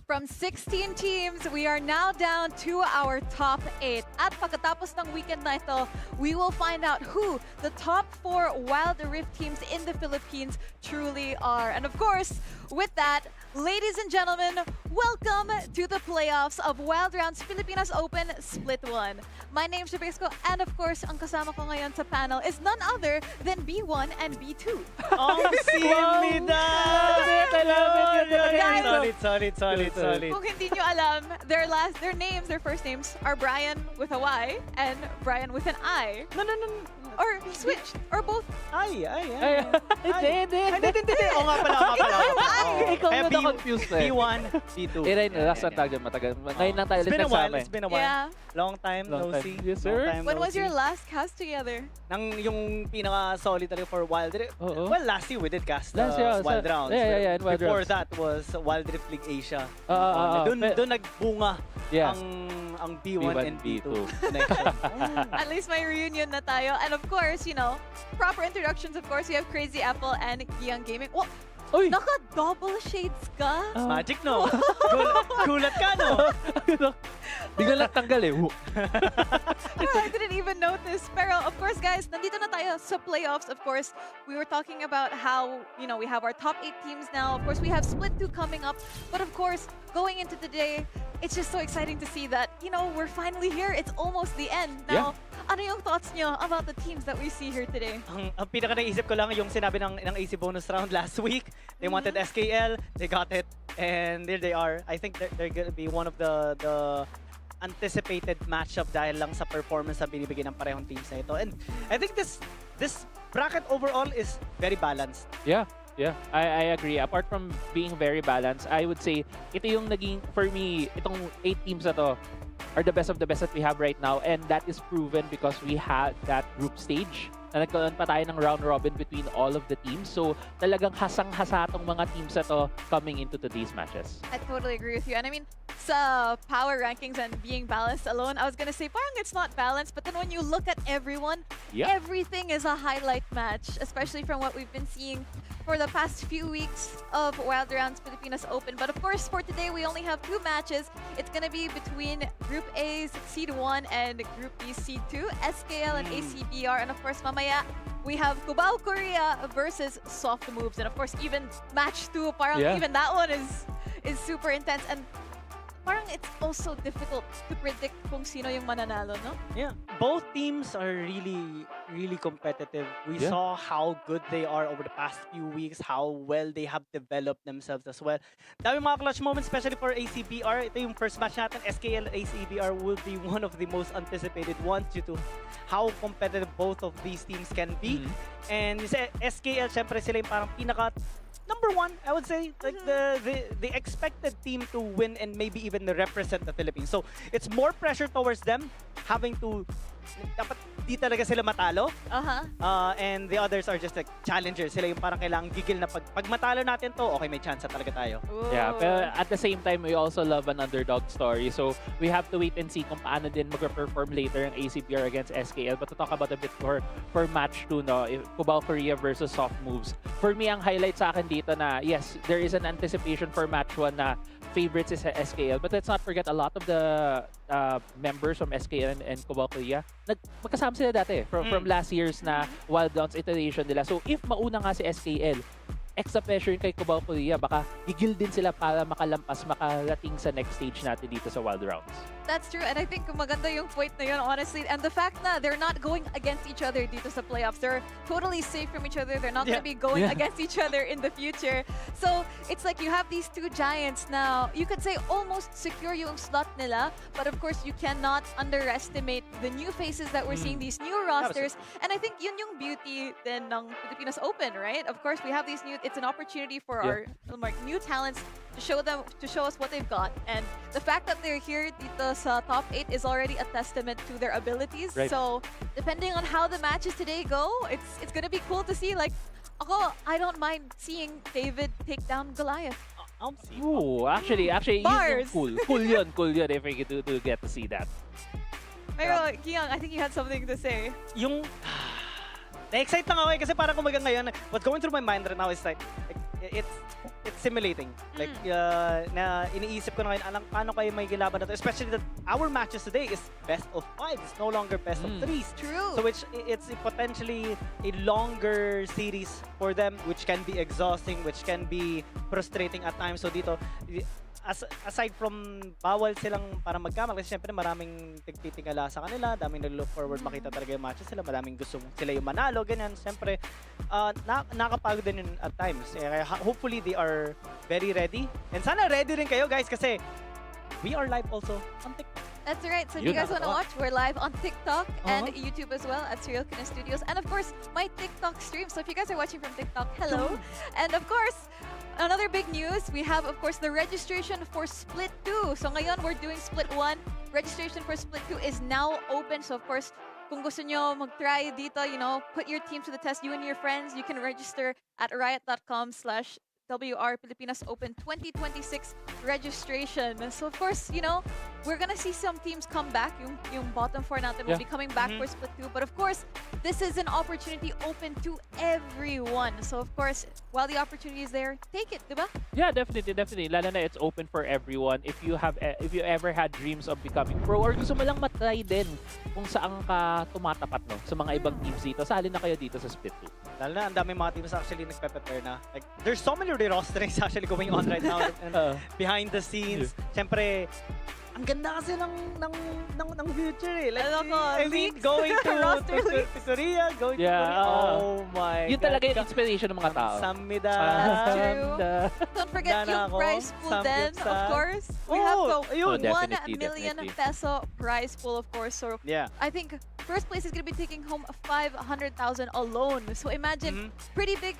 From 16 teams, we are now down to our top 8. At pagkatapos ng weekend na ito, we will find out who the top 4 Wild Rift teams in the Philippines truly are. And of course, with that, ladies and gentlemen, welcome to the playoffs of Wild Rounds Pilipinas Open Split 1. My name's Rebesco, and of course, ang kasama ko ngayon sa panel is none other than B1 and B2. Oh, CM me that! I love it. Guys, Solid. kung hindi nyo alam, their first names are Brian with a Y and Brian with an I. No. Or switched, or both. Ay. Hindi. Oo nga pala. Ikaw na na-confused eh. B1, B2. Last one tayo dyan, matagal. Ngayon lang tayo ulit nagsama. It's been a while. Yeah. Long time no see. Yes, sir. When was your last cast together? Nang yung pinaka-solid talaga for Wild Rift. Well, last year we did cast Wild Rounds. Yeah, Wild Before Rounds. that was Wild Rift League Asia. Doon nagbunga ang B1 and B2 connection. At least may reunion na tayo. And of course, you know, proper introductions, of course, we have Crazy Apple and Young Gaming. Well, Uy! naka-double shades ka? Magic, no? Gulat ka, no? Bigla lang tanggal eh. I didn't even notice. Pero of course, guys, nandito na tayo sa playoffs. Of course, we were talking about how, you know, we have our top 8 teams now. Of course, we have Split 2 coming up. But of course, going into the day, it's just so exciting to see that, you know, we're finally here. It's almost the end. Now, ano yung thoughts nyo about the teams that we see here today? Ang pinaka-naisip ko lang yung sinabi ng AC bonus round last week. They wanted SKL, they got it, and there they are. I think they're gonna be one of the anticipated matchup dahil lang sa performance na binibigay ng parehong teams na ito. And I think this bracket overall is very balanced. Yeah. Yeah, I agree. Apart from being very balanced, I would say ito yung naging, for me, itong 8 teams na to are the best of the best that we have right now, and that is proven because we had that group stage na nagkaroon pa tayo ng round robin between all of the teams. So talagang hasang-hasa tong mga teams na to coming into today's matches. I totally agree with you. And I mean, sa power rankings and being balanced alone, I was gonna say parang it's not balanced, but then when you look at everyone, Yeah. everything is a highlight match, especially from what we've been seeing for the past few weeks of Wild Rounds Pilipinas Open. But of course, for today, we only have 2 matches. It's gonna be between Group A's Seed 1 and Group B's Seed 2, SKL and ACBR. And of course, mamaya, we have Cubao Korea versus Soft Moves. And of course, even match 2, parang Yeah. even that one is super intense. And parang it's also difficult to predict kung sino yung mananalo, no? Yeah, both teams are really competitive. We Yeah. saw how good they are over the past few weeks, how well they have developed themselves as well. Dami mga clutch moments, especially for ACBR. Ito yung first match natin, SKL ACBR will be one of the most anticipated ones due to how competitive both of these teams can be. And sa SKL, syempre sila yung parang pinaka number 1, I would say, like the expected team to win and maybe even represent the Philippines. So it's more pressure towards them having to dapat di talaga sila matalo. And the others are just like challengers. Sila yung parang kailangang gigil na pag matalo natin to, okay, may chance na talaga tayo. Yeah, pero at the same time, we also love an underdog story. So we have to wait and see kung paano din mag-perform later ang ACBR against SKL. But to talk about a bit for match 2, no, Cubao Korea versus Soft Moves. For me, ang highlight sa akin dito na, yes, there is an anticipation for match 1 na favorites is SKL. But let's not forget a lot of the members from SKL and Cubao Korea, magkasama sila dati from last year's na Wild Rounds iteration nila. So if mauna nga si SKL, extra pressure yun kay Cubao Korea, baka gigil din sila para makarating sa next stage natin dito sa Wild Rounds. That's true, and I think maganda yung point na yun, honestly. And the fact na they're not going against each other dito sa playoffs. They're totally safe from each other. They're not going to be going against each other in the future. So it's like you have these 2 giants now. You could say almost secure yung slot nila, but of course you cannot underestimate the new faces that we're seeing, these new rosters. And I think yun yung beauty din ng Pilipinas Open, right? Of course, we have these new. It's an opportunity for our new talents to show us what they've got. And the fact that they're here dito sa top 8 is already a testament to their abilities. Right. So depending on how the matches today go, it's gonna be cool to see. Like, I don't mind seeing David take down Goliath. I'll see. Ooh, actually, Bars. yun yung cool yun if we get to see that. Pero Kiyoung, I think you had something to say. Yung na-excite lang ako kasi parang kumaga ngayon, what's going through my mind right now is like it's simulating. Like, na iniisip ko na ngayon, paano kayo may gilaban na to? Especially that our matches today is best of 5. It's no longer best of 3. True. So it's potentially a longer series for them, which can be exhausting, which can be frustrating at times. So dito, aside from bawal silang para magkamali, kasi syempre maraming tigtitingala sa kanila, daming nag-look forward makita talaga yung matches sila, maraming gusto sila yung manalo, ganyan. Syempre, nakakapagod din yun at times. Kaya hopefully they are very ready. And sana ready rin kayo guys kasi we are live also on TikTok. That's right. So if you guys want to watch, we're live on TikTok and YouTube as well at Serial Kina Studios. And of course, my TikTok stream. So if you guys are watching from TikTok, hello. And of course, another big news, we have, of course, the registration for Split 2. So ngayon, we're doing Split 1. Registration for Split 2 is now open. So of course, kung gusto nyo mag-try dito, put your team to the test, you and your friends, you can register at riot.com/WR Pilipinas Open 2026 registration. So of course, we're gonna see some teams come back. Yung bottom 4 natin will be coming back for Split 2. But of course, this is an opportunity open to everyone. So of course, while the opportunity is there, take it, diba? Yeah, definitely. Lalo na it's open for everyone. If you ever had dreams of becoming pro or gusto mo lang matry din kung saan ka tumatapat sa mga ibang teams dito, sali na kayo dito sa Split 2. Lalo na ang dami mga teams actually nagpe-prepare na. Like, there's so many rosterings actually going on right now and behind the scenes. Siyempre, ang ganda kasi ng future eh. Like, I mean, going to Korea, going to Korea. Oh my God. Yun talaga yung inspiration ng mga tao. Samida. That's true. Don't forget yung prize pool then, of course. We have the 1 million peso prize pool, of course. So I think first place is going to be taking home 500,000 alone. So imagine pretty big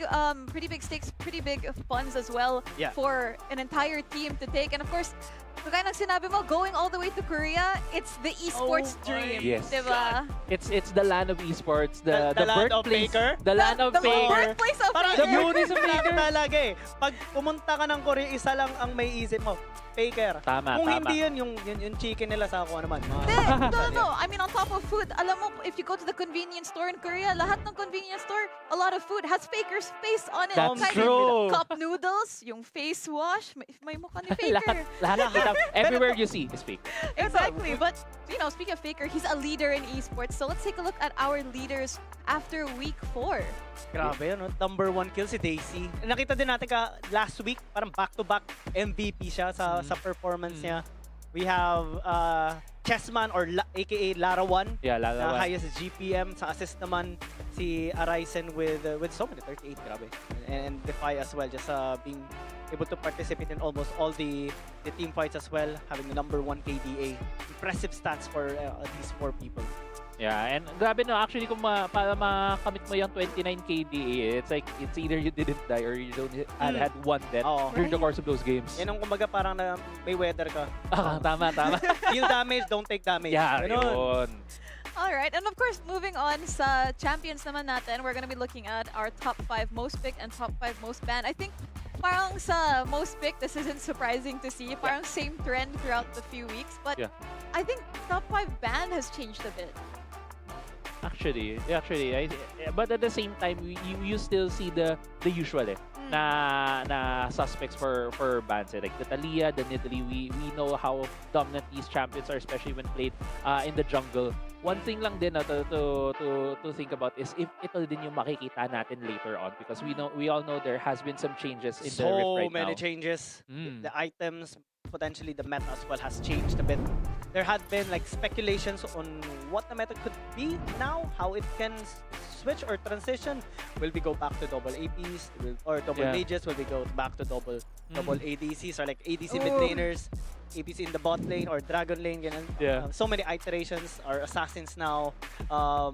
stakes, pretty big funds as well Yeah. for an entire team to take. And of course, kagaya ng sinabi mo, going all the way to Korea, it's the esports dream. Yes. Diba? It's the land of esports, the land of birthplace, Faker? the land of The Faker. birthplace of Parang Faker. yun is talaga eh. Pag pumunta ka ng Korea, isa lang ang may isip mo. Faker. Tama, Kung tama. hindi yun, yung chicken nila sa ako naman. No. I mean, on top of food, alam mo, if you go to the convenience store in Korea, lahat ng convenience store, a lot of food has Faker's face on it. That's Kahit true. Cup noodles, yung face wash, may mukha ni Faker. lahat. Everywhere you see is Faker. Exactly. But, you know, speaking of Faker, he's a leader in esports. So let's take a look at our leaders after week 4. Grabe, no? Number 1 kill si Daisy. Nakita din natin last week, parang back-to-back MVP siya sa performance niya. We have Chessman or aka Larawan. Yeah, Na Larawan. highest GPM. Sa assist naman, si Arisen with so many, 38, grabe. And Defy as well, just being able to participate in almost all the team fights as well, having the number 1 KDA. Impressive stats for these 4 people. Yeah, and grabe no, actually kung para makamit mo yung 29 KDA, it's either you didn't die or you don't had one death Oo. during the course of those games. Yan ang kumbaga parang na may weather ka. Tama. Deal damage, don't take damage. Yeah, Ganun. yun. All right, and of course, moving on sa champions naman natin, we're gonna be looking at our top 5 most picked and top 5 most banned. I think parang sa most picked, this isn't surprising to see. Parang same trend throughout the few weeks, but Yeah. I think top 5 banned has changed a bit. Actually, but at the same time, you still see the usual na suspects for bans like the Thalia, the Nidalee. We know how dominant these champions are, especially when played in the jungle. One thing lang din to think about is if ito din yung makikita natin later on, because we all know there has been some changes in the Rift So right many now. changes. Mm. The items, potentially the meta as well has changed a bit. There had been like speculations on what the meta could be now, how it can switch or transition. Will we go back to double APs or double mages? Will we go back to double ADCs or like ADC mid laners? APC in the bot lane or dragon lane, ganun. Yeah. So many iterations. Our assassins now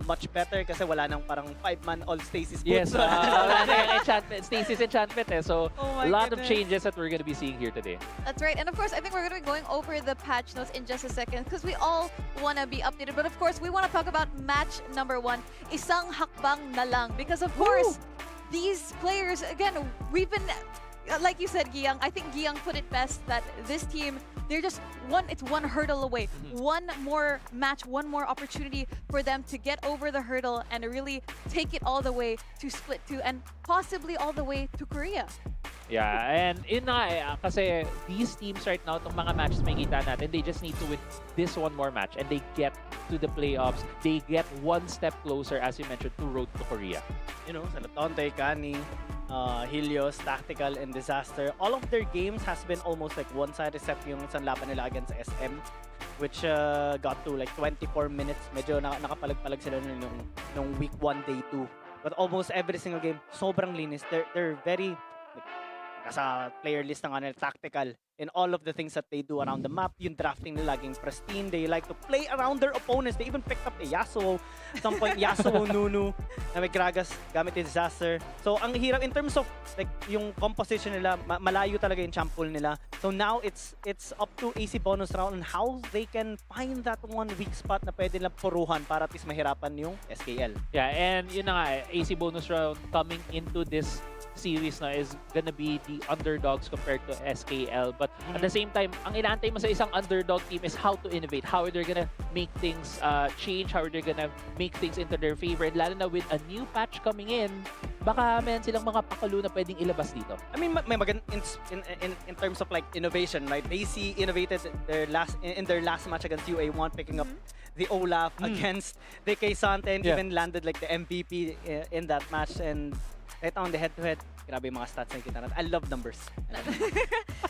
much better kasi wala nang parang 5-man all Stasis boots. Yes, wala na yung enchantment, Stasis enchantment so Oh my a lot of goodness. changes that we're gonna be seeing here today. That's right. And of course, I think we're going to be going over the patch notes in just a second because we all want to be updated. But of course, we want to talk about match number 1. Isang hakbang na lang. Because of course, these players, again, we've been, like you said, Giyang, I think Giyang put it best that this team, they're just it's one hurdle away. One more match, one more opportunity for them to get over the hurdle and really take it all the way to Split 2 and possibly all the way to Korea. Yeah, and kasi these teams right now, itong mga matches may kita natin, they just need to win this one more match and they get to the playoffs. They get one step closer, as you mentioned, to road to Korea. You know, Salatonte, Kani, Helios, Tactical, and Disaster. All of their games has been almost like one-sided except yung isang laban nila against SM, which got to like 24 minutes. Medyo nakapalag-palag sila nung week 1, day 2. But almost every single game, sobrang linis. They're very, like, nasa player list ng nila, Tactical. In all of the things that they do around the map, yung drafting nila laging pristine. They like to play around their opponents. They even picked up a Yasuo. At some point, Yasuo Nunu na may Gragas gamit yung Disaster. So, ang hirap in terms of like yung composition nila, malayo talaga yung champ pool nila. So now it's up to AC bonus round on how they can find that one weak spot na pwede lang puruhan para at least mahirapan yung SKL. Yeah, and yun na nga, AC bonus round coming into this series na is gonna be the underdogs compared to SKL. But at the same time, ang inaantay mo sa isang underdog team is how to innovate, how they're gonna make things change, how they're gonna make things into their favor. And lalo na with a new patch coming in, baka meron silang mga pakalo na pwedeng ilabas dito. I mean, may in terms of like innovation, right? AC innovated in their last match against UA1, picking up the Olaf against the Sante and even landed like the MVP in that match. And right on the head-to-head, grabe yung mga stats na kita natin. I love numbers.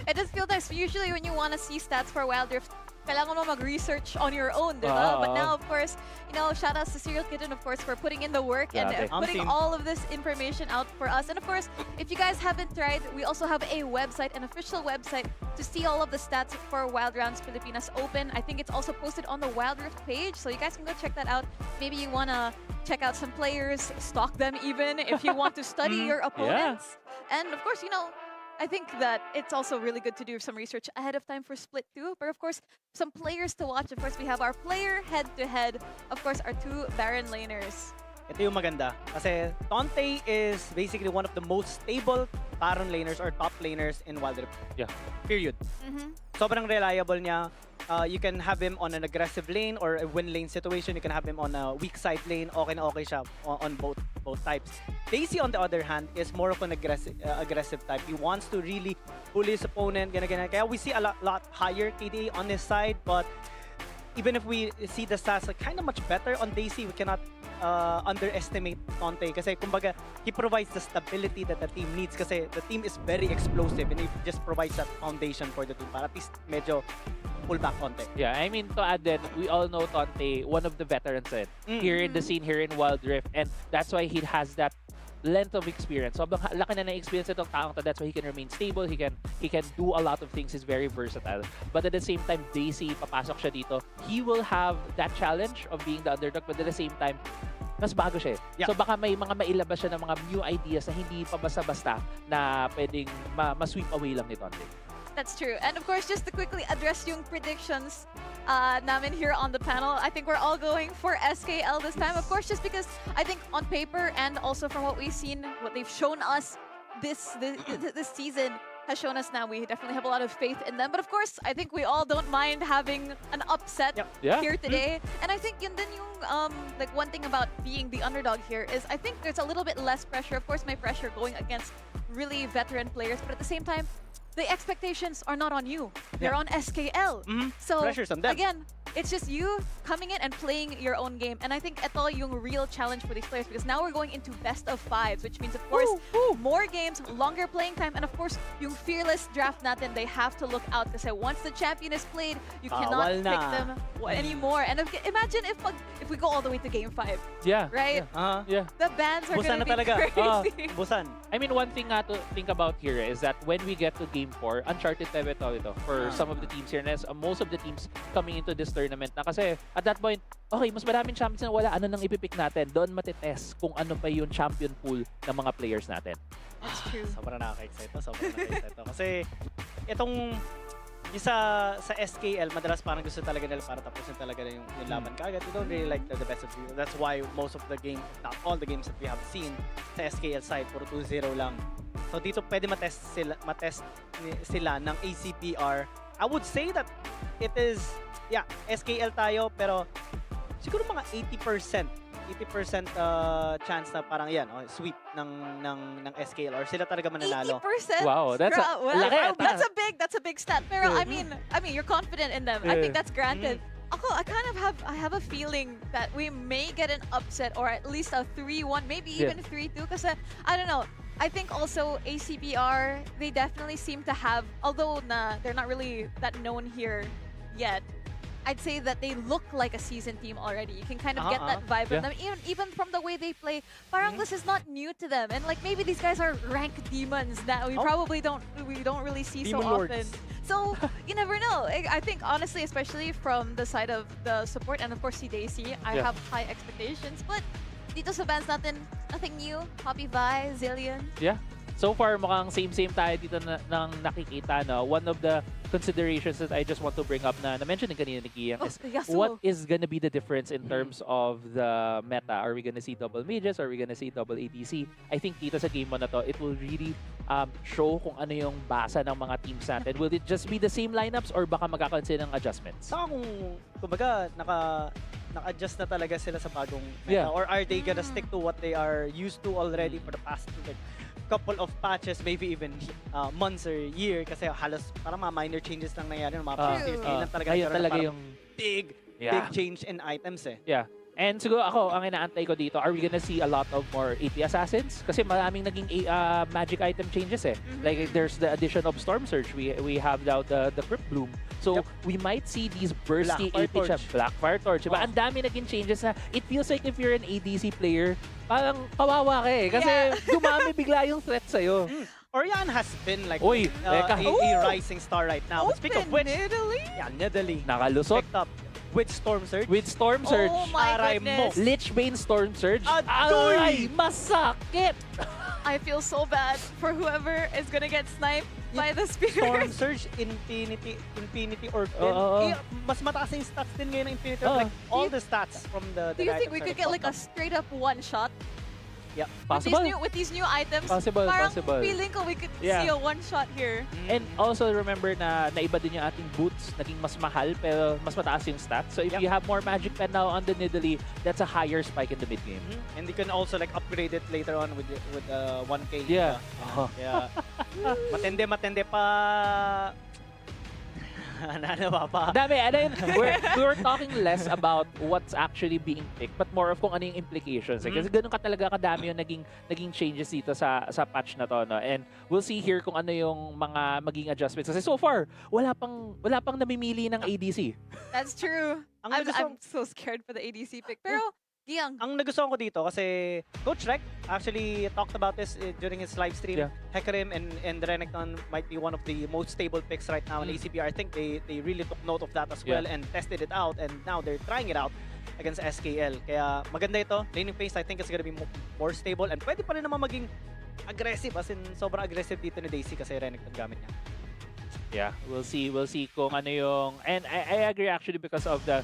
It does feel nice. Usually when you want to see stats for Wild Rift, kailangan mo mag-research on your own, di ba? But now, of course, you know, shout outs to Serial Kitten, of course, for putting in the work and putting all of this information out for us. And of course, if you guys haven't tried, we also have a website, an official website, to see all of the stats for Wild Rounds Pilipinas Open. I think it's also posted on the Wild Rift page, so you guys can go check that out. Maybe you want to check out some players, stalk them even, if you want to study your opponents. And of course, you know, I think that it's also really good to do some research ahead of time for Split 2. But of course, some players to watch. Of course, we have our player head-to-head. Of course, our two Baron laners. Ito yung maganda. Kasi Tonte is basically one of the most stable Baron laners or top laners in Wild Rift. Yeah. Period. Sobrang reliable niya. You can have him on an aggressive lane or a win lane situation. You can have him on a weak side lane. Okay na okay siya on both types. Daisy, on the other hand, is more of an aggressive type. He wants to really bully his opponent. Ganyan. Kaya we see a lot higher KDA on his side. But even if we see the stats like kind of much better on Daisy, we cannot underestimate Tonte kasi kumbaga he provides the stability that the team needs kasi the team is very explosive and he just provides that foundation for the team para at least medyo pull back Tonte. Yeah, I mean, to add that, we all know Tonte, one of the veterans here in the scene, here in Wild Rift, and that's why he has that length of experience. So, laki na experience itong taong to. That's why he can remain stable. He can do a lot of things. He's very versatile. But at the same time, Daisy, papasok siya dito. He will have that challenge of being the underdog, but at the same time, mas bago siya. Yeah. So baka may mga mailabas siya ng mga new ideas na hindi pa basta-basta na pwedeng ma-sweep away lang ni Tonte. That's true. And of course, just to quickly address yung predictions namin here on the panel, I think we're all going for SKL this time. Of course, just because I think on paper and also from what we've seen, what they've shown us this season has shown us now, we definitely have a lot of faith in them. But of course, I think we all don't mind having an upset here today. And I think yun din yung like one thing about being the underdog here is I think there's a little bit less pressure. Of course, my pressure going against really veteran players, but at the same time, the expectations are not on you. They're on SKL. So pressure's on them. Again, it's just you coming in and playing your own game. And I think ito yung real challenge for these players because now we're going into best of 5s, which means, of course, more games, longer playing time, and of course, yung fearless draft natin, they have to look out kasi once the champion is played, you cannot pick them anymore. And imagine if we go all the way to game 5. Yeah. Right? Yeah. The bans are Busan going na to be talaga. crazy. Busan. I mean, one thing to think about here is that when we get to Game 4, uncharted territory ito for some of the teams here. And most of the teams coming into this tournament na kasi at that point, okay, mas maraming champions na wala. Ano nang ipipick natin? Doon matitest kung ano pa yung champion pool ng mga players natin. That's true. Sobrang nakaka-excite. Kasi itong yung sa SKL, madalas parang gusto talaga nila para tapusin talaga yung laban kagad. They don't really like the best of three. That's why most of the games, not all the games that we have seen sa SKL side, puro 2-0 lang. So dito pwede matest sila ng ACBR. I would say that it is, SKL tayo, pero siguro mga 80% chance na parang yan, sweep ng SKL or sila talaga mananalo. 80%? Wow, that's laki. That's a big stat. Pero I mean, you're confident in them. I think that's granted. I have a feeling that we may get an upset or at least a 3-1, maybe even 3-2 kasi I don't know. I think also ACBR, they definitely seem to have, although they're not really that known here yet, I'd say that they look like a seasoned team already. You can kind of get that vibe from them, even from the way they play. Parang this is not new to them, and like maybe these guys are rank demons that we probably don't really see Demon so lords. often. So you never know. I think honestly, especially from the side of the support and of course CDAC, I have high expectations. But dito sa bands natin, nothing new. Poppy Vi, Zillion. Yeah. So far, mukhang same tayo dito nang nakikita. No? One of the considerations that I just want to bring up na na-mention din kanina ni Kian is what is gonna be the difference in terms of the meta? Are we gonna see double mages? Are we gonna see double ADC? I think dito sa game mo na to, it will really show kung ano yung basa ng mga teams natin. Will it just be the same lineups or baka magkakaroon sila ng adjustments? Saka kung, kumbaga, naka-adjust na talaga sila sa bagong meta? Or are they gonna stick to what they are used to already for the past couple of patches, maybe even months or year kasi halos parang mga minor changes lang nangyari. Mga players lang talaga. Ayun talaga yung big change in items eh. Yeah. And siguro ako, ang inaantay ko dito, are we gonna see a lot of more AP Assassins? Kasi maraming naging magic item changes eh. Like there's the addition of Storm Surge. We have now the Crypt Bloom. So Yep. we might see these bursty Blackfire AP champ, Torch. Blackfire Torch. Diba? Oh. Ang dami naging changes na it feels like if you're an ADC player, parang kawawa ka eh. Kasi Yeah. dumami bigla yung threat sa'yo. Orion has been like Uy, a teka. rising star right now. But speak of Open which, Italy? yeah, Nidalee Nakalusot picked up with Storm Surge. with Storm Surge. Oh my Aray mo. goodness. Lichbane Storm Surge. Adoy! Aray, masakit! I feel so bad for whoever is gonna get sniped by the Storm spear. Surge, Infinity Orphan. Oo. Mas mataas yung stats din ngayon ng Infinity Oo. Orphan. Like, all the stats from the Do you think items we are could get like a bumped straight up one shot Yeah. Possible. with these new items? Possible, Parang possible. feeling ko we could Yeah. see a one shot here. And also remember na naiba din yung ating boots, naging mas mahal pero mas mataas yung stats. So if Yep. you have more Magic Pen now on the Nidalee, that's a higher spike in the mid game. And you can also like upgrade it later on with 1K. Yeah. Yeah. Matende pa. Ano ba pa? Dami, and then we were talking less about what's actually being picked, but more of kung ano yung implications. Kasi ganun ka talaga kadami yung naging changes dito sa patch na to, no? And we'll see here kung ano yung mga maging adjustments. Kasi so far, wala pang namimili ng ADC. That's true. Ang I'm so scared for the ADC pick. Pero, Giang, Ang nagustuhan ko dito kasi Coach Rek actually talked about this during his live stream. Yeah. Hecarim and Renekton might be one of the most stable picks right now in ACBR. I think they really took note of that as well and tested it out, and now they're trying it out against SKL. Kaya maganda ito. Laning phase I think is gonna be more stable, and pwede pa rin naman maging aggressive, as in sobrang aggressive dito ni Daisy kasi Renekton gamit niya. Yeah, we'll see kung ano yung... And I agree actually because of the...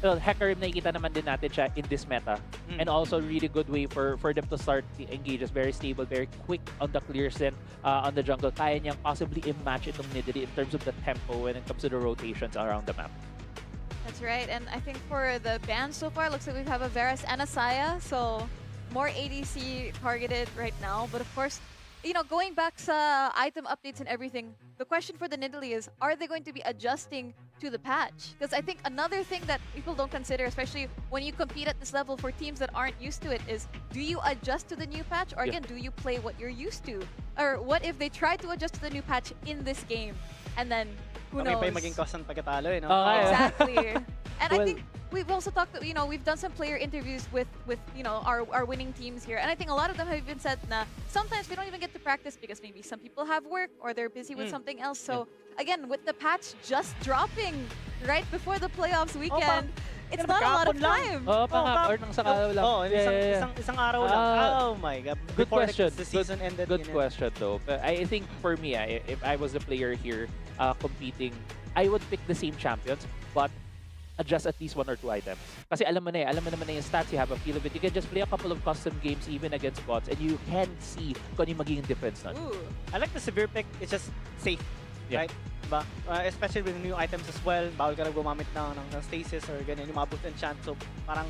Well, Hecarim nakikita naman din natin siya in this meta. And also really good way for them to start the engages. Very stable, very quick on the clear send on the jungle. Kaya niyang possibly i-match itong Nidalee in terms of the tempo when it comes to the rotations around the map. that's right. And I think for the band so far, looks like we have a Varus and a Saya. So, more ADC targeted right now. But of course, you know, going back sa item updates and everything, the question for the Nidalee is, are they going to be adjusting to the patch? Because I think another thing that people don't consider, especially when you compete at this level for teams that aren't used to it, is do you adjust to the new patch? Or again, do you play what you're used to? Or what if they try to adjust to the new patch in this game? And then, who Okay knows? pa yung maging cost ng pagkatalo eh, no? Okay. Exactly. And I Well- think we've also talked, you know, we've done some player interviews with you know, our winning teams here. And I think a lot of them have even said na sometimes we don't even get to practice because maybe some people have work or they're busy with something else. So again, with the patch just dropping right before the playoffs weekend, it's not a lot of Kahapon lang. time. Oo, or nang sa araw lang. Oh, Yeah. isang araw lang. Oh my God. Good Before question. the season ended. Good yun yun. question though. But I think for me, if I was the player here competing, I would pick the same champions, but adjust at least 1 or 2 items. Kasi alam mo naman na yung stats, you have a feel of it. You can just play a couple of custom games even against bots and you can see kung ano yung magiging difference nun. Ooh. I like the severe pick. It's just safe, Yeah. right? Diba? Especially with new items as well. Bawal ka na gumamit ng stasis or ganyan, yung mga boost enchant. So parang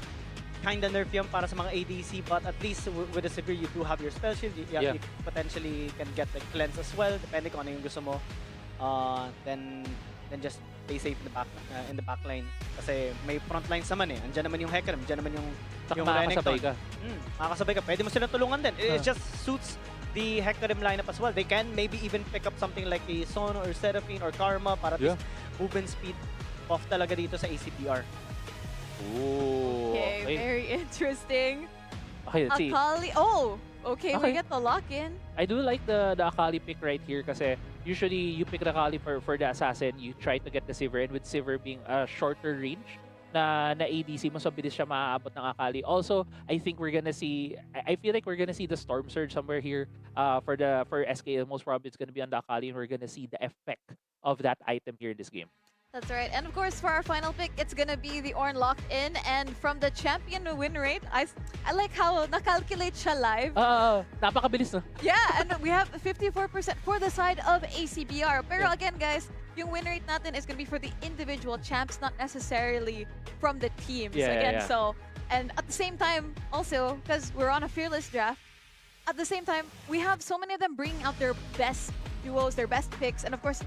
kinda nerf yun para sa mga ADC, but at least with the severe, you do have your spell shield. You potentially can get the cleanse as well, depende kung ano yung gusto mo. Then just stay safe in the back line. Kasi may front lines naman eh. Andiyan naman yung Hecarim, andiyan naman yung Makakasabay ka. makakasabay ka. Pwede mo silang tulungan din. It just suits the Hecarim lineup as well. They can maybe even pick up something like a Son or Seraphine or Karma para at least movement speed off talaga dito sa ACBR. Ooh. Okay, very interesting. Okay, let's see. Akali. Oh, okay, we Okay. get the lock-in. I do like the Akali pick right here kasi usually you pick the Akali for the assassin, you try to get the Sivir, and with Sivir being a shorter range na ADC, mas mabilis siya maaabot ng Akali. Also, I think we're gonna see, I feel like we're gonna see the Storm Surge somewhere here for SKL. Most probably it's gonna be on the Akali, and we're gonna see the effect of that item here in this game. That's right. And of course, for our final pick, it's gonna be the Ornn locked in. And from the champion win rate, I like how na-calculate siya live. Napakabilis na. Yeah, and we have 54% for the side of ACBR. Pero again, guys, yung win rate natin is gonna be for the individual champs, not necessarily from the teams. Again, so, and at the same time, also, because we're on a fearless draft, at the same time, we have so many of them bringing out their best duos, their best picks. And of course,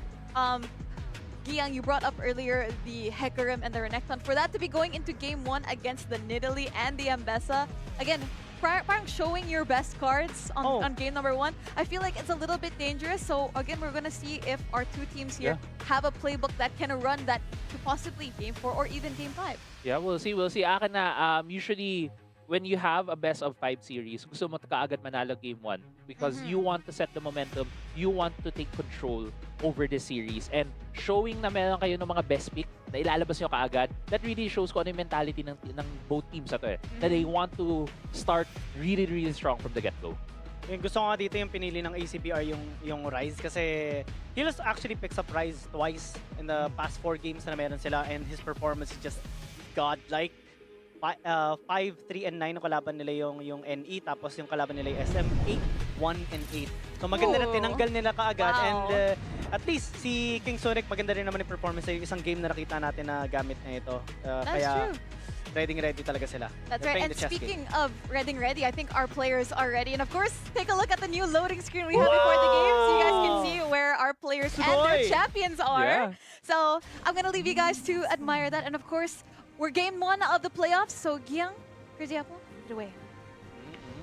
Giang, you brought up earlier the Hecarim and the Renekton. For that to be going into Game 1 against the Nidalee and the Ambessa, again, parang showing your best cards on game number 1, I feel like it's a little bit dangerous. So again, we're gonna see if our two teams here have a playbook that can run that to possibly game 4 or even game 5. Yeah, we'll see. We'll see. Akin na, usually, when you have a best of 5 series, gusto mo kaagad manalo game 1 because you want to set the momentum, you want to take control over the series. And showing na meron kayo ng mga best pick na ilalabas nyo kaagad, that really shows ko ano yung mentality ng both teams na to eh. Na they want to start really, really strong from the get-go. Yung gusto ko nga dito yung pinili ng ACBR yung Rise kasi Helios actually picks up Rise twice in the past 4 games na meron sila and his performance is just godlike. 5, 3, and 9 yung kalaban nila yung NE tapos yung kalaban nila yung SM 8, 1, and 8. So maganda na tinanggal nila kaagad and at least si King Sonic maganda rin naman yung performance sa isang game na nakita natin na gamit na ito. That's true. Ready talaga sila. That's They're right. And speaking of ready, I think our players are ready. And of course, take a look at the new loading screen we have before the game so you guys can see where our players and their champions are. Yeah. So I'm going to leave you guys to admire that. And of course, we're game 1 of the playoffs. So Giang, Crazy Apple, take it away.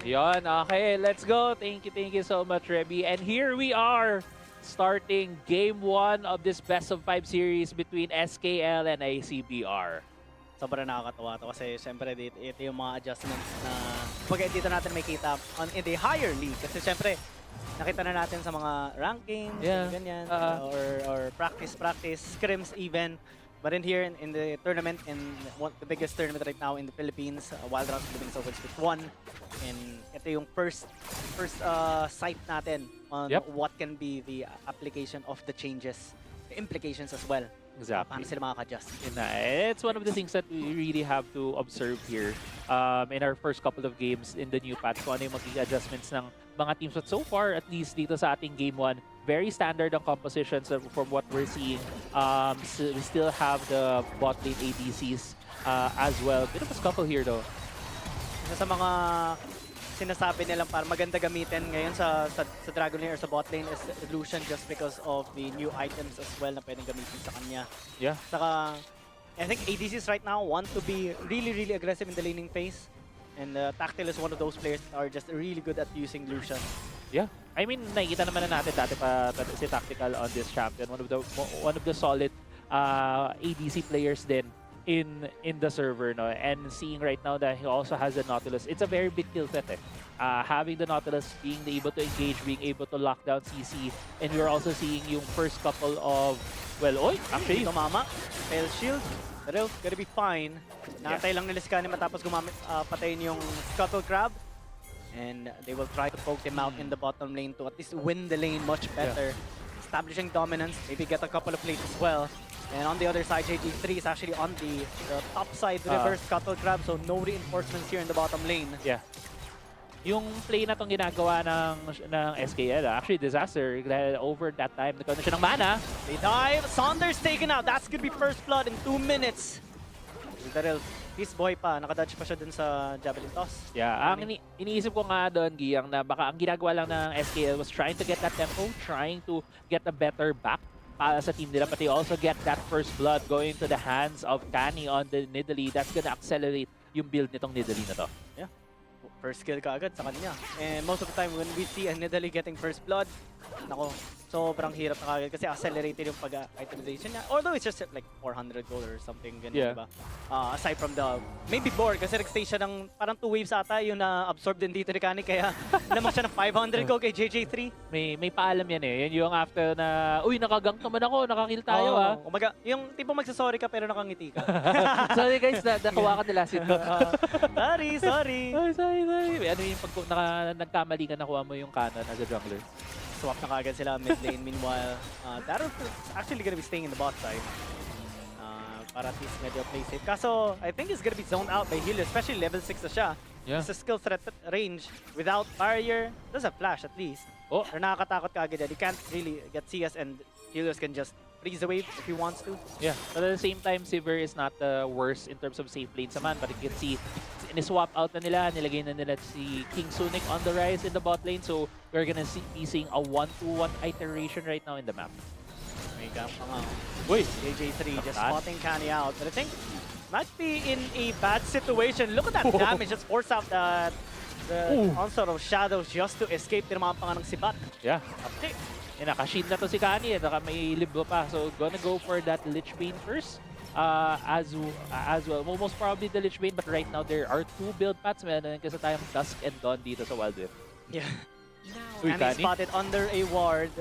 Yon, okay, let's go. Thank you so much, Reby. And here we are, starting game 1 of this best of 5 series between SKL and ACBR. Sobrang nakakatawa to kasi syempre ito yung mga adjustments na pag dito natin may kita in the higher league kasi syempre nakita na natin sa mga rankings, ganyan, or practice, scrims even. But in here, in the tournament, in the biggest tournament right now in the Philippines, Wild Round Philippines Opens with 1. And ito yung first sight natin on what can be the application of the changes, the implications as well. Exactly. Paano sila makaka-adjust. It's one of the things that we really have to observe here in our first couple of games in the new patch. Kung ano yung magiging adjustments ng mga teams. But so far, at least dito sa ating game 1, very standard ang compositions from what we're seeing. So we still have the bot lane ADCs as well. Bit of a scuffle here though. Isa sa mga sinasabi nilang para maganda gamitin ngayon sa Dragon Lane or sa bot lane is Illusion just because of the new items as well na pwedeng gamitin sa kanya. Yeah. Saka, I think ADCs right now want to be really, really aggressive in the laning phase. And Tactile is one of those players that are just really good at using Lucian. Yeah. I mean, nakikita naman na natin dati pa si Tactical on this champion. One of the solid ADC players din in the server, no? And seeing right now that he also has the Nautilus, it's a very big kill threat eh. Having the Nautilus, being able to engage, being able to lock down CC, and we're also seeing yung first couple of, well, actually, Mama, fail shield, pero gonna be fine. Natay lang nila Scanny matapos gumamit, patayin yung Scuttle Crab. And they will try to poke him out in the bottom lane to at least win the lane much better. Establishing dominance, maybe get a couple of plays as well. And on the other side, JG3 is actually on the top side reverse Scuttle Crab, so no reinforcements here in the bottom lane. Yeah. Yung play na tong ginagawa ng SKL, actually disaster. Over that time, nagkaroon na siya ng mana. They dive, Saunders taken out. That's gonna be first blood in 2 minutes. Daryl, his boy pa, nakadodge pa siya dun sa Javelin Toss. Yeah, ang iniisip ko nga doon, Giyang, na baka ang ginagawa lang ng SKL was trying to get that tempo, trying to get a better back para sa team nila, but they also get that first blood going to the hands of Kani on the Nidalee. That's gonna accelerate yung build nitong Nidalee na to. Yeah, first kill ka agad sa kanya. And most of the time when we see a Nidalee getting first blood, nako, sobrang hirap na kagad kasi accelerated yung pag-itemization niya. Although it's just like 400 gold or something, ganyan, diba? Aside from the, maybe board kasi nag-stay siya ng parang 2 waves ata yung na-absorb din dito ni Kani kaya lamang siya ng 500 gold kay JJ3. May paalam yan eh. Yan yung after na, uy, nakagank naman ako, nakakill tayo Umaga, yung tipo magsasorry ka pero nakangiti ka. Sorry guys, nakuha ka nila sito. Sorry. Sorry. Ano yung pag nagkamali ka, nakuha mo yung kanan as a jungler. Swap na kagad sila mid lane. Meanwhile, Darrow is actually gonna be staying in the bot side. Para at least medyo play safe. Kaso, I think he's gonna be zoned out by Helios, especially level 6 na siya. Yeah. It's a skill threat range without barrier. Does a flash at least. Or nakakatakot ka agad. He can't really get CS and Helios can just freeze the wave if he wants to. Yeah, but at the same time, Sivir is not the worst in terms of safe lane naman. But you can see, in-swap out na nila, nilagay na nila si King Sunic on the rise in the bot lane. So we're gonna be seeing a 1-2-1 iteration right now in the map. May gap pa nga. Wait, JJ3 just spotting Kani out. But I think might be in a bad situation. Look at that damage. Just force out that The onslaught of shadows just to escape. Tinamaan pa nga ng sibat. Yeah. Okay. Naka-shield na to si Kani. Naka may libro pa. So, gonna go for that Lich Bane first. As well. Most probably the Lich Bane, but right now there are 2 build paths. Meron kasi tayong Dusk and Dawn dito sa Wild Rift. Yeah. Uy, And Kani. he spotted under a ward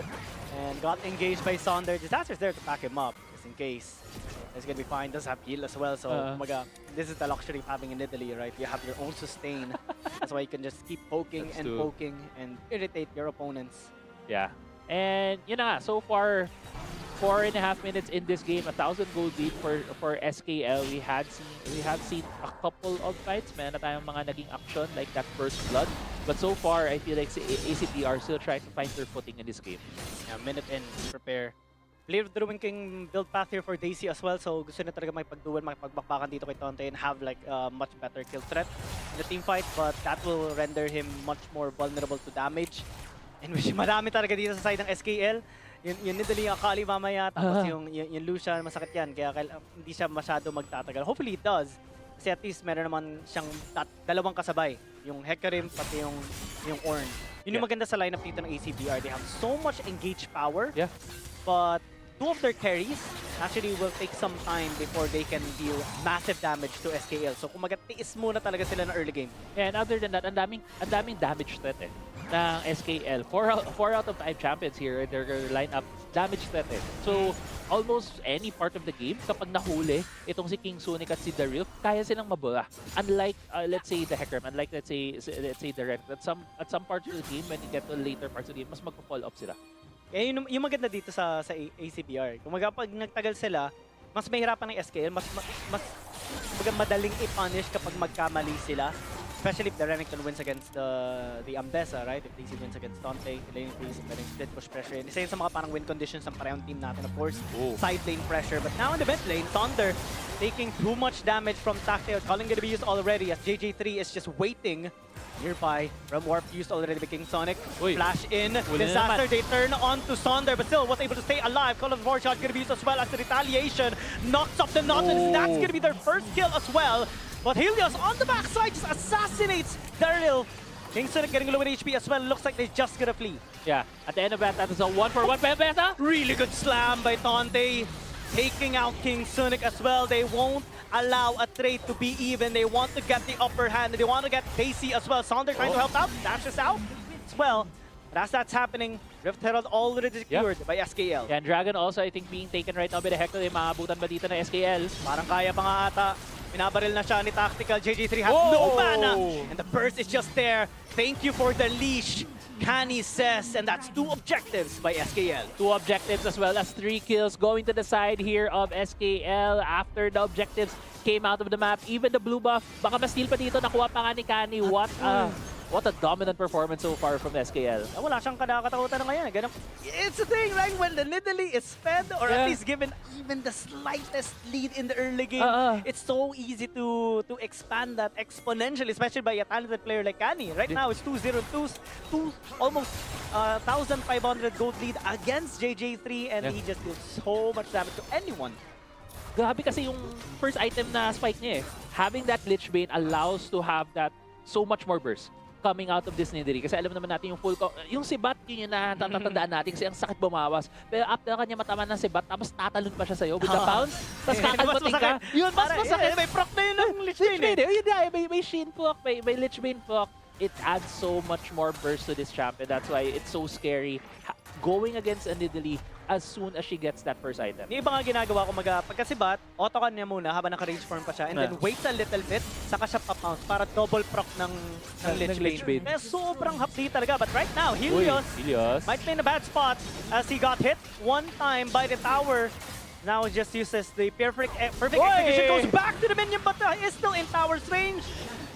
and got engaged by Sonder. Disaster's there to back him up, just in case. He's gonna be fine. Does have heal as well, so this is the luxury of having in Italy, right? You have your own sustain. That's why you can just keep poking That's and true. poking and irritate your opponents. Yeah. And yun na nga, so far, 4.5 minutes in this game, 1,000 gold lead for SKL. We have seen a couple of fights. Meron na tayong mga naging action like that first blood. But so far, I feel like si ACBR still trying to find their footing in this game. Yeah, minute in, prepare. Believe the Ruin King build path here for Daisy as well, so gusto na talaga makipag-duel, makipagbakbakan dito kay Tonte and have like much better kill threat in the team fight, but that will render him much more vulnerable to damage. And which madami talaga dito sa side ng SKL. Yun Nidalee yung Akali mamaya, tapos yung Lucian, masakit yan, kaya hindi siya masyado magtatagal. Hopefully it does, kasi at least meron naman siyang dalawang kasabay, yung Hecarim pati yung Ornn. Yun yung maganda sa lineup dito ng ACBR, they have so much engaged power. Yeah. But 2 of their carries actually will take some time before they can deal massive damage to SKL. So kung magatiis muna talaga sila ng early game. And other than that, ang daming damage threat ng SKL. 4 out of 5 champions here in their lineup, damage threat So almost any part of the game, kapag nahuli itong si King Sonic at si Daryl, kaya silang mabula. Unlike, let's say, the Hecarim, unlike, let's say the Red, at some parts of the game, when you get to later parts of the game, mas magpa-fall off sila. Eh, yung maganda dito sa ACBR, kung pag nagtagal sila, mas mahirapan ng SKL, mas madaling i-punish kapag magkamali sila. Especially if the Renekton wins against the Ambessa, right? If DC wins against Dante, lane freeze, pwedeng split push pressure. Isa yun sa mga parang win conditions ng parehong team natin, of course. Side lane pressure. But now in the mid lane, Thunder taking too much damage from Tactile. Calling gonna be used already as JJ3 is just waiting nearby. From Warp used already by King Sonic. Uy. Flash in. Uli na Disaster, naman. they turn on to Sonder, but still was able to stay alive. Call of the Warshot gonna be used as well as the retaliation. Knocks off the Nautilus. That's gonna be their first kill as well. But Helios on the backside just assassinates Daryl. King Sonic getting low in HP as well. Looks like they're just gonna flee. Yeah, at the end of that is a 1-for-1 beta. Really good slam by Tonte. Taking out King Sonic as well. They won't allow a trade to be even. They want to get the upper hand. They want to get Daisy as well. Sonder trying to help out. Dashes out as well. But as that's happening, Rift Herald already secured by SKL. Yeah, and Dragon also, I think, being taken right now by the Hector. Maabutan ba dito ng SKL? Parang kaya pa nga ata. Pinabaril na siya ni Tactical. JJ3 has no mana. And the burst is just there. Thank you for the leash, Kani says. And that's 2 objectives by SKL. 2 objectives as well as 3 kills going to the side here of SKL after the objectives came out of the map. Even the blue buff, baka ma-steal pa dito. Nakuha pa nga ni Kani. What a dominant performance so far from SKL. Wala siyang kadakatakutan na ngayon. Ganun. It's the thing, right? When the Nidalee is fed or at least given even the slightest lead in the early game, it's so easy to expand that exponentially, especially by a talented player like Kani. Right now, it's 2-0-2, almost 1,500 gold lead against JJ3, and he just deals so much damage to anyone. Grabe kasi yung first item na spike niya Having that Lich Bane allows to have that so much more burst coming out of this Nidalee. Kasi alam naman natin yung yung sibat, yun yung natatandaan natin kasi ang sakit bumawas. Pero after kanya mataman ng sibat, tapos tatalon pa siya sa'yo with the pounce, tapos kakalmating ka. Yun, mas masakit. May proc na yun ng Lich Bane. May Shin Proc, may Lich Bane Proc. It adds so much more burst to this champion. That's why it's so scary going against a Nidalee as soon as she gets that first item. Yung iba nga ginagawa ko pagkasibat, auto-con niya muna habang naka-range form pa siya and then waits a little bit, saka siya pa-pounce para double proc ng Lich Bane. Kaya sobrang hapdi talaga. But right now, Helios might be in a bad spot as he got hit one time by the tower. Now he just uses the perfect execution, goes back to the minion, but is still in tower's range.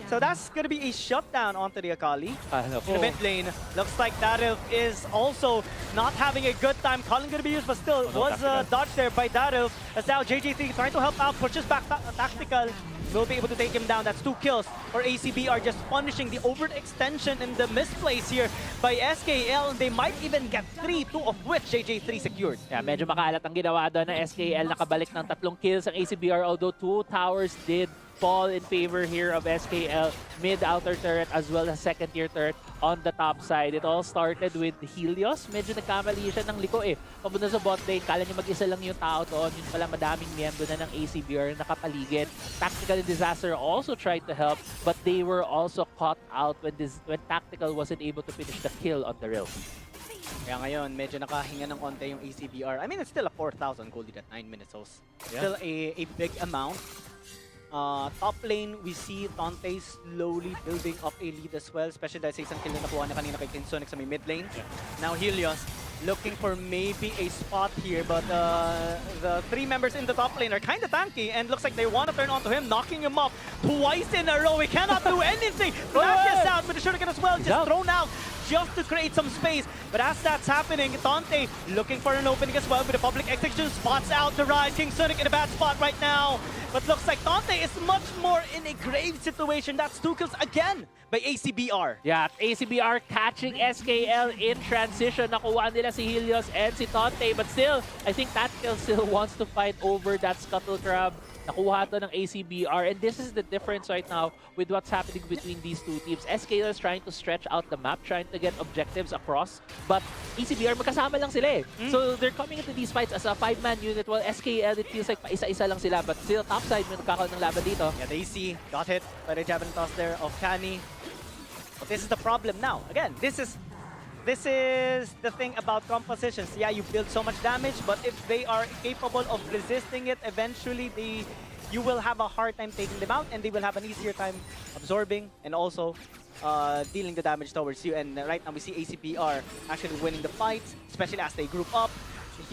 So that's going to be a shutdown onto the Akali. In the mid lane, looks like Daryl is also not having a good time. Calling going to be used, but still was dodged there by Daryl. As now JJ3 trying to help out, pushes back Tactical. Will be able to take him down. That's 2 kills for ACBR, just punishing the overextension and the misplace here by SKL. They might even get 3, 2 of which JJ3 secured. Yeah, medyo makalat ang ginawa doon ng SKL. Nakabalik ng 3 kills ang ACBR, although 2 towers did fall in favor here of SKL. Mid outer turret as well as second tier turret on the top side. It all started with Helios. Medyo nagkamali siya ng liko eh. Papunta sa bot lane, kala niya mag-isa lang yung tao doon. Yun pala madaming miyembro na ng ACBR nakapaligid. Tactical and Disaster also tried to help, but they were also caught out when Tactical wasn't able to finish the kill on the rail. Kaya ngayon, medyo nakahinga ng konti yung ACBR. I mean, it's still a 4,000 gold lead at 9 minutes, so still a big amount. Top lane, we see Tante slowly building up a lead as well, especially dahil sa isang kill na nakuha niya kanina kay Kinsonic sa may mid lane. Now Helios looking for maybe a spot here, but the three members in the top lane are kind of tanky and looks like they want to turn onto him, knocking him up twice in a row. He cannot do anything. Flashes out, but the shuriken as well, just thrown out just to create some space. But as that's happening, Tante looking for an opening as well with the public execution, spots out the rise. King Sonic in a bad spot right now. But looks like Tante is much more in a grave situation. That's 2 kills again by ACBR. Yeah, ACBR catching SKL in transition. Nakuha nila si Helios and si Tante. But still, I think Tactical still wants to fight over that Scuttle Crab. Nakuha to ng ACBR. And this is the difference right now with what's happening between these two teams. SKL is trying to stretch out the map, trying to get objectives across. But ACBR, magkasama lang sila eh. So they're coming into these fights as a 5-man unit, while SKL, it feels like paisa-isa lang sila. But still, topside, may nagkakaroon ng laban dito. Yeah, the AC got hit by the jab and toss there of Kani. But this is the problem now. Again, this is the thing about compositions. Yeah, you build so much damage, but if they are capable of resisting it, eventually you will have a hard time taking them out, and they will have an easier time absorbing and also dealing the damage towards you. And right now we see ACBR actually winning the fights, especially as they group up.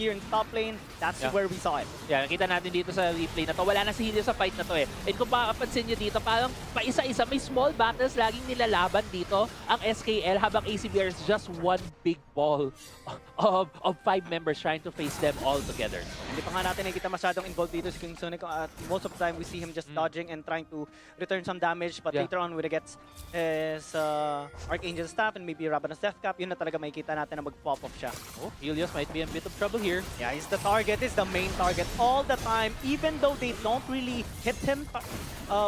Here in top lane, that's where we saw it. Yeah, nakita natin dito sa replay na to. Wala na si Helios sa fight na to eh. And kung papansin nyo dito, parang paisa-isa, may small battles laging nilalaban dito ang SKL, habang ACBR is just one big ball of 5 members trying to face them all together. Hindi pa nga natin nakikita masyadong involved dito si King Sonic. Most of the time, we see him just dodging and trying to return some damage. But later on, when he gets his Archangel Staff and maybe Rabbanah's Death Cap, yun na talaga makikita natin na mag-pop off siya. Oh, Helios might be in a bit of trouble here. Yeah, he's the target, he's the main target all the time, even though they don't really hit him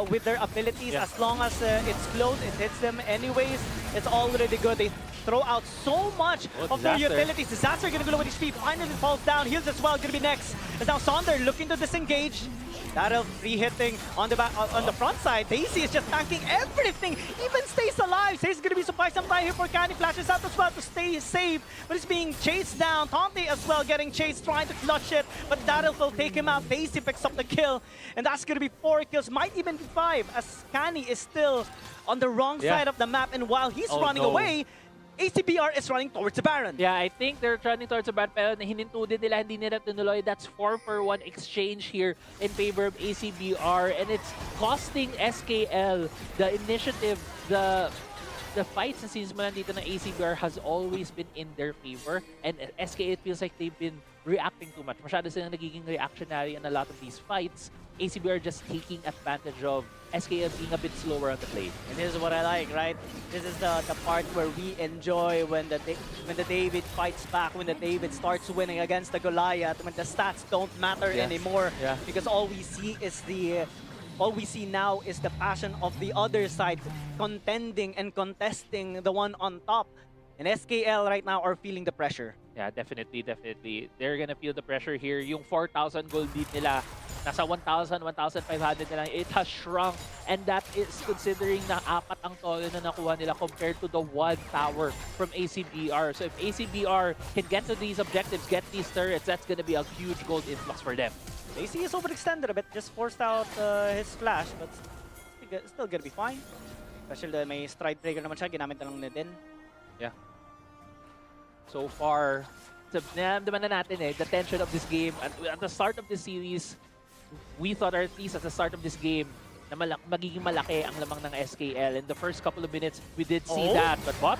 with their abilities. As long as it's close, it hits them anyways. It's already good. They throw out so much of their utilities. Disaster gonna go low with his feet, finally falls down. Heals as well, gonna be next. As now Sonder looking to disengage. Darrell free-hitting on the front side. Daisy is just tanking everything, even stays alive. Say's gonna be surprised sometime here for Kani. Flashes out as well to stay safe, but he's being chased down. Tante as well getting chased, trying to clutch it, but Darrell will take him out. Daisy picks up the kill, and that's gonna be 4 kills, might even be 5, as Kani is still on the wrong side of the map, and while he's running away, ACBR is running towards the Baron. Yeah, I think they're running towards the Baron, pero hininto din nila, hindi nila tinuloy. That's 4-for-1 exchange here in favor of ACBR, and it's costing SKL the initiative. The fights na sinisimulan dito ng ACBR has always been in their favor, and SKL, it feels like they've been reacting too much. Masyado silang nagiging reactionary in a lot of these fights. ACBR just taking advantage of SKL being a bit slower on the play. And this is what I like, right? This is the part where we enjoy when the David fights back, when the David starts winning against the Goliath, when the stats don't matter anymore, because all we see now is the passion of the other side contending and contesting the one on top. And SKL right now are feeling the pressure. Yeah, definitely. They're gonna feel the pressure here. Yung 4,000 gold lead nila, nasa 1,000, 1,500 na lang. It has shrunk, and that is considering na 4 ang tolo na nakuha nila compared to the 1 tower from ACBR. So if ACBR can get to these objectives, get these turrets, that's gonna be a huge gold influx for them. AC is overextended a bit, just forced out his flash, but still gonna be fine. Especially dahil may stride breaker naman siya, ginamit na lang na din. Yeah. So far, naman na natin the tension of this game. At the start of the series, we thought, or at least at the start of this game, na magiging malaki ang lamang ng SKL. In the first couple of minutes, we did see that. But what?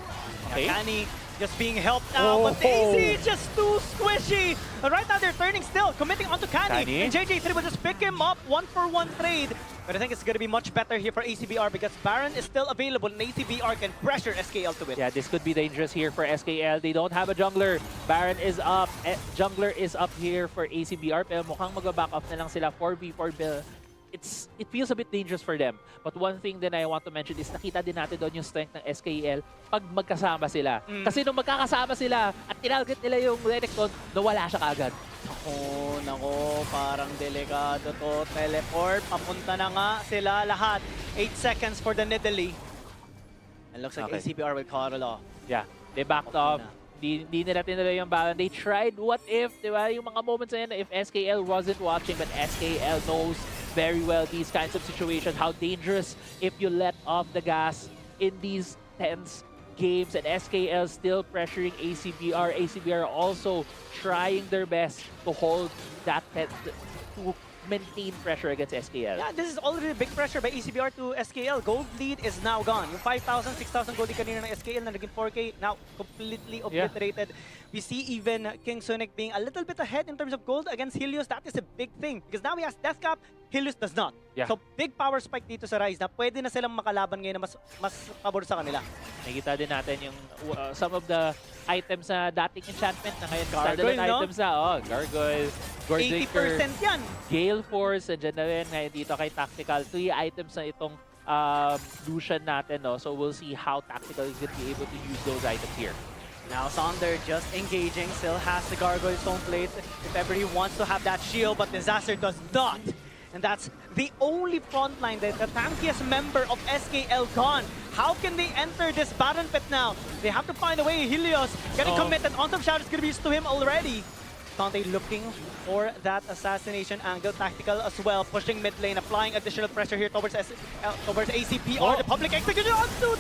Okay. Kani just being helped out, but Daisy just too squishy. But right now they're turning still, committing onto Kani. And JJ3 will just pick him up, 1-for-1 trade. But I think it's going to be much better here for ACBR because Baron is still available and ACBR can pressure SKL to win. Yeah, this could be dangerous here for SKL. They don't have a jungler. Baron is up. Jungler is up here for ACBR. Pero mukhang mag-back off na lang sila. 4v4 it feels a bit dangerous for them. But one thing that I want to mention is nakita din natin doon yung strength ng SKEL pag magkasama sila. Kasi nung magkakasama sila at tinarget nila yung Renekton, nawala siya kaagad. Nako, parang delikado to. Teleport, papunta na nga sila lahat. 8 seconds for the Nidalee. And looks like ACBR will call it off. Yeah, they backed off. Di nila tinuloy yung Baron. They tried what if, di ba? Yung mga moments na yun, if SKL wasn't watching, but SKL knows very well these kinds of situations, how dangerous if you let off the gas in these tense games, and SKL still pressuring ACBR. ACBR also trying their best to hold that to maintain pressure against SKL. Yeah, this is already big pressure by ACBR to SKL. Gold lead is now gone. Yung 5,000, 6,000 gold lead kanina ng SKL na naging 4K, now completely obliterated. We see even King Sonic being a little bit ahead in terms of gold against Helios. That is a big thing because now he has Death Cap, Helios does not. Yeah. So big power spike dito sa Rise na pwede na silang makalaban ngayon na mas pabor sa kanila. Nakita din natin yung some of the items na dating enchantment na ngayon Gargoyle, no? items na. Gargoyle, Goredrinker, 80% yan! Gale Force, and dyan na rin ngayon dito kay Tactical. 3 items na itong Lucian natin, no? So we'll see how Tactical is going to be able to use those items here. Now Sonder just engaging, still has the Gargoyle Stone Plate if ever he wants to have that shield, but Disaster does not. And that's the only front line, that the tankiest member of SKL gone. How can they enter this Baron Pit now? They have to find a way. Helios getting committed. On-top Shadow is going to be used to him already. Dante looking for that assassination angle. Tactical as well, pushing mid lane, applying additional pressure here towards ACBR. The public execution onto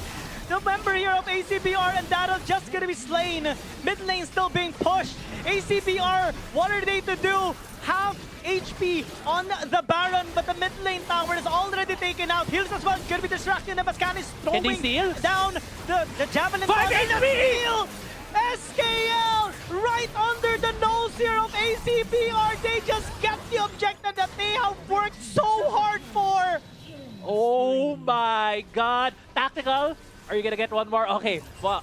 the member here of ACBR, and that'll just gonna be slain. Mid lane still being pushed. ACBR, what are they to do? Half HP on the Baron, but the mid lane tower is already taken out. Heals as well, gonna be distracting them as Can is throwing down the Javelin. 5 HP! SKL right under the nose here of ACBR. They just get the objective that they have worked so hard for. Oh my god. Tactical, are you gonna get one more? Okay, well,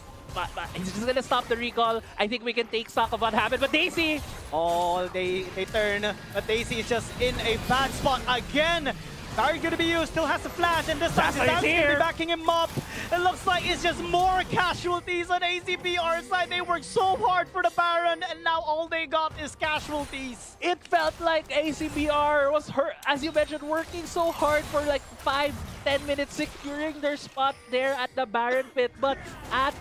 he's just gonna stop the recall. I think we can take stock of what happened, but Daisy! Oh, they turn, but Daisy is just in a bad spot again. Barry gonna be used, still has the flash, and this time Disaster's gonna be backing him up. It looks like it's just more casualties on ACBR's side. They worked so hard for the Baron, and now all they got is casualties. It felt like ACBR was, as you mentioned, working so hard for like 5-10 minutes, securing their spot there at the Baron Pit, but at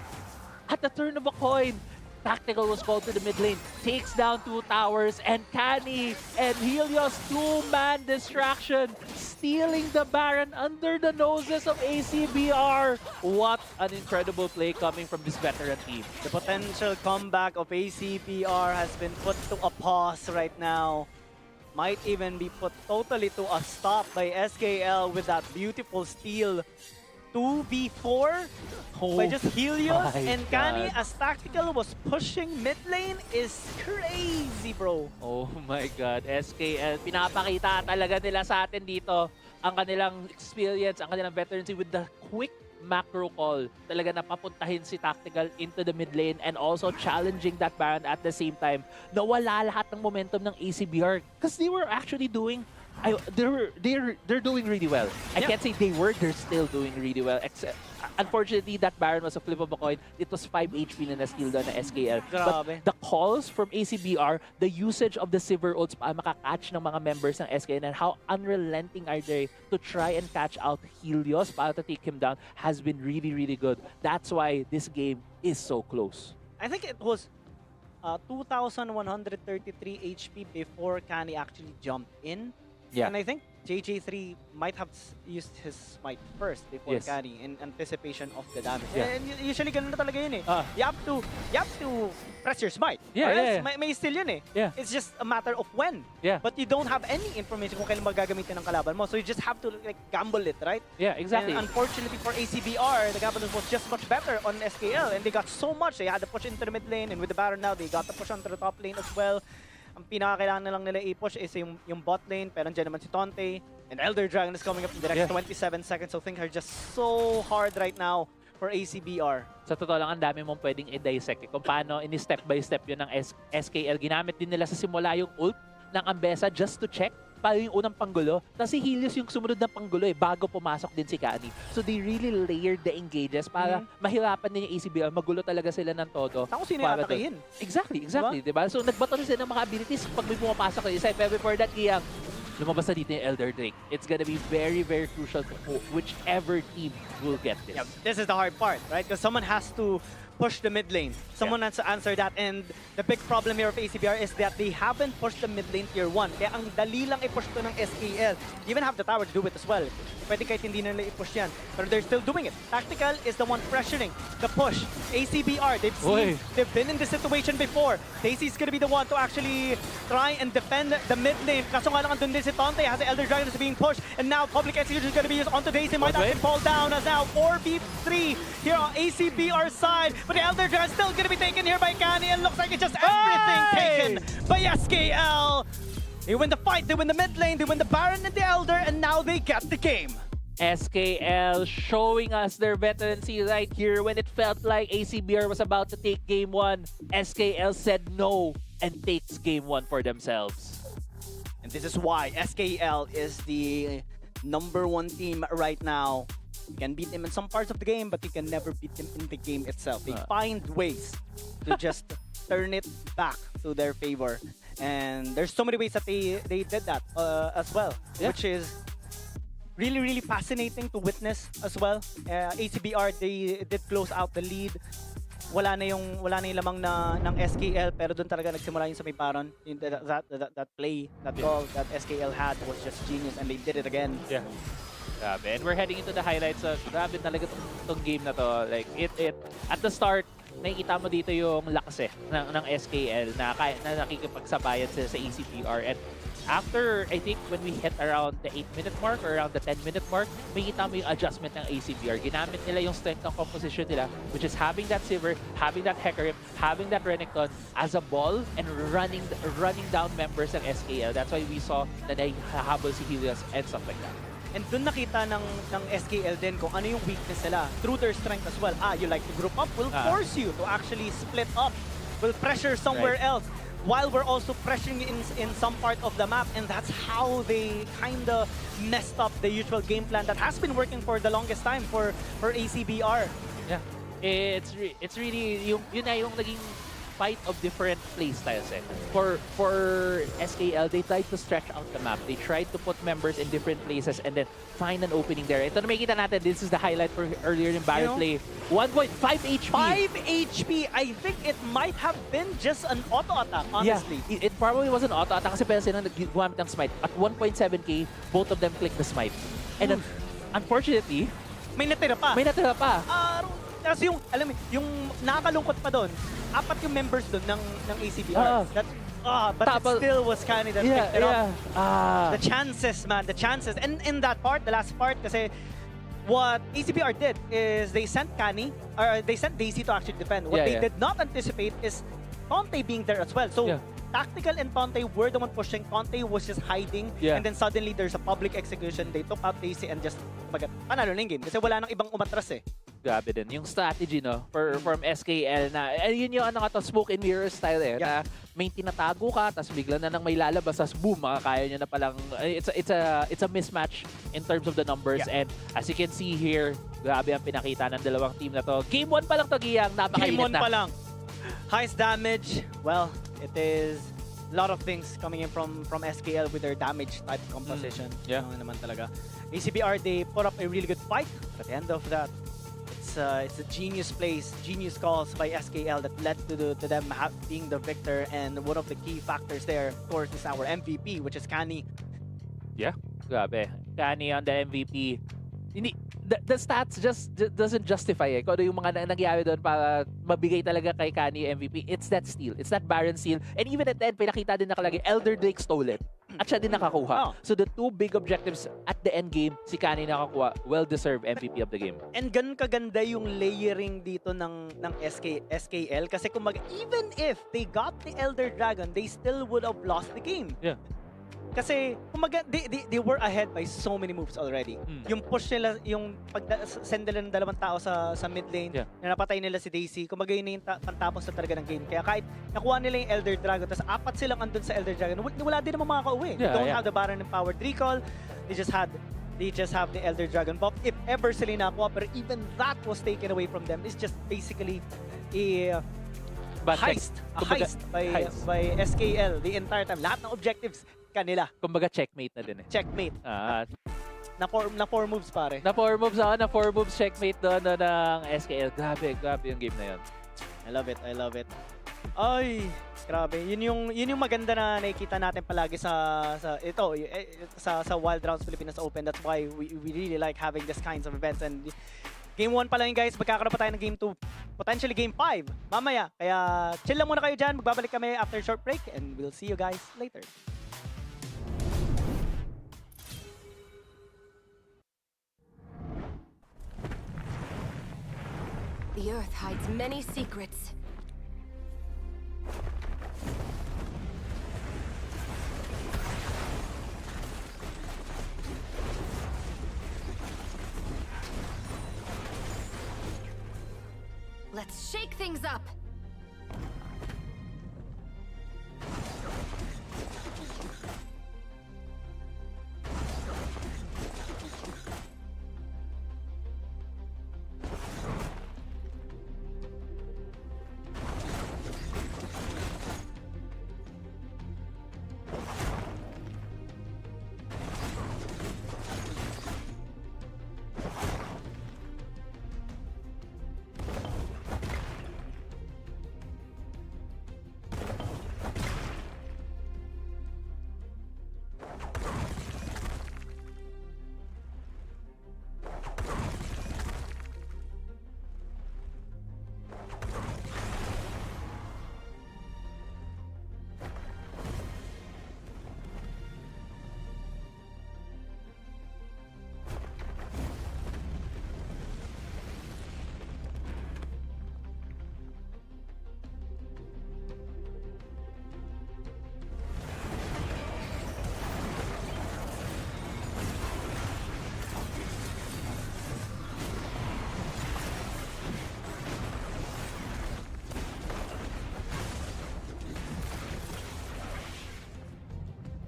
the turn of a coin, Tactical was called to the mid lane, takes down 2 towers, and Canny and Helios 2-man distraction, stealing the Baron under the noses of ACBR. What an incredible play coming from this veteran team. The potential comeback of ACBR has been put to a pause right now. Might even be put totally to a stop by SKL with that beautiful steal. 2v4 by just Helios and Kani as Tactical was pushing mid lane is crazy, bro. Oh my god, SKL, pinapakita talaga nila sa atin dito ang kanilang experience, ang kanilang veterancy with the quick macro call. Talaga napapuntahin si Tactical into the mid lane and also challenging that Baron at the same time. Nawala lahat ng momentum ng ACBR because they were actually doing they're doing really well. I can't say they're still doing really well. Except, unfortunately, that Baron was a flip of a coin. It was 5 HP na na-steal doon na SKL. Grabe. But the calls from ACBR, the usage of the Sivir ults pa makakatch ng mga members ng SKL, and how unrelenting are they to try and catch out Helios para to take him down has been really, really good. That's why this game is so close. I think it was 2,133 HP before Kani actually jumped in. Yeah. And I think JJ3 might have used his smite first before Kani in anticipation of the damage. Yeah. And usually ganun na talaga yun eh. You have to press your smite. Yeah, or else may steal yun eh. Yeah. It's just a matter of when. Yeah. But you don't have any information kung kailan magagamitin ng kalaban mo. So you just have to like gamble it, right? Yeah, exactly. And unfortunately for ACBR, the gamble was just much better on SKL, and they got so much. They had to push into the mid lane, and with the Baron now, they got to push onto the top lane as well. Ang pinakakailangan na lang nila i-push is yung bot lane, pero nandiyan naman si Tonte, and Elder Dragon is coming up in the next 27 seconds, so things are just so hard right now for ACBR. Sa totoo lang, ang dami mong pwedeng i-dissect. Kung paano, ini-step by step yun ng SKL. Ginamit din nila sa simula yung ult ng Ambessa just to check paano yung unang panggulo. Tapos si Helios yung sumunod na panggulo bago pumasok din si Kani. So they really layered the engages para mahirapan din yung ACBR. Magulo talaga sila ng todo. Ako sino yung atakihin? Exactly. Diba? So nagbato rin sila ng mga abilities pag may pumapasok na isa. Pero before that, Iyang, lumabas na dito yung Elder Drake. It's gonna be very, very crucial to whichever team will get this. Yeah, this is the hard part, right? Because someone has to push the mid lane. Someone has to answer that. And the big problem here of ACBR is that they haven't pushed the mid lane tier 1. Kaya ang dali lang i-push to ng SKL. You even have the tower to do it as well. Pwede kahit hindi nila i-push yan. But they're still doing it. Tactical is the one pressuring the push. ACBR, they've been in this situation before. Daisy's gonna be the one to actually try and defend the mid lane. Kaso nga lang andun din si Tonte, has the Elder Dragon is being pushed. And now public execution is gonna be used onto Daisy. Might actually fall down as now 4v3 here on ACBR side. But the Elder Dragon still gonna be taken here by Kani, and looks like it's just everything taken by SKL. They win the fight, they win the mid lane, they win the Baron and the Elder, and now they get the game. SKL showing us their veterancy right here when it felt like ACBR was about to take game 1. SKL said no and takes game 1 for themselves. And this is why SKL is the #1 team right now. You can beat them in some parts of the game, but you can never beat them in the game itself. They find ways to just turn it back to their favor. And there's so many ways that they did that as well, which is really, really fascinating to witness as well. ACBR, they did close out the lead. Wala na yung lamang ng SKL, pero doon talaga nagsimula yung sa may Baron. That play, that goal that SKL had was just genius, and they did it again. Yeah. Grabe. And we're heading into the highlights. Grabe talaga tong game na to. Like, it at the start, nakikita mo dito yung lakas ng SKL na nakikipagsabayan sila sa ACBR. And after, I think, when we hit around the 8-minute mark or around the 10-minute mark, makikita mo yung adjustment ng ACBR. Ginamit nila yung strength ng composition nila, which is having that Silver, having that Hecarim, having that Renekton as a ball, and running down members ng SKL. That's why we saw na nahahabol si Helios and stuff like that. And dun nakita ng SKL din kung ano yung weakness nila through their strength as well. You like to group up, we'll force you to actually split up. We'll pressure somewhere else while we're also pressuring in some part of the map. And that's how they kind of messed up the usual game plan that has been working for the longest time for ACBR. Yeah. It's really yun na yung naging fight of different playstyles. For SKL, they tried to stretch out the map. They tried to put members in different places and then find an opening there. Ito na makikita natin, this is the highlight for earlier in Baron play. 1.5 HP. 5 HP. I think it might have been just an auto attack, honestly. Yeah, it probably was an auto attack kasi pwede silang gumamit ng smite. At 1.7k, both of them click the smite. And then, unfortunately, may natira pa. Kasi yung, alam mo, yung nakakalungkot pa doon, 4 yung members doon ng ACBR. But it still was kind of that picked it up. The chances, man, the chances. And in that part, the last part, kasi what ACBR did is they sent Daisy to actually defend. What they did not anticipate is Tonte being there as well. So, Tactical and Tonte were the one pushing. Tonte was just hiding. And then suddenly, there's a public execution. They took out Daisy and just, panalo na yung game. Kasi wala nang ibang umatras eh. Grabe din. Yung strategy, no? From SKL na, yun yung smoke and mirror style na may tinatago ka, tapos bigla na nang may lalabas, tapos boom, makakaya nyo na palang, it's a mismatch in terms of the numbers. And as you can see here, grabe ang pinakita ng dalawang team na to. Game 1 pa lang to, Giyang. Napakainit na. Game 1 pa lang. Highest damage, well, it is a lot of things coming in from SKL with their damage type composition. Naman talaga. ACBR, they put up a really good fight. At the end of that, it's a genius plays, genius calls by SKL that led to them being the victor. And one of the key factors there, of course, is our MVP, which is Kani. Yeah, grabe. Kani on the MVP. The stats just doesn't justify kung ano yung mga nangyari doon para mabigay talaga kay Kani MVP. It's that steal. It's that Baron steal. And even at the end, pinakita din nakalagay, Elder Drake stole it. At siya din nakakuha. So the two big objectives at the end game, si Kani nakakuha, well-deserved MVP of the game. And ganun kaganda yung layering dito ng SKL. Kasi kumbaga, even if they got the Elder Dragon, they still would have lost the game. Yeah. Kasi, kumaga, they were ahead by so many moves already. Yung push nila, yung send nila ng dalawang tao sa mid lane, na napatay nila si Daisy, kumaga yun na yung pantapos na talaga ng game. Kaya kahit nakuha nila yung Elder Dragon, tapos apat silang andun sa Elder Dragon, wala din naman makaka-uwi. They don't have the Baron Empowered Recall, they just have the Elder Dragon buff. If ever sila nakuha, pero even that was taken away from them. It's just basically a heist by SKL the entire time. Lahat ng objectives kanila. Kumbaga checkmate na din eh. Checkmate. Na 4 moves pare. Na 4 moves na 4 moves checkmate doon ng SKL. Grabe yung game na yun. I love it. Ay, grabe. Yun yung maganda na nakikita natin palagi sa Wild Rounds Pilipinas Open. That's why we really like having this kinds of events. And Game 1 pa lang yun guys, magkakaroon pa tayo ng Game 2. Potentially Game 5 mamaya. Kaya chill lang muna kayo dyan. Magbabalik kami after a short break and we'll see you guys later. The Earth hides many secrets. Let's shake things up!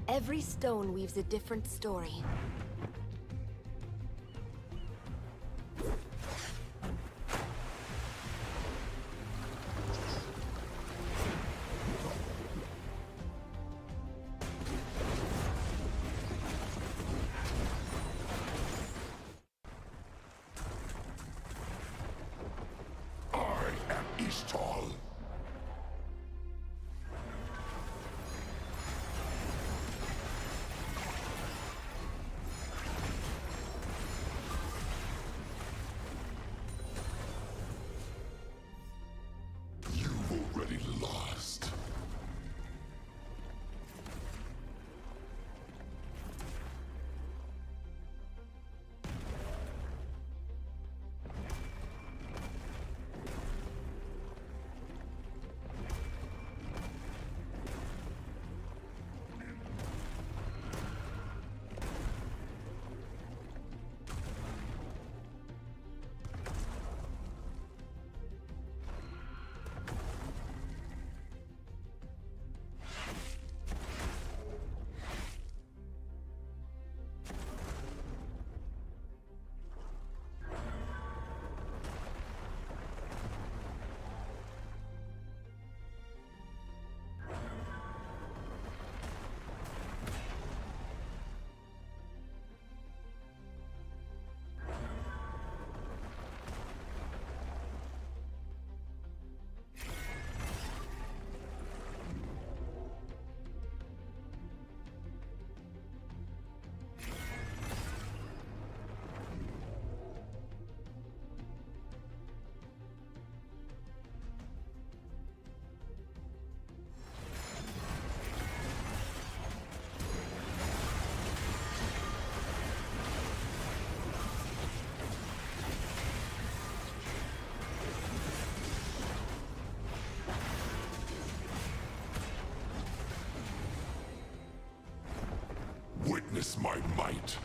Every stone weaves a different story. witness my might.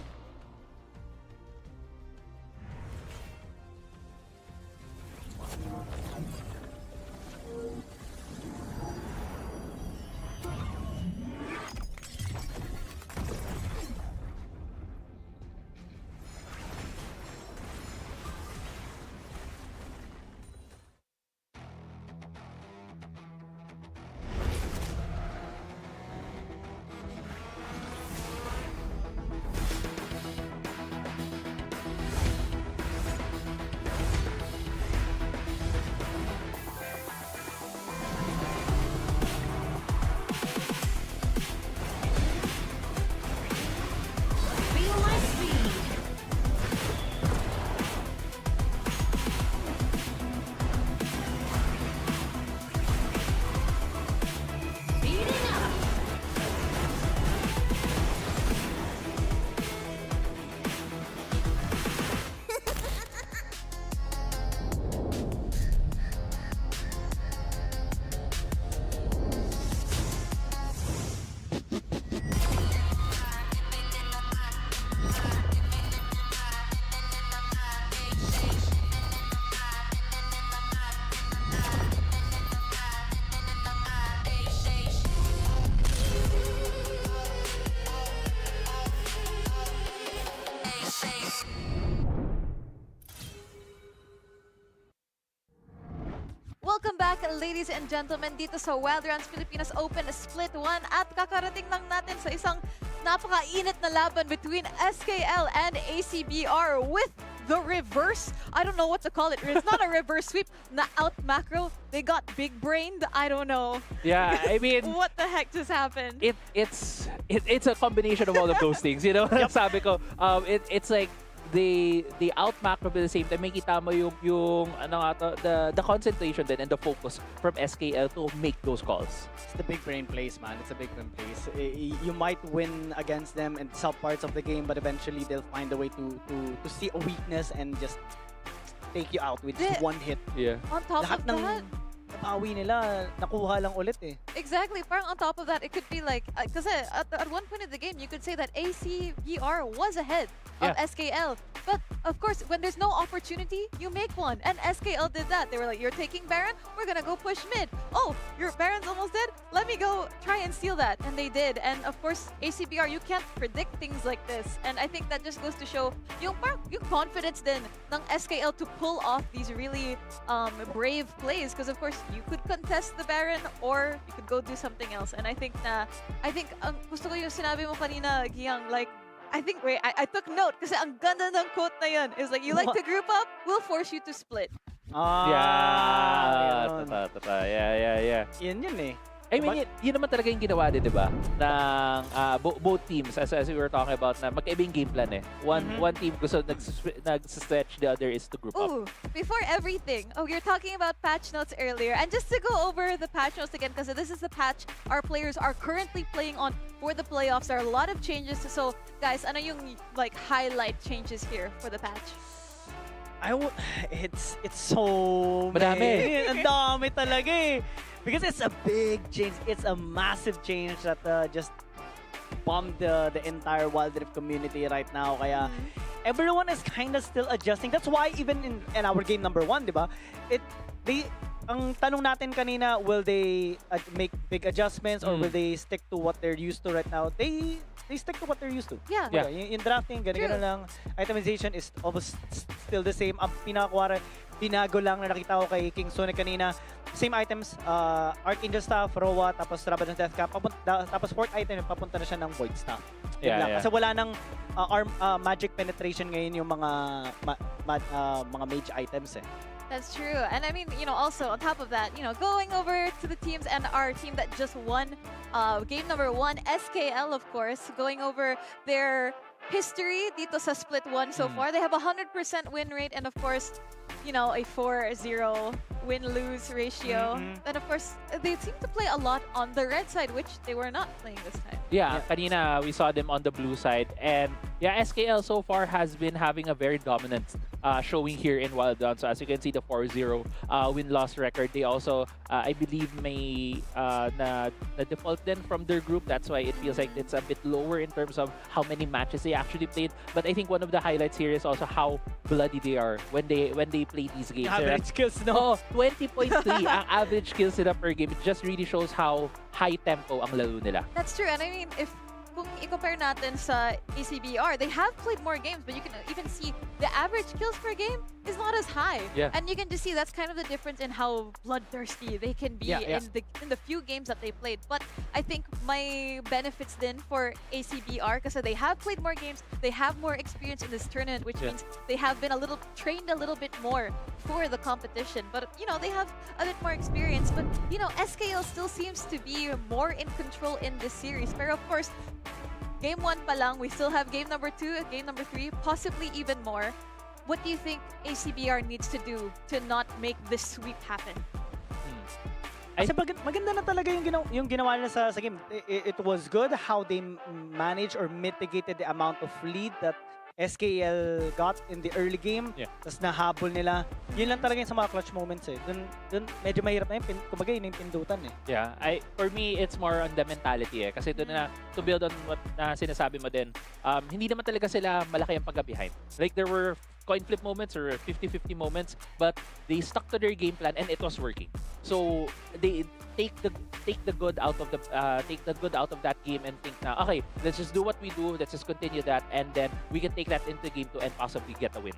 Feel my speed. Speeding up. Welcome back, ladies and gentlemen, dito sa Wild Rounds Pilipinas Open Split 1 at kakarating lang natin sa isang napakainit na laban between SKL and ACBR with the reverse. I don't know what to call it. It's not a reverse sweep. Na out macro. They got big brained. I don't know. Yeah, I mean, What the heck just happened? it's a combination of all of those things. You know, sabi ko, it's like they out macro but at the same time makita mo yung ano nga to, the concentration then and the focus from SKL to make those calls. It's the big brain plays, man. It's a big brain plays. You might win against them in some parts of the game, but eventually they'll find a way to see a weakness and just take you out with just one hit. Yeah. On top Lahat of ng that, napawi nila, nakuha lang ulit eh. exactly. Parang on top of that, it could be like, because at one point in the game, you could say that ACBR was ahead of SKL. But of course, when there's no opportunity, you make one. And SKL did that. They were like, you're taking Baron? We're gonna go push mid. Oh, your Baron's almost dead? Let me go try and steal that. And they did. And of course, ACBR, you can't predict things like this. And I think that just goes to show yung confidence din ng SKL to pull off these really brave plays. Because of course, you could contest the Baron or you could go do something else. And I think gusto ko yung sinabi mo kanina, Giyang, like, wait, I took note kasi ang ganda ng quote na yun. Is like, you like to group up, we'll force you to split. Yeah. Yun. Yeah. Yun eh. I mean, yun naman talaga yung ginawa din, di ba? Ng both teams, as we were talking about, na magkaibang game plan eh. One team gusto nag-stretch, the other is to group up. Ooh, before everything, you're talking about patch notes earlier. And just to go over the patch notes again, because this is the patch our players are currently playing on for the playoffs. There are a lot of changes. So, guys, ano yung like highlight changes here for the patch? It's so Madami. many. Ang dami talaga eh. Because it's a big change. It's a massive change that just bombed the entire Wild Rift community right now. Kaya everyone is kind of still adjusting. That's why even in our game number 1, di ba? Ang tanong natin kanina, will they make big adjustments or will they stick to what they're used to right now? They stick to what they're used to. Yeah. Yung drafting, ganun lang. Itemization is almost still the same. Ang pinakakuwara, binago lang na nakita ko kay King Sonic kanina. Same items, Archangel Staff, Roa, tapos Rabadon's Death Cap. Tapos fourth item, papunta na siya ng Void Staff. Yun lang. Kasi wala nang magic penetration ngayon yung mga mage items eh. That's true. And I mean, also on top of that, going over to the teams and our team that just won game number 1, SKL, of course, going over their history dito sa Split 1 so far. They have 100% win rate and of course, a 4-0 win-lose ratio. And of course, they seem to play a lot on the red side, which they were not playing this time. Yeah, kanina we saw them on the blue side and Yeah, SKL so far has been having a very dominant showing here in Wild Dawn. So as you can see, the 4-0 win-loss record. They also, I believe, may na default then from their group. That's why it feels like it's a bit lower in terms of how many matches they actually played. But I think one of the highlights here is also how bloody they are when they play these games. Average kills, no? No, 20.3 ang average kills nila per game. It just really shows how high tempo ang laro nila. That's true. And I mean, if kung i-compare natin sa ACBR, they have played more games, but you can even see the average kills per game is not as high. Yeah. And you can just see that's kind of the difference in how bloodthirsty they can be Yeah. in the few games that they played. But I think my benefits then for ACBR, because they have played more games, they have more experience in this tournament, which means they have been trained a little bit more for the competition. But they have a bit more experience. But SKL still seems to be more in control in this series. But of course, Game 1 pa lang, we still have game number 2, game number 3, possibly even more. What do you think ACBR needs to do to not make this sweep happen? Kasi maganda na talaga yung ginawa nila sa game. It was good how they managed or mitigated the amount of lead that SKL got in the early game. Yeah. Tapos nahabol nila. Yun lang talaga yung sa mga clutch moments eh. Dun medyo mahirap na yun. Kumbaga yun yung pindutan eh. Yeah, for me, it's more on the mentality eh. Kasi doon na, to build on what na sinasabi mo din, hindi naman talaga sila malaki ang pagka-behind. Like, there were coin flip moments or 50-50 moments, but they stuck to their game plan and it was working. So, they take the good out of that game and think na, okay, let's just do what we do, let's just continue that, and then we can take that into game 2 and possibly get a win.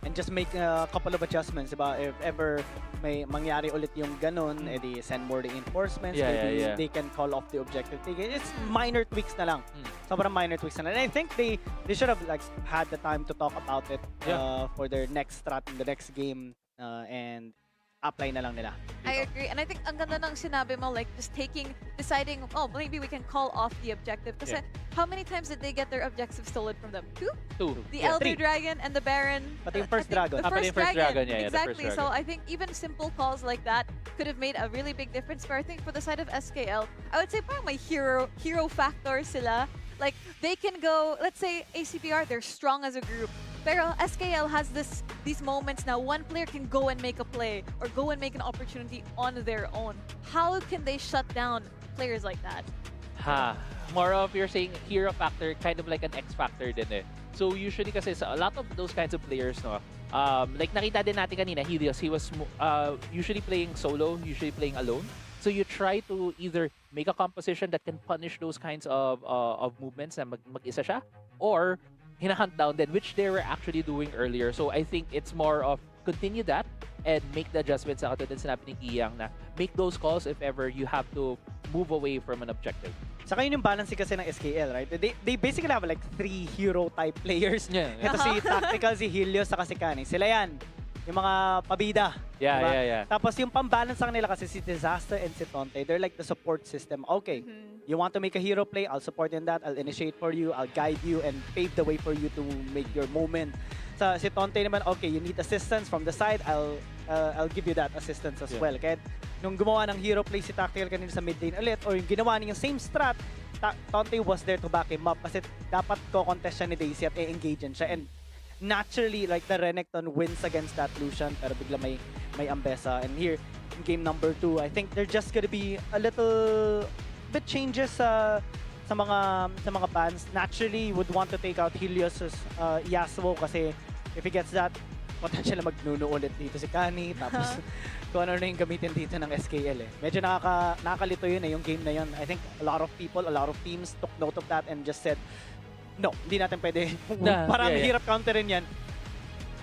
And just make a couple of adjustments. Diba? If ever may mangyari ulit yung ganun, edi send more reinforcements. Maybe they can call off the objective. It's minor tweaks na lang. Sobrang minor tweaks na lang. And I think they should have had the time to talk about it for their next strat in the next game and apply na lang nila. I agree. And I think ang ganda ng sinabi mo, just deciding, maybe we can call off the objective. Kasi how many times did they get their objective stolen from them? 2? 2. The Elder 3. Dragon and the Baron. Pati yung first dragon. The Pati first yung first dragon. dragon, the first Exactly. So dragon. I think even simple calls like that could have made a really big difference. But I think for the side of SKL, I would say parang may hero factor sila. Like, they can go, let's say ACBR, they're strong as a group. Pero SKL has these moments now. One player can go and make a play or go and make an opportunity on their own. How can they shut down players like that? More of, you're saying hero factor, kind of like an X factor din eh. So usually kasi sa a lot of those kinds of players, no, like nakita din natin kanina, Helios, he was usually playing solo, usually playing alone. So you try to either make a composition that can punish those kinds of movements na mag-isa siya, or hinahunt down din, which they were actually doing earlier. So I think it's more of continue that and make the adjustments sa katulad sinabi ni Kiyang na make those calls if ever you have to move away from an objective. Saka yun yung balance kasi ng SKL, right? They basically have 3 hero type players. Yeah. Ito si Tactical, si Helios, saka si Kani. Sila yan. Yung mga pabida. Yeah, diba? yeah. Tapos yung pambalance sa kanila kasi si Disaster and si Tonte, they're like the support system. Okay, you want to make a hero play, I'll support in that, I'll initiate for you, I'll guide you, and pave the way for you to make your moment. Sa si Tonte naman, okay, you need assistance from the side, I'll give you that assistance as well. Kaya nung gumawa ng hero play si Tactical kanina sa mid lane ulit, or yung ginawa niya yung same strat, Tonte was there to back him up kasi dapat ko-contest siya ni Daisy at i-engage siya. And naturally, like the Renekton wins against that Lucian, pero bigla may Ambessa. And here, in game number 2, I think they're just gonna be a little bit changes sa mga bans. Naturally, would want to take out Helios' Yasuo kasi if he gets that, potential na magnuno ulit dito si Kani. Tapos kung ano na yung gamitin dito ng SKL eh. Medyo nakakalito yun yung game na yun. I think a lot of people, a lot of teams took note of that and just said, no, hindi natin pwede. Parang hirap counterin yan.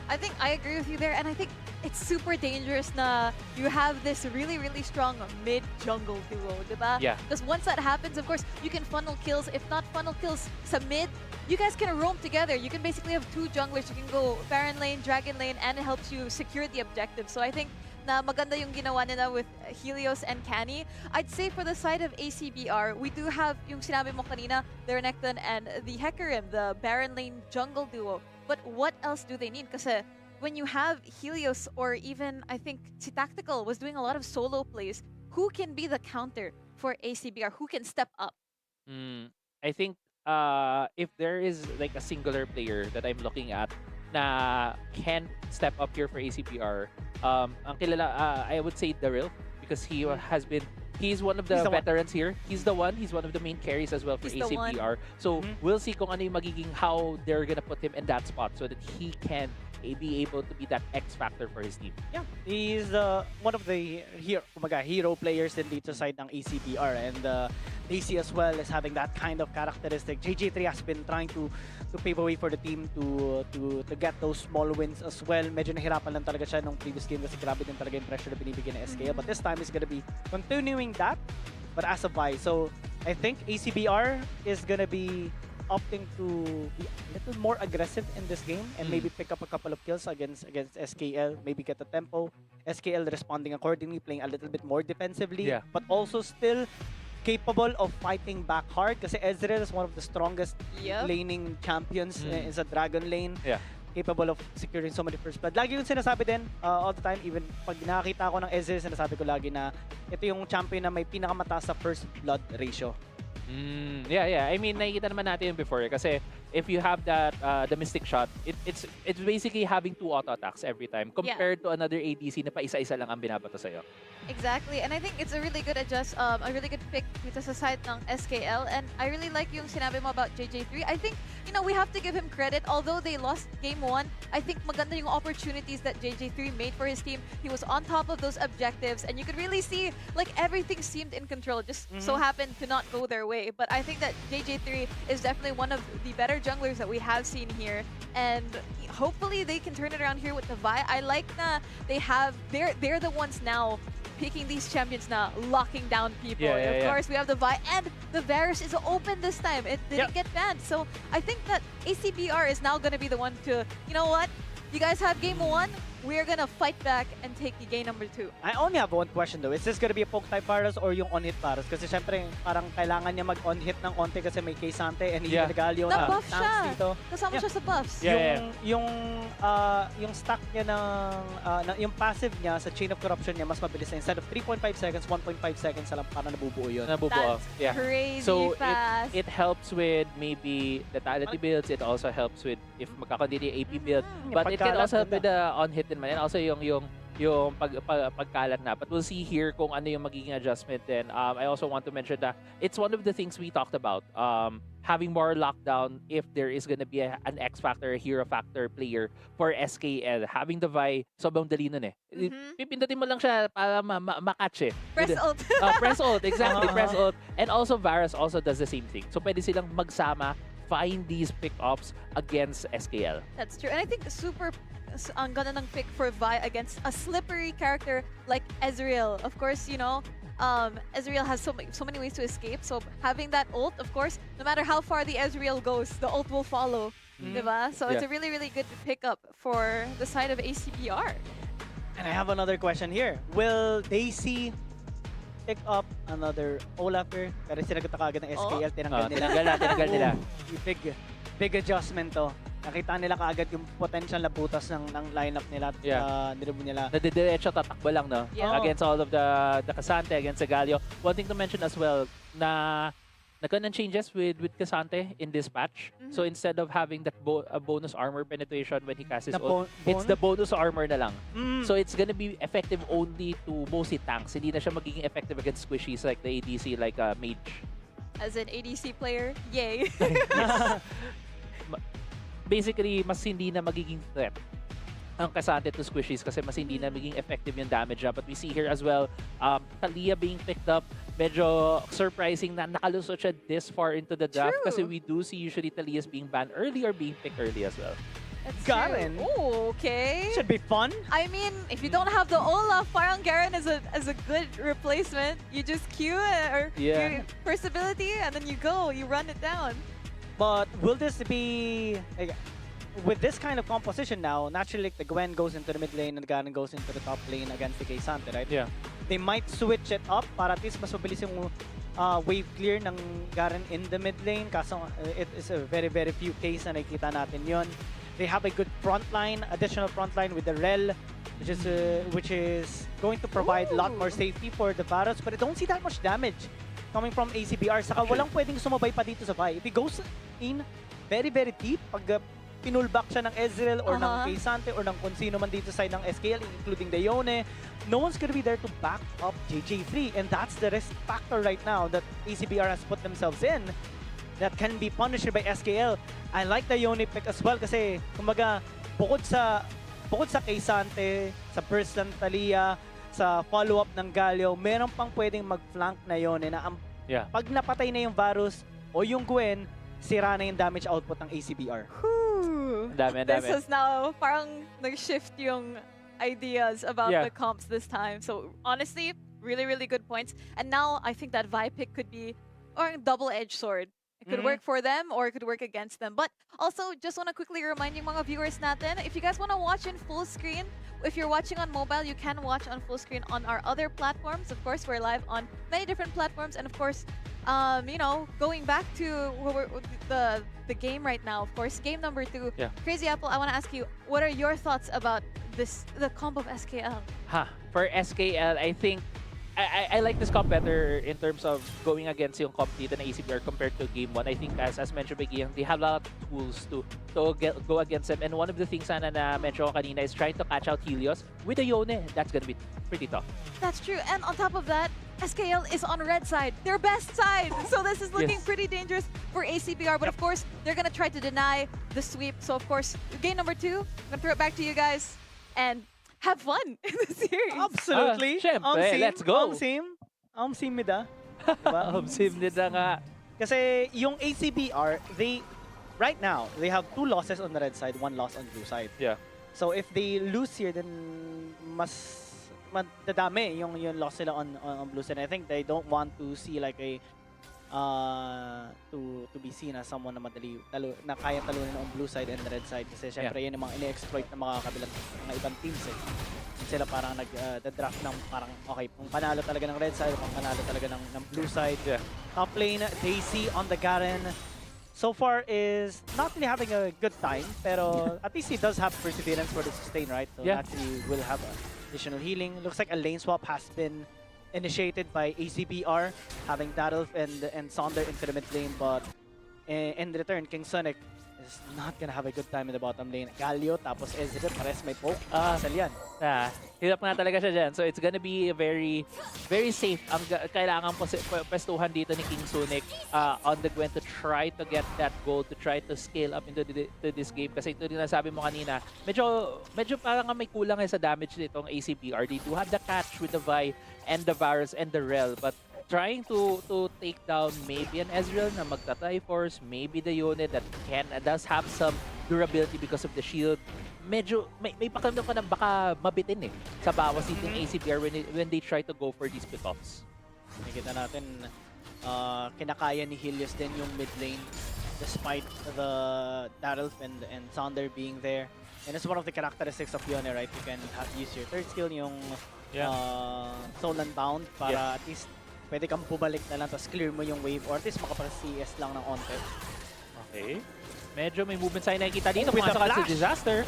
I think I agree with you there, and I think it's super dangerous na you have this really, really strong mid-jungle duo, diba? Yeah. Because once that happens, of course, you can funnel kills. If not funnel kills sa mid, you guys can roam together. You can basically have 2 junglers. You can go Baron lane, Dragon lane, and it helps you secure the objective. So I think na maganda yung ginawa nila with Helios and Canny. I'd say for the side of ACBR, we do have yung sinabi mo kanina, the Renekton and the Hecarim, the Baron lane jungle duo. But what else do they need? Kasi when you have Helios or even, I think, si Tactical was doing a lot of solo plays, who can be the counter for ACBR? Who can step up? I think if there is like a singular player that I'm looking at na can step up here for ACBR, ang kilala, I would say Daryl, because he's one of the He's the one. veterans here. He's one of the main carries as well for He's the one. ACBR. So we'll see kung ano yung magiging, how they're gonna put him in that spot so that he can be able to be that X factor for his team. Yeah, he's one of the hero players din dito side ng ACBR, and DC as well is having that kind of characteristic. JJ3 has been trying to pave a way for the team to get those small wins as well. Medyo nahirapan lang talaga siya nung previous game kasi grabe din talaga yung pressure na binibigyan ng SKL. But this time is gonna be continuing that, but as a buy. So I think ACBR is gonna be opting to be a little more aggressive in this game and maybe pick up a couple of kills against SKL, maybe get the tempo. SKL responding accordingly, playing a little bit more defensively, Yeah. but also still capable of fighting back hard kasi Ezreal is one of the strongest Yep. laning champions in sa Dragon lane. Yeah. Capable of securing so many first blood. Lagi yung sinasabi din all the time, even pag nakakita ko ng Ezreal, sinasabi ko lagi na ito yung champion na may pinakamataas sa first blood ratio. Yeah. I mean, nakikita naman natin yun before kasi if you have that the Mystic Shot, it's basically having 2 auto attacks every time compared to another ADC na pa isa-isa lang ang binabato sa'yo. Exactly, and I think it's a really good a really good pick dito sa side ng SKL, and I really like yung sinabi mo about JJ3. I think, we have to give him credit. Although they lost game 1, I think maganda yung opportunities that JJ3 made for his team. He was on top of those objectives, and you could really see like everything seemed in control. Just so happened to not go their way. But I think that JJ3 is definitely one of the better junglers that we have seen here, and hopefully they can turn it around here with the Vi. I like na they're the ones now picking these champions na locking down people. Of course, we have the Vi, and the Varus is open this time. It didn't get banned. So I think that ACBR is now going to be the one to, you know what? You guys have game 1. We're gonna fight back and take the game number 2. I only have one question though. Is this gonna be a poke type Varus or yung on-hit Varus? Kasi syempre parang kailangan niya mag-on-hit ng onte kasi may K-Sante and hindi Galio na Na-buff tanks siya. dito. Kasama siya sa buffs. Yung stack niya yung passive niya sa Chain of Corruption niya mas mabilis na. Instead of 3.5 seconds, 1.5 seconds na lang para nabubuo yun. Nabubuo. That's crazy So fast. it helps with maybe lethality builds. It also helps with if magkakondili AP build. But it can also help with the on-hit din man. And also yung pagkalat na. But we'll see here kung ano yung magiging adjustment then. I also want to mention that it's one of the things we talked about. Having more lockdown if there is gonna be an X factor, a hero factor player for SKL. Having the Vi, sobrang dali nun eh. Pipindutin mo lang siya para ma-catch eh. Press ult. Press ult, exactly. Press ult. And also Varus also does the same thing. So pwede silang magsama, find these pick-ups against SKL. That's true. And I think ang ganda ng pick for Vi against a slippery character like Ezreal. Of course, Ezreal has so many ways to escape. So having that ult, of course, no matter how far the Ezreal goes, the ult will follow. Diba? So it's a really, really good pickup for the side of ACBR. And I have another question here. Will Daisy pick up another Olafur? Pero sinagot na kagad ng SKL, tinanggal nila. Big adjustment to. Nakita nila kaagad yung potential na butas ng lineup nila at niremove nila. Nadidiretso tatakbo lang, no? Against all of the Kasante, against the Galio. One thing to mention as well, na nagkaroon ng changes with Kasante in this patch. So instead of having that bonus armor penetration when he casts his ult, it's the bonus armor na lang. So it's gonna be effective only to mostly tanks. Hindi na siya magiging effective against squishies like the ADC, like Mage. As an ADC player, yay. Basically, mas hindi na magiging threat ang Kasante to squishies kasi mas hindi na magiging effective yung damage na. But we see here as well, Talia being picked up. Medyo surprising na nakalusot siya this far into the draft kasi we do see usually Talias being banned early or being picked early as well. That's Garen. true. Oh, okay. Should be fun. I mean, if you don't have the Olaf, parang Garen is a good replacement. You just Q or your first ability and then you run it down. But will this be with this kind of composition now? Naturally, like the Gwen goes into the mid lane and the Garen goes into the top lane against the K-Sante, right? Yeah. They might switch it up para at least mas mabilis yung wave clear ng Garen in the mid lane. Kaso it is a very, very few cases na nakikita natin yon. They have a good front line, additional front line with the Rel, which is going to provide a lot more safety for the Varus, but I don't see that much damage coming from ACBR. Saka walang pwedeng sumabay pa dito sa Vi. If he goes in very, very deep, pag pinulback siya ng Ezreal or ng Kaysante or ng kung sino man dito side ng SKL, including the Yone, no one's gonna be there to back up JJ3. And that's the risk factor right now that ACBR has put themselves in that can be punished by SKL. I like the Yone pick as well kasi kumbaga bukod sa Kaysante, sa burst ng Talia, sa follow-up ng Galio, meron pang pwedeng mag-flank na Yone na pag napatay na yung Varus o yung Gwen, sira na yung damage output ng ACBR. Dami. This is now parang nag-shift yung ideas about the comps this time. So honestly, really, really good points. And now I think that Vi pick could be a double-edged sword. It could work for them or it could work against them. But also, just want to quickly remind yung mga viewers natin, if you guys want to watch in full screen, if you're watching on mobile, you can watch on full screen on our other platforms. Of course, we're live on many different platforms. And of course, you know, going back to the game right now, of course, game number 2. Crazy Apple, I want to ask you, what are your thoughts about the comp of SKL? For SKL, I think I like this comp better in terms of going against yung comp dito na ACBR compared to game 1. I think as mentioned by Giang, they have a lot of tools to go against them. And one of the things sana na mention ko kanina is trying to catch out Helios with the Yone. That's gonna be pretty tough. That's true. And on top of that, SKL is on red side, their best side. So this is looking pretty dangerous for ACBR. But of course, they're gonna try to deny the sweep. So of course, game number 2, I'm gonna throw it back to you guys. And have fun in the series. Absolutely. Syempre, let's go. Omsim mida. Diba? Omsim nila nga. Kasi yung ACBR, right now, they have 2 losses on the red side, 1 loss on blue side. Yeah. So if they lose here, then mas madadami yung loss nila on blue side. I think they don't want to see like a to be seen as someone na na kaya talunin on blue side and red side kasi syempre yun yung mga ini-exploit ng mga kabilang mga ibang teams sila parang nag-draft ng parang okay, kung panalo talaga ng red side, kung panalo talaga ng blue side. Top lane, Daisy on the Garen so far is not really having a good time, pero at least he does have perseverance for the sustain, right? So naturally will have additional healing. Looks like a lane swap has been initiated by ACBR, having Darulf and Sonder into the mid lane, but in return, King Sonic is not gonna have a good time in the bottom lane. Galio, tapos Ezreal, pares may poke. Asal yan. Hirap nga talaga siya dyan. So it's gonna be very, very safe. Ang kailangan pwestuhan dito ni King Sonic on the Gwen to try to get that goal, to try to scale up into this game. Kasi ito din nasabi mo kanina, medyo parang may kulang sa damage nitong ACBR. They do have the catch with the Vi and the Varus and the Rel, but trying to take down maybe an Ezreal na magta-Triforce, maybe the Yone that does have some durability because of the shield. Medyo may pakiramdam ko na baka mabitin sa bawas itong ACBR when they try to go for these pickoffs. Nakita natin kinakaya ni Helios din yung mid lane despite the Darulf and Sonder being there. And it's one of the characteristics of Yone, right? You can use your third skill, yung Soul Unbound, para at least pwede kang bumalik na lang tapos clear mo yung wave or at least makapag-CS lang ng onte. Okay. Medyo may movement sa'yo nakikita dito. With the Pumasok flash. sa Disaster.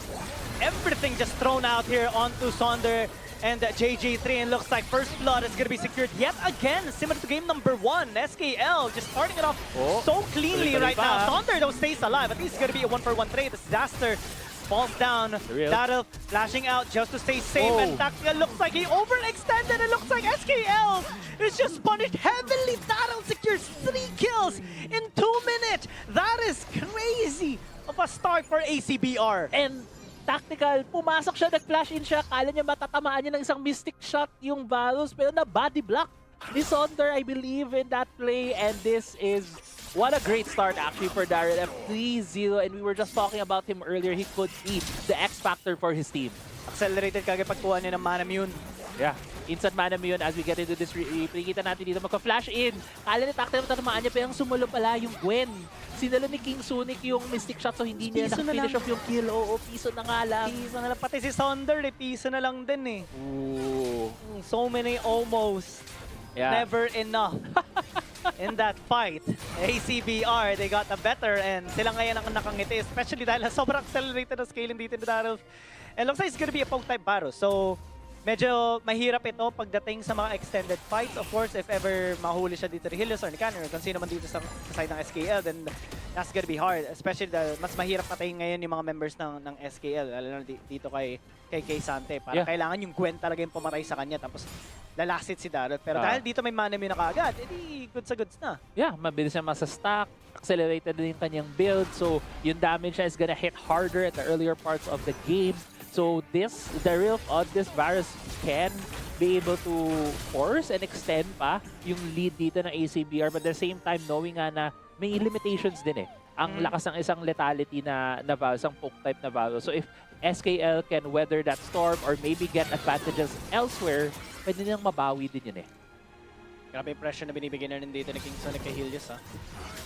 Everything just thrown out here onto Sonder and JJ3, and looks like first blood is gonna be secured yet again, similar to game number 1. SKL just starting it off so cleanly right now. Sonder though stays alive. At least it's gonna be a 1-for-1 trade. Disaster falls down. Darrell flashing out just to stay safe, and Tactical looks like he overextended. It looks like SKL is just punished heavily. Darrell secures 3 kills in 2 minutes. That is crazy of a start for ACBR. And Tactical, pumasok siya, nag-flash in siya. Kala niya matatamaan niya ng isang mystic shot yung Varus, pero na body block ni Sonder, I believe, in that play. And this is what a great start actually for Darrell. 3-0, and we were just talking about him earlier. He could be the X factor for his team. Accelerated kagad pagkuha niya ng mana immune. Yeah. Instant mana immune as we get into this replay. Kita natin dito magka-flash in. Kala ni Tactical matatamaan niya, pero ang sumulo pala yung Gwen. Sinalo ni King Sonic yung mystic shot, so hindi niya na-finish off yung kill. Oo, piso na nga lang. Piso na lang. Pati si Sonder, piso na lang din Ooh. So many almost. Never enough. In that fight, ACBR, they got the better, and sila ngayon ang nakangiti, especially dahil sobrang accelerated na scaling dito ni Darrell. And looks like it's gonna be a poke type Varus. So, medyo mahirap ito pagdating sa mga extended fights. Of course, if ever mahuli siya dito ni Helios or ni Canner, kung sino man dito sa side ng SKL, then that's gonna be hard. Especially mas mahirap patayin ngayon yung mga members ng SKL, lalo na dito kay Sante. Para kailangan yung Gwen talaga yung pumatay sa kanya, tapos lalasit si Darrell. Pero dahil dito may Manami na kaagad, edi goods na. Yeah, mabilis siya masa-stack. Accelerated din yung kanyang build. So, yung damage niya is gonna hit harder at the earlier parts of the game. So, the real this Varus can be able to force and extend pa yung lead dito ng ACBR. But at the same time, knowing nga na may limitations din eh. Ang lakas ng isang lethality na Varus, isang poke type na Varus. So, if SKL can weather that storm or maybe get advantages elsewhere, pwede nilang mabawi din yun eh. Grabe yung pressure na binibigyan na rin dito ni King Sonic kay Helios, ha.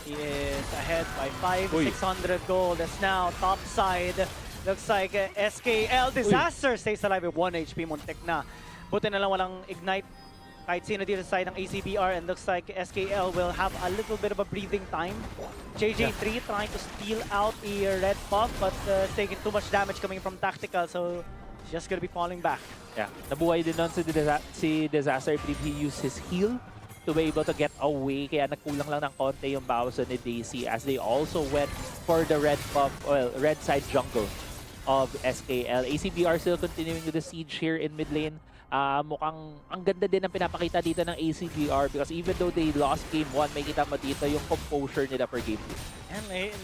He is ahead by 5, 600 gold. That's now top side. Looks like SKL Disaster stays alive with 1 HP. Muntik na. Buti na lang walang ignite kahit sino dito sa side ng ACBR, and looks like SKL will have a little bit of a breathing time. JJ3 trying to steal out a red buff, but taking too much damage coming from Tactical, so just gonna be falling back. Yeah, nabuhay din nun si Disaster. I believe he used his heal to be able to get away. Kaya nagkulang lang ng konti yung Bowser ni Daisy as they also went for the red buff, well, red side jungle of SKL. ACBR still continuing with the siege here in mid lane. Mukhang ang ganda din ang pinapakita dito ng ACBR because even though they lost game 1, may kita mo dito yung composure nila per game 2. And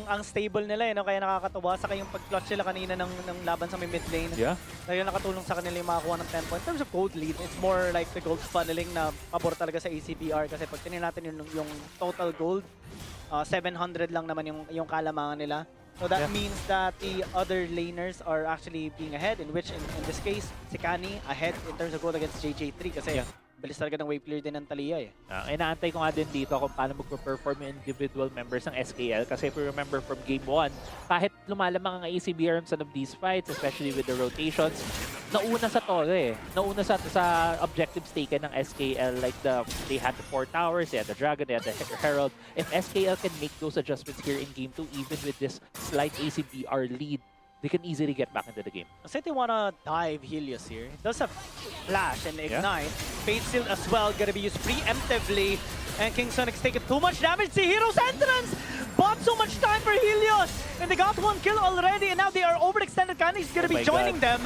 ang stable nila no, kaya nakakatuwa. Saka yung pag-clutch nila kanina ng laban sa may mid lane. Yeah. Kaya nakatulong sa kanila yung makakuha ng 10 points. In terms of gold lead, it's more like the gold funneling na pabor talaga sa ACBR kasi pag tingnan natin yung total gold, 700 lang naman yung kalamangan nila. So that means that the other laners are actually being ahead, in which in this case, si Kani ahead in terms of gold against JJ3 kasi bilis talaga ng wave clear din ng Talia eh. Inaantay ko nga din dito kung paano magpo-perform yung individual members ng SKL kasi if you remember from game 1, kahit lumalamang ang ACBR in some of these fights, especially with the rotations, nauna sa todo eh. Nauna sa objectives taken ng SKL, like they had the 4 towers, they had the Dragon, they had the Herald. If SKL can make those adjustments here in game 2, even with this slight ACBR lead, they can easily get back into the game. Kasi they wanna dive Helios here. It does have Flash and Ignite. Fate Seal as well, gonna be used preemptively. And King Sonic's taking too much damage. See Hero's entrance! Bought so much time for Helios! And they got 1 kill already, and now they are overextended. Kani's gonna be joining them.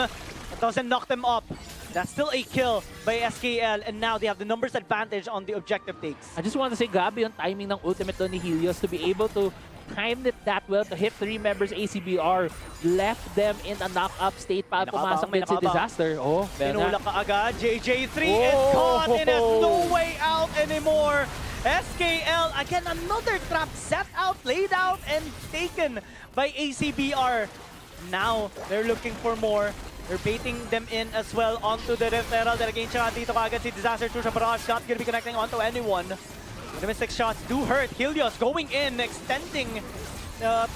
It doesn't knock them up. That's still a kill by SKL, and now they have the numbers advantage on the objective takes. I just want to say, grabe yung timing ng ultimate doon ni Helios to be able to time it that well to hit 3 members ACBR. Left them in a knock-up state para pumasok din si Disaster. Oh, Pinula ka agad. JJ3 is caught and has no way out anymore. SKL, again, another trap set out, laid out, and taken by ACBR. Now, they're looking for more. They're baiting them in as well onto the Rift Herald. And again, siya dito kaagad si Disaster. True siya, barrage. Not gonna be connecting onto anyone. The mistake shots do hurt. Helios going in, extending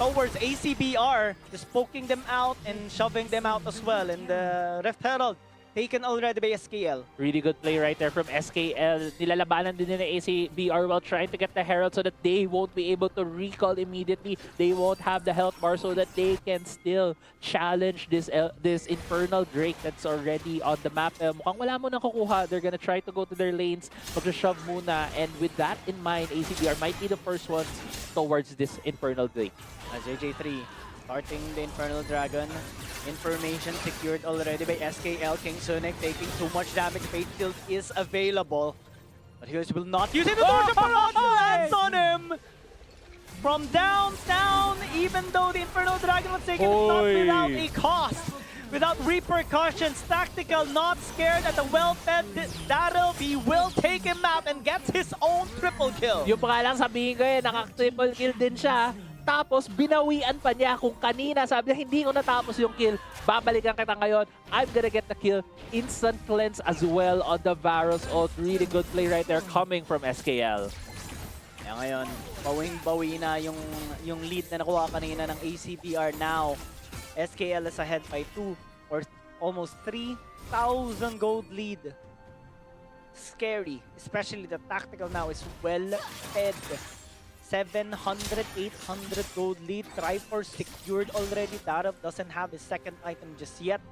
towards ACBR, just poking them out and shoving them out as well. And the Rift Herald taken already by SKL. Really good play right there from SKL. Nilalabanan din nila ACBR while trying to get the Herald so that they won't be able to recall immediately. They won't have the health bar so that they can still challenge this Infernal Drake that's already on the map. Mukhang wala mo nang kukuha. They're gonna try to go to their lanes, mag-shove muna. And with that in mind, ACBR might be the first ones towards this Infernal Drake. JJ3 starting the Infernal Dragon. Information secured already by SKL. King Sonic taking too much damage. Fate Shield is available. But Helios will not use it. The Torch of Barrage lands on him! From downtown, even though the Infernal Dragon was taken, it's not without a cost. Without repercussions. Tactical not scared at the well-fed Darrell. He will take him out and gets his own triple kill. Yung pa lang sabihin ko naka-triple kill din siya. Tapos, binawian pa niya kung kanina. Sabi niya, hindi ko natapos yung kill. Babalikan kita ngayon. I'm gonna get the kill. Instant cleanse as well on the Varus ult. Really good play right there coming from SKL. Kaya ngayon, bawing-bawi na yung lead na nakuha kanina ng ACBR now. SKL is ahead by 2 or almost 3,000 gold lead. Scary. Especially the tactical now is well-fed. 700, 800 gold lead. Triforce secured already. Darab doesn't have his second item just yet.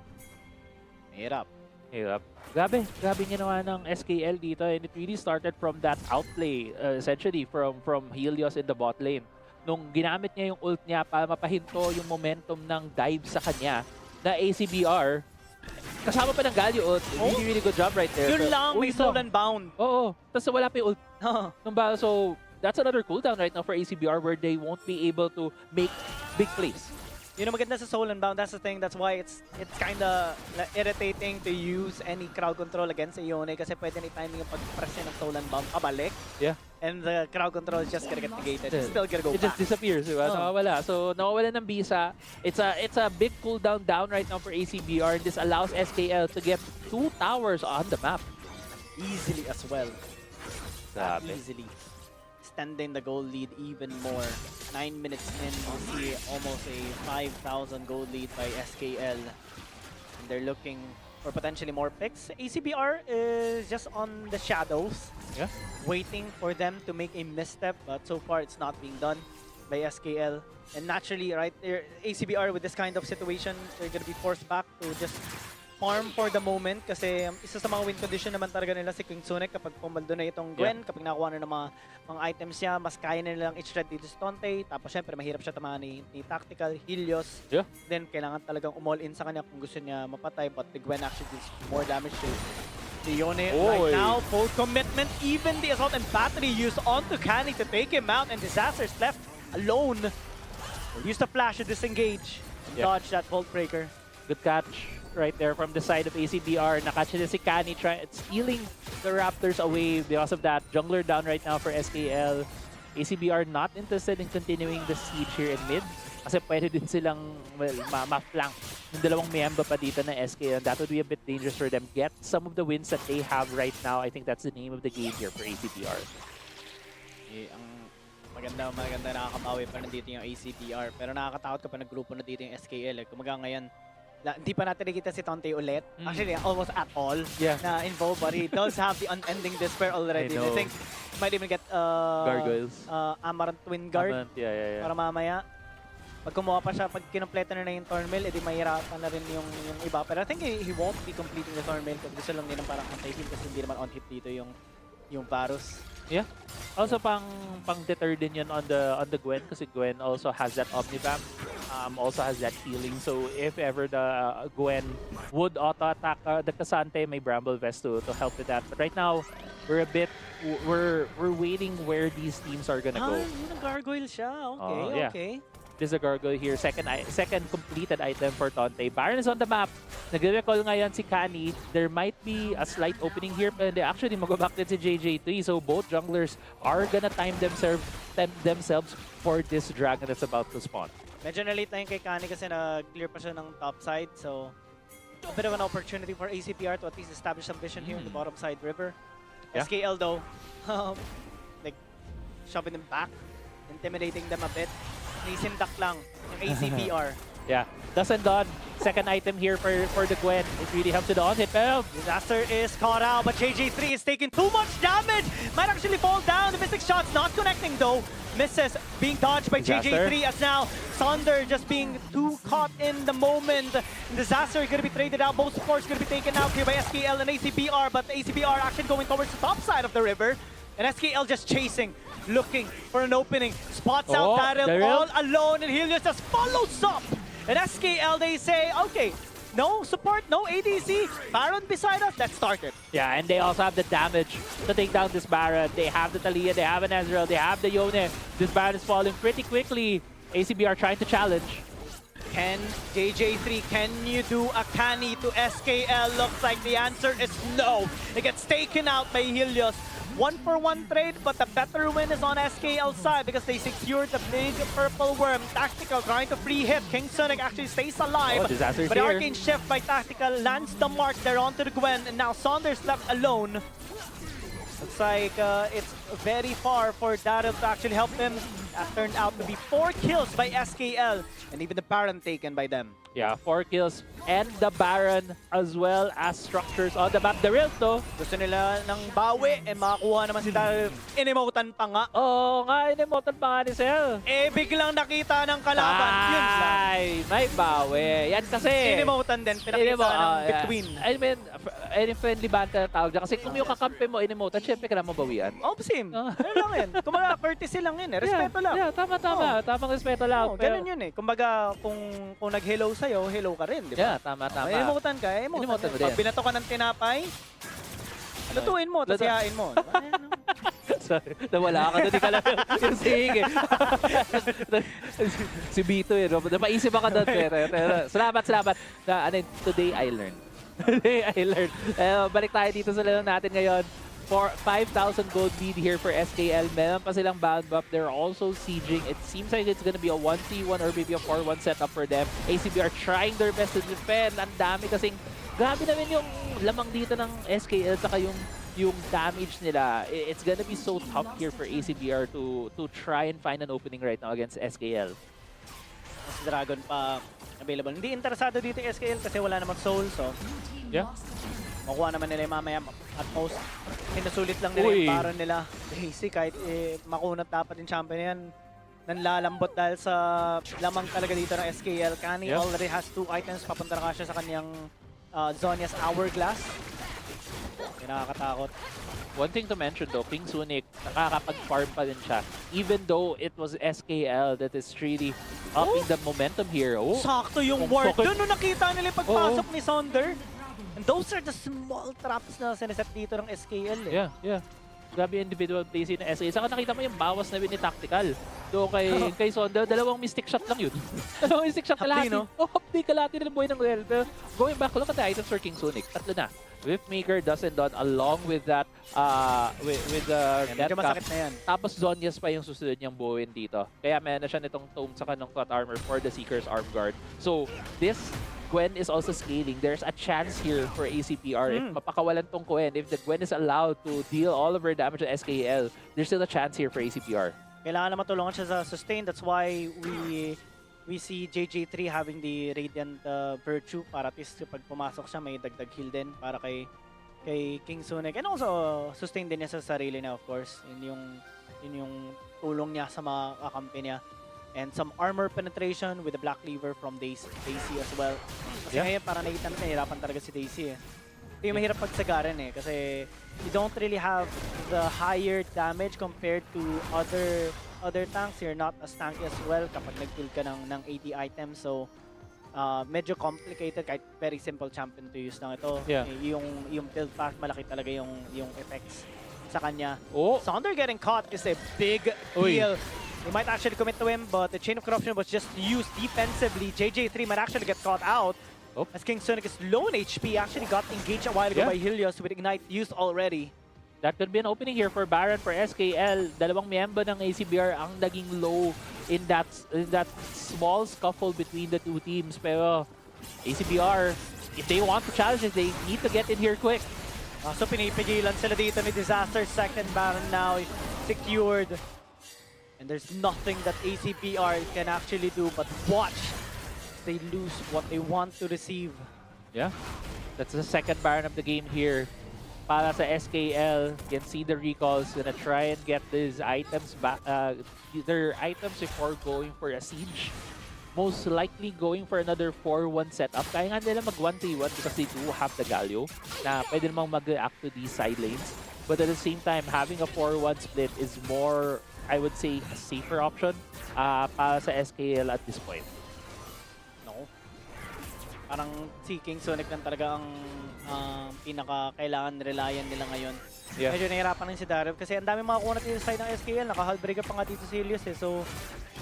Mahirap. Hirap. Grabe ginawa ng SKL dito, and it really started from that outplay, essentially from Helios in the bot lane. Nung ginamit niya yung ult niya para mapahinto yung momentum ng dive sa kanya, na ACBR, kasama pa ng Galio ult. Really good job right there. Yun lang, may soul and bound. Oo. Tapos wala pa yung ult. So, that's another cooldown right now for ACBR where they won't be able to make big plays. Yun ang maganda sa Soul and Bound. That's the thing. That's why it's kinda irritating to use any crowd control against Ione kasi pwede ni timing yung pag-press niya ng Soul and Bound kabalik. Yeah. And the crowd control is just gonna get negated. It's still gonna go It back. just disappears, diba? Nawawala. So, nawawala ng bisa. It's a big cooldown down right now for ACBR, and this allows SKL to get 2 towers on the map. Easily as well. Grabe. Easily. Extending the goal lead even more. 9 minutes in, we see almost a 5,000 goal lead by SKL. And they're looking for potentially more picks. ACBR is just on the shadows. Yeah. Waiting for them to make a misstep, but so far it's not being done by SKL. And naturally, right there, ACBR with this kind of situation, they're gonna be forced back to just farm for the moment kasi isa sa mga win condition naman talaga nila si King Sonic kapag pumaldo na itong Gwen, kapag nakuha na ng mga items niya, mas kaya na nilang i-shred dito si Tonte, tapos syempre mahirap siya tamaan ni Tactical, Helios. Yeah. Then kailangan talagang umall in sa kanya kung gusto niya mapatay, but the Gwen actually does more damage to Leone right now. Full commitment, even the assault and battery used onto Canny to take him out, and Disaster's left alone. Use the flash to disengage and dodge that Vault Breaker. Good catch right there from the side of ACBR. Nakatch na si Kani stealing the Raptors away because of that. Jungler down right now for SKL. ACBR not interested in continuing the siege here in mid. Kasi pwede din silang ma-flank ng dalawang miyembro pa dito na SKL. That would be a bit dangerous for them. Get some of the wins that they have right now. I think that's the name of the game here for ACBR. Ang maganda nakakabawi pa nandito yung ACBR. Pero nakakatakot kapag nag-grupo na dito yung SKL. Kumaga ngayon, hindi pa natin nakikita si Tonte ulit. Actually, almost at all na involved. But he does have the unending despair already. I think he might even get Gargoyles. Amaranth Twin Guard. Amaranth, yeah. Para mamaya, pag kumuha pa siya, pag kinumpleto na yung Thornmail, edi mahirapan na rin yung iba. Pero I think he won't be completing the Thornmail kasi gusto lang din ng parang anti-heal kasi hindi naman on-hit dito yung Varus. Yeah. Also pang deter din yun on the Gwen kasi Gwen also has that Omnivamp, also has that healing. So if ever the Gwen would auto attack the Cassante, may Bramble Vest to help with that. But right now we're waiting where these teams are gonna go. Yun ang gargoyle siya. Okay, yeah. okay. There's a Gargoyle here. Second completed item for Tonte. Baron is on the map. Nagre-recall ngayon si Kani. There might be a slight opening here, but they actually mag-back din si JJ3. So both junglers are gonna time themselves for this dragon that's about to spawn. Medyo na-late na yung kay Kani kasi nag-clear pa siya ng top side. So a bit of an opportunity for ACPR to at least establish some vision here in the bottom side river. Yeah. SKL though, like shoving them back, intimidating them a bit. Nisindak lang yung ACBR. Yeah, doesn't done. Second item here for the Gwen. It really helps with the on-hit. Pero Disaster is caught out, but JJ3 is taking too much damage. Might actually fall down. The Mystic Shot's not connecting though. Misses being dodged by Disaster. JJ3 as now Sunder just being too caught in the moment. Disaster going to be traded out. Both supports going to be taken out here by SKL and ACBR, but the ACBR actually going towards the top side of the river. And SKL just chasing, looking for an opening. Spots out Daryl all alone, and Helios just follows up. And SKL, they say, okay, no support, no ADC. Baron beside us, let's start it. yeah, and they also have the damage to take down this Baron. They have the Talia, they have an Ezreal, they have the Yone. This Baron is falling pretty quickly. ACBR trying to challenge. Can JJ3, can you do a canny to SKL? Looks like the answer is no. It gets taken out by Helios. 1-for-1 trade, but the better win is on SKL's side because they secured the big purple worm. Tactical trying to free hit. King Sonic actually stays alive. Disaster's But the here. Arcane Shift by Tactical lands the mark there onto the Gwen, and now Saunders left alone. Looks like it's very far for Daryl to actually help him. That turned out to be 4 kills by SKL, and even the Baron taken by them. Yeah, 4 kills and the Baron as well as structures on the map. The real though. Gusto nila ng bawi, and makakuha naman si Daryl. Inemotan pa nga. Oo nga, inemotan pa nga ni Cell. Biglang nakita ng kalaban. Yun lang. Ay, may bawi. Yan kasi. Inemotan din, pinakita ng between. I mean, any friendly banter na tawag dyan. Kasi kung yung kakampi mo, in-emote, syempre kailangan mo bawian. Oh, same. Ganun lang yun. Kumbaga, courtesy lang yun eh. Respeto lang. Yeah, tama. Tamang respeto lang. Ganun yun eh. Kumbaga, kung nag-hello sa'yo, hello ka rin, di ba? Yeah, tama. Emotan ka, emotan mo din. Pag binato ka ng tinapay, lutuin mo, tapos yayain mo. Sorry, nawala ka. Hindi ka lang yung saying eh. Si Bito eh. Napaisip ako doon. Pero salamat. Today I learned. Balik tayo dito sa laro natin ngayon. For 5,000 gold lead here for SKL. Meron pa silang bound buff. They're also sieging. It seems like it's gonna be a 1v1 or maybe a 4-1 setup for them. ACBR trying their best to defend. Ang dami kasing grabe naman yung lamang dito ng SKL saka yung damage nila. It's gonna be so tough here for ACBR to try and find an opening right now against SKL. Mas Dragon pa available. Hindi interesado dito yung SKL kasi wala namang soul. So, Yeah. makuha naman nila yung mamaya at most. Sinusulit lang nila yung baron nila. Basic, kahit makunat dapat yung champion yan. Nanlalambot dahil sa lamang talaga dito ng SKL. Kani already has 2 items. Papunta na siya sa kanyang Zonia's Hourglass. Nakakatakot. One thing to mention though, King Sunic, nakakapag-farm pa din siya. Even though it was SKL that is really upping the momentum here. Sakto yung ward. Doon nung nakita nila yung pagpasok ni Sonder. And those are the small traps na siniset dito ng SKL eh. Yeah. Grabe yung individual plays in SKL. Saka nakita mo yung bawas na win ni Tactical. Do kay Sonder, dalawang mystic shot lang yun. Dalawang mystic shot kalahati. Hapdi kalahati na ng buhay ng Real. Pero going back, look at the items for King Sunic. Tatlo na. Whipmaker, Dust and Dawn, along with that, with the medyo masakit na yan. Tapos Zonias pa yung susunod niyang buuin dito. Kaya meron na siya nitong tome sa kanong plot armor for the Seeker's Arm Guard. So, this Gwen is also scaling. There's a chance here for ACBR. If mapakawalan tong Gwen, if the Gwen is allowed to deal all of her damage to SKL, there's still a chance here for ACBR. Kailangan na matulungan siya sa sustain. That's why we see JJ3 having the Radiant Virtue para at least pag pumasok siya may dagdag heal din para kay King Sunic. And also sustain din niya sa sarili niya, of course. Yun yung tulong niya sa mga kakampi niya. And some armor penetration with the Black Cleaver from Daisy as well. Kasi ngayon parang nahihirapan talaga si Daisy eh. Ito yung mahirap pagsagarin eh kasi you don't really have the higher damage compared to other tanks. You're not as tanky as well kapag nag-build ka ng AD items. So, medyo complicated kahit very simple champion to use lang ito. Yeah. Yung build path, malaki talaga yung effects sa kanya. Oh. Sonder getting caught is a big deal. They might actually commit to him, but the Chain of Corruption was just used defensively. JJ3 might actually get caught out. As King Sunic is low in HP, actually got engaged a while ago by Helios with Ignite used already. That could be an opening here for Baron, for SKL. Dalawang miyembro ng ACBR ang naging low in that small scuffle between the two teams. Pero ACBR, if they want to challenge it, they need to get in here quick. So pinipigilan sila dito ni Disaster. Second Baron now secured. And there's nothing that ACBR can actually do but watch. They lose what they want to receive. Yeah. That's the second Baron of the game here. Para sa SKL, you can see the recalls gonna try and get these items back, their items before going for a siege. Most likely going for another 4-1 setup. Kaya nga nila mag 1-3-1 because they do have the Galio na pwede namang mag-react to these side lanes. But at the same time, having a 4-1 split is more, I would say, a safer option para sa SKL at this point. Parang si King Sunic lang talaga ang pinaka-kailangan relyan nila ngayon. Yeah. Medyo nahirapan rin si Darev kasi ang dami mga kunat dito sa side ng SKL. Naka-hullbreaker pa nga dito si Helios eh. So,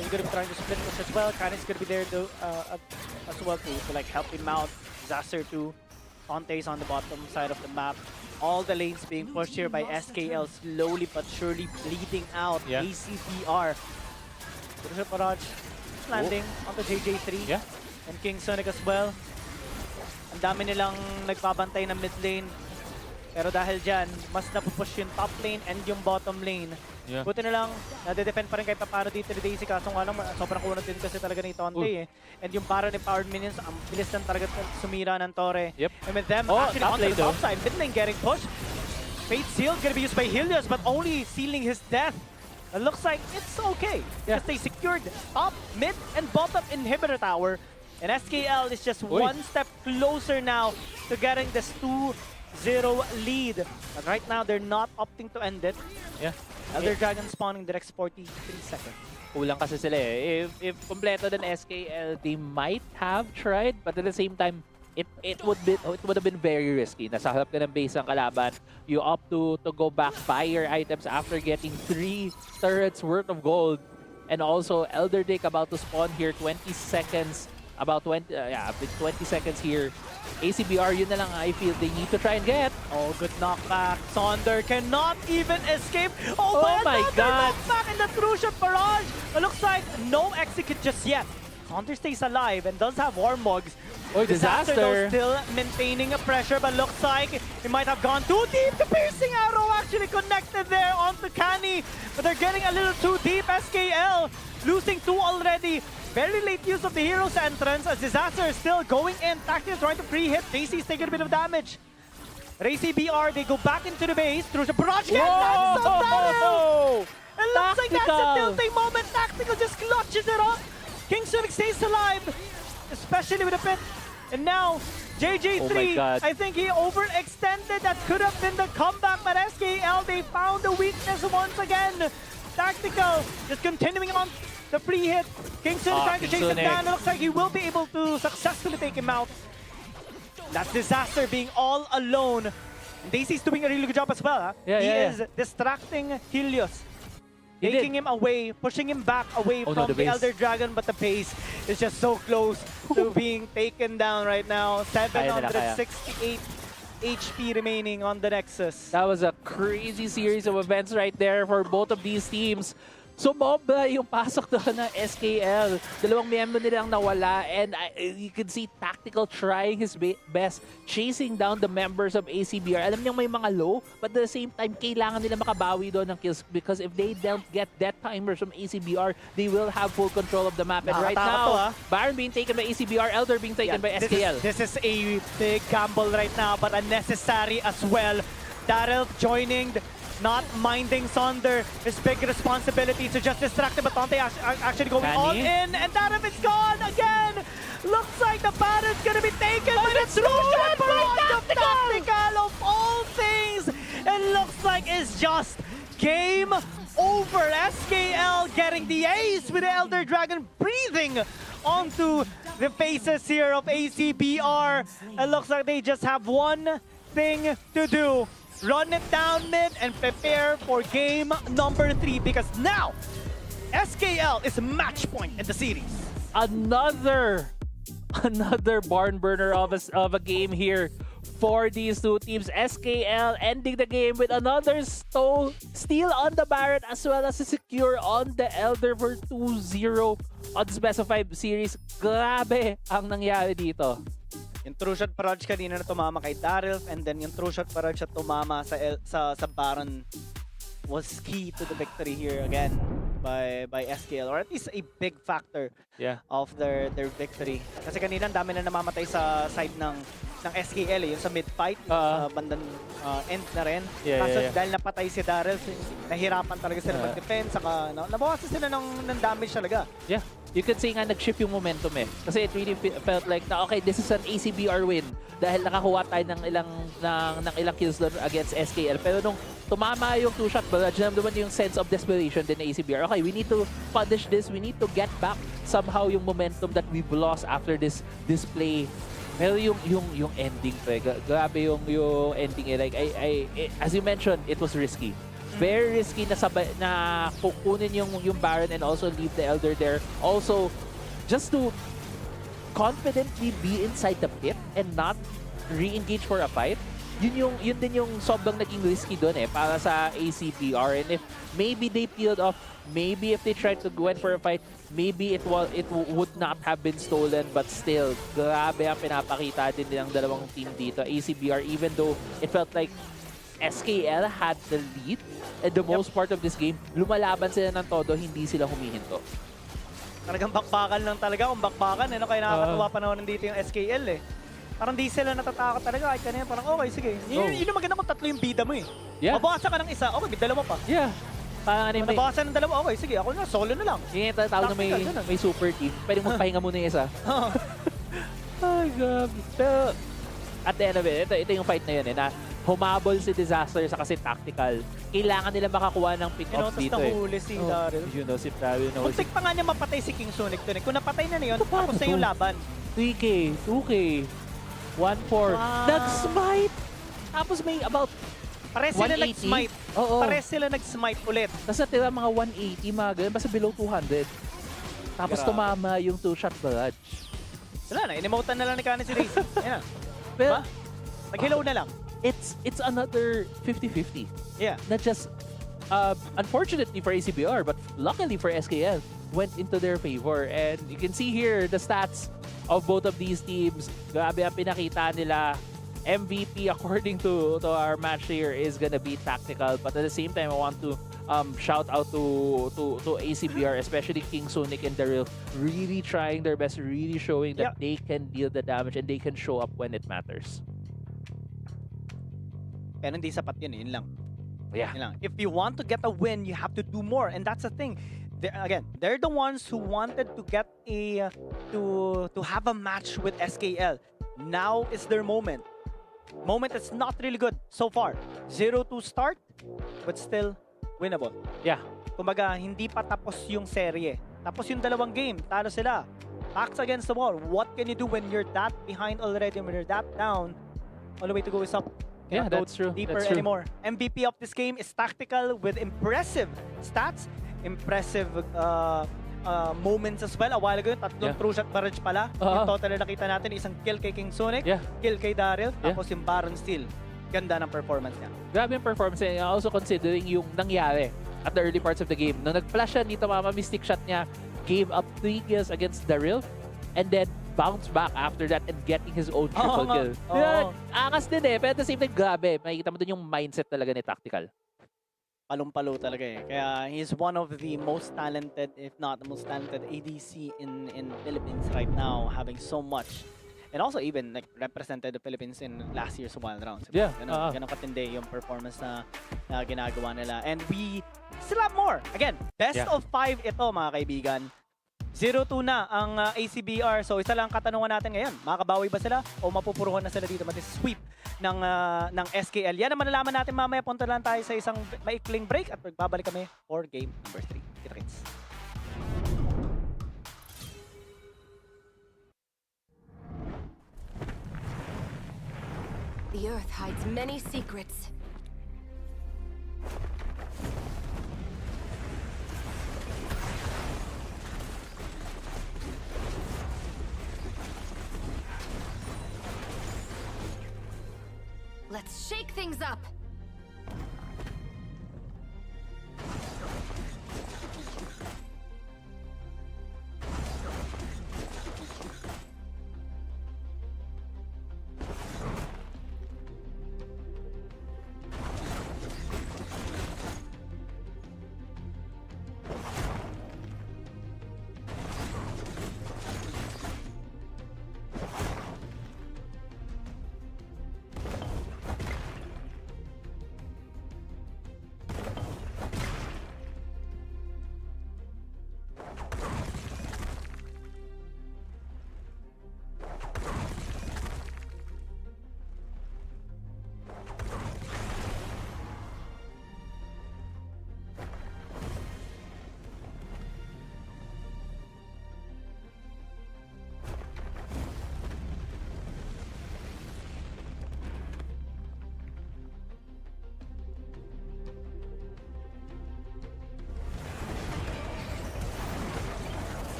he's gonna be trying to split this as well. Karen's gonna be there as well to like help him out. Disaster too. Conte's on the bottom side of the map. All the lanes being pushed here by SKL slowly but surely bleeding out. Yeah. ACBR. Good Paraj landing onto JJ3. Yeah. And King Sunic as well. Ang dami nilang nagbabantay ng mid lane. Pero dahil dyan, mas napupush yung top lane and yung bottom lane. Yeah. Buti na lang, nade-defend pa rin kahit paano dito ni Daisy. Kaso nga lang, sobrang kunat din kasi talaga ni Tonte eh. And yung Baron Empowered Minions, ang bilis lang talaga sumira ng Torre. Yep. And with them, Oh, actually top on the lane though. top side, mid lane getting pushed. Fate Seal gonna be used by Helios, but only sealing his death. It looks like it's okay. Yeah. Because they secured top, mid, and bottom inhibitor tower. And SKL is just Uy. one step closer now to getting this 2-0 lead. But right now, they're not opting to end it. Yeah. Elder Dragon spawning the next 43 seconds. Kulang kasi sila eh. If kompleto din SKL, they might have tried, but at the same time, it would have been very risky. Nasa harap ka ng base ng kalaban. You opt to go back, buy your items after getting 3 turrets worth of gold. And also, Elder Dick about to spawn here, 20 seconds. About 20 seconds here. ACBR, yun na lang I feel they need to try and get. Oh, good knockback. Sonder cannot even escape. Oh my God. Knockback in the true shot barrage. It looks like no execute just yet. Sonder stays alive and does have Warmogs. Oh, Disaster though disaster. still maintaining a pressure, but looks like he might have gone too deep. The piercing arrow actually connected there onto Canny, but they're getting a little too deep. SKL losing 2 already. Very late use of the hero's entrance as Disaster is still going in. Tactical trying to pre-hit. Daisy's taking a bit of damage. ACBR, they go back into the base through the barrage. It looks like that's a Tactical. tilting moment. Tactical just clutches it up. Kingston stays alive, especially with a pit. And now, JJ3, Oh my God. I think he overextended. That could have been the comeback, but SKL, they found the weakness once again. Tactical just continuing on the pre-hit. Kingston trying to chase him Kingston, down. It looks like he will be able to successfully take him out. That's Disaster being all alone. And Daisy's doing a really good job as well. Huh? Yeah, he yeah, is distracting Helios. He did. Taking him away, pushing him back away Oh, no, from the the base. Elder Dragon, but the base is just so close to being taken down right now. Kaya nila, kaya. 768 HP remaining on the Nexus. That was a crazy series of events right there for both of these teams. Sumobra yung pasok doon ng SKL. Dalawang miyembro nilang nawala and you can see Tactical trying his best, chasing down the members of ACBR. Alam niyang may mga low, but at the same time, kailangan nila makabawi doon ng kills because if they don't get death timers from ACBR, they will have full control of the map. And right Nakakatakot to, now, Baron being taken by ACBR, Elder being taken by SKL. This is a big gamble right now, but unnecessary as well. Daryl joining, not minding Sonder. His big responsibility to just distract him, but Tante actually going all Canny? in, and Daryl is gone again. Looks like the Baron's gonna be taken by the true shot barrage of Tactical of all things. It looks like it's just game over. SKL getting the ace with the Elder Dragon breathing onto the faces here of ACBR. It looks like they just have one thing to do. Run it down mid and prepare for game number 3 because now SKL is match point in the series. Another barn burner of a game here for these two teams. SKL ending the game with another steal on the Baron as well as a secure on the Elder for 2-0 on this best of 5 series. Grabe ang nangyari dito. Yung true shot barrage kanina na tumama kay Daryl and then yung true shot barrage na tumama sa Baron was key to the victory here again by SKL, or at least a big factor of their victory. Kasi kanina ang dami na namamatay sa side ng SKL yung sa mid-fight, sa bandang end na rin. Kaso dahil napatay si Daryl, nahirapan talaga sila mag-defense, saka nabawasan sila ng damage talaga. Yeah. You could say nga nag-shift yung momentum eh. Kasi it really felt like na okay, this is an ACBR win dahil nakakuha tayo ng ilang kills doon against SKL. Pero nung tumama yung two-shot barrage, naman yung sense of desperation din ng ACBR. Okay, we need to punish this. We need to get back somehow yung momentum that we've lost after this play. Pero yung ending pre, grabe yung ending eh. Like as you mentioned, it was risky. Very risky na kukunin yung Baron and also leave the Elder there. Also, just to confidently be inside the pit and not re-engage for a fight, yun din yung sobrang naging risky doon eh para sa ACBR. And if maybe they peeled off, maybe if they tried to go in for a fight, maybe it would not have been stolen, but still, grabe ang pinapakita din ng dalawang team dito. ACBR, even though it felt like SKL had the lead at the most part of this game, lumalaban sila ng todo, hindi sila humihinto. Talagang bakbakan lang talaga kung bakbakan. Kaya nakakatuwa panahon dito yung SKL eh. Parang di sila natatakot talaga. Kahit kanina parang okay, sige. Yun yung maganda kung tatlo yung bida mo eh. Yeah. Mabawasan ka ng isa, okay, may dalawa pa. Yeah. Parang ano Nabawasan ng dalawa, okay, sige. Ako na, solo na lang. yung tawag na may super team, pwedeng magpahinga muna yung isa. Ay, grabe. Pero, at the end of it, ito yung fight na yun na humabol si Disaster sa kasi tactical. Kailangan nila makakuha ng pick-offs dito Nahuli si Daryl. You know, si Daryl. Muntik pa nga niya mapatay si King Sonic dun eh. Kung napatay na yun, tapos na yung laban. 3K, 2K, 1-4. Wow. Nag-smite! Tapos may about Pares sila 180? nag-smite. Oo. Pares sila nag-smite ulit. Tapos natira mga 180, mga ganun. Basta below 200. Tapos Grabe. tumama yung 2-shot barrage. Wala na, in-emotan na lang ni Kanin si Raze. Ayan na. Pero Diba? Nag-hello na lang. it's another 50-50. Yeah. Not just, unfortunately for ACBR, but luckily for SKL, went into their favor. And you can see here the stats of both of these teams. Grabe ang pinakita nila. MVP according to our match here is gonna be tactical, but at the same time I want to shout out to ACBR, especially King Sonic and Daryl, really trying their best, really showing that they can deal the damage and they can show up when it matters. Pero hindi sapat yun, yun lang. Yeah. Yun lang. If you want to get a win, you have to do more, and that's the thing. They're the ones who wanted to get to have a match with SKL. Now is their moment. Moment is not really good so far. 0-2 start, but still winnable. Yeah. Kumbaga, hindi pa tapos yung serye. Tapos yung dalawang game, talo sila. Backs against the wall. What can you do when you're that behind already, when you're that down? All the way to go is up. Yeah, Cannot go that's true. deeper That's true. anymore. MVP of this game is tactical with impressive stats, impressive moments as well. A while ago, tatlong true shot barrage pala. Yung total na nakita natin, isang kill kay King Sonic, kill kay Daryl, tapos yung Baron Steel. Ganda ng performance niya. Grabe yung performance niya. Also considering yung nangyari at the early parts of the game. Nung nag-flash siya dito, mystic shot niya, gave up 3 kills against Daryl, and then bounce back after that and getting his own triple kill. Angas din eh, pero at the same time, grabe. Makikita mo dun yung mindset talaga ni Tactical. Palong-palo talaga eh. Kaya he's one of the most talented, if not the most talented ADC in Philippines right now, having so much. And also even like represented the Philippines in last year's Wild Rounds. Yeah. Ganun katindi yung performance na ginagawa nila. And we still have more. Again, best of 5 ito mga kaibigan. 0-2 na ang ACBR. So isa lang katanungan natin ngayon. Makakabawi ba sila o mapupuruhan na sila dito sweep ng SKL? Yan ang malalaman natin mamaya. Punta lang tayo sa isang maikling break at magbabalik kami for game number 3. Kita-kits. The earth hides many secrets. Let's shake things up.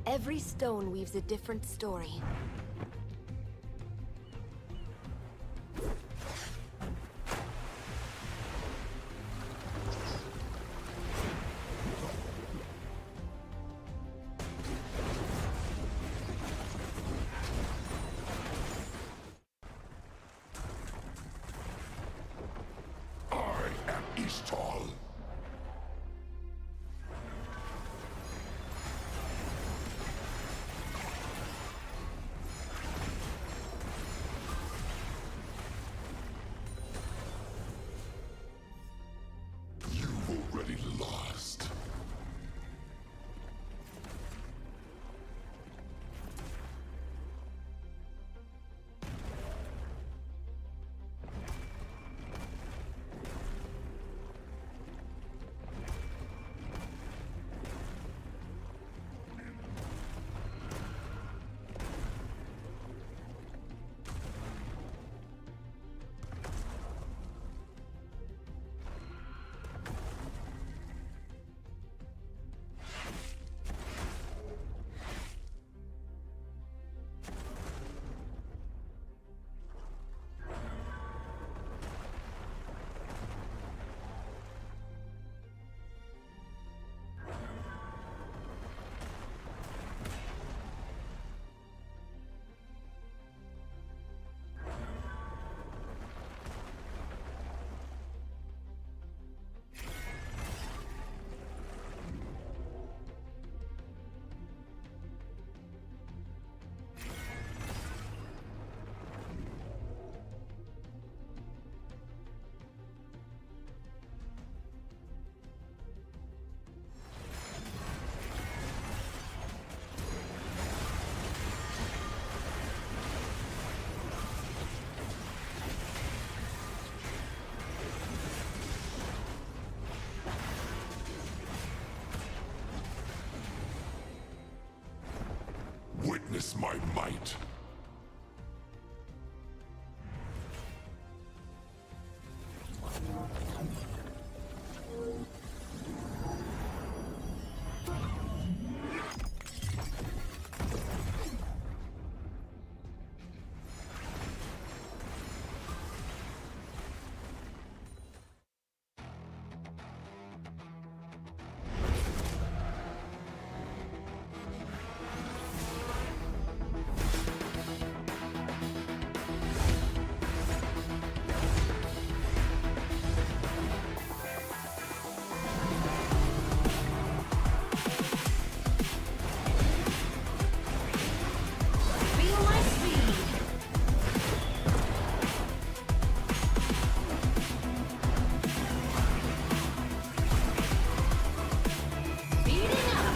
Every stone weaves a different story. witness my might. Feel my speed. Speeding up.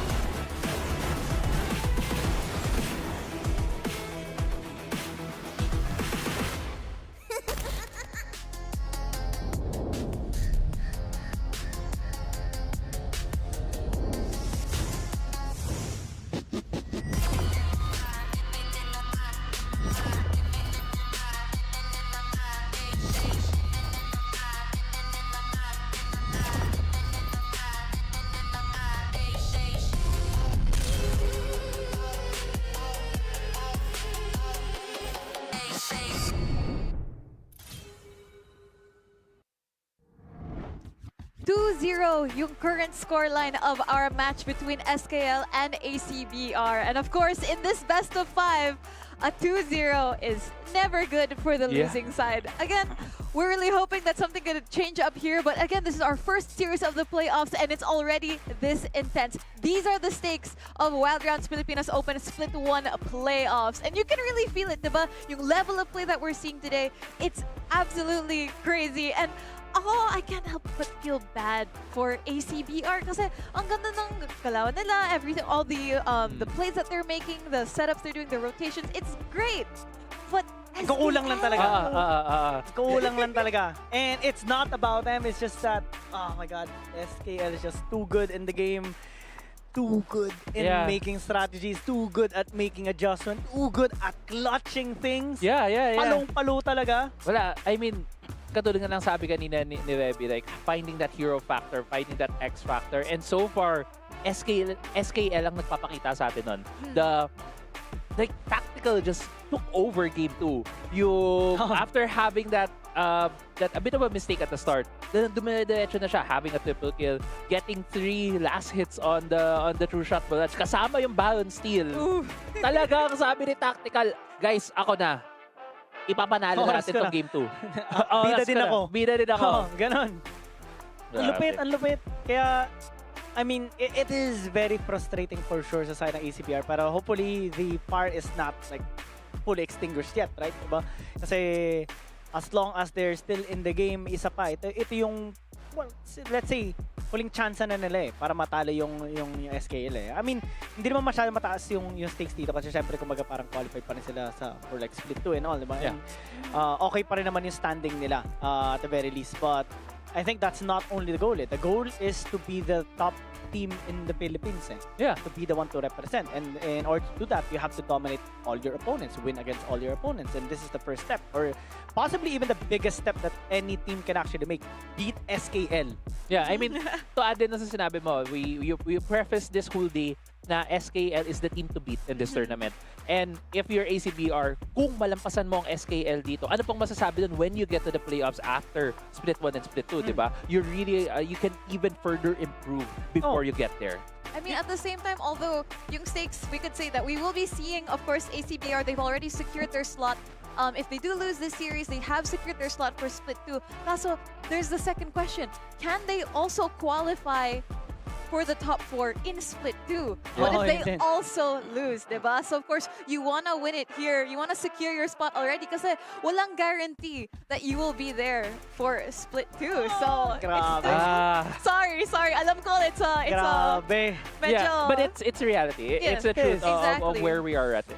Yung current scoreline of our match between SKL and ACBR. And of course, in this best of 5, a 2-0 is never good for the losing side. Again, we're really hoping that something could change up here. But again, this is our first series of the playoffs and it's already this intense. These are the stakes of Wild Rounds Pilipinas Open Split 1 playoffs. And you can really feel it, diba? Yung level of play that we're seeing today, it's absolutely crazy. And I can't help but feel bad for ACBR kasi ang ganda ng galaw nila, everything, all the plays that they're making, the setups they're doing, the rotations, it's great. But Kulang lang talaga. Ah. Kulang lang talaga. And it's not about them, it's just that, oh my god, SKL is just too good in the game. Too good in making strategies, too good at making adjustments, too good at clutching things. Yeah. Palong-palo talaga. Wala, I mean, katulad nga ng sabi kanina ni Reby, like finding that hero factor, finding that X factor, and so far SKL ang nagpapakita sa atin nun. The tactical just took over game 2. Yung after having that a bit of a mistake at the start, then dumidiretso na siya, having a triple kill, getting 3 last hits on the true shot barrage, kasama yung Baron steal. Talagang sabi ni Tactical, guys, ako na. Ipapanalo natin itong game 2. Bida din ako. Bida din ako. Ganon. Ang lupit. Kaya, I mean, it is very frustrating for sure sa side ng ACBR, pero hopefully the fire is not like fully extinguished yet, right? Diba? Kasi as long as they're still in the game, isa pa. Ito yung, well, let's say, huling chance na nila para matalo yung SKL eh. I mean, hindi naman masyadong mataas yung stakes dito kasi syempre kumbaga parang qualified pa rin sila for like split 2 and all, diba? Yeah. And, okay pa rin naman yung standing nila at the very least. But I think that's not only the goal. The goal is to be the top team in the Philippines. Yeah. To be the one to represent. And in order to do that, you have to dominate all your opponents, win against all your opponents. And this is the first step, or possibly even the biggest step that any team can actually make. Beat SKL. Yeah, I mean, to add din na sa sinabi mo, we preface this whole day na SKL is the team to beat in this tournament. And if you're ACBR, kung malampasan mo ang SKL dito, ano pong masasabi dun when you get to the playoffs after Split 1 and Split 2, diba? You really, you can even further improve before you get there. I mean, at the same time, although yung stakes, we could say that we will be seeing, of course, ACBR, they've already secured their slot. If they do lose this series, they have secured their slot for Split 2. So there's the second question. Can they also qualify for the top 4 in Split 2? What if they also lose, diba? So of course, you wanna win it here. You wanna secure your spot already kasi walang guarantee that you will be there for Split 2. So, sorry. Alam ko it's Grabe. medyo... Yeah, but it's reality. It's the truth of where we are at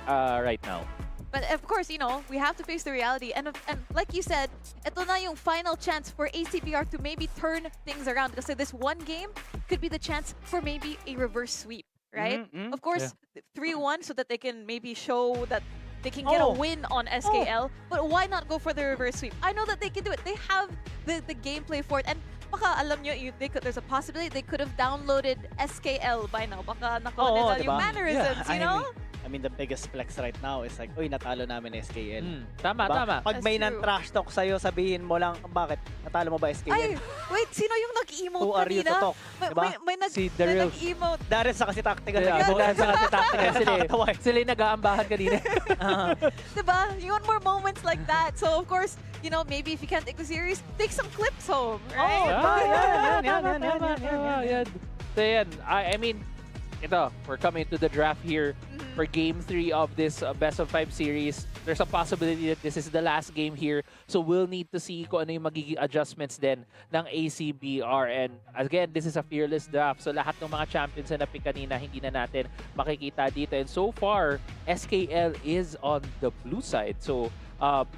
right now. But of course, you know, we have to face the reality. And like you said, ito na yung final chance for ACBR to maybe turn things around. Kasi this one game could be the chance for maybe a reverse sweep. right? Mhm, Of course, 3-1 so that they can maybe show that they can get a win on SKL. But why not go for the reverse sweep? I know that they can do it. They have the gameplay for it. And baka alam nyo, there's a possibility they could have downloaded SKL by now. Baka nakuha nila diba? yung mannerisms, you know? I mean, the biggest flex right now is like, uy, natalo namin SKL. Tama, Diba? tama. Pag That's may true. nan-trash talk sa'yo, sabihin mo lang, bakit? Natalo mo ba SKL? Ay, wait, sino yung nag-emote Who are you to kanina? talk? Diba? May Si may Daryl. nag-emote. Dahil sa kasi tactical. Yeah, nag-emote. dahil sa kasi tactical sila eh. Nakakatawa eh. Sila yung nag-aambahan kanina. Diba? You want more moments like that. So, of course, you know, maybe if you can't take the series, take some clips home, right? Yan. So yan, I mean, ito, we're coming to the draft here for Game 3 of this Best of 5 series. There's a possibility that this is the last game here. So we'll need to see kung ano yung magiging adjustments din ng ACBR. And again, this is a fearless draft. So lahat ng mga champions na napick kanina, hindi na natin makikita dito. And so far, SKL is on the blue side. So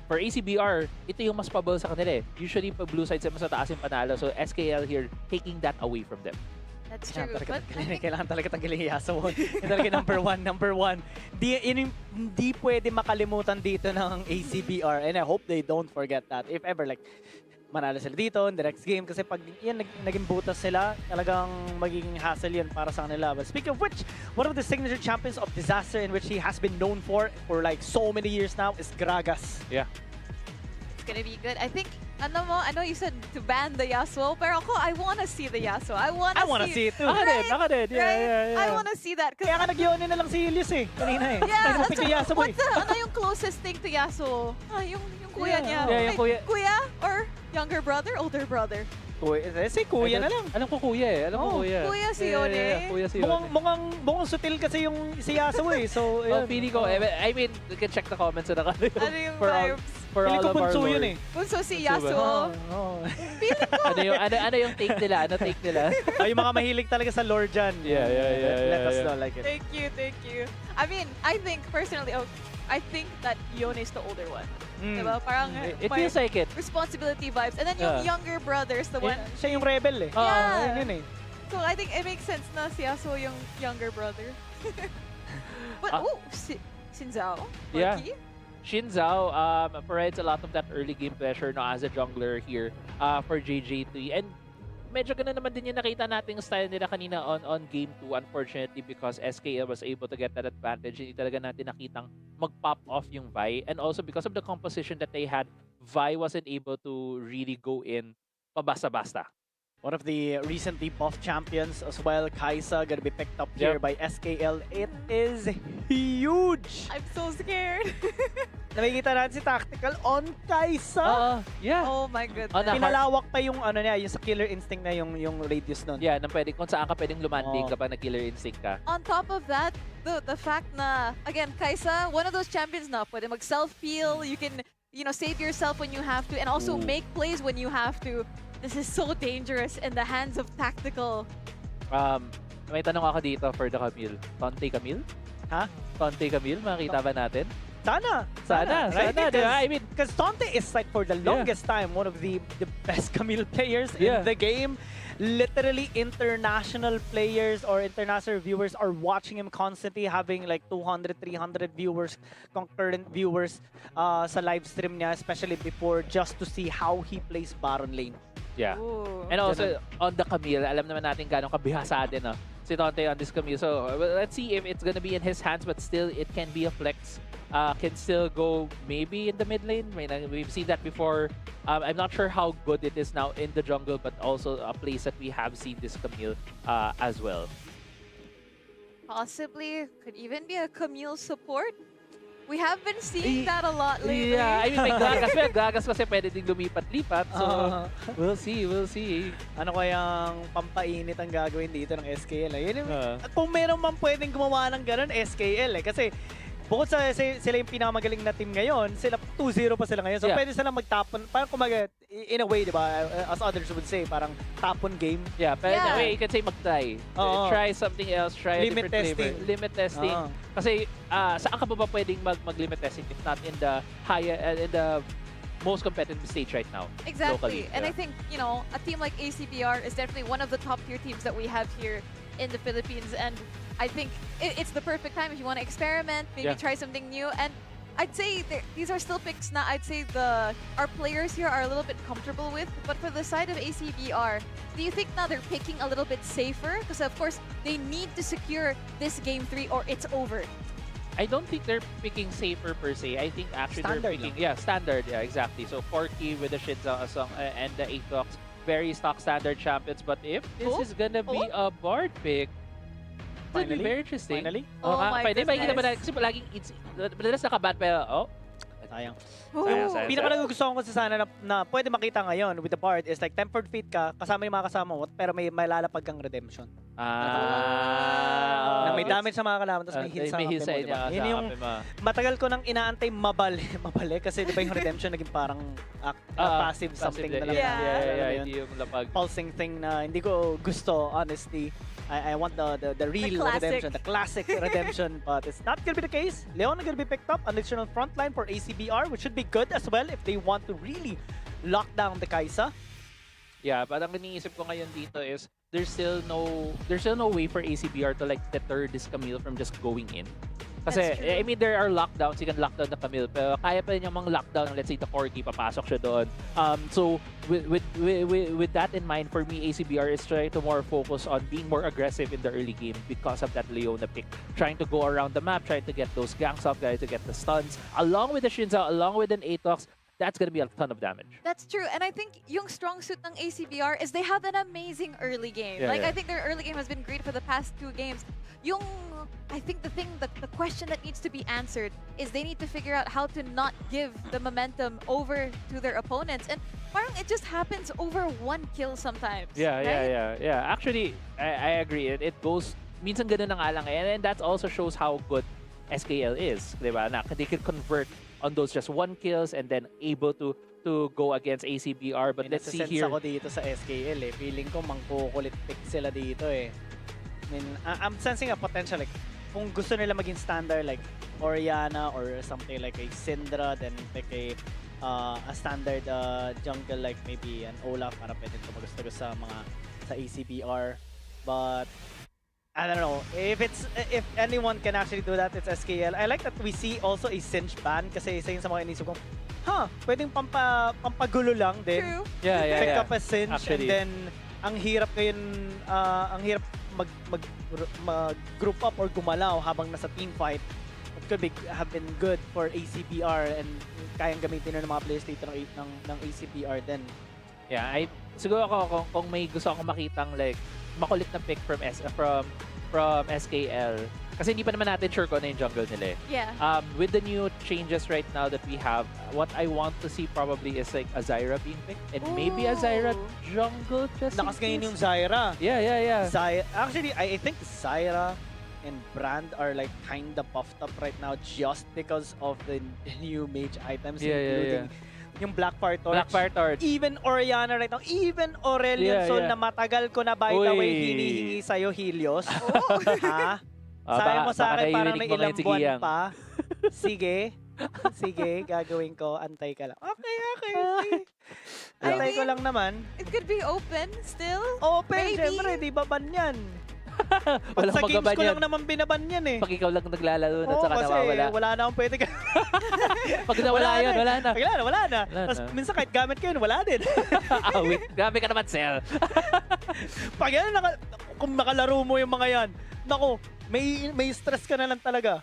for ACBR, ito yung mas pabol sa kanila eh. Usually, pag blue side, mas mataas yung panalo. So SKL here, taking that away from them. That's true. But I think Kailangan talaga tanggalin yung Yasuo. Yung talaga number one. Hindi pwede makalimutan dito ng ACBR. And I hope they don't forget that. If ever, like, manalo sila dito in the next game. Kasi pag yan, naging butas sila, talagang magiging hassle yun para sa kanila. But speaking of which, one of the signature champions of Disaster in which he has been known for like so many years now is Gragas. Yeah. it's gonna be good. I think, I know you said to ban the Yasuo, pero ako, I wanna see the Yasuo. I wanna see it too. Ako din. Yeah. I wanna see that. Kaya nga nag-yoni na lang si Ilius eh. Kanina eh. Yeah, Nag-pick si Yasuo eh. what's the, ano yung closest thing to Yasuo? Yung kuya niya. Yeah, yung kuya. Kuya or younger brother, older brother? Si Kuya na lang. Alam ko kuya eh. Kuya si Yone. Kuya si Yone. Mukhang sutil kasi yung si Yasuo eh. So, Well, feeling ko, I mean, you can check the comments na Ano yung for all, vibes? for Feeling all ko of our bunso lore. yun eh. Bunso si Bunso ba? Yasuo. Feeling ko. Ano yung take nila? Ano take nila? Yung mga mahilig talaga sa lore dyan. Yeah. Let us know like it. Thank you. I mean, I think personally, I think that Yone is the older one. Diba? Parang It may feels like it. responsibility vibes. And then yung Yeah. younger brothers, the one. Siya yung rebel eh. Yeah. Yun eh. So I think it makes sense na si Yasuo yung younger brother. But, Xin Zhao? Yeah. Marky? Shin Zhao provides a lot of that early game pressure no, as a jungler here for JJ3. And medyo ganun naman din yung nakita nating style nila kanina on Game 2, unfortunately, because SKL was able to get that advantage. Hindi talaga natin nakitang mag-pop off yung Vi. And also because of the composition that they had, Vi wasn't able to really go in pabasta-basta. One of the recently buffed champions as well, Kaisa, gonna be picked up here by SKL. It is huge! I'm so scared. Nakikita natin si Tactical on Kaisa. Yeah. Oh my goodness. On a Pinalawak pa yung ano niya, yung sa Killer Instinct na yung radius nun. Yeah, kung saan ka pwedeng lumanding Oo. kapag nag-killer instinct ka. On top of that, the fact na, again, Kaisa, one of those champions na pwede mag-self-heal, you can, save yourself when you have to, and also make plays when you have to. This is so dangerous in the hands of Tactical. May tanong ako dito for the Camille. Tonte Camille? Ha? Tonte Camille, makita ba natin? Sana, Sana, di ba? I mean, because Tonte is like for the longest time one of the best Camille players in the game. Literally international players or international viewers are watching him constantly, having like 200, 300 viewers, concurrent viewers sa live stream niya, especially before, just to see how he plays Baron lane. yeah. Ooh. And also, on the Camille, alam naman natin gano'ng kabihasa din, si Tonte on this Camille. So, let's see if it's gonna be in his hands, but still, it can be a flex. Can still go maybe in the mid lane. We've seen that before. I'm not sure how good it is now in the jungle, but also a place that we have seen this Camille as well. Possibly could even be a Camille support. We have been seeing that a lot lately. Yeah, I mean, may Gragas kasi pwede din lumipat-lipat. So, we'll see. Ano kayang pampainit ang gagawin dito ng SKL? Kung meron man pwedeng gumawa ng ganun, SKL eh. Kasi bukod sa sila yung pinakamagaling na team ngayon, sila 2-0 pa sila ngayon. So pwede sila magtapon, parang kumaga, in a way, di ba, as others would say, parang tapon game. Yeah, but in a way, you can say mag-try. Try something else, try a Limit different flavor. testing. Limit testing. Kasi saan ka ba pwedeng mag-limit testing if not in the most competitive stage right now? Exactly. Locally. And I think, a team like ACBR is definitely one of the top tier teams that we have here in the Philippines, and I think it's the perfect time if you want to experiment, maybe Yeah. try something new. And I'd say these are still picks now. I'd say our players here are a little bit comfortable with, but for the side of ACBR, do you think now they're picking a little bit safer? Because of course they need to secure this game 3 or it's over. I don't think they're picking safer per se. I think actually Standard they're picking standard, exactly. So Forky with the Shinza Asong and the ACOX, very stock standard champions. But if this Oh, is gonna be a Bard pick, it's gonna be very interesting. Finally? Oh my Pwede makikita ba na, goodness. kasi palaging madalas nakabat pa, Sayang. Sayang. Pinaka-nagustuhan ko sa sana na pwede makita ngayon with the Bard is like tempered feet ka, kasama yung mga kasama mo, pero may lalapag kang redemption. Na may damage sa mga kalaban, tapos may heal sa kampe mo, diba? Yun yung matagal ko nang inaantay mabali kasi diba yung redemption naging parang passive something na lang. Yeah, hindi yung lapag. Pulsing thing na hindi ko gusto, honestly. I want the real classic. redemption, the classic redemption, but it's not gonna be the case. Leon is gonna be picked up, an additional frontline for ACBR, which should be good as well if they want to really lock down the Kaisa. Yeah, but ang iniisip ko ngayon dito is there's still no way for ACBR to like deter this Camille from just going in. Kasi, That's true. I mean, there are lockdowns. You can lockdown the Camille. Pero kaya pa rin yung mga lockdown. Let's say, the Corgi, papasok siya doon. So, with that in mind, for me, ACBR is trying to more focus on being more aggressive in the early game because of that Leona pick. Trying to go around the map, trying to get those ganks off, trying to get the stuns. Along with the Shinza, along with an Atox, that's gonna be a ton of damage. That's true, and I think yung strong suit ng ACBR is they have an amazing early game. Yeah, I yeah. think their early game has been great for the past 2 games. I think the question that needs to be answered is they need to figure out how to not give the momentum over to their opponents, and parang it just happens over 1 kill sometimes. Yeah. Actually, I agree. It goes, minsan ganun na nga lang. And that also shows how good SKL is. Diba? Na they can convert on those just 1 kills and then able to go against ACBR. But let's see here. Ako dito sa SKL eh. Feeling ko mangkukulit pick sila dito eh. I mean, I'm sensing a potential like kung gusto nila maging standard like Oriana or something like a Syndra, then pick a standard jungle like maybe an Olaf para pwede tumagus-tagus sa mga sa ACBR. But I don't know. If anyone can actually do that, it's SKL. I like that we see also a cinch ban kasi isa yun sa mga inisip ko, pwedeng pampagulo lang din. True. Yeah. Pick up a cinch Actually. and then ang hirap ngayon, ang hirap mag-group up or gumalaw habang nasa team fight. It could have been good for ACBR and kayang gamitin ng mga players dito ng ACBR din. Yeah, siguro ako kung may gusto akong makitang like makulit na pick from SKL. Kasi hindi pa naman natin sure kung ano yung jungle nila eh. Yeah. With the new changes right now that we have, what I want to see probably is like a Zyra being picked. And maybe a Zyra Ooh. jungle just Lakas in ngayon case. yung Zyra. Yeah. Actually, I think Zyra and Brand are like kinda buffed up right now just because of the new mage items, including yung Black Fire Torch. Black Fire Torch. Even Oriana right now, even Aurelion Sol Yeah. na matagal ko na by the way Uy. hinihingi sa'yo, Helios. Oh. Ha? Sabi mo sa akin parang may ilang buwan Giyang. pa. Sige. Sige, gagawin ko. Antay ka lang. Okay. I Antay ko mean, lang naman. It could be open still. Open, Maybe. syempre, di ba ban yan? Pag Walang sa games magaban ko yan. lang naman binaban yan eh. Pag ikaw lang naglalaro at Oo, saka kasi nawawala. wala na akong pwede ka. Pag nawala yun, wala na. Wala Wala na. Tapos na. minsan kahit gamit ko yun, wala din. Wait, grabe ka naman, Sel. Pag yan, kung nakalaro mo yung mga yan, naku, may stress ka na lang talaga.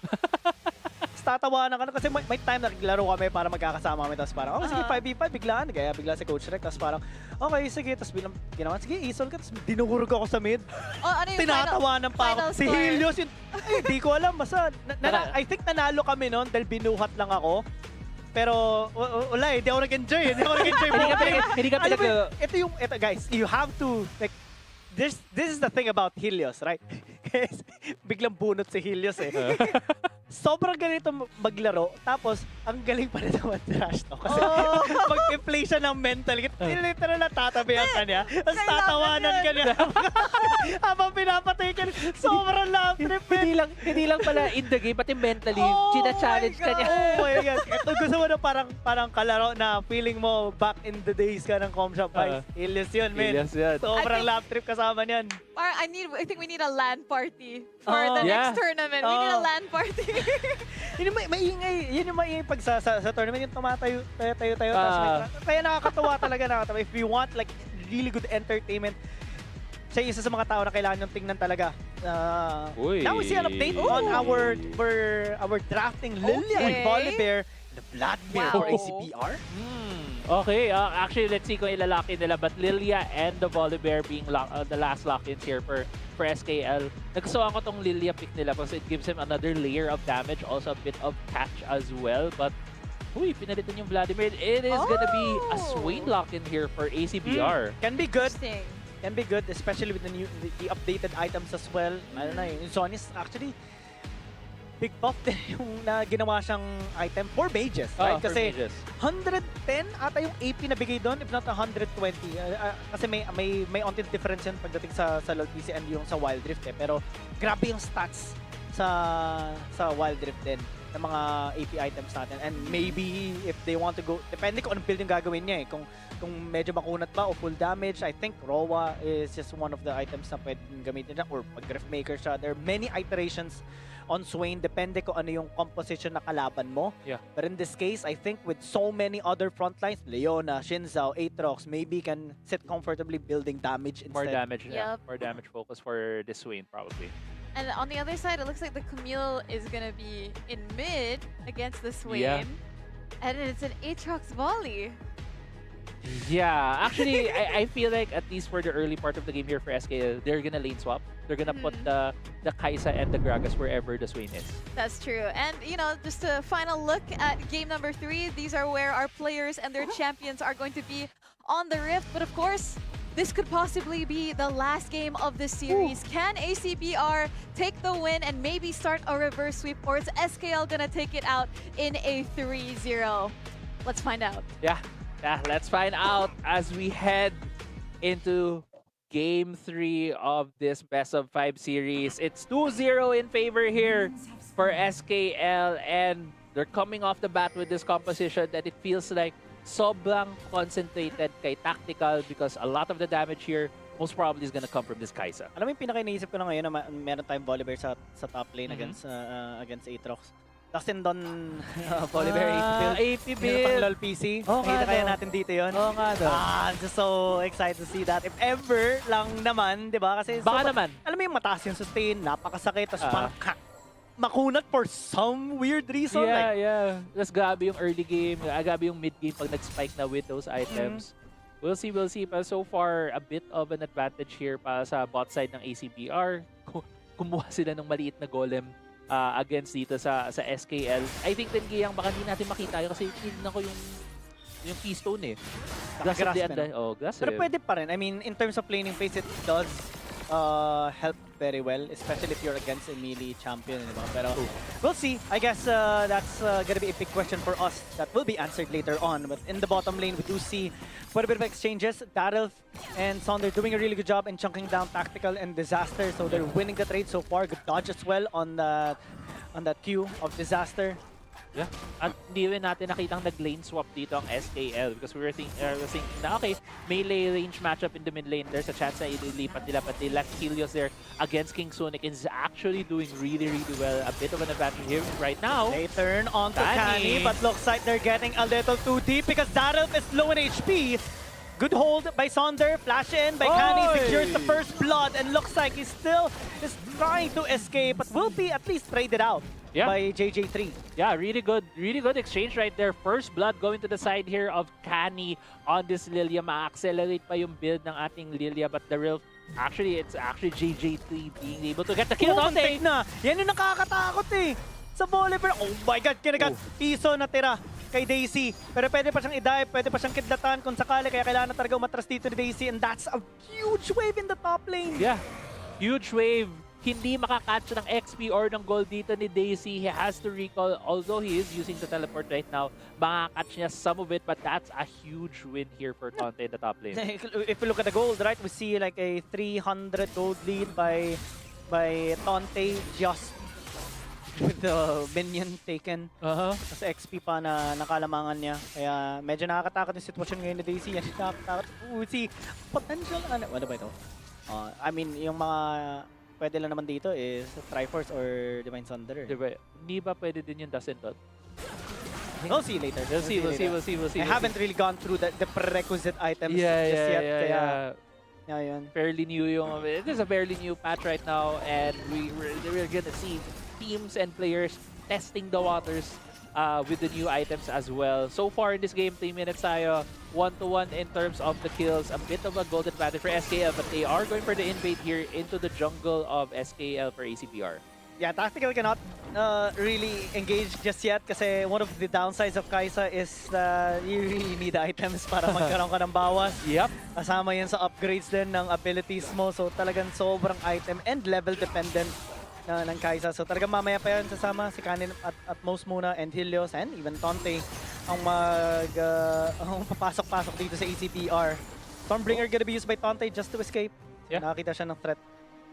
Tatawanan ka na kasi may time na naglaro kami para magkakasama kami, tapos parang sige 5v5 biglaan, kaya bigla si Coach Rek, tapos parang okay sige, tapos bilang ginawa sige isol ka, tapos dinurog ako sa mid, Oh, ano yung tinatawanan pa final ako si score? Helios yun, di ko alam, basta I think nanalo kami noon dahil binuhat lang ako, pero wala hindi ako nag-enjoy Hindi ka Alam mo, pinag- ito guys, you have to like this is the thing about Helios, right? Biglang bunot si Helios eh. sobrang galing ito maglaro, tapos ang galing pa rin naman si Rush to. Kasi mag-play siya ng mental. Literal na tatabihan ka niya. Tapos Kailangan tatawanan ka niya. Habang pinapatay ka niya. Sobrang love trip. Hindi lang pala in the game, pati mentally, Oh china-challenge my ka niya. God. Oh my God. Ito gusto mo na parang kalaro na feeling mo back in the days ka ng Com Shop Vibes. Ilias yun, men. Ilias yan. Sobrang I think- love trip kasama niyan. I think we need a LAN party for the Yeah. next tournament. We need a Oh. LAN party. Yun yung maingay. Yun yung maingay pag sa tournament, yung tumatayo, tayo. Kaya nakakatawa talaga, nakakatawa. If you want like really good entertainment, siya yung isa sa mga tao na kailangan yung tingnan talaga. Uy. Now we see an update on our drafting Lilia and Okay. Volibear, the Vladimir for Wow. ACBR. Okay, actually, let's see kung ilalaki nila. But Lilia and the Volibear being the last lock-ins here for SKL. Nagustuhan ko tong Lilia pick nila because it gives him another layer of damage, also a bit of catch as well. But, uy, pinalitan yung Vladimir. It is gonna be a Swain lock-in here for ACBR. Can be good. Interesting. Can be good, especially with the updated items as well. I don't know, yung Zonis actually big buff din yung na ginawa siyang item for mages, right? For Kasi mages. 110 ata yung AP na bigay doon, if not 120. Kasi may onting difference yun pagdating sa LoL PC and yung sa Wild Rift eh. Pero grabe yung stats sa Wild Rift din ng mga AP items natin. And maybe if they want to go, depende kung anong build yung gagawin niya eh. Kung medyo makunat ba o full damage, I think Rowa is just one of the items na pwedeng gamitin niya. Or pag Rift Maker siya. There are many iterations on Swain, depende kung ano yung composition na kalaban mo. Yeah. But in this case, I think with so many other frontlines, Leona, Shinzao, Aatrox, maybe can sit comfortably building damage instead. More damage, yeah. Yep. More damage focus for this Swain, probably. And on the other side, it looks like the Camille is gonna be in mid against the Swain. Yeah. And it's an Aatrox volley. Yeah, actually, I feel like at least for the early part of the game here for SKL, they're gonna lane swap. They're gonna put the Kaisa and the Gragas wherever the Swain is. That's true. And, you know, just a final look at game number 3. These are where our players and their champions are going to be on the Rift. But of course, this could possibly be the last game of this series. Can ACBR take the win and maybe start a reverse sweep? Or is SKL gonna take it out in a 3-0? Let's find out. Yeah, let's find out as we head into Game 3 of this Best of 5 series. It's 2-0 in favor here for SKL, and they're coming off the bat with this composition that it feels like sobrang concentrated kay tactical because a lot of the damage here most probably is gonna come from this Kaisa. Alam mo yung pinaka-iniisip ko na ngayon na meron tayong Volibear sa top lane against Aatrox. Dustin Don Volibear AP build. build. LoL PC. Oo nga, Nakita kaya no. natin dito yun. Oo nga, no. I'm just so excited to see that. If ever lang naman, di ba? Kasi Baka naman. Alam mo yung mataas yung sustain, napakasakit, tapos parang makunat for some weird reason. Yeah, like, yeah. Tapos grabe yung early game, grabe yung mid game pag nag-spike na with those items. We'll see. But so far, a bit of an advantage here para sa bot side ng ACBR. Kumuha sila ng maliit na golem against dito sa SKL. I think then Giyang baka hindi natin makita yun kasi tinignan ko yung keystone eh. Glass of the Undying. Oh, Glass pero of pwede pa rin. I mean, in terms of laning phase, it does help very well, especially if you're against a melee champion. Diba? Pero we'll see. I guess that's gonna be a big question for us that will be answered later on. But in the bottom lane, we do see quite a bit of exchanges. Darrell and Sonder doing a really good job in chunking down Tactical and Disaster. So they're winning the trade so far. Good dodge as well on that queue of Disaster. Yeah. At hindi rin natin nakitang nag-lane swap dito ang SKL because we were thinking na okay, melee range matchup in the mid lane. There's a chance na ililipat nila, but they left Helios there against King Sonic and is actually doing really well. A bit of an advantage here right now. They turn on to Kani. Kani, but looks like they're getting a little too deep because Darrell is low in HP. Good hold by Sonder, flash in by Kani, secures the first blood, and looks like he still is trying to escape, but will be at least traded out by JJ3. Yeah, really good exchange right there. First blood going to the side here of Kani on this Lilia. Ma-accelerate pa yung build ng ating Lilia, but the real it's actually JJ3 being able to get the kill. Muntik na! Yan yung nakakatakot eh! Sa Volibear, oh my god, kinagat piso na tira kay Daisy. Pero pwede pa siyang i-dive, pwede pa siyang kidlatan kung sakali, kaya kailangan na talaga umatras dito ni Daisy, and that's a huge wave in the top lane. Yeah, huge wave hindi makakatch ng XP or ng gold dito ni Daisy. He has to recall, although he is using the teleport right now, makakatch niya some of it, but that's a huge win here for Tonte in the top lane. If you look at the gold, right, we see like a 300 gold lead by Tonte just with the minion taken. Kasi XP pa na nakalamangan niya. Kaya medyo nakakatakot yung sitwasyon ngayon ni Daisy. Yan, nakakatakot. Si potential, ano ba ito? I mean, yung mga pwede lang naman dito is Triforce or Divine Sunder. Diba? Hindi ba pwede din yung Dust and Dot? We'll see later. We'll see. I haven't really gone through the prerequisite items just yet. Kaya, yun. Fairly new yung... It is a fairly new patch right now, and we're gonna see teams and players testing the waters with the new items as well. So far in this game, 3 minutes tayo, 1-1 in terms of the kills. A bit of a golden advantage for SKL, but they are going for the invade here into the jungle of SKL for ACBR. Yeah, Tactical cannot really engage just yet kasi one of the downsides of Kai'Sa is you really need items para magkaroon ka ng bawas. Yep. Kasama yan sa upgrades din ng abilities mo. So talagang sobrang item and level dependent ng Kai'Sa. So talagang mamaya pa yan sasama si Kanin at most muna and Helios and even Tonte ang ang papasok-pasok dito sa ACBR. Stormbringer gonna be used by Tonte just to escape. Yeah. Nakakita siya ng threat.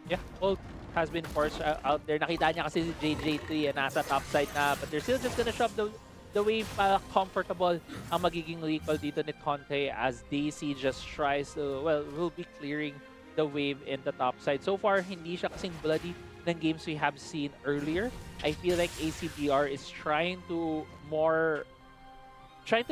Yeah, ult has been forced out there. Nakita niya kasi si JJ3 nasa top side na, but they're still just gonna shove the wave comfortable ang magiging recall dito ni Tonte as Daisy just tries to, well, will be clearing the wave in the top side. So far, hindi siya kasing bloody ng games we have seen earlier. I feel like ACBR is trying to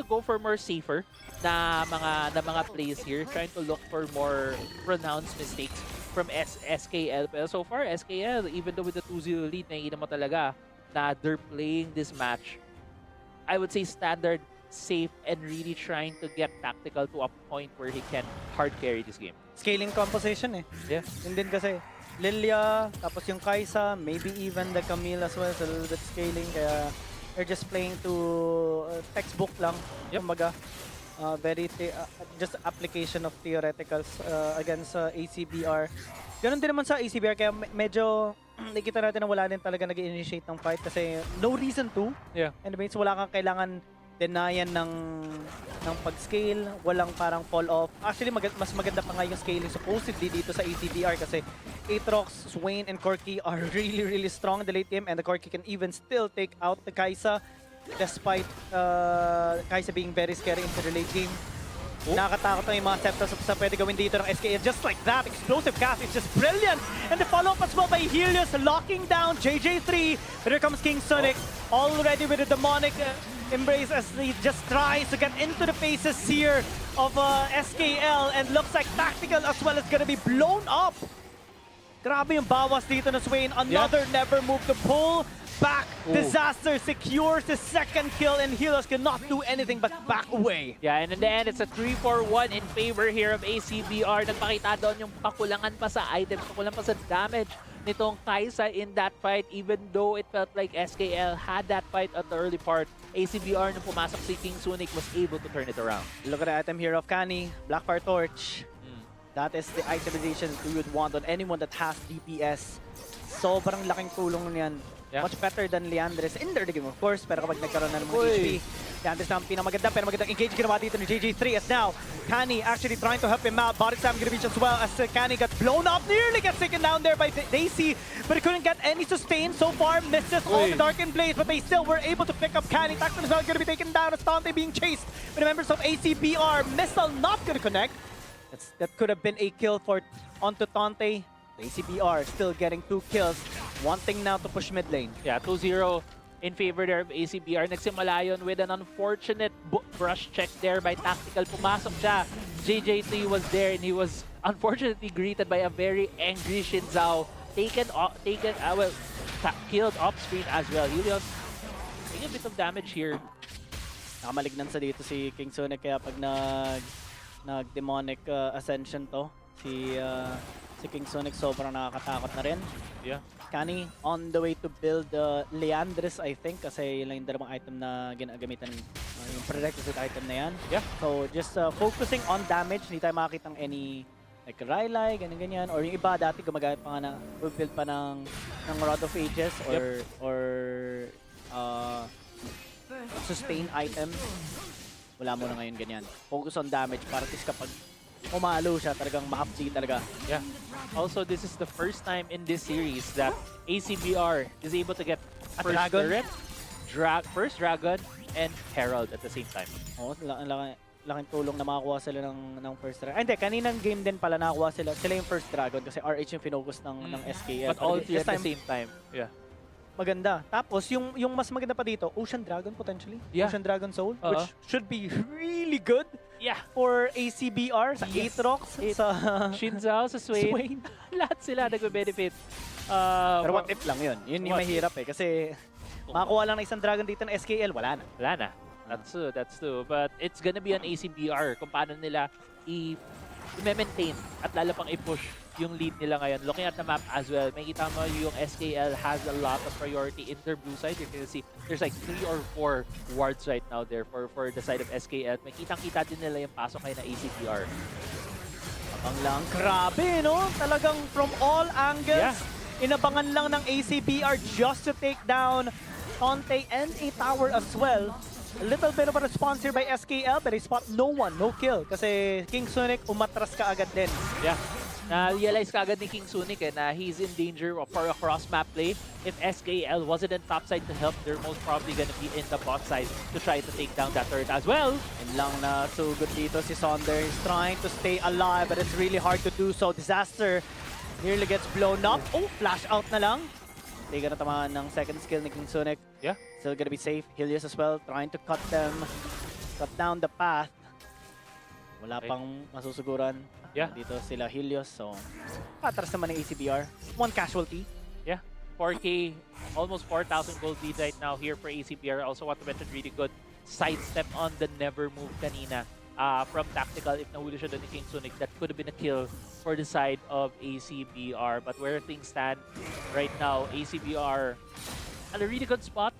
go for more safer na mga plays here, trying to look for more pronounced mistakes from SKL. Pero so far, SKL, even though with the 2-0 lead, nakikita mo talaga na they're playing this match, I would say standard, safe, and really trying to get tactical to a point where he can hard carry this game. Scaling composition eh. Yeah. Yun din kasi. Lilia, tapos yung Kai'Sa, maybe even the Camille as well, is a little bit scaling. Kaya they're just playing to textbook lang. Yep. Kumbaga, just application of theoreticals against ACBR. Ganon din naman sa ACBR, kaya medyo nakita natin na wala din talaga nag-initiate ng fight kasi no reason to. Yeah. And means wala kang kailangan denayan ng pag-scale, walang parang fall-off. Actually, mas maganda pa nga yung scaling supposedly dito sa ACBR kasi Aatrox, Swain, and Corki are really, really strong in the late game and the Corki can even still take out the Kai'Sa despite Kai'Sa being very scary into the late game. Nakakatakot na yung mga septas sa pwede gawin dito ng SKL. Just like that, explosive cast, it's just brilliant! And the follow-up as well by Helios, locking down JJ3. But here comes King Sonic, already with a demonic embrace as he just tries to get into the faces here of SKL. And looks like Tactical as well is gonna be blown up. Grabe yung bawas dito na Swain. Another never move to pull back. Disaster secures the second kill and Helios cannot do anything but back away. Yeah, and in the end, it's a 3-4-1 in favor here of ACBR. Nagpakita doon yung pakulangan pa sa items, pakulangan pa sa damage nitong Kai'Sa in that fight, even though it felt like SKL had that fight at the early part. ACBR nung pumasok si King Sunic was able to turn it around. Look at the item here of Kani, Blackfire Torch. That is the itemization you would want on anyone that has DPS. Sobrang laking tulong niyan. Yeah. Much better than Leandres in their game, of course. Pero kapag nagkaroon na ng mga HP, Leandres na ang pinamagandang engage ginawa dito ni JJ3 as now Kani actually trying to help him out. Body slam gonna reach as well as Kani got blown up, nearly gets taken down there by Daisy, but he couldn't get any sustain so far. Misses all the Darkened Blades, but they still were able to pick up Kani. Tacton as well gonna be taken down as Tonte being chased by the members of ACBR. Missile not gonna connect. That could have been a kill onto Tonte. ACBR still getting 2 kills, wanting now to push mid lane. Yeah, 2-0 in favor there of ACBR. Nagsimula yun with an unfortunate brush check there by Tactical. Pumasok siya. JJ3 was there and he was unfortunately greeted by a very angry Xin Zhao. Killed off screen as well. Helios taking a bit of damage here. Nakamalignan sa dito si King Sonic kaya pag nag-demonic ascension to, si King Sonic sobrang nakakatakot na rin. Yeah. Kani on the way to build Leandres, I think, kasi yun lang yung dalawang item na ginagamitan, yung prerequisite item na yan. Yeah. So just focusing on damage, hindi tayo makakita ng any Like Rylai, ganyan-ganyan. Or yung iba dati gumagamit pa nga build pa ng Rod of Ages or sustain items. Wala mo na ngayon ganyan. Focus on damage para at least kapag umalo siya, talagang ma-update talaga. Yeah. Also, this is the first time in this series that ACBR is able to get first dragon? turret, first dragon, and herald at the same time. Oo, laking tulong na makakuha sila ng first dragon. Ay, hindi, kaninang game din pala nakakuha sila. Sila yung first dragon kasi RH yung finocus ng SKL. But all three at the same time. Yeah. Maganda. Tapos, yung mas maganda pa dito, Ocean Dragon potentially. Yeah. Ocean Dragon Soul, which should be really good Yeah. for ACBR, sa Yes. Aatrox, sa Shin Zhao sa Swain. Swain. Lahat sila nagbe-benefit. Pero what if lang yun? Yun yung mahirap eh. Kasi makakuha lang ng isang dragon dito ng SKL, wala na. Wala na. That's true. But it's gonna be on ACBR kung paano nila i-maintain at lalo pang i-push yung lead nila ngayon. Looking at the map as well, makikita mo yung SKL has a lot of priority in their blue side. You can see there's like 3 or 4 wards right now there for the side of SKL. Makitang-kita din nila yung pasok kayo na ACBR. Abang lang. Grabe, no? Talagang from all angles, Yeah. inabangan lang ng ACBR just to take down Tonte and a tower as well. A little bit of a response here by SKL, but they spot no one, no kill. Kasi King Sonic umatras ka agad din. Yeah. Na-realize ka agad ni King Sunic na he's in danger for a cross-map play. If SKL wasn't in top side to help, they're most probably gonna be in the bot side to try to take down that turret as well. And lang na sugod dito si Sonder. He's trying to stay alive, but it's really hard to do so. Disaster nearly gets blown up. Oh, flash out na lang. Hindi ka natamaan ng second skill ni King Sonic. Yeah. Still gonna be safe. Helios as well, trying to cut down the path. Wala pang masusuguran. Yeah. Dito sila Helios, so patras naman ng ACBR. One casualty. Yeah. 4K, almost 4,000 gold lead right now here for ACBR. Also want to mention really good sidestep on the never move kanina. From tactical, if nahuli siya doon ni King Sonic, that could have been a kill for the side of ACBR. But where things stand right now, ACBR at a really good spot.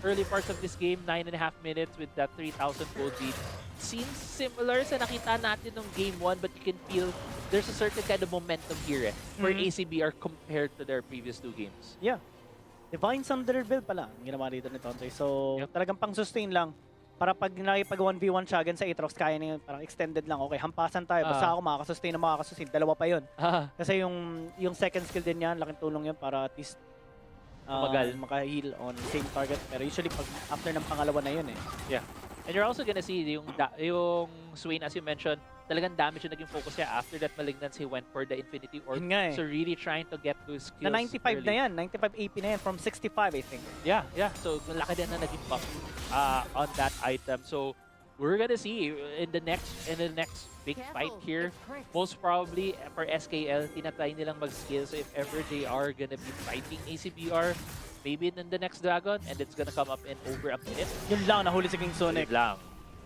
Early parts of this game, 9.5 minutes with that 3,000 gold lead. Seems similar sa nakita natin nung game 1, but you can feel there's a certain kind of momentum here for ACBR compared to their previous 2 games. Yeah. Divine Thunder build pala ang ginawa dito ni Tontoy. So, talagang pang-sustain lang. Para pag nakipag 1v1 siya against sa Aatrox, kaya niya parang extended lang. Okay, hampasan tayo. Basta ako makakasustain na makakasustain. Dalawa pa yun. Kasi yung second skill din yan, laking tulong yan para at least maka-heal on same target. Pero usually pag after ng pangalawa na yun eh. Yeah. And you're also gonna see yung Swain, as you mentioned, talagang damage yung naging focus niya. After that Malignance, he went for the Infinity Orb. Yun nga eh. So really trying to get those skills Na 95 early. na yan. 95 AP na yan from 65 I think. Yeah. So laki din na naging buff on that item. So we're gonna see in the next big fight here. Most probably for SKL, tinatry nilang mag-skill. So if ever they are gonna be fighting ACBR, maybe in the next dragon, and it's gonna come up in over a minute. Yun lang, nahuli si King Sonic. Yun lang.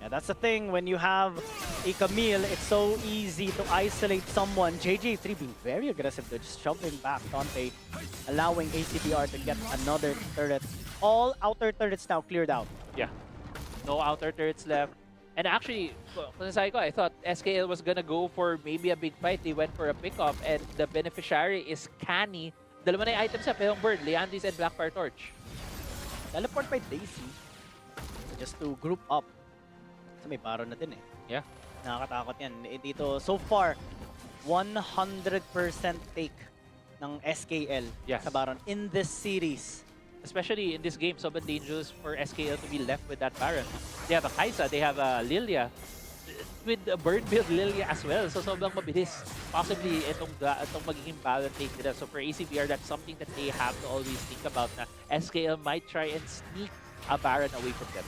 Yeah, that's the thing. When you have a Camille, it's so easy to isolate someone. JJ3 being very aggressive though, just shoving back Dante, allowing ACBR to get another turret. All outer turrets now cleared out. Yeah. No outer turrets left. And actually, kung sabi ko, I thought SKL was gonna go for maybe a big fight. They went for a pick-off, and the beneficiary is Canny. Dalawa na yung items sa Pelong Bird, Leandris and Blackfire Torch. Teleport by Daisy. Just to group up. So may Baron na din eh. Yeah. Nakakatakot yan. Dito, so far, 100% take ng SKL Yes. sa Baron in this series. Especially in this game, sobrang dangerous for SKL to be left with that Baron. They have a Kaisa, they have a Lilia. With a bird build Lilia as well, so sobrang mabilis. Possibly itong magiging Baron take nila. So for ACBR, that's something that they have to always think about na SKL might try and sneak a Baron away from them.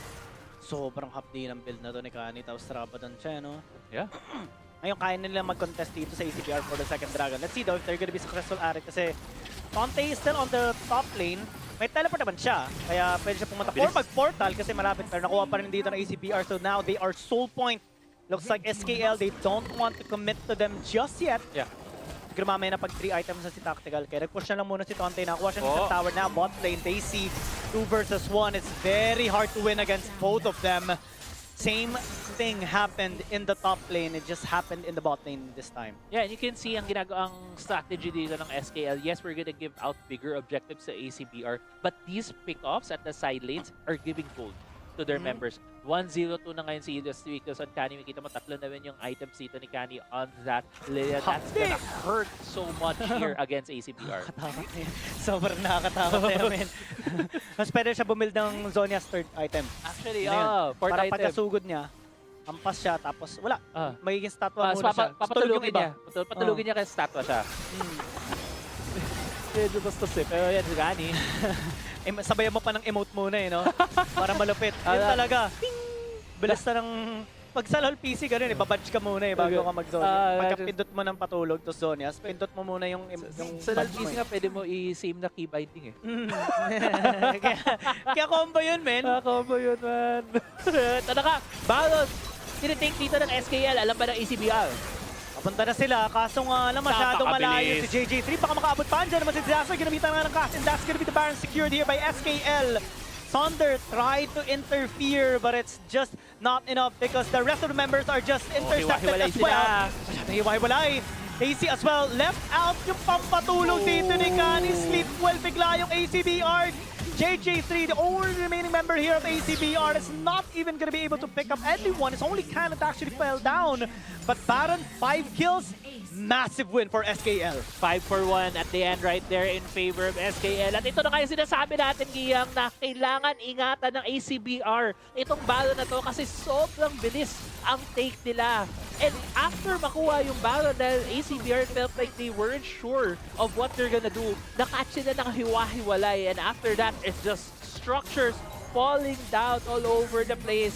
Sobrang hapdi ng build na to ni Kani. Tapos Rabadan siya, no? Yeah. Ngayon, kaya nila mag-contest dito sa ACBR for the second dragon. Let's see though if they're gonna be successful at it. Kasi Tonte is still on the top lane. May teleport naman siya. Kaya pwede siya pumunta. Or mag-portal kasi malapit. Pero nakuha pa rin dito ng ACBR. So now they are soul point. Looks like SKL, they don't want to commit to them just yet. Yeah. Siguro mamaya na pag 3 items na si Tactical. Kaya nag-push na lang muna si Tonte. Nakuha siya ng tower na. Bot lane, they see 2 versus 1. It's very hard to win against both of them. Same thing happened in the top lane, it just happened in the bot lane this time. Yeah, and you can see ang ginagaang strategy dito ng SKL. Yes, we're gonna give out bigger objectives sa ACBR, but these pick-offs at the side lanes are giving gold to their members. 1-0-2 na ngayon si Just because on Kani, makita mo tatlo na rin yung items dito ni Kani on that Lilia. That's gonna hurt so much here against ACBR. Nakakatakot na yun. Sobrang nakakatakot na yun, men. Mas pwede siya bumild ng Zonia's third item. Actually, Ano yun? fourth Para item. pagkasugod niya, ampas siya, tapos wala. Magiging statwa So, muna siya. papatulugin Tulog niya. Patulugin niya kaya statwa siya. Medyo bastos eh. Pero yan, si Kani. Sabayan mo pa ng emote muna eh, no? Para malupit. Yun talaga. Bilis na ng... Pag sa LoL PC, gano'n eh, babadge ka muna eh, bago ka mag-zone. Pagka-pindot mo ng patulog to Zonias, pindot mo muna yung Sa LoL badge mo PC eh. nga, pwede mo i-same na key binding eh. kaya combo yun, men. Combo yun, man. Tada ka, Balos! Tinitake dito ng SKL, alam ba ng ACBR? Papunta na sila, kaso nga lang masyadong malayo si Napakabilis. JJ3. Baka makaabot pa dyan naman si Disaster. Ginamitan nga ng cast, and that's gonna be the Baron secured here by SKL. Thunder tried to interfere, but it's just not enough because the rest of the members are just intercepted hiwa-hiwalay as well. sila. Masyadong hiwa-hiwalay. AC as well, left out yung pampatulog dito ni Kani. Sleep well bigla yung ACBR. JJ3, the only remaining member here of ACBR, is not even going to be able to pick up anyone. It's only Can that actually fell down. But Baron, 5 kills, massive win for SKL. 5-for-1 at the end right there in favor of SKL. At ito na kayo sinasabi natin, Giyang, na kailangan ingatan ng ACBR itong Baron na to kasi sobrang bilis ang take nila. And after makuha yung Baron dahil ACBR felt like they weren't sure of what they're gonna do, nakatch sila ng hiwa-hiwalay. And after that, it's just structures falling down all over the place.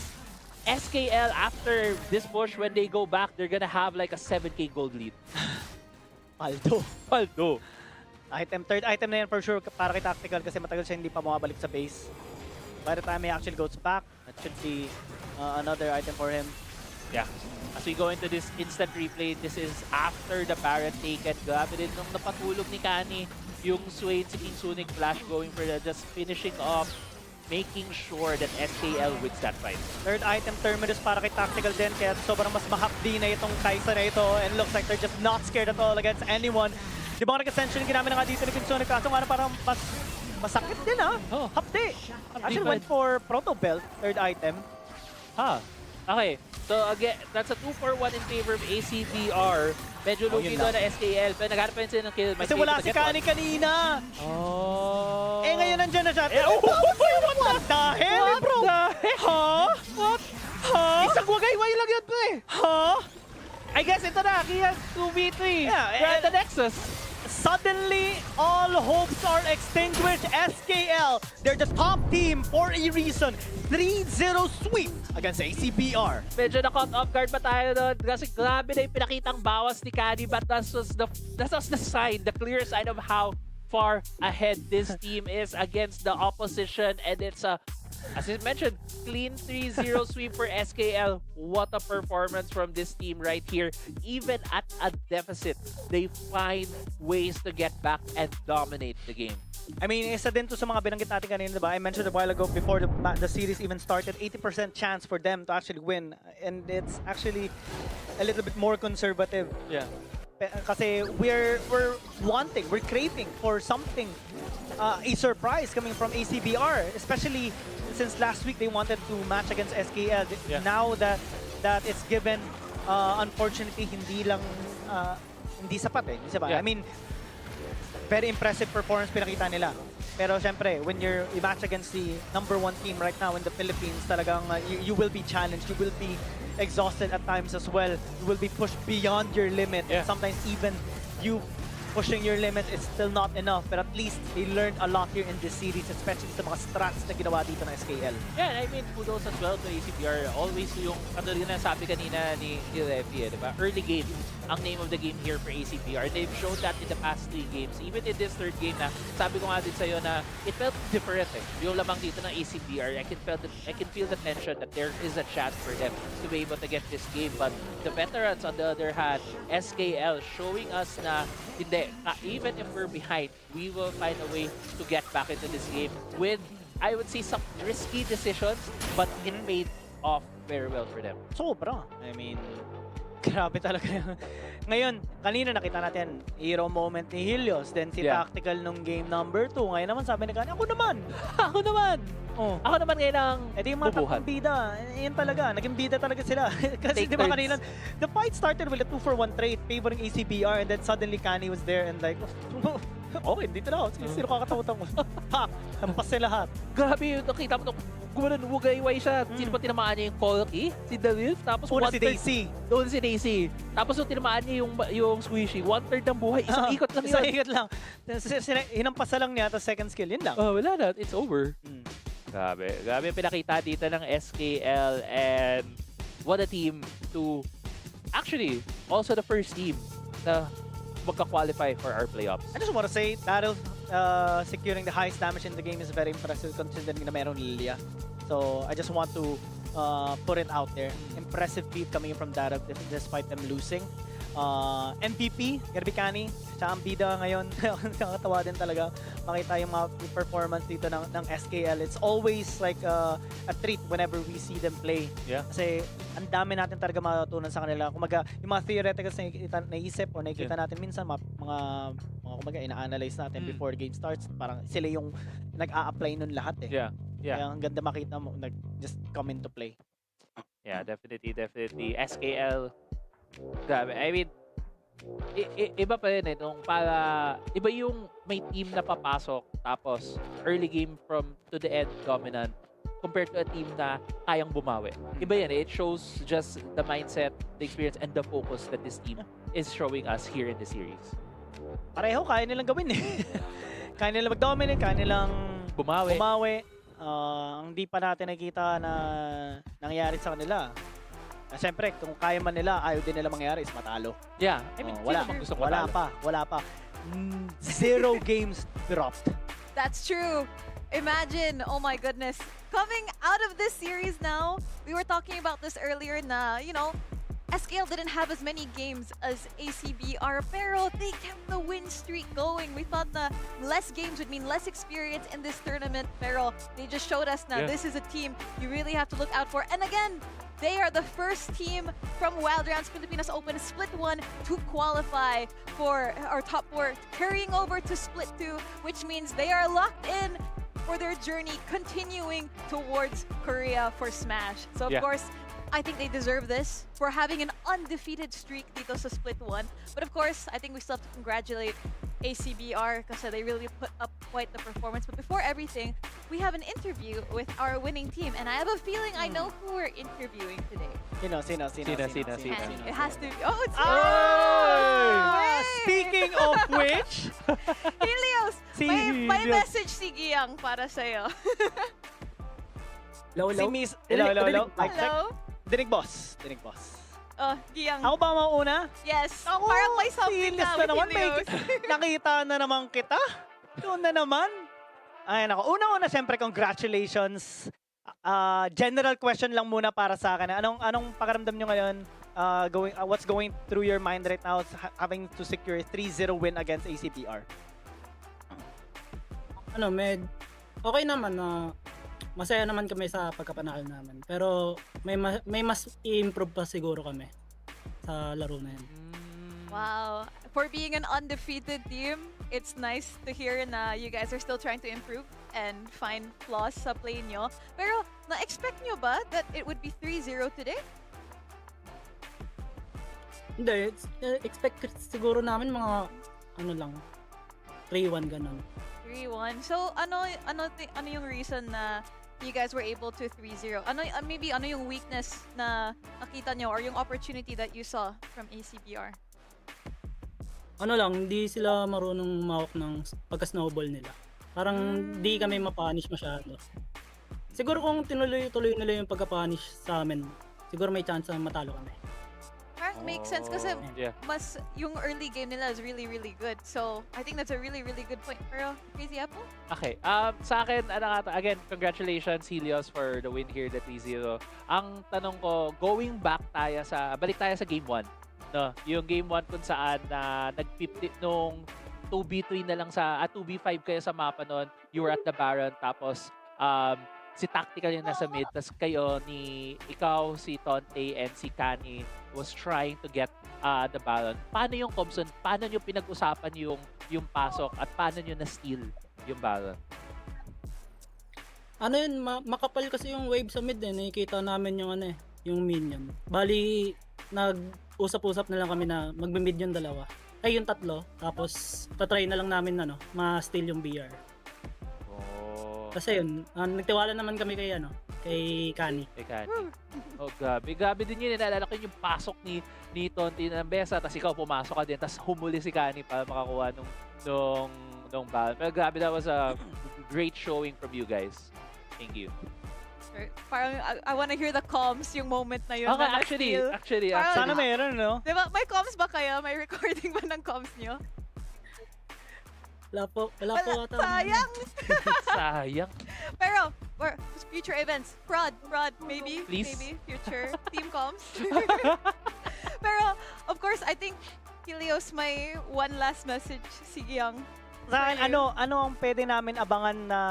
SKL, after this push, when they go back, they're gonna have like a 7k gold lead. Paldo. Third item na yan for sure para kay Tactical kasi matagal siya hindi pa bumabalik sa base. By the time he actually goes back, that should be another item for him. Yeah. As we go into this instant replay, this is after the Baron taken. Grabe din nung napatulog ni Kani yung Swain si King Sunic Flash going for the just finishing off, making sure that SKL wins that fight. Third item, Terminus para kay Tactical din, kaya sobrang mas mahapdi na itong Kai'Sa na ito, and looks like they're just not scared at all against anyone. Di ba nag-ascension yung ginamit na nga dito ni Pinsonic, kaso nga parang masakit din Oh. hapdi. Actually went for Proto Belt, third item. Okay. So again, that's a 2-for-1 in favor of ACBR. Medyo lugi yun doon lang. na SKL, pero naghanap pa rin sila ng kill. Might Kasi be wala able to si get one. Kani kanina. Oh. Eh ngayon nandyan na siya. What the hell, What bro? the heck? What? Huh? Isang wagay-way lang yun, pre. Huh? I guess ito na, kaya 2v3. Yeah, We're at the Nexus. Suddenly, all hopes are extinguished. SKL, they're the top team for a reason. 3-0 sweep against ACBR. Medyo na-caught off guard pa tayo doon kasi grabe na yung pinakitang bawas ni Kani, but that was the sign, the clear sign of how far ahead this team is against the opposition, and it's a, as I mentioned, clean 3-0 sweep for SKL. What a performance from this team right here. Even at a deficit, they find ways to get back and dominate the game. I mean, isa din to sa mga binanggit natin kanina, diba? I mentioned a while ago before the series even started, 80% chance for them to actually win. And it's actually a little bit more conservative. Yeah. Kasi we're craving for something, a surprise coming from ACBR, especially since last week they wanted to match against SKL. Yeah. Now that it's given, unfortunately hindi sapat eh. Hindi sapat. Yeah. I mean, very impressive performance pinakita nila. Pero syempre, when you match against the #1 team right now in the Philippines, talagang you will be challenged, you will be exhausted at times as well. You will be pushed beyond your limit. Yeah. And sometimes even you pushing your limit is still not enough. But at least they learned a lot here in this series, especially sa mga strats na ginawa dito ng SKL. Yeah, and I mean, kudos as well to ACBR. Always yung, katulad na sabi kanina ni Refi, di ba? Early game, ang name of the game here for ACBR. They've shown that in the past 3 games. Even in this third game na, sabi ko nga din sa'yo na it felt different eh. Yung lamang dito ng ACBR, I can feel the tension that there is a chance for them to be able to get this game. But the veterans, on the other hand, SKL, showing us na, hindi, even if we're behind, we will find a way to get back into this game with, I would say, some risky decisions, but it paid off very well for them. Sobra. I mean, grabe talaga yun. Ngayon, kanina nakita natin, hero moment ni Helios, then si Yeah. Tactical nung game number 2. Ngayon naman sabi ni Kanye, ako naman! Ako naman! Oh. Ako naman ngayon ang Eh di yung mga bubuhat. tatlong bida, yun talaga, naging bida talaga sila. Kasi Take di ba turns. kanina, the fight started with a 2-for-1 trade favoring ACBR and then suddenly Kanye was there and like, okay, dito na ako. Sino kakatakutan ko? Pak! Lampas sila lahat. Grabe yun, nakita mo gumanon, wugay-way siya. Sino pa tinamaan niya yung Colky? Si Dalil? Tapos Una si one-third- Daisy. Doon si Daisy. Tapos nung tinamaan niya yung Squishy, 1/3 ng buhay. Isang ikot lang Isang yun. ikot lang. Hinampasa lang niya, tapos second skill, yun lang. Oh, wala na. It's over. Mm. Grabe. Grabe yung pinakita dito ng SKL and what a team to actually also the first team na magka-qualify for our playoffs. I just want to say, Daryl securing the highest damage in the game is very impressive considering na meron Lilia. So, I just want to put it out there. Impressive feat coming from Daryl despite them losing. MVP, Gerbicani, siya ang bida ngayon. Nakakatawa din talaga makita yung mga performance dito ng SKL. It's always like a treat whenever we see them play. Yeah. Kasi ang dami natin talaga matutunan sa kanila. Kumaga, yung mga theoreticals na naisip o nakikita natin minsan, mga kumaga, ina-analyze natin before the game starts. Parang sila yung nag-a-apply nun lahat eh. Yeah. Yeah. Kaya ang ganda makita mo, just come into play. Yeah, definitely. SKL. Grabe. I mean, iba pa rin eh. Iba yung may team na papasok tapos early game to the end dominant compared to a team na kayang bumawi. Iba yan eh. It shows just the mindset, the experience, and the focus that this team is showing us here in the series. Pareho, kaya nilang gawin eh. Kaya nilang mag-dominate, kaya nilang Bumawi. Ang di pa natin nakita na nangyayari sa kanila. Siyempre, kung kaya man nila, ayaw din nila mangyari is matalo. Yeah. I mean, Wala wala pa. 0 games dropped. That's true. Imagine, oh my goodness, coming out of this series now, we were talking about this earlier na, SKL didn't have as many games as ACBR, pero they kept the win streak going. We thought na less games would mean less experience in this tournament, pero they just showed us na this is a team you really have to look out for. And again, they are the first team from Wild Rounds Pilipinas Open Split 1 to qualify for our top 4, carrying over to Split 2, which means they are locked in for their journey continuing towards Korea for Smash. So of course, I think they deserve this for having an undefeated streak dito sa Split 1. But of course, I think we still have to congratulate ACBR because they really put up quite the performance. But before everything, we have an interview with our winning team. And I have a feeling I know who we're interviewing today. Sino? And it has to be... Oh, it's Ah! Hey! Speaking of which, Helios! Si May Helios. message si Giyang para sa'yo. si Miss... Hello. Mic check. Hello? Dinig boss. Oh, Giyang. Ako ba mauuna? Yes. Parang may something Helios na na with naman. Helios. Nakita na naman kita. Doon na naman. Ayan ako. Una-una, siyempre, congratulations. General question lang muna para sa akin. Anong pakiramdam nyo ngayon? What's going through your mind right now having to secure a 3-0 win against ACBR? Okay naman na masaya naman kami sa pagkapanalo namin. Pero may mas i-improve pa siguro kami sa laro na yan. Wow. For being an undefeated team, it's nice to hear na you guys are still trying to improve and find flaws sa play nyo. Pero, na-expect nyo ba that it would be 3-0 today? Hindi, expect siguro namin mga 3-1 ganun. 3-1. So, ano yung reason na you guys were able to 3-0? Maybe ano yung weakness na nakita nyo or yung opportunity that you saw from ACBR? Hindi sila marunong mawak ng pagka-snowball nila. Parang di kami mapunish masyado. Siguro kung tinuloy-tuloy nila yung pagka-punish sa amin, siguro may chance na matalo kami. Parang makes sense kasi Yeah. mas yung early game nila is really, really good. So, I think that's a really, really good point. Pero, Crazy Apple? Okay. Sa akin, again, congratulations, Helios, for the win here, the 3-0. Ang tanong ko, balik tayo sa Game 1. No, yung Game 1 kung saan nag-50 nung 2v3 na lang 2v5 kayo sa mapa noon. You were at the Baron, tapos si Tactical yung nasa mid, tas kayo ikaw, si Tonte, and si Kani was trying to get the balance. Paano yung comms? Paano nyo pinag-usapan yung pasok at paano nyo na-steal yung balance? Ano yun, makapal kasi yung wave sa mid eh. Nakikita namin yung yung minion. Bali, nag-usap-usap na lang kami na magbe-mid yung dalawa. Ay, yung tatlo. Tapos, tatry na lang namin ma-steal yung BR. Oh. Kasi yun, nagtiwala naman kami kay Kani. Kay Kani. Oh, grabe. Grabe din yun. Naalala ko yung pasok ni Tonti ng Besa, tapos ikaw pumasok ka din, tapos humuli si Kani para makakuha nung balance. Pero grabe, that was a great showing from you guys. Thank you. Parang I wanna hear the comms yung moment na yun. Okay, na actually. Parang- Sana meron, no? Diba, may comms ba kayo? May recording ba ng comms nyo? Wala po ata. Sayang! Sayang. Pero, for future events, prod, maybe, Please? maybe, future team comms. Pero, of course, I think Helios may one last message, sige Yang. Sa akin, For you. ano ang pwede namin abangan na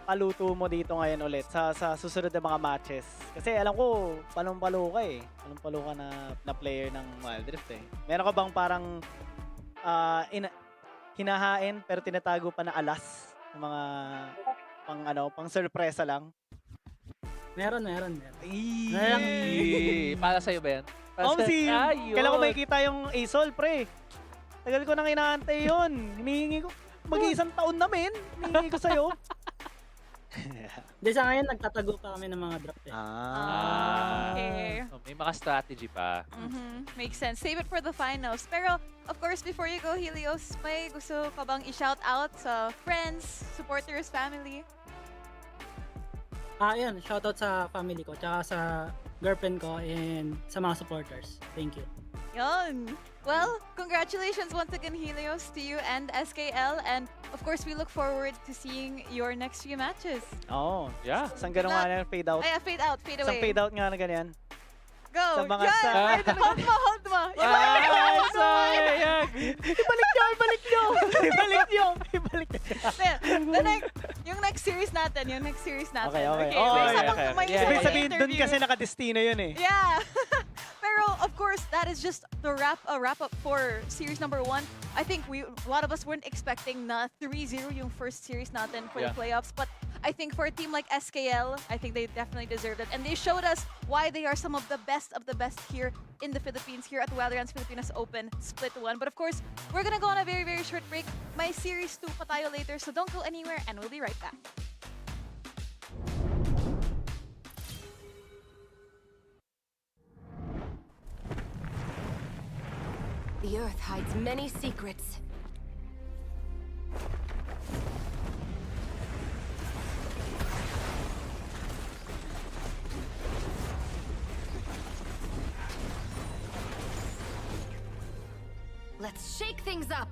paluto mo dito ngayon ulit sa susunod na mga matches? Kasi alam ko, palong-palo ka eh. Palong-palo ka na player ng Wild Rift eh. Meron ka bang parang hinahain pero tinatago pa na alas ng mga pang surpresa lang? Meron. Para sa'yo ba yan? Ayun. Kailan ko makikita yung Asol, pre? Tagal ko nang inaantay yun. Hinihingi ko. Mag-iisang taon na, men. Hinihingi ko sa'yo. Di sa ngayon, nagtatago pa kami ng mga draft eh. Okay. So, may mga strategy pa. Makes sense. Save it for the finals. Pero, of course, before you go, Helios, may gusto ka bang i-shout out sa friends, supporters, family? Yun, shoutout sa family ko, tsaka sa girlfriend ko, and sa mga supporters. Thank you. Yun. Well, congratulations once again, Helios, to you and SKL. And, of course, we look forward to seeing your next few matches. Oo. Yeah. Isang ganun nga na fade out. Ay, fade out, fade Isang away. fade out nga na ganyan. Go! Sa mga Yan! sa- Ay, hold mo! Ay, sayang! Ibalik nyo! Ibalik nyo! Yung next series natin, Okay. May Okay, sabang okay. may Yeah, sabang Ibig sabihin, dun interview. kasi nakadestino yun eh. Yeah. Pero of course, that is just the wrap up for series number 1. I think a lot of us weren't expecting na 3-0 yung first series natin for the Yeah. playoffs, but I think for a team like SKL, I think they definitely deserved it, and they showed us why they are some of the best here in the Philippines, here at the Wildlands Pilipinas Open Split 1. But of course, we're gonna go on a very, very short break. May series 2 pa tayo later, so don't go anywhere, and we'll be right back. The earth hides many secrets. Let's shake things up.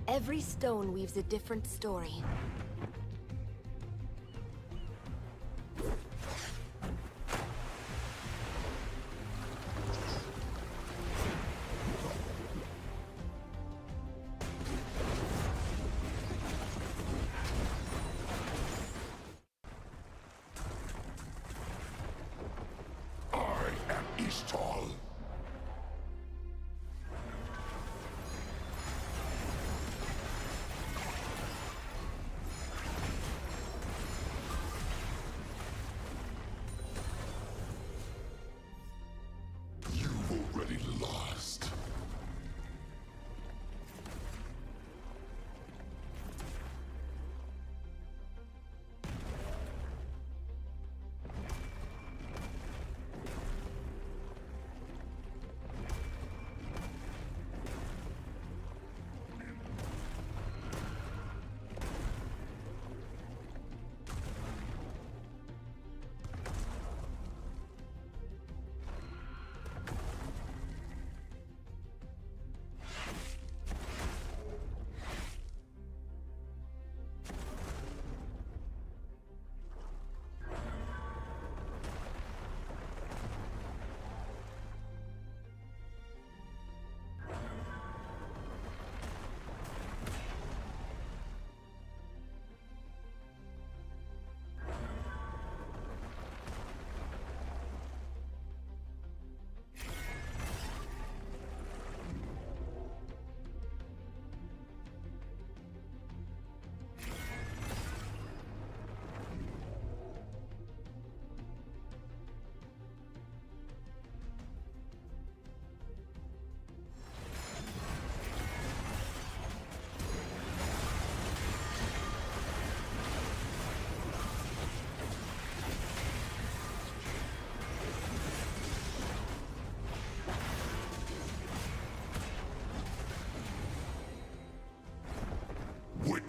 Every stone weaves a different story.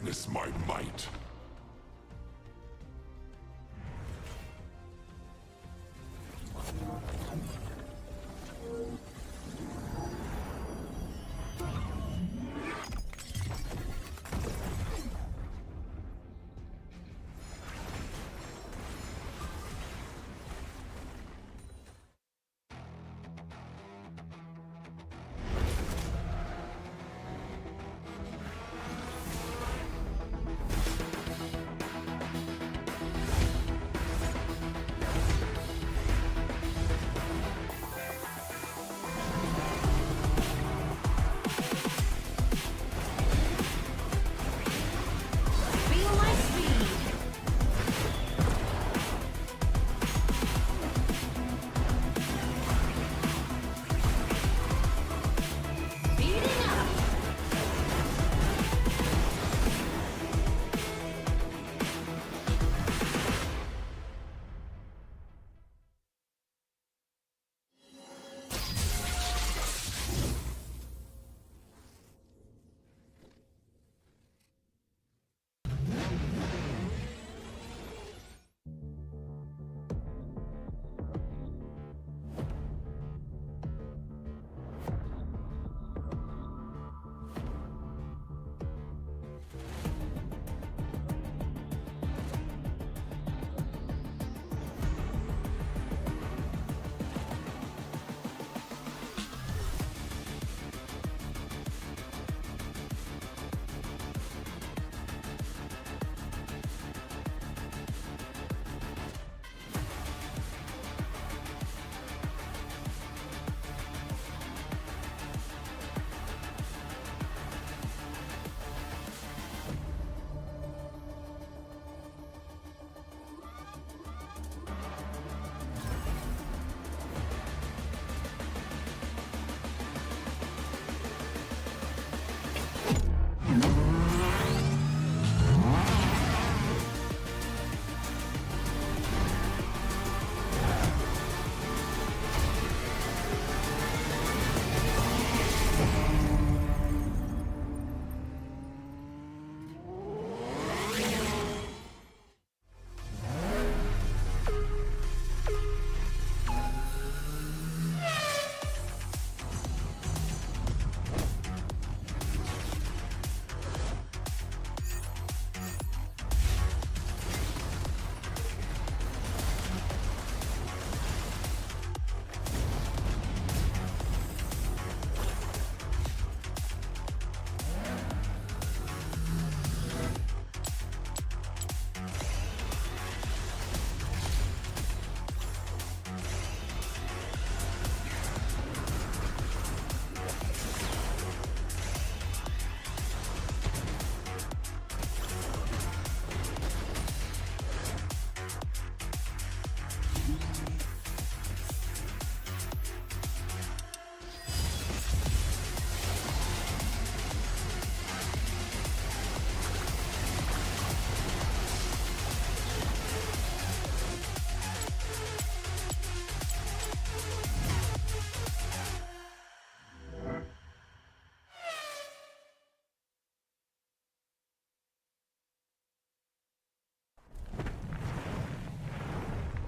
Witness my might. Feel my speed. Speeding up.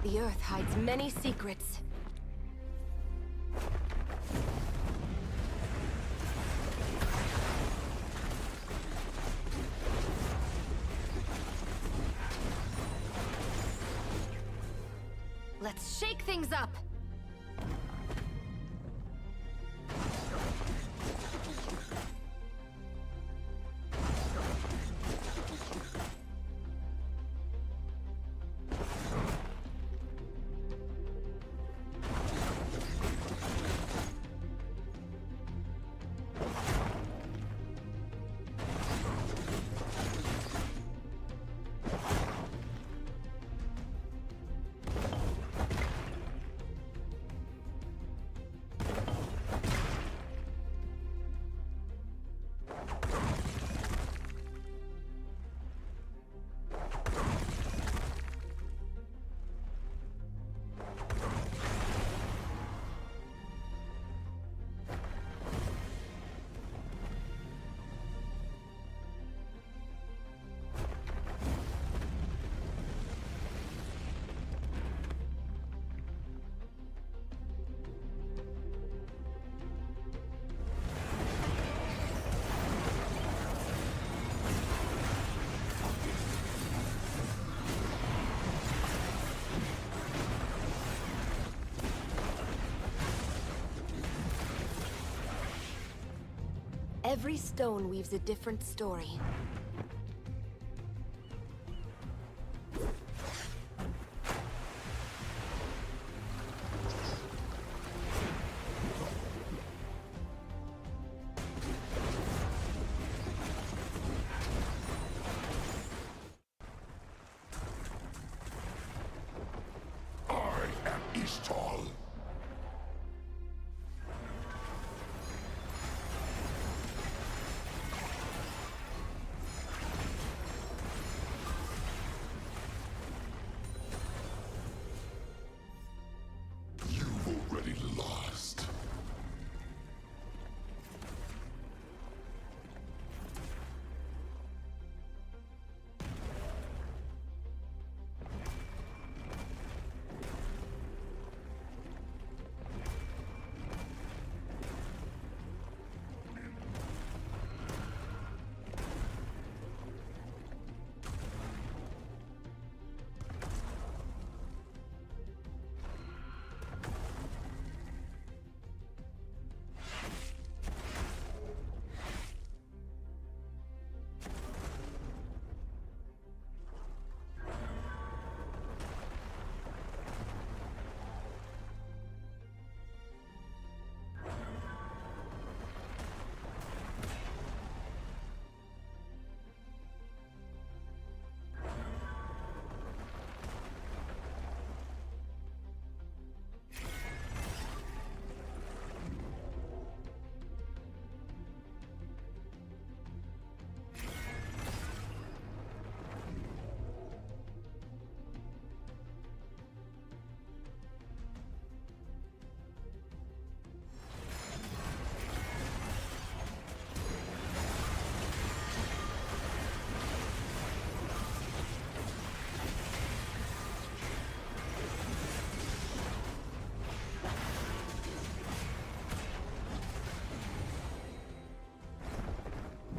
The Earth hides many secrets. Let's shake things up! Every stone weaves a different story. Already lost.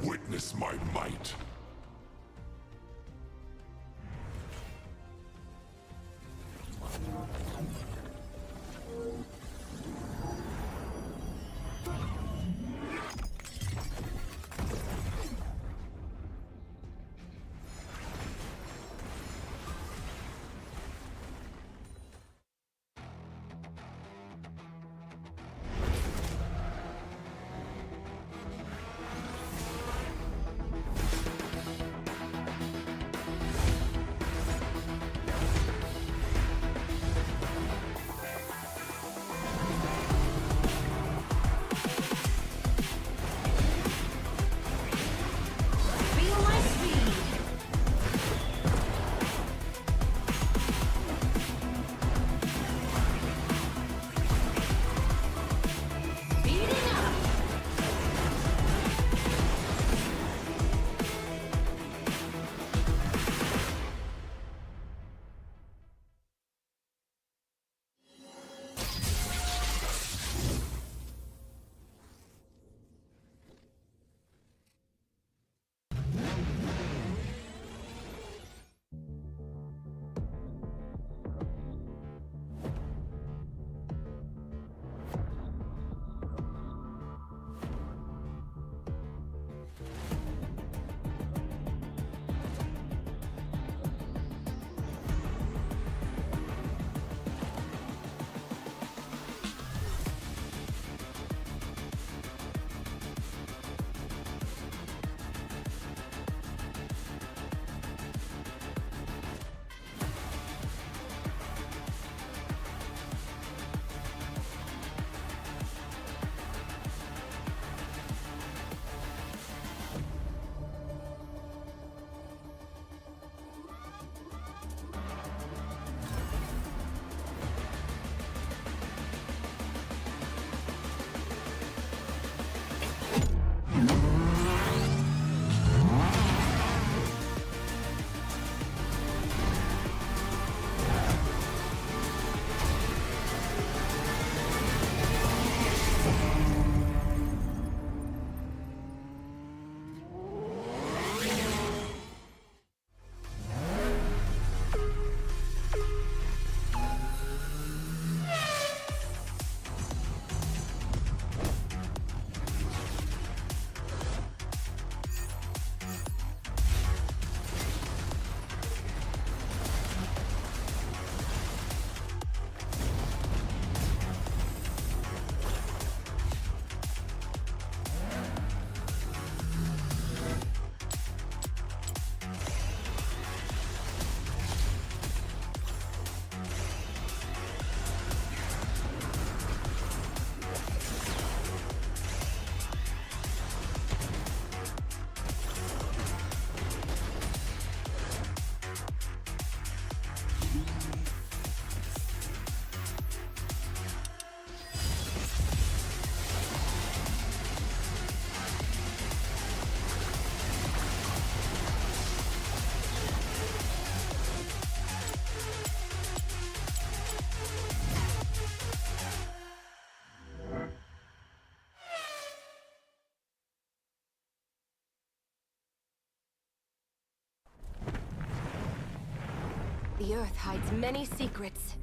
Witness my might. The Earth hides many secrets.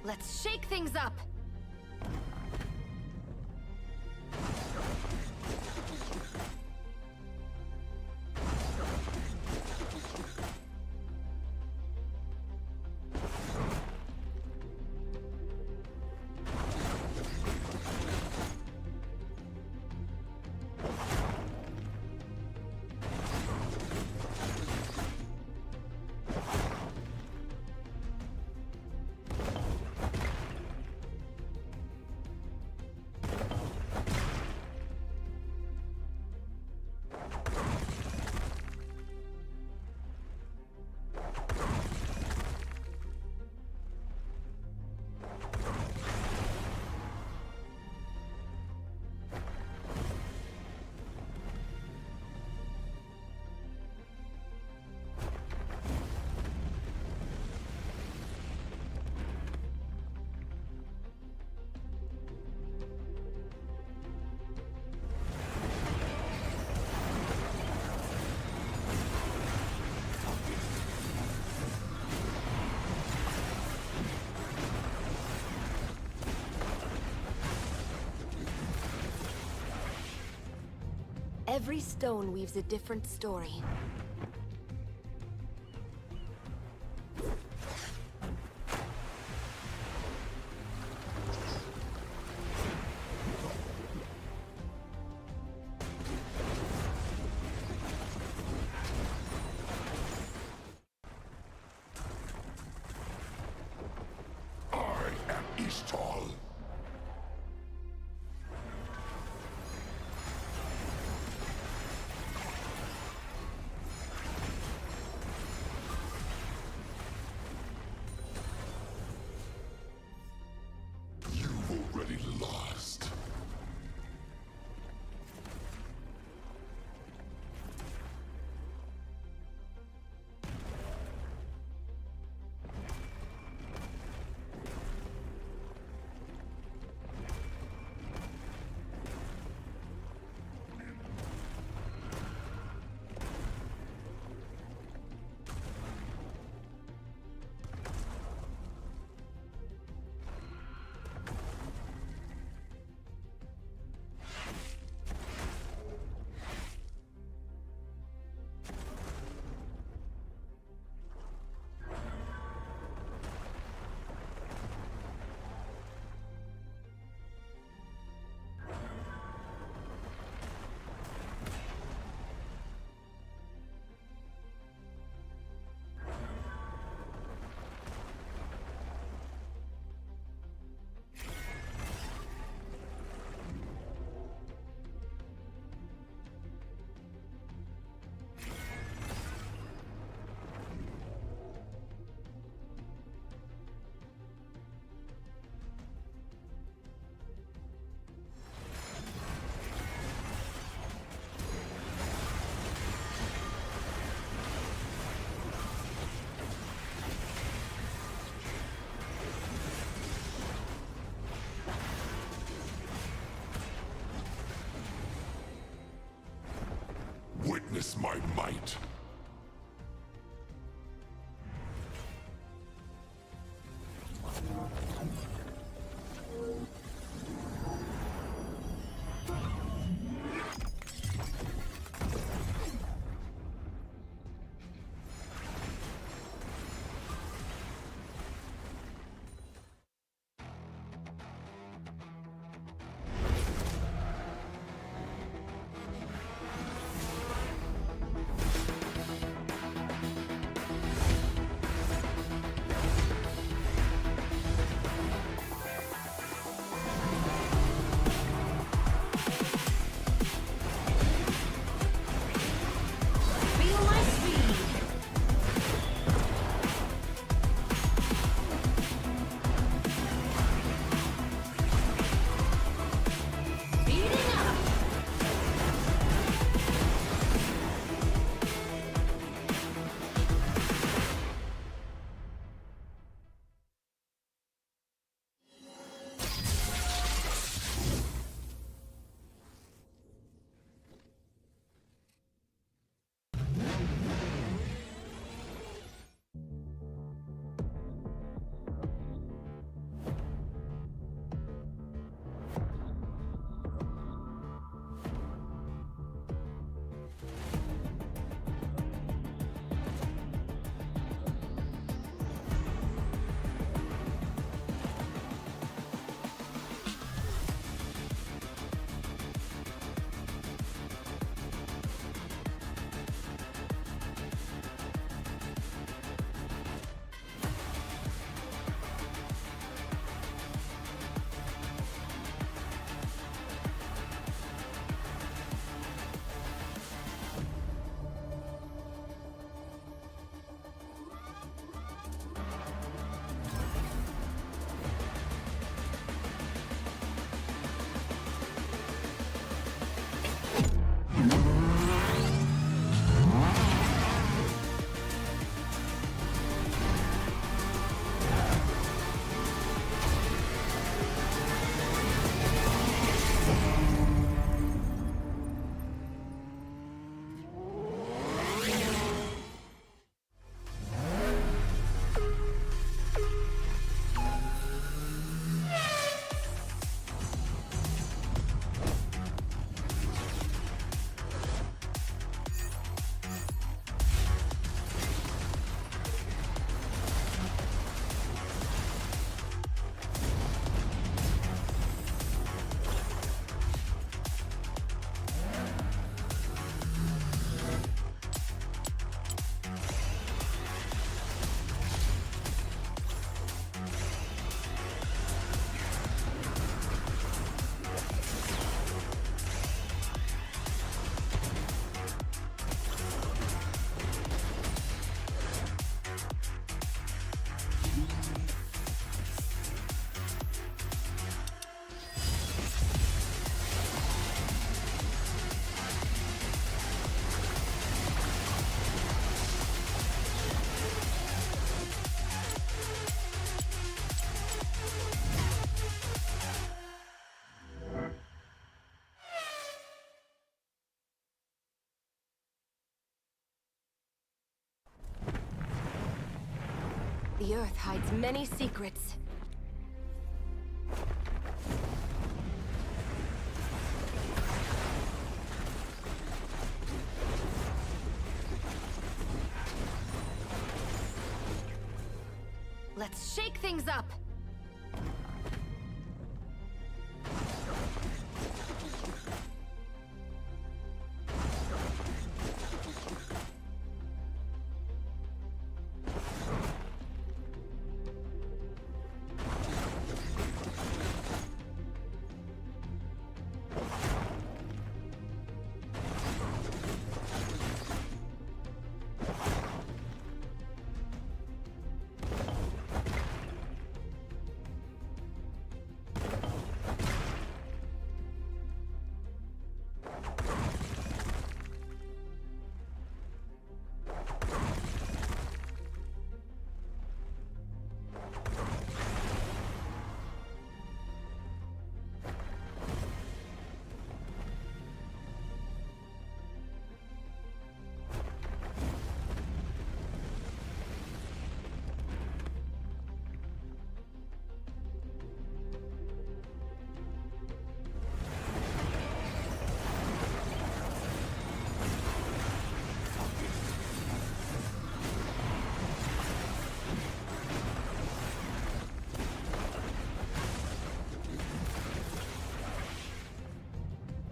Let's shake things up! Every stone weaves a different story. I am Ishtal. You've already lost. Witness my might. The Earth hides many secrets. Let's shake things up!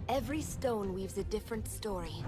Every stone weaves a different story.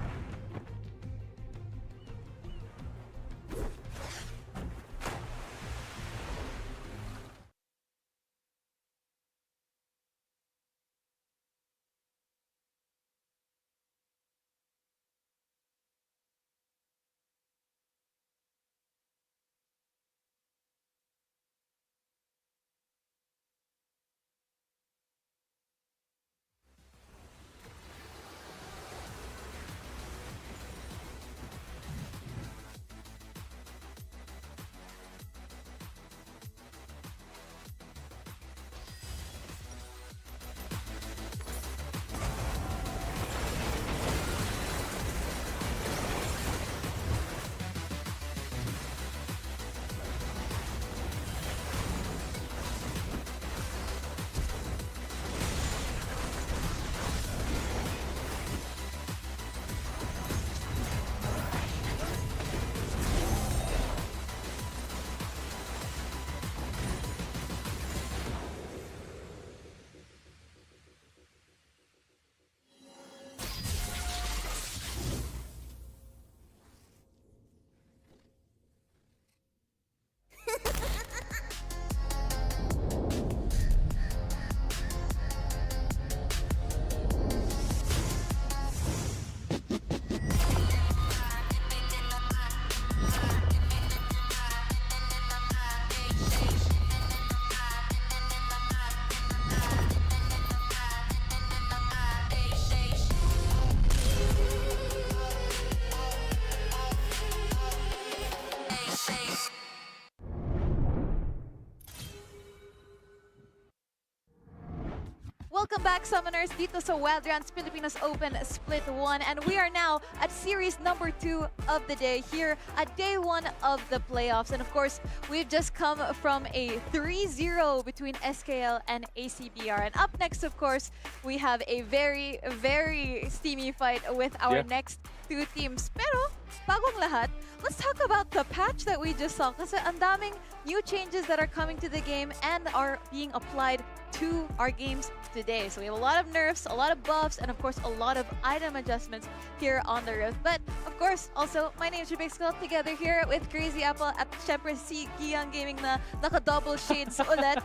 Welcome back, Summoners, dito sa Wildlands Pilipinas Open Split 1. And we are now at series number 2 of the day, here at day 1 of the playoffs. And of course, we've just come from a 3-0 between SKL and ACBR. And up next, of course, we have a very, very steamy fight with our next two teams. Pero, bagong lahat, let's talk about the patch that we just saw. Kasi ang daming new changes that are coming to the game and are being applied to our games today. So we have a lot of nerfs, a lot of buffs, and of course a lot of item adjustments here on the Rift. But of course, also, my name is Rebexco, together here with Crazy Apple at syempre si Giyang Gaming na naka-double shades ulit.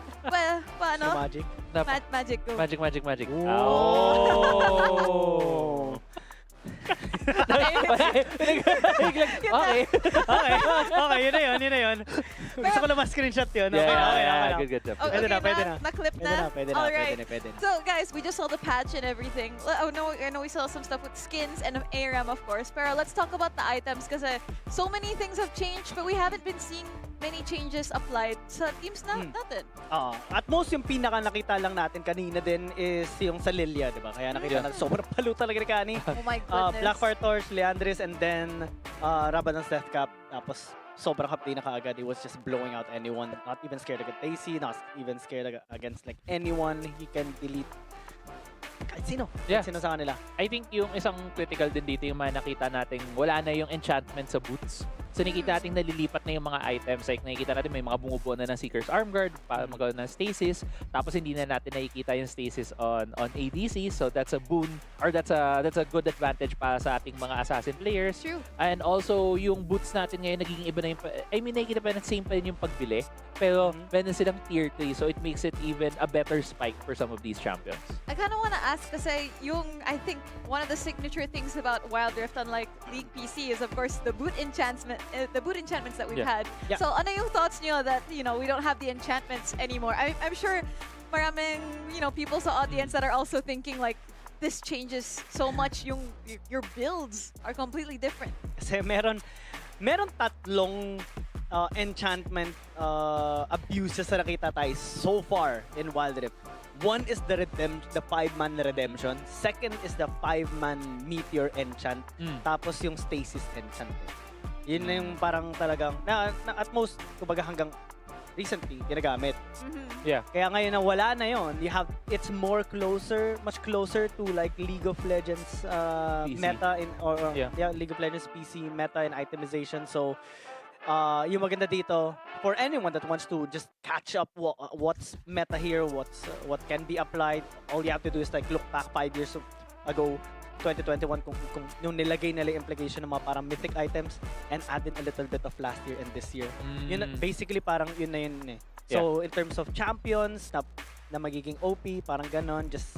Paano? Magic. Magic go. Magic. Oh! Okay. Okay, yun na yun. Gusto ko na ma-screenshot yun. Okay. Good job. Pwede na. Na-clip Pwede na. Alright. So guys, we just saw the patch and everything. I know we saw some stuff with skins and ARAM, of course. Pero let's talk about the items kasi so many things have changed, but we haven't been seeing many changes applied sa teams natin. At most yung pinaka nakita lang natin kanina din is yung sa Lilia, di ba? Kaya nakita natin sobrang palo talaga ni Kani. Oh my goodness. Blackfire Torch, Leandris, and then Rabadon's Death Cap. Tapos sobrang hapdi na kaagad. He was just blowing out anyone. Not even scared against AC, not even scared against like anyone. He can delete kahit sino. Yeah. Kahit sino sa kanila. I think yung isang critical din dito yung mga nakita nating wala na yung enchantment sa boots. So nakikita natin nalilipat na yung mga items. Like nakikita natin may mga bumubuo na ng Seeker's Arm Guard para magkaroon ng stasis. Tapos hindi na natin nakikita yung stasis on ADC. So that's a boon or that's a good advantage para sa ating mga assassin players. True. And also yung boots natin ngayon nagiging iba na yung nakikita pa na same pa rin yung pagbili. Pero meron silang tier 3 so it makes it even a better spike for some of these champions. I kind of want to ask kasi I think one of the signature things about Wild Rift unlike League PC is of course the boot enchantments that we've had. Yeah. So ano yung thoughts nyo that we don't have the enchantments anymore? I'm sure maraming people sa audience that are also thinking like this changes so much your builds are completely different. Kasi meron tatlong enchantment abuses na nakita tayo so far in Wild Rift. One is the 5-man redemption. Second is the 5-man meteor enchant. Tapos yung stasis enchant. Yun na yung parang talagang na at most kumbaga hanggang recently ginagamit. Yeah. Kaya ngayon na wala na yon, it's much closer to like League of Legends PC. meta League of Legends PC meta and itemization. So yung maganda dito for anyone that wants to just catch up what's meta here, what can be applied, all you have to do is like look back 5 years ago, 2021 kung yung nilagay nila implication ng mga parang mythic items and add in a little bit of last year and this year. Yun basically parang yun na yun eh. So in terms of champions na magiging OP, parang ganon, just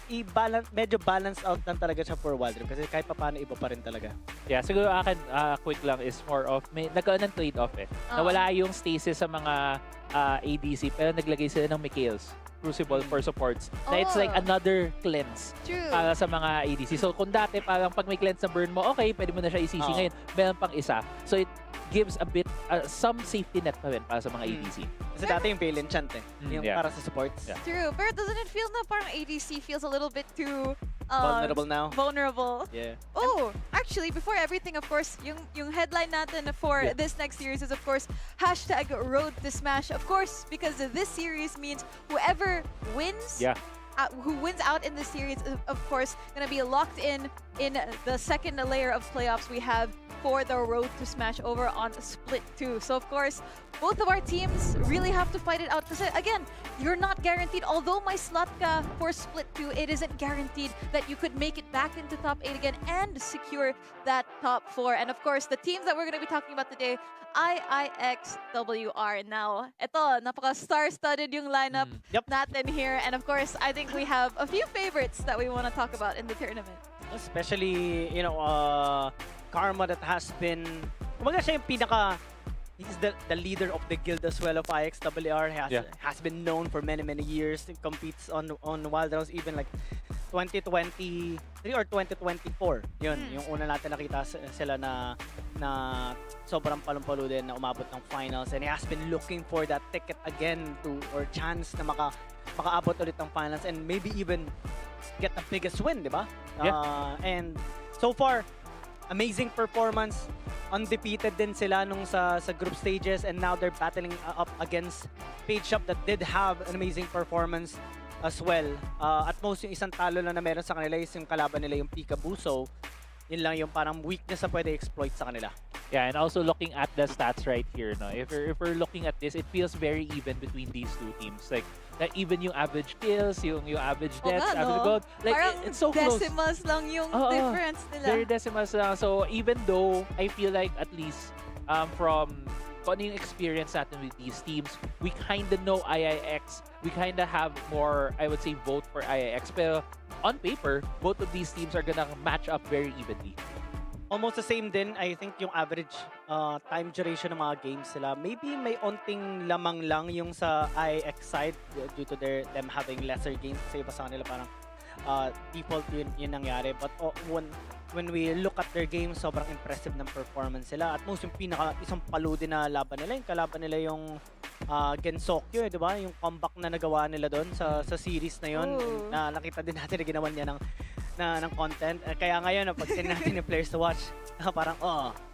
medyo balance out lang talaga siya for Wild Rift kasi kahit paano iba pa rin talaga. Yeah, siguro akin quick lang is more of nagkaroon ng trade-off eh. Nawala yung stasis sa mga ADC pero naglagay sila ng Mikhails Crucible for supports. Na it's like another cleanse True. para sa mga ADC. So kung dati parang pag may cleanse na burn mo, okay, pwede mo na siya i-CC. Ngayon, meron pang isa. So it gives a bit, some safety net pa rin para sa mga ADC. Kasi dati yung Pale Enchant eh. Yung Yeah. para sa supports. Yeah. True. But doesn't it feel na parang ADC feels a little bit too Vulnerable now. vulnerable? Yeah. Oh, actually, before everything, of course, yung headline natin for this next series is, of course, #Road to Smash. Of course, because this series means whoever wins, who wins out in this series, is, of course, gonna be locked in the second layer of playoffs we have for the Road to Smash over on Split 2. So, of course, both of our teams really have to fight it out. Because, again, you're not guaranteed. Although my slot ka for Split 2, it isn't guaranteed that you could make it back into top 8 again and secure that top 4. And, of course, the teams that we're going to be talking about today, IIXWR. Now, ito, napaka-star-studded yung lineup natin here. And, of course, I think we have a few favorites that we want to talk about in the tournament. Especially, Karma that has been, kumbaga siya yung he's the leader of the guild as well of IIXWR. Has been known for many years. He competes on Wild Rounds even like 2023 or 2024. Yun, yung una natin nakita sila na sobrang palumpalo din na umabot ng finals, and he has been looking for that ticket again or chance na makaabot ulit ng finals and maybe even get the biggest win, di ba? And so far, amazing performance. Undefeated din sila nung sa group stages, and now they're battling up against Page Shop that did have an amazing performance as well. At most, yung isang talo lang na meron sa kanila is yung kalaban nila yung Peekaboo. So, yun lang yung parang weakness na pwede exploit sa kanila. Yeah, and also looking at the stats right here, no. If we're looking at this, it feels very even between these two teams. Like even yung average kills, yung average deaths, average gold, like parang it's so close. decimals lang yung difference nila. Very decimals lang. So even though I feel like at least from kung ano yung experience natin with these teams, we kind of know IIX. We kind of have more, I would say, vote for IIX. Pero on paper, both of these teams are gonna match up very evenly. Almost the same din, I think, yung average time duration ng mga games sila. Maybe may onting lamang lang yung sa IIX side due to them having lesser games. Kasi iba sa kanila parang default yun nangyari. But when we look at their games, sobrang impressive ng performance sila. At most yung isang palo din na laban nila. Yung kalaban nila yung Gensokyo, di ba? Yung comeback na nagawa nila doon sa series na yun. Na nakita din natin na ginawa niya ng content. Kaya ngayon, pag natin yung players to watch, parang,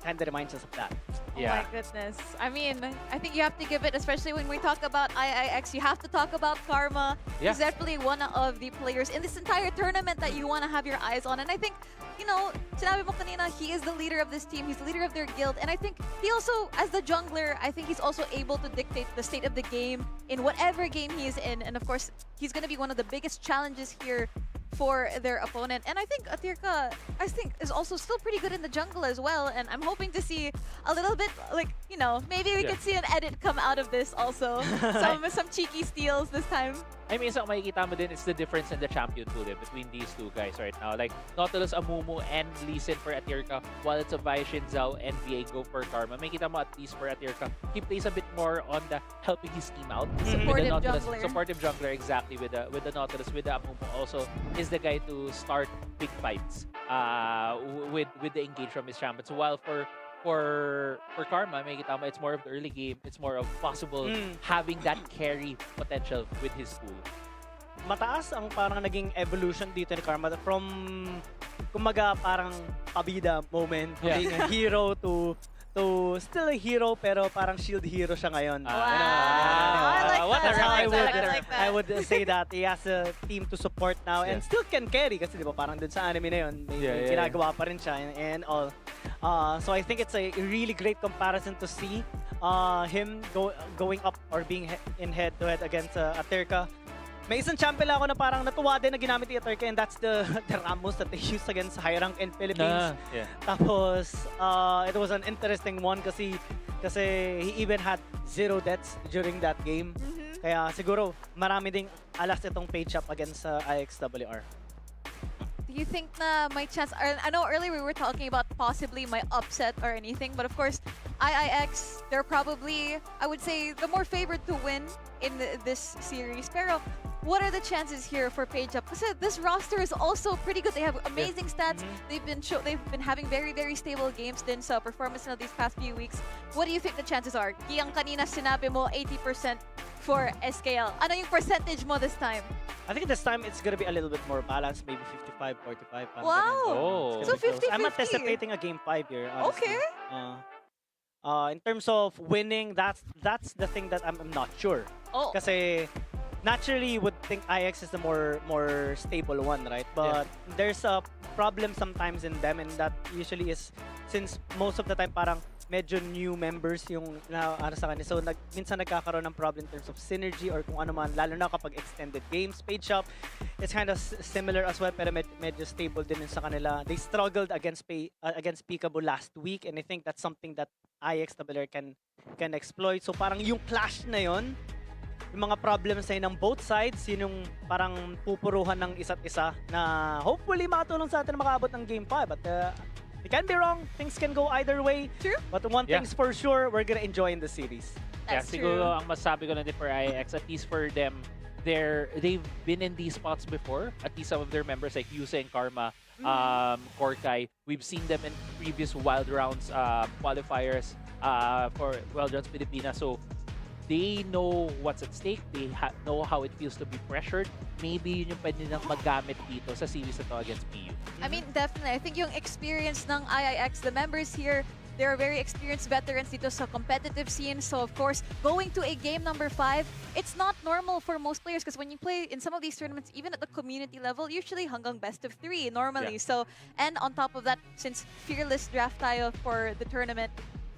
kind of reminds us of that. Oh my goodness. I mean, I think you have to give it, especially when we talk about IIX, you have to talk about Karma. Yeah. He's definitely one of the players in this entire tournament that you want to have your eyes on. And I think, you know, sinabi mo kanina, he is the leader of this team. He's the leader of their guild. And I think he also, as the jungler, I think he's also able to dictate the state of the game in whatever game he is in. And of course, he's going to be one of the biggest challenges here for their opponent. And I think Atirka, is also still pretty good in the jungle as well. And I'm hoping to see a little bit, like, you know, maybe we could see an edit come out of this also. Some cheeky steals this time. I mean, so makikita mo din is the difference in the champion pool between these two guys right now. Like, Nautilus, Amumu, and Lee Sin for Atirka, while it's a Vaishin, Zhao, and Viego for Karma. Makikita mo at least for Atirka, he plays a bit more on the helping his team out. With the Supportive Nautilus, jungler. supportive jungler, exactly. With the Nautilus, with the Amumu also is the guy to start big fights with the engage from his champions. While for Karma, makikita mo, it's more of the early game. It's more of possible having that carry potential with his pool. Mataas ang parang naging evolution dito ni Karma from, kumaga, parang pabida moment, Yeah. being a hero to still a hero pero parang shield hero siya ngayon. Wow. I like what that. a I like that. I I like that. I would say that he has a team to support now and Yeah. still can carry kasi di ba parang dun sa anime na yun, may ginagawa pa rin siya and all. So I think it's a really great comparison to see him going up or being in head-to-head against Atirka. May isang champion lang ako na parang natuwa din na ginamit ni Atirka and that's the Ramos that they used against high rank in Philippines. Yeah. Tapos, it was an interesting one kasi he even had 0 deaths during that game. Kaya siguro marami ding alas itong page up against IIXWR. Do you think na may chance? I know earlier we were talking about possibly my upset or anything, but of course, IIX, they're probably, I would say, the more favored to win in this series. Pero what are the chances here for Page Up? Kasi this roster is also pretty good. They have amazing stats. They've been having very, very stable games din sa performance na these past few weeks. What do you think the chances are? Giyang kanina sinabi mo 80% for SKL. Ano yung percentage mo this time? I think this time it's gonna be a little bit more balanced, maybe 55-45. Wow! Oh. It's So gonna be close. 50-50. I'm anticipating a game 5 here, honestly. Okay. In terms of winning, that's the thing that I'm not sure. Oh. Kasi naturally you would think IX is the more stable one, right? But there's a problem sometimes in them, and that usually is since most of the time parang medyo new members yung ano sa kanila. So minsan nagkakaroon ng problem in terms of synergy or kung ano man, lalo na kapag extended games. Page Up, it's kind of similar as well, pero medyo stable din sa kanila. They struggled against Peekaboo last week, and I think that's something that IIXWR can exploit. So parang yung clash na yon, yung mga problems na yun ng both sides, yun yung parang pupuruhan ng isa't isa na hopefully makatulong sa atin na makaabot ng Game 5. But we can be wrong. Things can go either way. True. But one thing's for sure, we're gonna enjoy in the series. That's siguro true. ang masasabi ko lang din for IIX, at least for them, they've been in these spots before. At least some of their members like Yusa and Karma, Korkai, we've seen them in previous Wild Rounds qualifiers for Wild Rounds Pilipinas. So they know what's at stake. They know how it feels to be pressured. Maybe yun yung pwede nilang magamit dito sa series na to against PU. I mean, definitely. I think yung experience ng IIX, the members here, they're very experienced veterans dito sa competitive scene. So, of course, going to a game number 5, it's not normal for most players because when you play in some of these tournaments, even at the community level, usually hanggang best of 3 normally. So, and on top of that, since fearless draft tayo for the tournament,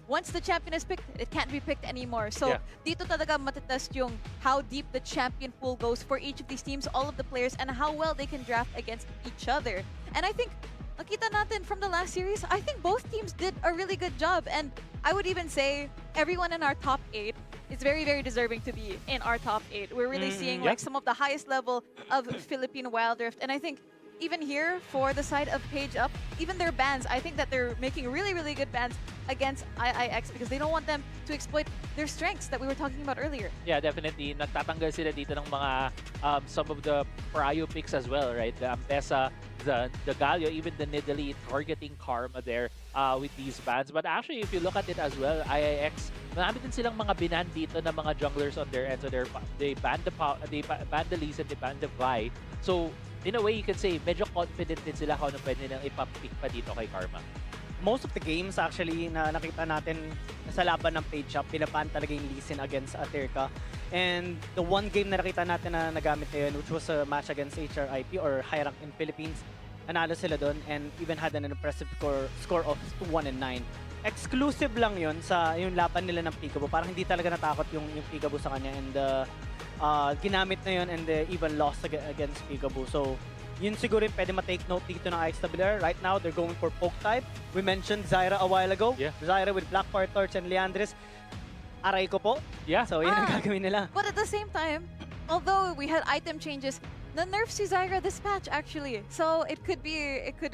once the champion is picked, it can't be picked anymore. So, dito talaga matetest yung how deep the champion pool goes for each of these teams, all of the players, and how well they can draft against each other. And I think, nakita natin from the last series, I think both teams did a really good job. And I would even say everyone in our top 8 is very, very deserving to be in our top 8. We're really seeing like some of the highest level of Philippine Wild Rift. And I think even here, for the side of Page Up, even their bans, I think that they're making really, really good bans against IIX because they don't want them to exploit their strengths that we were talking about earlier. Yeah, definitely. Nagtatanggal sila dito ng mga some of the prio picks as well, right? The Ampesa, the Galio, even the Nidalee targeting Karma there with these bans. But actually, if you look at it as well, IIX, marami din silang mga binan dito na mga junglers on their end. So they banned the Lee and they banned the Vi. So in a way, you could say, medyo confident din sila kung ano pwede nilang ipap-pick pa dito kay Karma. Most of the games actually na nakita natin sa laban ng page up, pinaban talaga yung Lee Sin against Atirka. And the one game na nakita natin na nagamit ngayon, which was a match against HRIP or High Rank in Philippines, nanalo sila doon and even had an impressive score of 1-9. Exclusive lang yun sa yung laban nila ng Peekaboo. Parang hindi talaga natakot yung Peekaboo sa kanya and ginamit na yun and even lost against Peekaboo. So, yun siguro yung pwede ma-take note dito ng IIXWR. Right now, they're going for poke type. We mentioned Zyra a while ago. Yeah. Zyra with Black Fire Torch and Leandris. Aray ko po. Yeah. So, yun ang gagawin nila. But at the same time, although we had item changes, na-nerf si Zyra this patch actually. So it could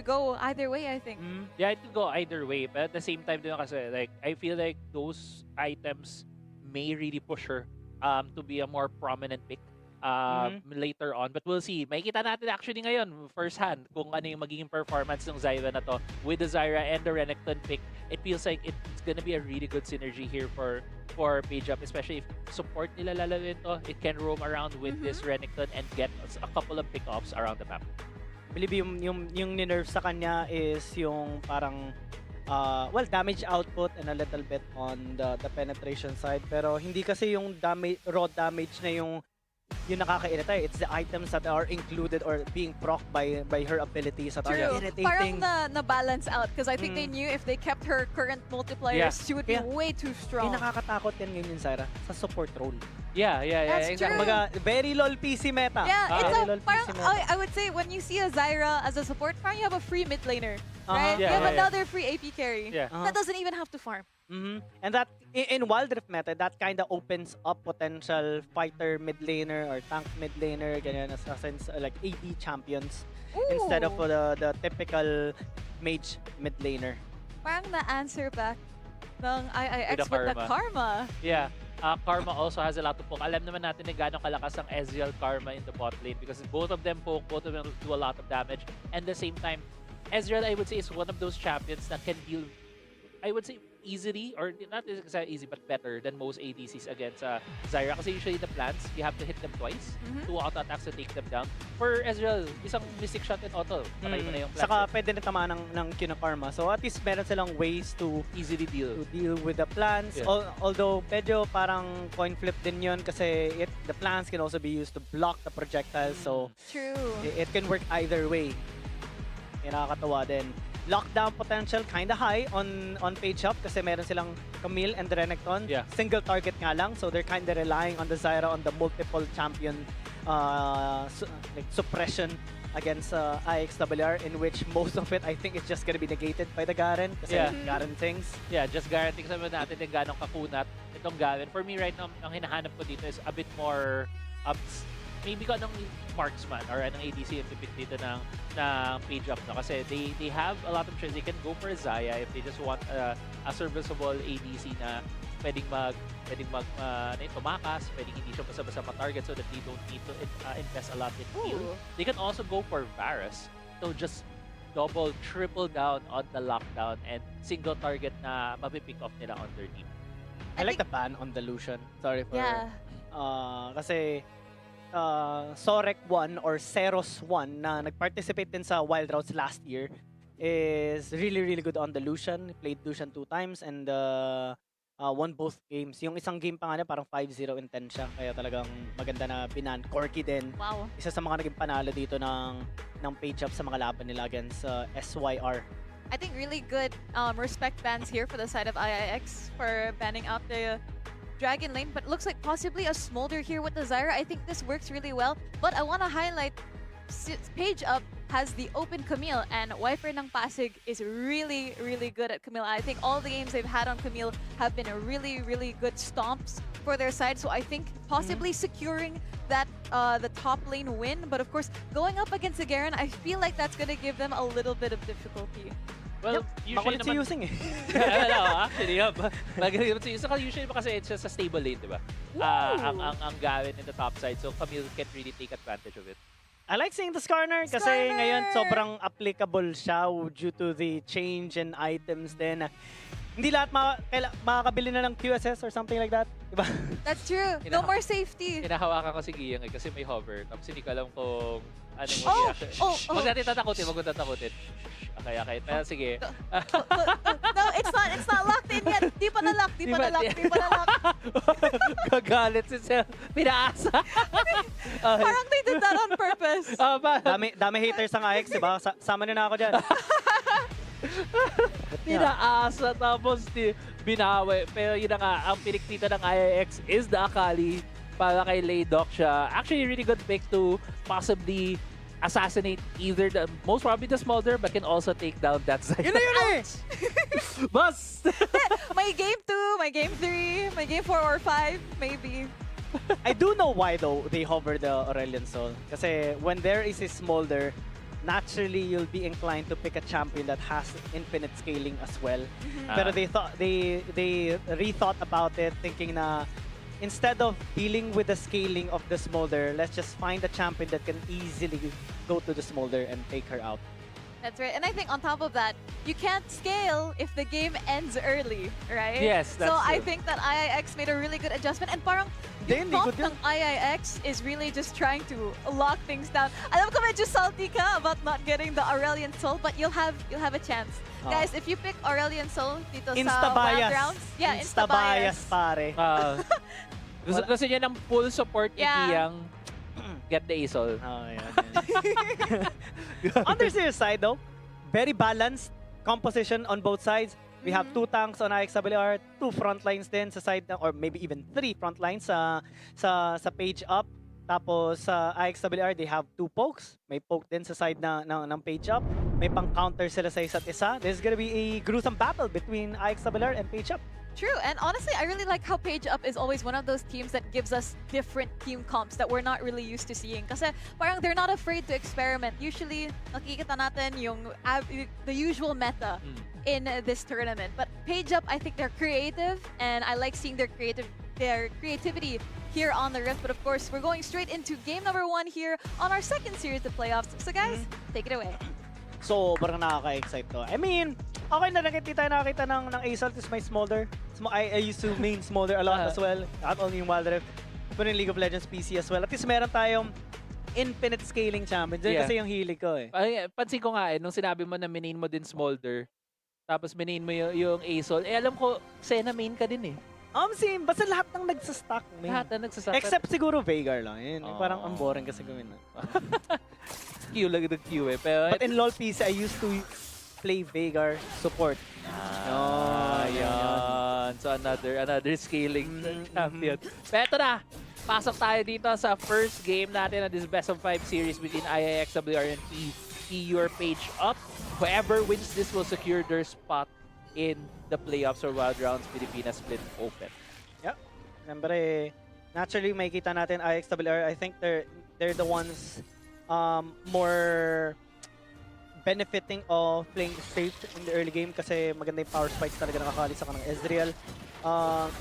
go either way, I think. Yeah, it could go either way. But at the same time, din kasi, like, I feel like those items may really push her to be a more prominent pick later on. But we'll see. Makikita natin actually ngayon, first hand, kung ano yung magiging performance ng Zyra na to. With the Zyra and the Renekton pick, it feels like it's gonna be a really good synergy here for Page Up, especially if support nila lalawin to. It can roam around with this Renekton and get a couple of pickoffs around the map. I believe yung ninerf sa kanya is yung parang well, damage output and a little bit on the penetration side. Pero hindi kasi yung raw damage na yung nakakairita. It's the items that are included or being proc by her abilities that are irritating. Parang na-balance out because I think they knew if they kept her current multipliers, she would be way too strong. Nakakatakot yan ngayon yung Zyra sa support role. Yeah, That's exactly. true. Very lol PC meta. Yeah, it's Very a, lol parang, PC meta. I would say when you see a Zyra as a support, parang you have a free mid laner, right? Yeah, you have yeah, another free AP carry. Yeah. That doesn't even have to farm. And that in Wild Rift meta, that kind of opens up potential fighter mid laner or tank mid laner, ganyan, assassins like AD champions instead of the typical mage mid laner. Parang na-answer back ng IIX With with the the Karma. Yeah. Karma also has a lot to poke. Alam naman natin na gano'ng kalakas ang Ezreal Karma in the bot lane because both of them poke, both of them do a lot of damage. And at the same time, Ezreal, I would say, is one of those champions that can deal, I would say, easily, or not exactly easy, but better than most ADCs against Zyra. Kasi usually the plants, you have to hit them twice, 2 auto attacks to take them down. For Ezreal, isang mystic shot in auto, patay mo na yung plants. Saka pwede na tamaan ng Q ng Karma. So at least meron silang ways to easily deal with the plants. Yeah. Although medyo parang coin flip din yun kasi the plants can also be used to block the projectiles. So True. it can work either way. Nakakatawa din. Lockdown potential kinda high on Page Up kasi meron silang Camille and Renekton. Yeah. Single target nga lang, so they're kinda relying on the Zyra on the multiple champion suppression against IIXWR, in which most of it I think is just gonna be negated by the Garen kasi Garen things. Yeah, just guaranteeing naman natin yung gano'ng kakunat itong Garen. For me right now, ang hinahanap ko dito is a bit more maybe ko anong marksman or anong ADC yung pick dito ng Page Up na kasi they have a lot of choice. They can go for a Xayah if they just want a serviceable ADC na pwedeng tumakas, pwedeng hindi siya basta-basta ma-target so that they don't need to invest a lot in heal. They can also go for Varus. So just double, triple down on the lockdown and single target na mapipick off nila on their team. I like the ban on the Lucian. Sorry for kasi Sorek 1 or Seros 1 na nag-participate din sa Wild Routes last year is really, really good on the Lucian. Played Lucian 2 times and won both games. Yung isang game pa nga niya, parang 5-0 in 10 siya. Kaya talagang maganda na binan. Corky din. Wow. Isa sa mga naging panalo dito ng Page Up sa mga laban nila against SYR. I think really good respect bans here for the side of IIX for banning out the Dragon lane, but looks like possibly a Smolder here with the Zyra. I think this works really well, but I want to highlight Page Up has the open Camille, and Wiper ng Pasig is really, really good at Camille. I think all the games they've had on Camille have been a really, really good stomps for their side, so I think possibly securing that the top lane win, but of course, going up against the Garen, I feel like that's going to give them a little bit of difficulty. Well, usually Makulit si Using eh. Actually, magaling naman si Using. Usually kasi it's just a stable lane, di ba? Ang Garen in the top side, so Camille can't really take advantage of it. I like seeing the Skarner kasi Skarner! ngayon sobrang applicable siya due to the change in items din. Hindi lahat makakabili na ng QSS or something like that. Diba? That's true. No more safety. Hinahawakan ko si Giyang kasi may hover. Tapos hindi ko alam kung anong Oh, reaction. oh, oh. Huwag natin tatakutin, huwag mo tatakutin. Okay. Pero sige. No, it's not locked in yet. Di pa na-lock. Gagalit si Sel. Pinaasa. Okay. Parang they did that on purpose. Dami haters ang IX, diba? Sama nyo na ako dyan. Pinaasa tapos binawi. Pero yun na nga, ang pinikpita ng IIX is the Akali para kay Laydock siya. Actually, really good pick to possibly assassinate either most probably the Smolder, but can also take down that side. Yun na! Bust! May game 2, may game 3, may game 4 or 5, maybe. I do know why though they hover the Aurelion Soul. Kasi when there is a Smolder, naturally you'll be inclined to pick a champion that has infinite scaling as well. Pero they rethought about it, thinking na instead of dealing with the scaling of the Smolder, let's just find a champion that can easily go to the Smolder and take her out. That's right. And I think on top of that, you can't scale if the game ends early, right? Yes, that's So I true. think that IIX made a really good adjustment. And parang Hindi, yung hindi thought good yun. ng IIX is really just trying to lock things down. Alam ko medyo salty ka about not getting the Aurelion Soul, but you'll have a chance. Oh. Guys, if you pick Aurelion Soul dito sa Insta-bias. wild rounds, yeah, Insta-bias, insta-bias. pare. Gusto niya ng full support ni Yeah. Giyang. Get the Isol. Oh, yan. On the serious side though, very balanced composition on both sides. We have 2 tanks on IIXWR, 2 front lines din sa side or maybe even 3 front lines sa page up. Tapos sa IIXWR, they have 2 pokes. May poke din sa side ng page up. May pang-counter sila sa isa't isa. There's gonna be a gruesome battle between IIXWR and page up. True, and honestly, I really like how Page Up is always one of those teams that gives us different team comps that we're not really used to seeing. Kasi parang they're not afraid to experiment. Usually, nakikita natin yung the usual meta in this tournament. But Page Up, I think they're creative, and I like seeing their creativity here on the Rift. But of course, we're going straight into game number 1 here on our second series of playoffs. So guys, take it away. Sobrang nakaka-excite to. I mean, okay na nakita ng Assault is my Smolder. I used to main Smolder a lot as well. Not only in Wild Rift, but in League of Legends PC as well. At least meron tayong infinite scaling champion. Diyan kasi yung hilig ko eh. Ay, pansin ko nga nung sinabi mo na main mo din Smolder, tapos main mo yung Asol, alam ko, Senna main ka din eh. Same. Basta lahat ng nagsastock main. Lahat na nagsasakat. Except siguro Veigar lang. Yun. Parang ang boring kasi gawin na. Q lang ng Q eh. Pero, But in LoL PC, I used to play Veigar support. Ayan. So another scaling champion. Pero eto na, pasok tayo dito sa first game natin of this best of 5 series between IIXWR and PUR Page Up. Whoever wins this will secure their spot in the playoffs or wild rounds Pilipinas split open. Yep. Siyempre, naturally, makikita natin IIXWR. I think they're the ones more benefiting of playing safe in the early game kasi maganda yung power spikes talaga nakakali sa kanang Ezreal.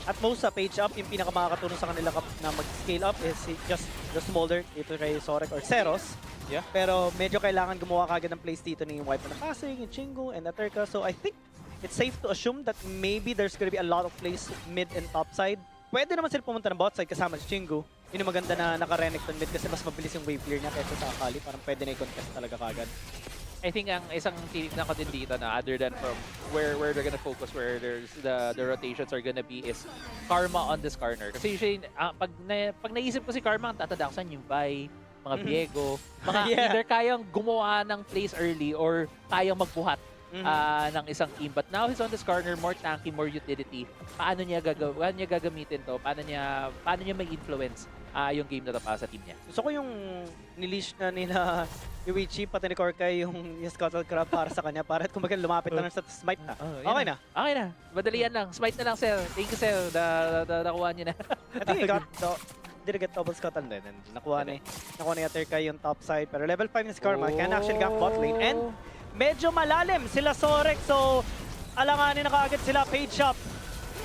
At most sa page up, yung pinakamakakatulong sa kanila na mag-scale up is just the Smolder dito kay Sorek or Seros. Yeah. Pero medyo kailangan gumawa kagad ng plays dito ni yung Wipe na Kasing, yung Chingu, and Aterka. So I think it's safe to assume that maybe there's gonna be a lot of plays mid and top side. Pwede naman sila pumunta ng bot side kasama si Chingu. Yun yung maganda na naka-Renekton mid kasi mas mabilis yung wave clear niya kaysa sa Akali. Parang pwede na i-contest talaga kagad. I think ang isang tinignan ko din dito na other than from where they're gonna focus, where there's the rotations are gonna be is Karma on this corner. Kasi usually, pag naisip ko si Karma, ang tatanda ko saan yung Vi, mga Viego, mga either kayang gumawa ng plays early or kayang magbuhat ng isang team. But now he's on this corner, more tanky, more utility. Paano niya gagamitin to? Paano niya may influence yung game na to para sa team niya? Gusto ko yung nilish na nila Yuichi pati ni Korkai yung Scuttle Crab para sa kanya para kung bakit lumapit na lang sa smite na. Okay na. Okay na. Madalian lang. Smite na lang, Sel. Thank you, Sel. Nakuha niya na. I think he got did get double Scuttle din and nakuha ni Aterka yung top side pero level 5 ni Karma can actually get bot lane and medyo malalim sila Sorek so alanganin na kaagad sila page up.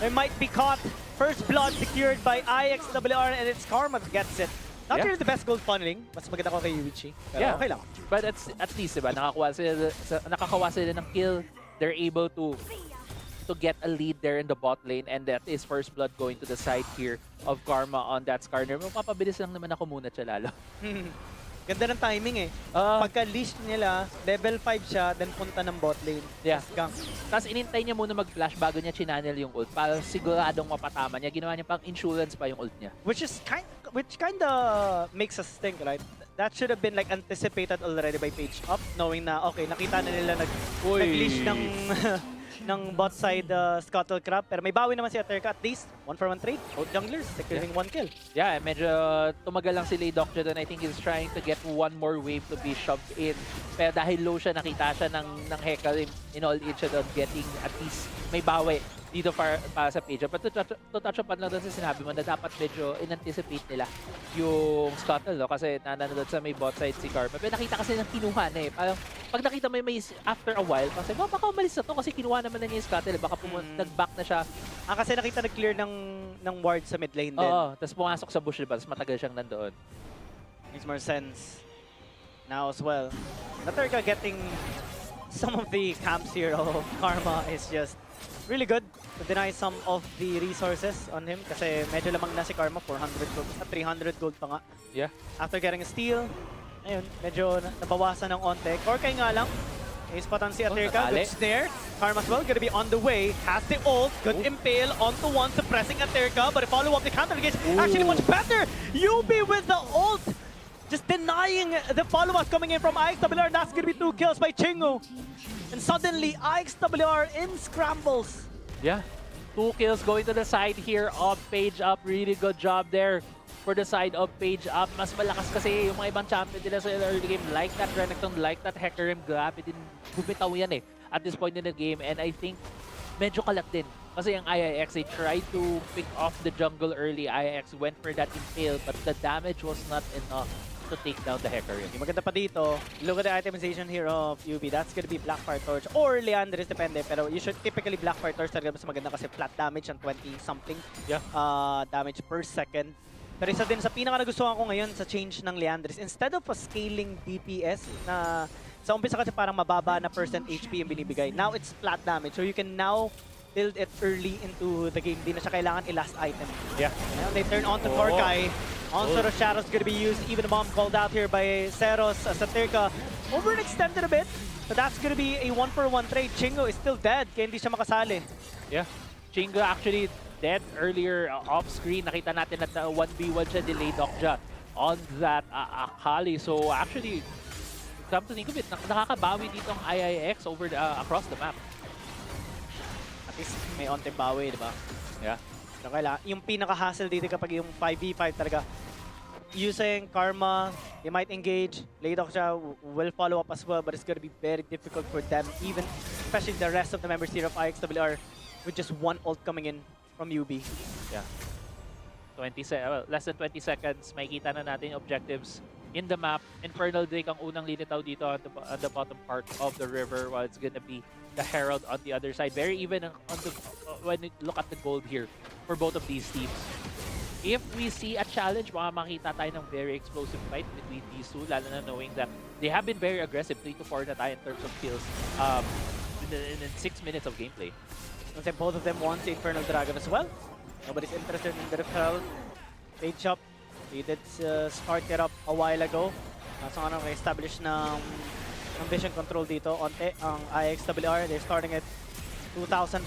They might be caught. First blood secured by IIXWR and it's Karma that gets it. Not Yeah. really the best gold funneling. Mas maganda ko kay Yuichi. Pero Yeah. okay lang. But at least, diba, nakakawa sila ng kill. They're able to get a lead there in the bot lane, and that is first blood going to the side here of Karma on that Skarner. Mapapabilis lang naman ako muna siya lalo. Ganda ng timing eh. Ah. Pagka-leash nila, level 5 siya, then punta ng bot lane. Yeah. Gank. Tapos inintay niya muna mag-flash bago niya chinanel yung ult para siguradong mapatama niya. Ginawa niya pang insurance pa yung ult niya. Which kinda makes us think, right? That should have been like anticipated already by Page Up, knowing na okay, nakita na nila nag-leash ng ng bot side Scuttle Crab, pero may bawi naman si Aterka at least 1-for-1 trade. Both junglers securing 1 kill. Yeah, medyo tumagal lang si Laydokja doon. I think he's trying to get one more wave to be shoved in. Pero dahil low siya, nakita siya ng Heckle in all in siya doon, getting at least may bawi dito para sa page. But to touch upon lang doon sa sinabi mo na dapat medyo in-anticipate nila yung Scuttle, no? Kasi nanonood sa may bot side si Karma. Pero nakita kasi ng kinuha na eh. Parang pag nakita mo may after a while, kasi baka umalis na to kasi kinuha naman na niya yung Scuttle. Baka nag-back na siya. Kasi nakita nag-clear ng ward sa mid lane din. Oo, tapos pumasok sa bush, diba? Tapos matagal siyang nandoon. Makes more sense now as well. Aterka getting some of the camps here of Karma is just really good to deny some of the resources on him kasi medyo lamang na si Karma, 400 gold at 300 gold pa nga. Yeah. After getting a steal, ayun, medyo nabawasan ng onte. Korkay nga lang, i-spotan si Aterka, natali. good snare. Karma as well, gonna be on the way, has the ult, good impale onto one, suppressing Aterka, but a follow-up, the counter engage, actually much better! Yubi with the ult! Just denying the follow-up coming in from IIXWR. That's gonna be 2 kills by Chingu. And suddenly, IIXWR in scrambles. Yeah. 2 kills going to the side here of Page Up. Really good job there for the side of Page Up. Mas malakas kasi yung mga ibang champion nila sa early game. Like that Renekton, like that Hecarim. Grabe din. Bumitaw yan eh at this point in the game. And I think medyo kalat din. Kasi yung IIX, they tried to pick off the jungle early. IIX went for that impale, but the damage was not enough to take down the Hecarim. Yung maganda pa dito, look at the itemization here of UB. That's gonna be Blackfire Torch or Leandris, depende. Pero you should typically Blackfire Torch talaga mas maganda kasi flat damage ang 20-something damage per second. Pero isa din sa pinaka-nagustuhan ko ngayon sa change ng Leandris, instead of a scaling DPS na sa umpisa kasi parang mababa na percent HP yung binibigay, now it's flat damage. So you can now build it early into the game. Di na siya kailangan i-last item. Yeah. Now they turn on to Korkai. Onslaught of Shadows gonna be used. Even a bomb called out here by Zeros. Satirka overextended a bit. But that's gonna be a 1-for-1 trade. Chingo is still dead kaya hindi siya makasali. Yeah. Chingo actually dead earlier off screen. Nakita natin at 1v1 siya, delayed Dokja on that Akali. So actually, come to think of it, nakakabawi dito ang IIX over across the map. At least may onting bawi, di ba? Yeah. So, yung pinaka-hassle dito kapag yung 5v5 talaga, using Karma, they might engage. Laydok siya will follow up as well, but it's gonna be very difficult for them, even especially the rest of the members here of IIXWR with just one ult coming in from UB. Yeah. Less than 20 seconds, makikita na natin yung objectives in the map. Infernal Drake ang unang lilitaw dito on the bottom part of the river, while it's gonna be the Herald on the other side. Very even on the when you look at the gold here for both of these teams. If we see a challenge, makita tayo ng very explosive fight between these two, lalo na knowing that they have been very aggressive, 3 to 4 na tayo in terms of kills in 6 minutes of gameplay. Kasi both of them want the Infernal Dragon as well. Nobody's interested in the Herald. Page Up, they did start it up a while ago. So ano, establish ng vision control dito. Onte ang IIXWR, they're starting at 2,500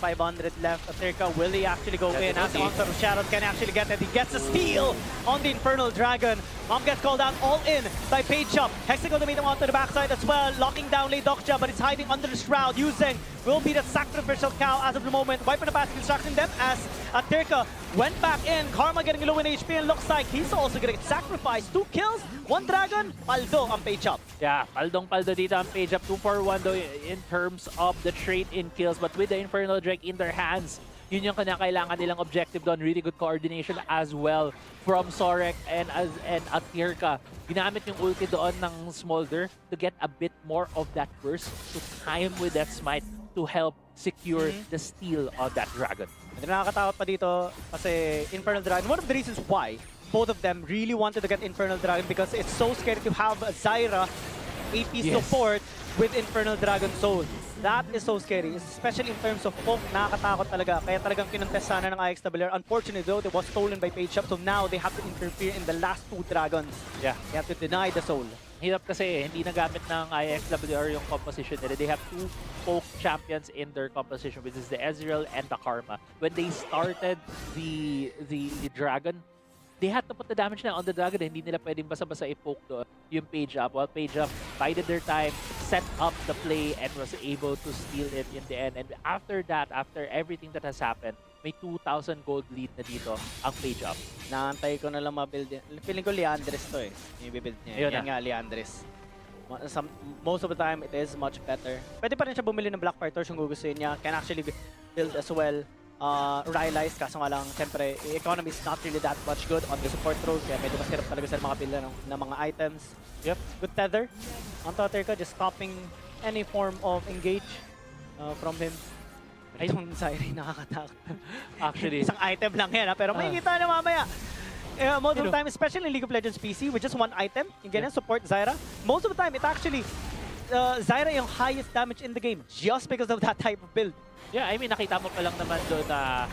left. Aterka, will he actually go in? As the Onslaught of Shadows can actually get it. He gets a steal on the Infernal Dragon. Mom gets called out all in by Page Up. Hexagon to meet him onto the backside as well. Locking down Laydokja, but it's hiding under the shroud. Using will be the sacrificial cow as of the moment. Wiping the pass, distracting them as Aterka went back in. Karma getting low in HP and looks like he's also gonna get sacrificed. 2 kills, 1 dragon. Paldo ang Page Up. Yeah, paldong-paldo dito ang Page Up. 2-for-1 though in terms of the trade-in kills. But with the Infernal Drake in their hands, yun yung kailangan nilang objective doon. Really good coordination as well from Sorek and Atirka. Ginamit yung ulti doon ng Smolder to get a bit more of that burst to time with that smite to help secure the steal of that dragon. And nakakatakot pa dito kasi Infernal Dragon, one of the reasons why both of them really wanted to get Infernal Dragon because it's so scary to have Zyra AP support with Infernal Dragon Soul. That is so scary, especially in terms of poke, nakakatakot talaga. Kaya talagang kinontes sana ng IIXWR. Unfortunately though, it was stolen by Page Up, so now they have to interfere in the last 2 dragons. Yeah. They have to deny the soul. Hirap kasi hindi nagamit ng IIXWR yung composition nila. They have 2 poke champions in their composition, which is the Ezreal and the Karma. When they started the dragon, they had to put the damage na on the dragon. Hindi nila pwedeng basa-basa i-poke doon yung Page Up. While Page Up bided their time, set up the play, and was able to steal it in the end. And after that, after everything that has happened, may 2,000 gold lead na dito ang Page Up. Naantay ko na lang mabuild yan. Feeling ko Liandres to eh. Yung bibuild niya. Ayun Yan nga, Liandres. Most of the time, it is much better. Pwede pa rin siya bumili ng Black Fighters kung gugustuhin niya. Can actually build as well. Rylai's, kaso nga lang, siyempre, economy is not really that much good on the support roles. Kaya medyo mas hirap talaga sa mga build ng mga items. Yep, good tether. On tether ka, just stopping any form of engage from him. Ay, itong Zyra nakakatakot. Actually, Isang item lang yan, ha? Pero makikita na mamaya. Most of the time, especially in League of Legends PC, with just one item, yung ganyan, support Zyra. Most of the time, it actually, Zyra yung highest damage in the game just because of that type of build. yeah, I mean, nakita mo pa lang naman doon na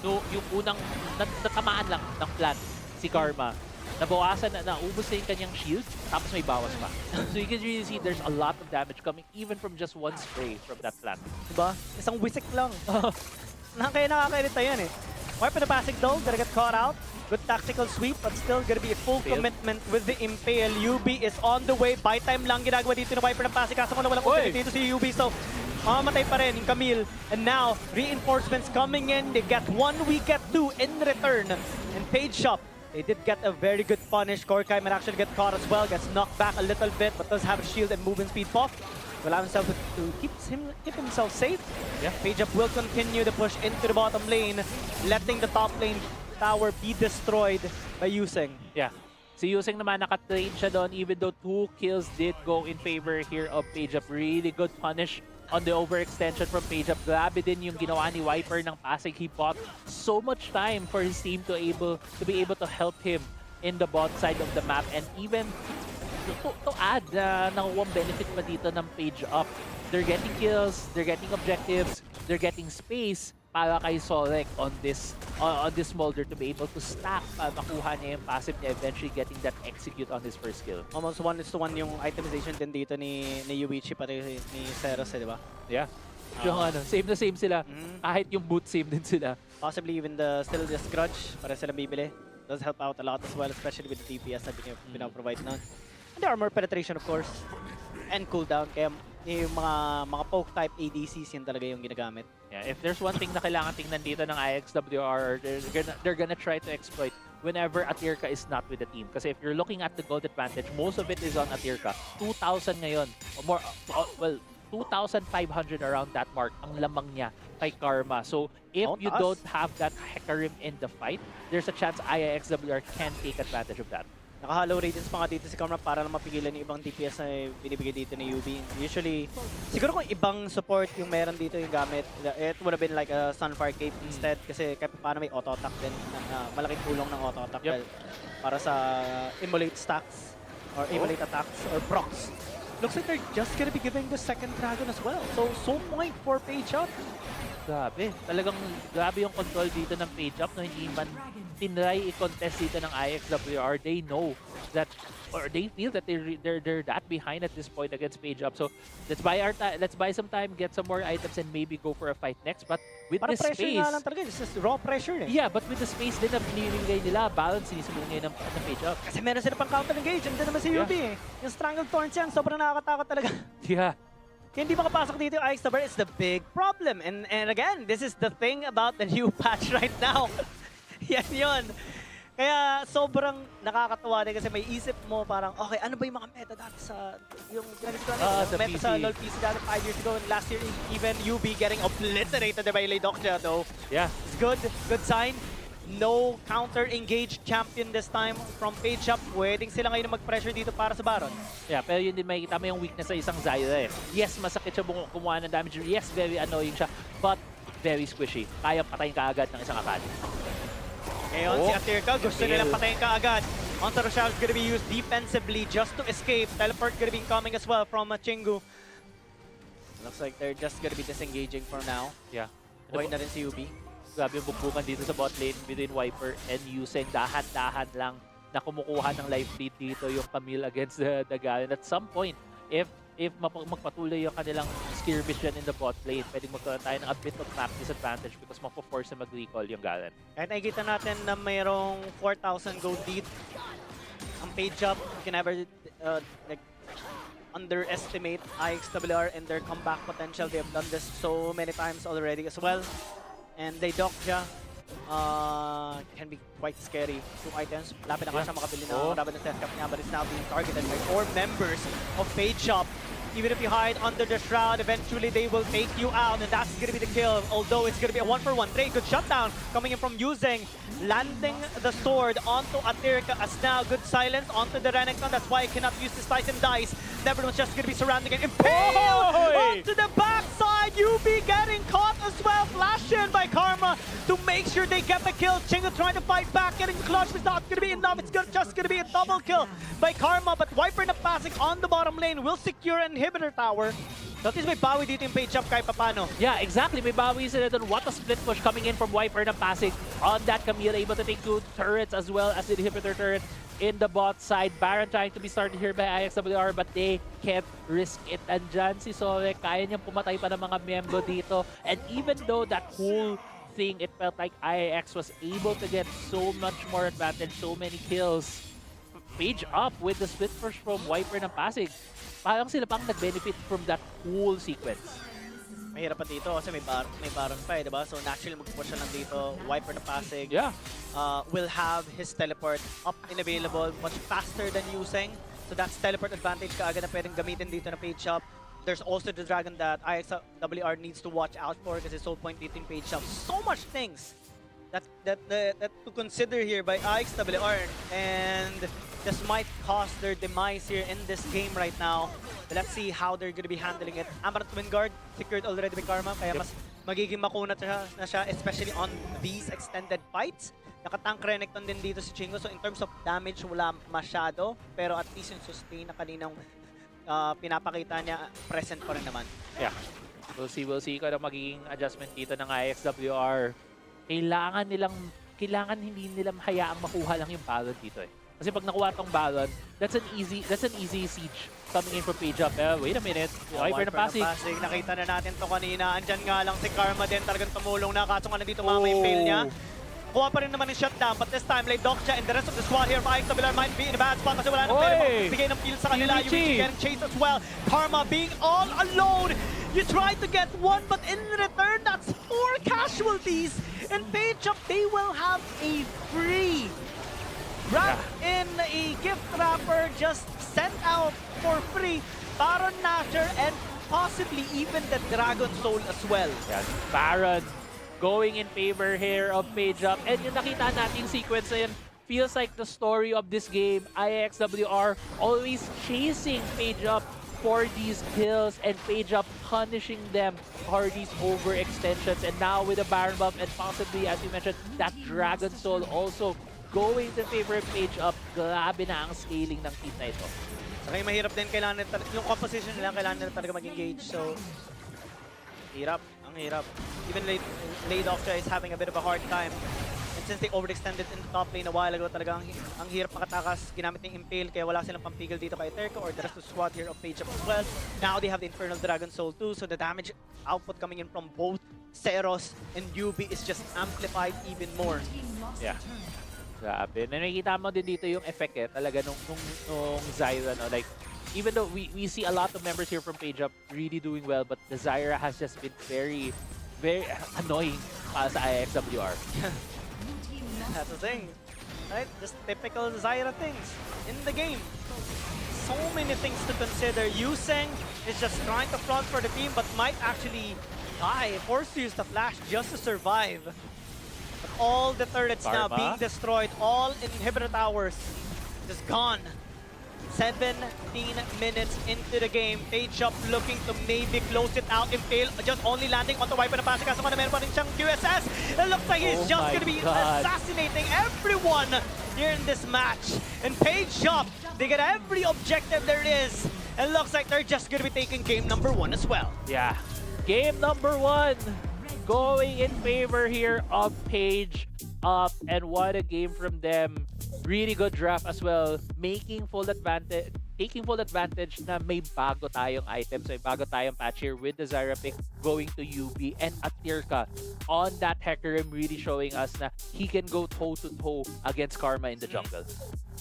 yung unang natamaan lang ng plant si Karma. Nabawasan na, naubos na yung kanyang shield, tapos may bawas pa. So you can really see there's a lot of damage coming even from just one spray from that plant. Diba? Isang wisik lang. Kaya nakakairita yan eh. Wipe the passing though, gonna get caught out. Good tactical sweep, but still gonna be a full commitment with the Impale. UB is on the way. Buy time lang ginagawa dito ng Viper ng passing. Kaso walang ultimate dito si UB. So, mamatay pa rin yung Camille. And now, reinforcements coming in. They get 1, we get 2 in return. And Page Shop, they did get a very good punish. Korkai might actually get caught as well. Gets knocked back a little bit, but does have a shield and movement speed buff. Will allow himself to keep himself safe. Yeah. Page Up will continue to push into the bottom lane, letting the top lane tower be destroyed by Yuseng. Yeah. Si Yuseng naman naka-trade siya doon even though 2 kills did go in favor here of Page Up. Really good punish on the overextension from Page Up. Grabe din yung ginawa ni Viper ng passing. He bought so much time for his team to be able to help him in the bot side of the map, and even to add nakuwang benefit pa dito ng Page Up. They're getting kills, they're getting objectives, they're getting space para kay Solek on this Smolder to be able to stack makuha niya yung passive niya, eventually getting that execute on his first skill. Almost 1:1 yung itemization din dito ni Yuichi pati ni Seros, di ba? Yeah. Yung same na same sila. Kahit yung boot same din sila. Possibly even still the Grudge, para silang bibili. Does help out a lot as well, especially with the DPS na pinaprovide na. And the armor penetration, of course, and cooldown. Kaya yung mga poke type ADCs yun talaga yung ginagamit. Yeah, if there's one thing na kailangan tingnan dito ng IIXWR, they're gonna try to exploit whenever Atirka is not with the team. Kasi if you're looking at the gold advantage, most of it is on Atirka. 2,000 ngayon, or more, well, 2,500 around that mark ang lamang niya kay Karma. So if you don't have that Hecarim in the fight, there's a chance IIXWR can take advantage of that. Naka-hollow radiance pa nga dito si Karma para lang mapigilan yung ibang DPS na binibigay dito ni UB. Usually, siguro kung ibang support yung meron dito yung gamit, it would have been like a Sunfire Cape instead, kasi kahit paano may auto-attack din. Malaking tulong ng auto-attack para sa immolate stacks or immolate attacks or procs. Looks like they're just gonna be giving the second dragon as well. So point for Page Up. Grabe. Talagang grabe yung control dito ng Page Up, no? Hindi man tinry i-contest dito ng IIXWR. They know that, or they feel that they're that behind at this point against Page Up. So let's buy some time, get some more items, and maybe go for a fight next. But with Para the pressure space, nga lang talaga. It's just raw pressure eh. yeah, but with the space din na binibigay nila, balance sinisibigay ng Page Up. Kasi meron sila pang counter-engage. Hindi naman si UB eh. Yung Strangled Thorns yan, sobrang nakakatakot talaga. Yeah. Kaya hindi makapasok dito yung IIXWR, it's the big problem. And again, this is the thing about the new patch right now. Yan yun. Kaya sobrang nakakatuwa din kasi may isip mo parang, okay, ano ba yung mga meta dati sa yung sa meta PC. sa LoL PC dati 5 years ago, and last year even UB getting obliterated by Laydokia though. Yeah. It's good. Good sign. No counter-engaged champion this time from Page Up. Pwedeng sila ngayon mag-pressure dito para sa Baron. Yeah, pero yun din makikita mo yung weakness sa isang Zyra eh. Yes, masakit siya kumuha ng damage. Yes, very annoying siya. But very squishy. Kaya patayin ka agad ng isang Akali. Ngayon, si Atirka, gusto nilang patayin ka agad. Onto Rochelle is gonna be used defensively just to escape. Teleport gonna be coming as well from Chingu. Looks like they're just gonna be disengaging for now. Yeah. Buhay na rin si UB. Grabe yung bugbukan dito sa bot lane between Viper and Using. Dahan-dahan lang na kumukuha ng life lead dito yung Camille against the Galen. At some point, if magpatuloy yung kanilang skirmish dyan in the bot lane, pwedeng magkaroon tayo ng a bit of map disadvantage because mapo-force na mag-recall yung Galen. Kahit nakikita natin na mayroong 4,000 gold lead, ang page up, you can never like, underestimate IIXWR and their comeback potential. They have done this so many times already as well. And they Dokja can be quite scary. 2 items, lapit na siya makabili ng Rabbit and Death Cap niya, but it's now being targeted by 4 members of Fade Shop. Even if you hide under the shroud, eventually they will take you out, and that's gonna be the kill. Although it's gonna be a 1-for-1 trade. Good shutdown coming in from Using, landing the sword onto Atirka as now. Good silence onto the Renekton. That's why I cannot use the Slice and Dice. Everyone's just gonna be surrounding and impaled onto the backside. UB getting caught as well. Flashed in by Karma to make sure they get the kill. Chingu trying to fight back, getting the clutch, but it's not gonna be enough. It's just gonna be a double kill by Karma, but Viper na passing on the bottom lane will secure an inhibitor tower. So at least may bawi dito yung page up kahit papano. Yeah, exactly. May bawi sila doon. What a split push coming in from Viper na passing on that Camille, able to take 2 turrets as well as the inhibitor turret in the bot side. Baron trying to be started here by IIXWR, but they can't risk it. Andyan si Sole, kaya niyang pumatay pa ng mga miyembro dito. And even though that whole thing, it felt like IIX was able to get so much more advantage, so many kills. Page up with the split push from Viper na passing. Parang sila pang nag-benefit from that whole sequence. Mahirap pa dito kasi may Baron pa diba? So naturally mag-push siya lang dito. Viper na passing. Yeah. Will have his teleport up and available much faster than Using. So that's teleport advantage kaagad na pwedeng gamitin dito na page up. There's also the dragon that IIXWR needs to watch out for kasi soul point dito in page up. So much things that to consider here by IIXWR, and this might cost their demise here in this game right now. But let's see how they're gonna be handling it. Amaranth Wingard secured already by Karma, kaya mas magiging makunat na siya, especially on these extended fights. Nakatank Renekton din dito si Chingu, so in terms of damage wala masyado, pero at least yung sustain na kaninang pinapakita niya, present pa rin naman. Yeah. We'll see kung ano magiging adjustment dito ng IIXWR. Kailangan hindi nila hayaang makuha lang yung Baron dito eh. Kasi pag nakuha tong Baron, that's an easy siege coming in from page up. Wait a minute. Viper na passing. Nakita na natin to kanina. Andyan nga lang si Karma din. Talagang tumulong na. Kaso nga nandito mama yung fail niya. Kuha pa rin naman yung shutdown, but this time, like Dokja and the rest of the squad here, IIXWR might be in a bad spot kasi wala nang pwede bigay ng field sa kanila. Yuichi getting chased as well. Karma being all alone. You try to get one, but in return, that's 4 casualties. And Page Up, they will have a free wrap in a gift wrapper just sent out for free. Baron Nashor and possibly even the Dragon Soul as well. Yeah, Baron going in favor here of Page Up. And yung nakita nating sequence na yun, feels like the story of this game. IIXWR always chasing Page Up for these kills and Page Up punishing them for these overextensions. And now with the Baron buff and possibly, as you mentioned, that Dragon Soul also going to favor Page Up. Grabe na ang scaling ng team na ito. Okay, mahirap din. Kailangan nila, yung composition nila, kailangan nila talaga mag-engage. So, hirap. Ang hirap. Even Late Offja is having a bit of a hard time. And since they overextended in the top lane a while ago, talaga ang hirap makatakas. Ginamit ng Impale, kaya wala silang pampigil dito kay Terka or the rest of the squad here of Page Up as well. Now they have the Infernal Dragon Soul too, so the damage output coming in from both Seros and UB is just amplified even more. Yeah. Grabe. Na nakikita mo din dito yung effect talaga nung Zyra, no? Like, even though we see a lot of members here from Page Up really doing well, but the Zyra has just been very, very annoying para sa IIXWR. That's the thing, right? Just typical Zyra things in the game. So many things to consider. Using is just trying to front for the team, but might actually die, forced to use the flash just to survive. But all the turrets now being destroyed, all inhibitor towers just gone. 17 minutes into the game. Page Up looking to maybe close it out. Impale just only landing on the wipe na passing. Kaso meron pa rin siyang QSS. It looks like he's Oh just my gonna be God. assassinating everyone here in this match. And Page Up, they get every objective there is. And looks like they're just gonna be taking game number 1 as well. Yeah. Game number 1 going in favor here of Page Up, and what a game from them. Really good draft as well, taking full advantage na may bago tayong items, may bago tayong patch here with the Zyra pick going to UB, and Atirka on that Hecarim really showing us na he can go toe-to-toe against Karma in the jungle.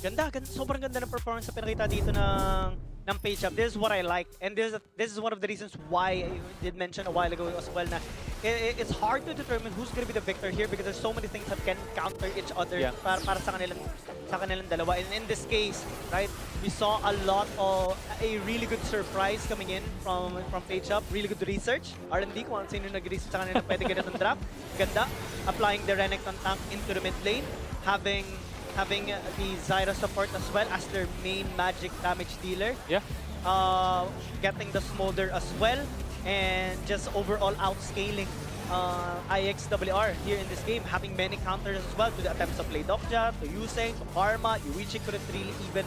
Ganda, sobrang ganda ng performance na pinakita dito ng Page Up. This is what I like, and this is one of the reasons why I did mention a while ago as well na it's hard to determine who's gonna be the victor here because there's so many things that can counter each other para sa kanilang dalawa. And in this case, right, we saw a lot of a really good surprise coming in from Page Up. Really good research, R&D kung sino nag-research sa kanila pwede ganitong draft. Ganda, applying the Renekton tank into the mid lane, having the Zyra support as well as their main magic damage dealer. Yeah. Getting the Smolder as well, and just overall outscaling IIXWR here in this game, having many counters as well to the attempts to play Dokja, to Yuseng, to Karma. Yuichi couldn't really even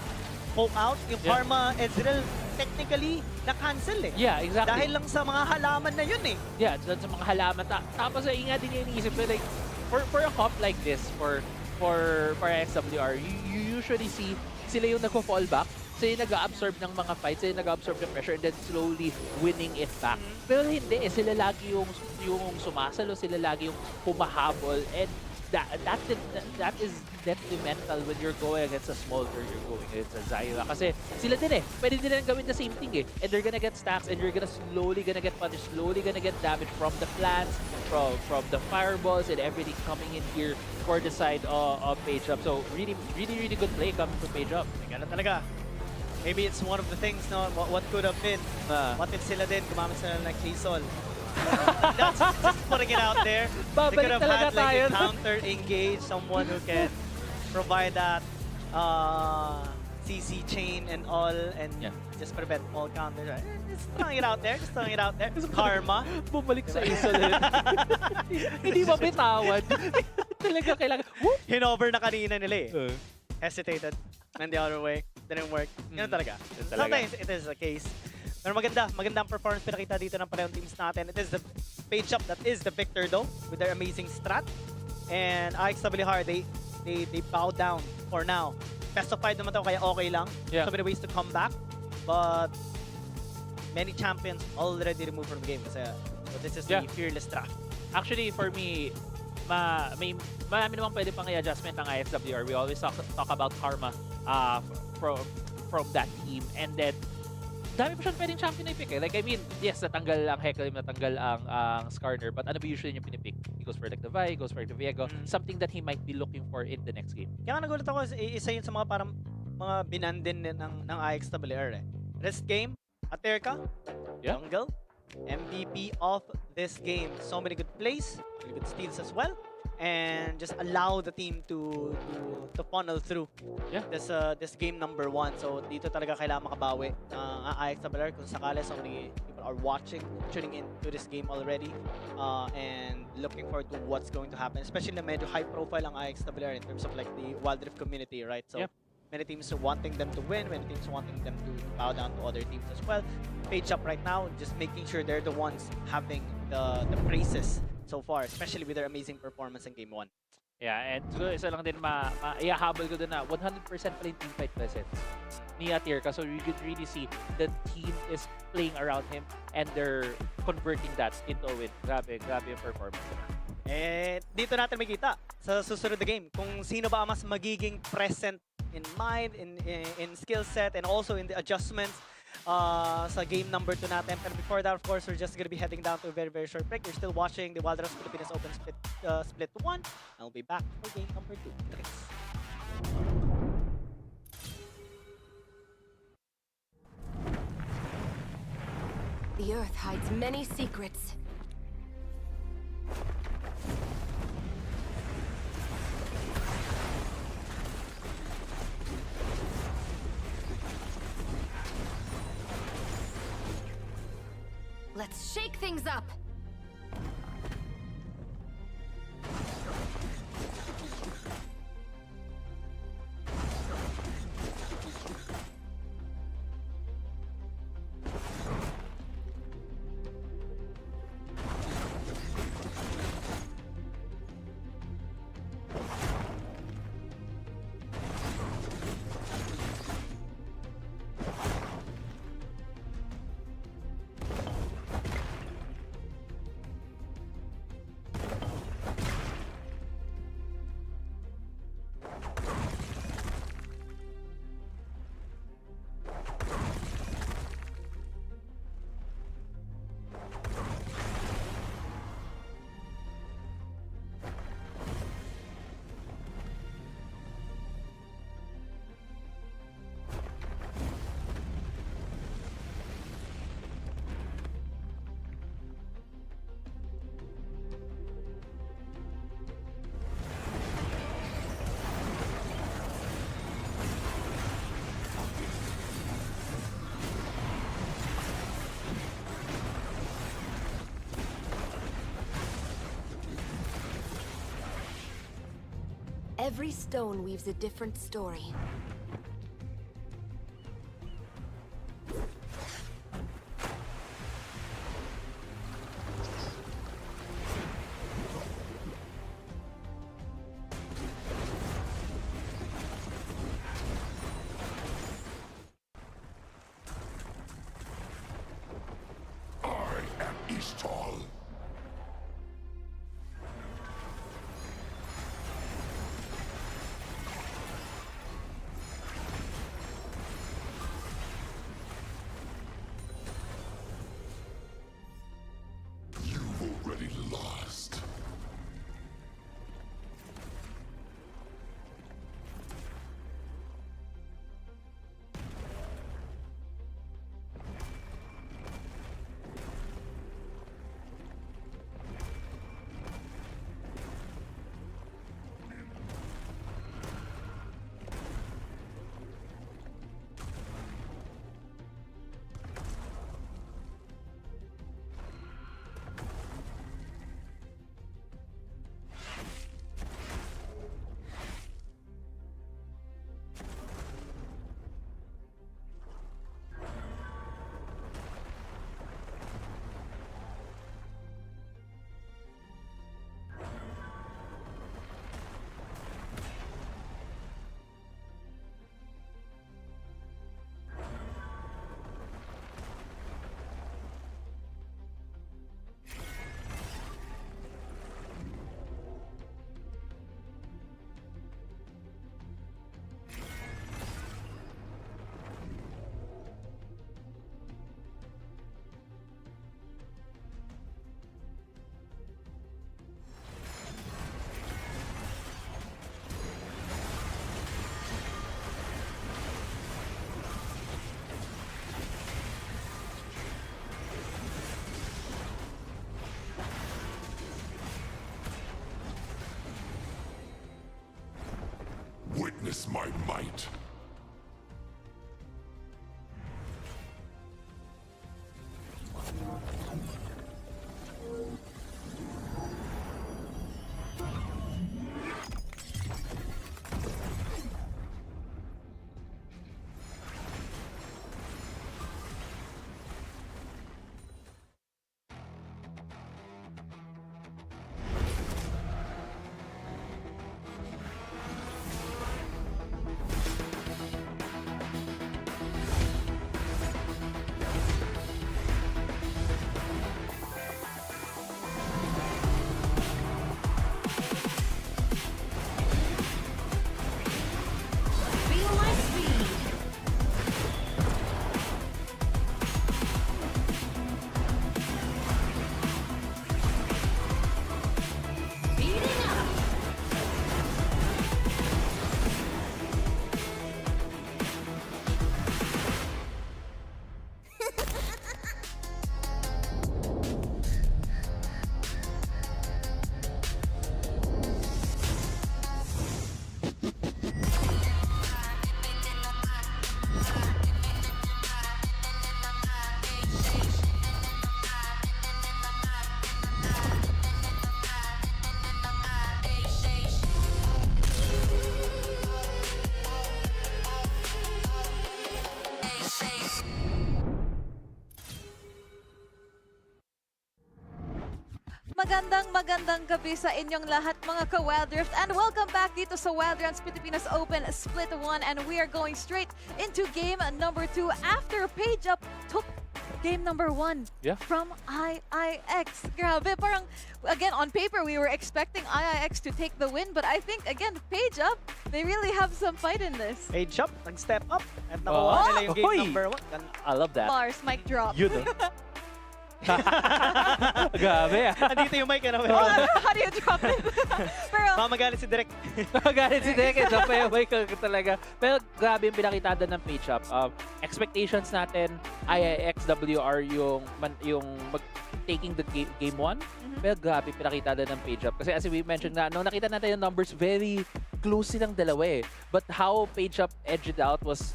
poke out. Yung Karma Ezreal technically na-cancel eh. Yeah, exactly. Dahil lang sa mga halaman na yun eh. Yeah, doon sa mga halaman. Tapos ay nga din yung iniisip ko, like, for a comp like this, for IIXWR, you usually see sila yung nagpo-fall back, sila yung nag-absorb ng mga fights, sila yung nag-absorb ng pressure, and then slowly winning it back. Pero hindi eh, sila lagi yung sumasalo, sila lagi yung humahabol, and that is detrimental when you're going against a Smolder, you're going against a Zyra. Kasi sila din eh, pwede din gawin the same thing eh. And they're gonna get stacks, and you're slowly gonna get punished, slowly gonna get damage from the plants, from the fireballs, and everything coming in here for the side of Page Up. So really good play coming from Page Up. Ganun talaga. Maybe it's one of the things, no? What could have been? What if sila din gumamit sila ng K-Sol? That's just putting it out there. They could have had like a counter engage, someone who can provide that CC chain and all, and just prevent all counters. Right? Just throwing it out there. Karma. Bumalik sa isa din. Hindi mabitawan. Talaga kailangan. Whoop! Hinover na kanina nila eh. Hesitated. And the other way. Didn't work. Ganun talaga. Sometimes it is a case. Pero magandang performance pinakita dito ng parehong teams natin. It is the Page Up that is the victor though, with their amazing strat. And IIXWR, they bow down for now. Best of 5 naman to, kaya okay lang. Yeah. So many ways to come back. But many champions already removed from the game. Kasi so this is the fearless draft. Actually, for me, marami namang pwede pang i-adjustment ng IIXWR. We always talk about Karma from that team. And then, dami pa siyang pwedeng champion na i-pick eh. Like, I mean, yes, natanggal ang Hecarim, natanggal ang Skarner, but ano ba usually yung pinipick? He goes for like the Vi, he goes for the Viego, something that he might be looking for in the next game. Kaya nagulat ako, isa yun sa mga parang mga binandin ng IIXWR eh. Rest game, Atirka, jungle, MVP of this game. So many good plays, really good steals as well, and just allow the team to funnel through this game number 1. So dito talaga kailangan makabawi ng IIXWR kung sakali so many people are watching, tuning in to this game already, and looking forward to what's going to happen, especially na medyo high profile ang IIXWR in terms of like the Wild Rift community, right? So many teams are wanting them to win, many teams are wanting them to bow down to other teams as well. Page Up right now, just making sure they're the ones having the praises so far, especially with their amazing performance in Game 1. Yeah, and siguro isa lang din iahabol ko doon na 100% pala yung teamfight presence ni Atirka. So you could really see the team is playing around him and they're converting that into a win. Grabe yung performance. Eh, dito natin makita sa susunod na game kung sino ba ang mas magiging present in mind, in skill set, and also in the adjustments sa game number 2 natin. But before that, of course, we're just gonna be heading down to a very, very short break. You're still watching the Wild Rift Pilipinas Open Split 1. I'll be back for game number 2. Thanks. The Earth hides many secrets. Let's shake things up! Every stone weaves a different story. I am Ishtal. You've already lost. Witness my might. magandang gabi sa inyong lahat mga ka-Wildrift and welcome back dito sa Wildlands Pilipinas Open Split 1 and we are going straight into game number 2 after Page Up took game number 1 from IIX. Grabe, parang again on paper we were expecting IIX to take the win but I think again Page Up, they really have some fight in this. Page Up, nag-step up at nakuha nila yung game number 1. I love that. Bars, mic drop. Yun Grabe Andito yung mic, ano? How do you drop it? Pero Mamagalit si Direk. Magalit si Deke, drop pa yung mic talaga. Pero grabe yung pinakitada ng Page Up. Expectations natin, IIXWR yung taking the game 1. Pero grabe pinakitada ng Page Up. Kasi as we mentioned na, nung nakita natin yung numbers, very close silang dalawa eh. But how Page Up edged out was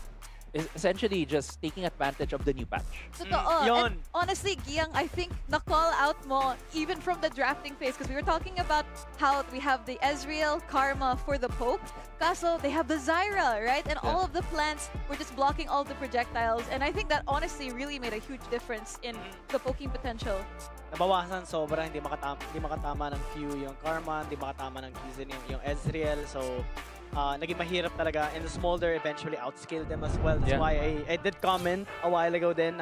essentially just taking advantage of the new patch. Totoo. Yun. And honestly, Giyang, I think na-call out mo even from the drafting phase because we were talking about how we have the Ezreal, Karma for the poke. Kaso, they have the Zyra, right? And all of the plants were just blocking all the projectiles. And I think that honestly really made a huge difference in the poking potential. Nabawasan sobra, hindi makatama ng Q yung Karma, hindi makatama ng Q yung Ezreal. So, naging mahirap talaga. And the Smolder eventually outscaled them as well. That's why I did comment a while ago then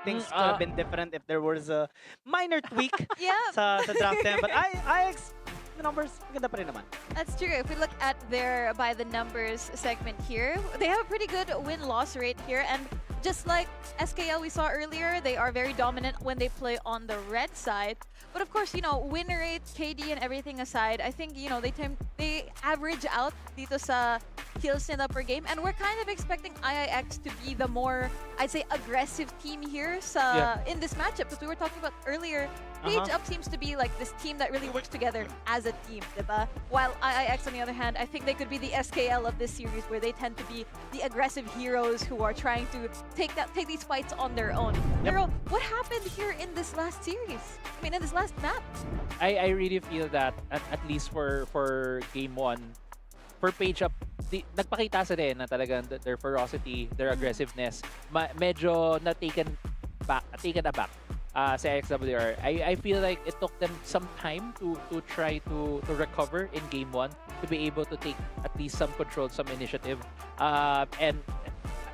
things could have been different if there was a minor tweak sa draft time. But IX, the numbers, maganda pa rin naman. That's true. If we look at their by the numbers segment here, they have a pretty good win-loss rate here. And just like SKL we saw earlier, they are very dominant when they play on the red side. But of course, you know, win rate, KD and everything aside, I think, you know, they average out dito sa kills nila per game. And we're kind of expecting IIX to be the more, I'd say, aggressive team here in this matchup. Because we were talking about earlier, Page Up seems to be like this team that really works together as a team, diba? While IIX, on the other hand, I think they could be the SKL of this series where they tend to be the aggressive heroes who are trying to take these fights on their own. Pero what happened here in this last series? I mean, in this last map? I really feel that at least for game 1, for Page Up, nagpakita sila na talagang their ferocity, their aggressiveness, medyo taken aback sa IIXWR. I feel like it took them some time to try to recover in game 1 to be able to take at least some control, some initiative. And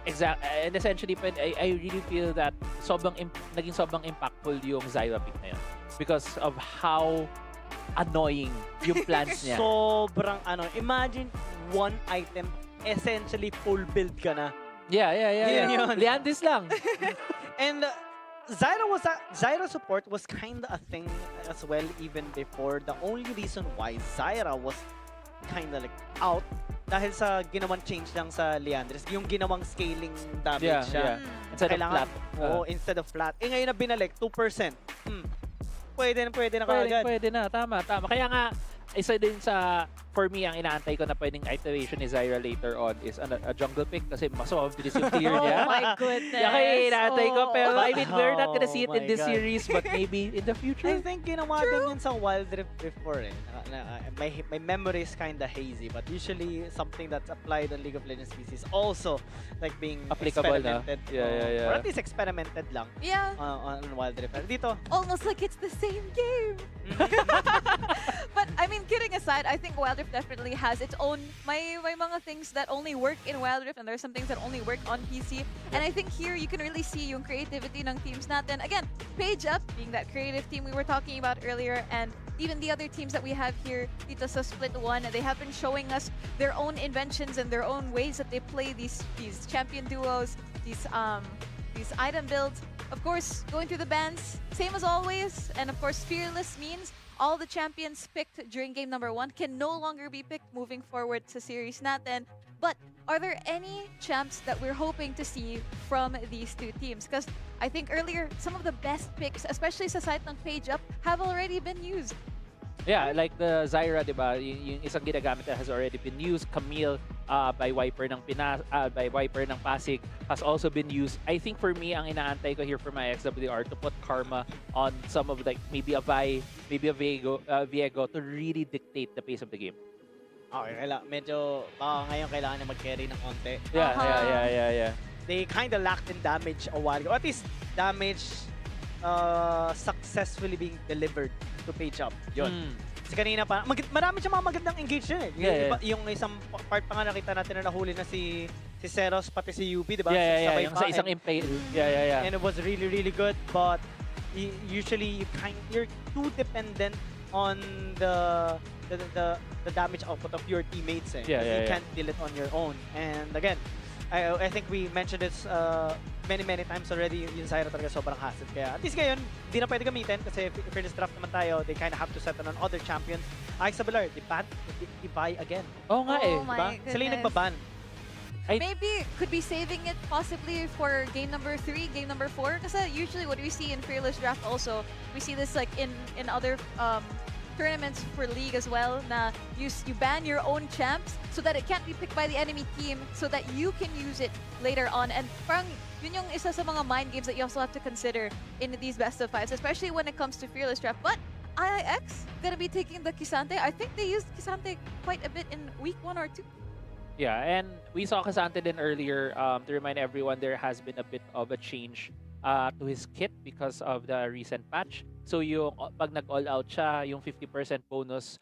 essentially, I really feel that naging sobrang impactful yung Zyra pick na yun because of how annoying yung plans niya. Sobrang imagine one item, essentially full build ka na. Yeah. Yun. Liandis lang. And Zyra support was kind of a thing as well even before. The only reason why Zyra was kind of like out dahil sa ginawang change lang sa Liandris, yung ginawang scaling damage siya. Instead of flat. Instead of flat. Ngayon na binalik, 2%. Pwede na kagad. Pwede na, tama. Kaya nga, isa din sa, for me, ang inaantay ko na pwedeng iteration ni Zyra later on is a jungle pick kasi mas mabilis yung tier niya. Oh my goodness. Kaya inaantay ko, pero I mean, we're not gonna see it Oh in this my God. series, but maybe in the future. I think ginawa din yun sa Wild Rift before eh. My memory is kinda hazy, but usually something that's applied on League of Legends PCs also like being Applicable na. experimented. Yeah. Or at least experimented lang Yeah. on Wild Rift. Pero dito, Almost like it's the same game. But I mean, kidding aside, I think Wild Rift definitely has its own may mga things that only work in Wild Rift and there's some things that only work on PC. And I think here you can really see yung creativity ng teams natin. Again, Page Up being that creative team we were talking about earlier, and even the other teams that we have here dito sa Split 1, they have been showing us their own inventions and their own ways that they play these champion duos, these item builds. Of course, going through the bans, same as always. And of course, Fearless means all the champions picked during game number 1 can no longer be picked moving forward sa series natin. But are there any champs that we're hoping to see from these two teams? Because I think earlier, some of the best picks, especially sa side ng Page Up, have already been used. Yeah, like the Zyra, diba? Yung isang ginagamit that has already been used. Camille by Viper ng Pasig has also been used. I think for me, ang inaantay ko here for my IIXWR to put Karma on some of like maybe a Vi, maybe a Viego to really dictate the pace of the game. okay, medyo baka ngayon kailangan niya mag-carry ng konti. Yeah. They kind of lacked in damage a while ago. At least damage successfully being delivered to page up. Yun. Mm. Kasi kanina pa, marami siyang mga magandang engage dyan eh. Yeah, Yung isang part pa nga nakita natin na nahuli na si Zeros pati si UB, di ba? Yeah. Sabay Yung pa. sa isang impale. Yeah. And it was really, really good. But usually you're too dependent on the damage output of your teammates. Eh. Yeah, You can't deal it on your own. And again, I think we mentioned this many times already. Yung Zyra talaga sobrang hassle. Kaya at least ngayon, di na pwede gamitin kasi fearless draft naman tayo. They kind of have to settle on other champions. IIXWR, they buy again. Oo nga eh. Oh my Diba? Sila yung goodness. nagbaban. Maybe could be saving it possibly for game number 3, game number 4. Because usually what we see in Fearless Draft also, we see this like in other tournaments for League as well. Na you ban your own champs so that it can't be picked by the enemy team so that you can use it later on. And parang yun yung isa sa mga mind games that you also have to consider in these best of fives, especially when it comes to Fearless Draft. But IIX gonna be taking the Kisante. I think they used Kisante quite a bit in week 1 or 2. Yeah, and we saw Casante din earlier. To remind everyone, there has been a bit of a change to his kit because of the recent patch. So yung pag nag-all out siya, yung 50% bonus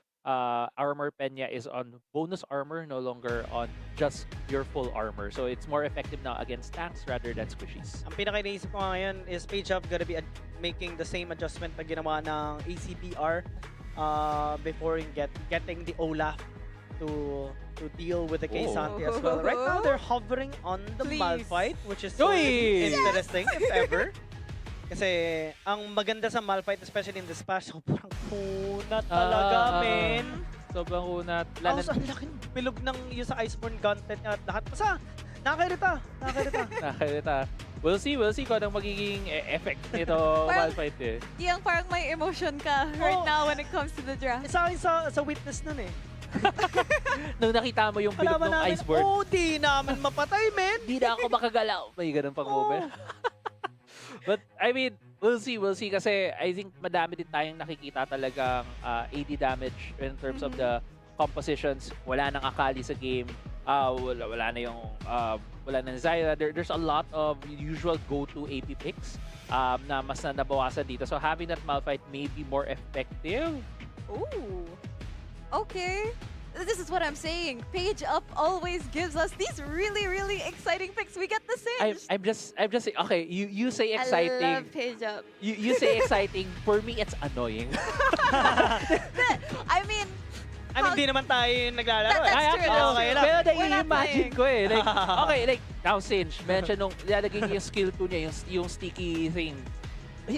armor Peña is on bonus armor, no longer on just your full armor. So it's more effective now against tanks rather than squishies. Ang pinaka-iniisip ko ngayon is Page Up gonna be making the same adjustment na ginawa ng ACBR before getting the Olaf to deal with the K-Santi as well. Right now, they're hovering on the Please. Malphite, which is Uy! interesting, if ever. Kasi ang maganda sa Malphite, especially in this patch, sobrang kunat talaga, men. Sobrang kunat. Ang laking bilog ng yung sa Iceborne content at lahat. Basta, nakakairita. Nakakita. We'll see kung anong magiging effect nito Malphite eh. Yung parang may emotion ka right now when it comes to the draft. Sa akin sa witness nun eh. Nung nakita mo yung bilog Kalaban ng namin, Iceborne, di namin mapatay, men. di na ako makagalaw. May ganun pang moment. But, I mean, we'll see kasi I think madami din tayong nakikita talagang AD damage in terms of the compositions. Wala nang Akali sa game. Wala na yung wala na Zyra. There's a lot of usual go-to AP picks na mas nabawasan dito. So having that Malphite may be more effective. Ooh. Okay. This is what I'm saying. Page Up always gives us these really, really exciting picks. We get the Singe. I'm just okay. You say I exciting. love Page Up. You say exciting. For me, it's annoying. I mean, Di naman tayo yung naglalaro That's Ay, true, actually, that's okay true. lang. Pero We're not nai-imagine playing. ko eh. Like, okay, like, now Singe, mention nung ilalagay niya yung skill 2 niya, yung sticky thing.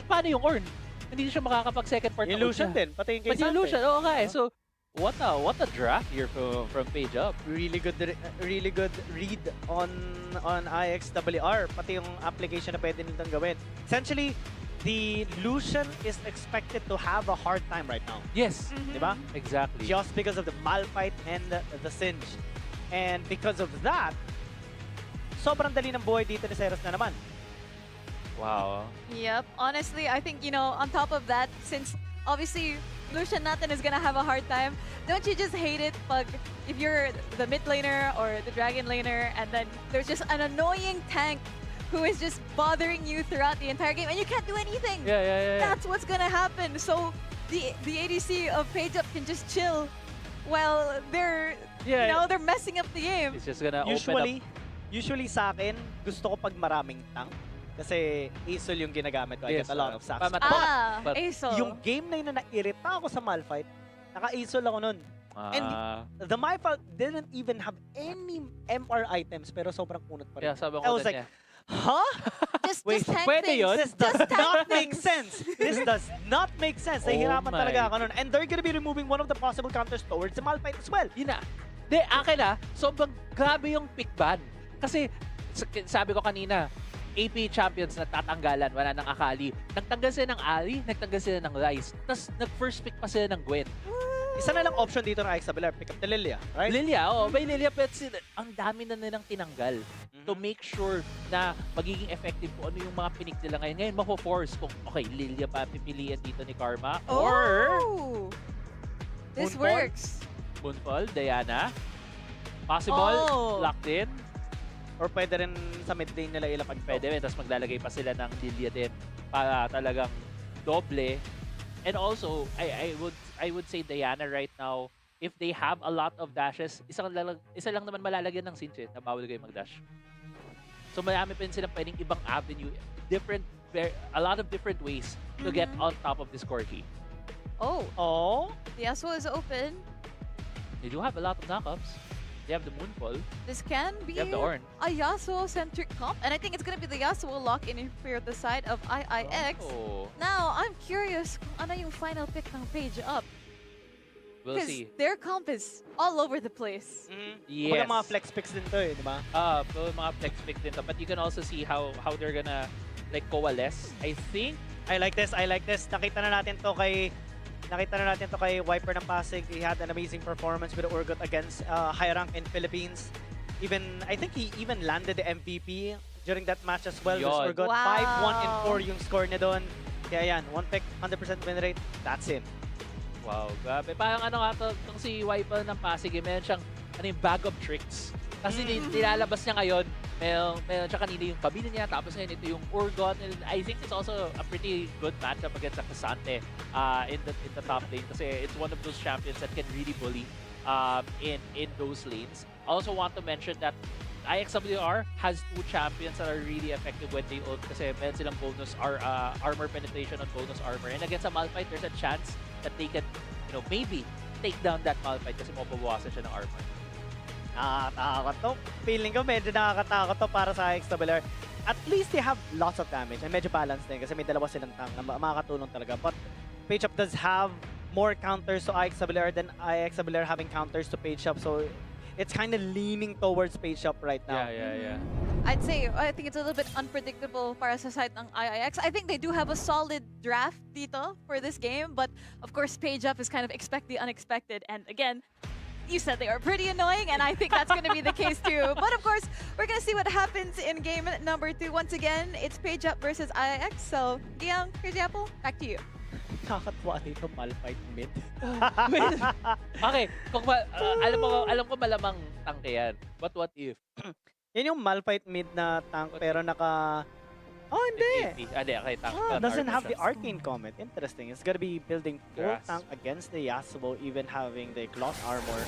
Paano yung Ornn? Hindi siya makakapag-second part. Yung ng ult Lucian niya. din, pati yung Pati yung K-Sante. Lucian, oo nga eh. So, what a draft here from Page Up. Really good read on IIXWR, pati yung application na pwede nilang gawin. Essentially, the Lucian is expected to have a hard time right now. Yes, Di ba? exactly. Just because of the Malphite and the Singe. And because of that, sobrang dali ng buhay dito ni Zeros na naman. Wow. Yep. Honestly, I think, on top of that, since obviously Lucian natin is gonna have a hard time, don't you just hate it if you're the mid laner or the dragon laner and then there's just an annoying tank who is just bothering you throughout the entire game and you can't do anything. Yeah. That's what's gonna happen. So the ADC of Page Up can just chill while they're they're messing up the game. It's just gonna open up. Usually sa akin, gusto ko pag maraming tank. Kasi Isol yung ginagamit ko. I Yes, get a lot of sacks. but Aso. Yung game na yun na nairita ako sa Malphite, naka-Isol ako nun. And the Malphite didn't even have any MR items, pero sobrang kunot pa rin. Yeah, sabi ko I was din like, niya. huh? Just Wait, tank pwede things. yun? This does Just tank not make things. sense. This does not make sense. Nahihirapan Oh talaga my. ako nun. And they're gonna be removing one of the possible counters towards the Malphite as well. Yun na. De, akin sobrang grabe yung pick ban. Kasi, sabi ko kanina, AP champions nagtatanggalan, wala nang Akali. Nagtanggal sila ng Ali, nagtanggal sila ng Ryze. Tapos nag-first pick pa sila ng Gwen. Isa na lang option dito ng IIXWR, pick up the Lilia, right? Lilia, may Lilia, pero ang dami na nilang tinanggal to make sure na magiging effective kung ano yung mga pinik nila ngayon. Ngayon, mako-force kung, okay, Lilia pa pipilian dito ni Karma. Or, Oh! This Moonfall? works. Moonfall, Diana. Possible, Oh. locked in. Or pwede rin sa mid lane nila ilapag to. Pwede rin, tapos maglalagay pa sila ng Lilia din para talagang doble And also, I would say Diana right now, if they have a lot of dashes, isa lang naman malalagyan ng cinch na bawal kayo mag-dash. So marami pa rin silang pwedeng ibang avenue, a lot of different ways to get on top of this core key. Oh, Oh, the Yasuo is open. They do have a lot of knockups. They have the Moonfall. This can be They have the Ornn. a Yasuo-centric comp, and I think it's gonna be the Yasuo lock-in for the side of IIX. Oh, Now, I'm curious kung ano yung final pick ng Page Up. we'll Because see. their comp is all over the place. Yes. Kumbaga mga flex picks din to eh, di ba? So mga flex pick din to. But you can also see how they're gonna like coalesce. I think I like this. Nakita na natin to kay Wiper ng Pasig. He had an amazing performance with Urgot against high rank in Philippines. I think he even landed the MVP during that match as well. Yun. Urgot Wow. 5-1 and 4 yung score niya doon. Kaya yan, one pick, 100% win rate. That's him. wow, grabe. Parang ano nga to, itong si Wiper ng Pasig, meron siyang yung bag of tricks. Kasi nilalabas niya ngayon, meron siya kanina yung kabina niya, tapos ngayon ito yung Urgot. And I think it's also a pretty good matchup against the Casante in the top lane kasi it's one of those champions that can really bully in those lanes. I also want to mention that IIXWR has two champions that are really effective when they ult kasi meron silang bonus armor penetration on bonus armor. And against a Malphite, there's a chance that they can, maybe take down that Malphite kasi mapabawasan siya ng armor. Nakakatakot to. Feeling ko medyo nakakatakot to para sa IIXWR. At least they have lots of damage and medyo balanced din kasi may dalawa silang tank na makakatulong talaga. But PageUp does have more counters to IIXWR than IIXWR having counters to PageUp. So it's kind of leaning towards PageUp right now. Yeah. I think it's a little bit unpredictable para sa side ng IIX. I think they do have a solid draft dito for this game, but of course, Page Up is kind of expect the unexpected. And again, you said they are pretty annoying, and I think that's going to be the case too. But of course, we're going to see what happens in game number 2. Once again, it's Page Up versus IIX. So, Giang, Crazy Apple, back to you. Nakakatuwa dito, Malphite mid. Okay, alam ko malamang tangke yan. But what if? Yan yung Malphite mid na tank pero naka... Oh, hindi! Okay, tank. Doesn't have the arcane comment. Interesting. It's gonna be building full Grasp. tank against the Yasuo, even having the cloth armor.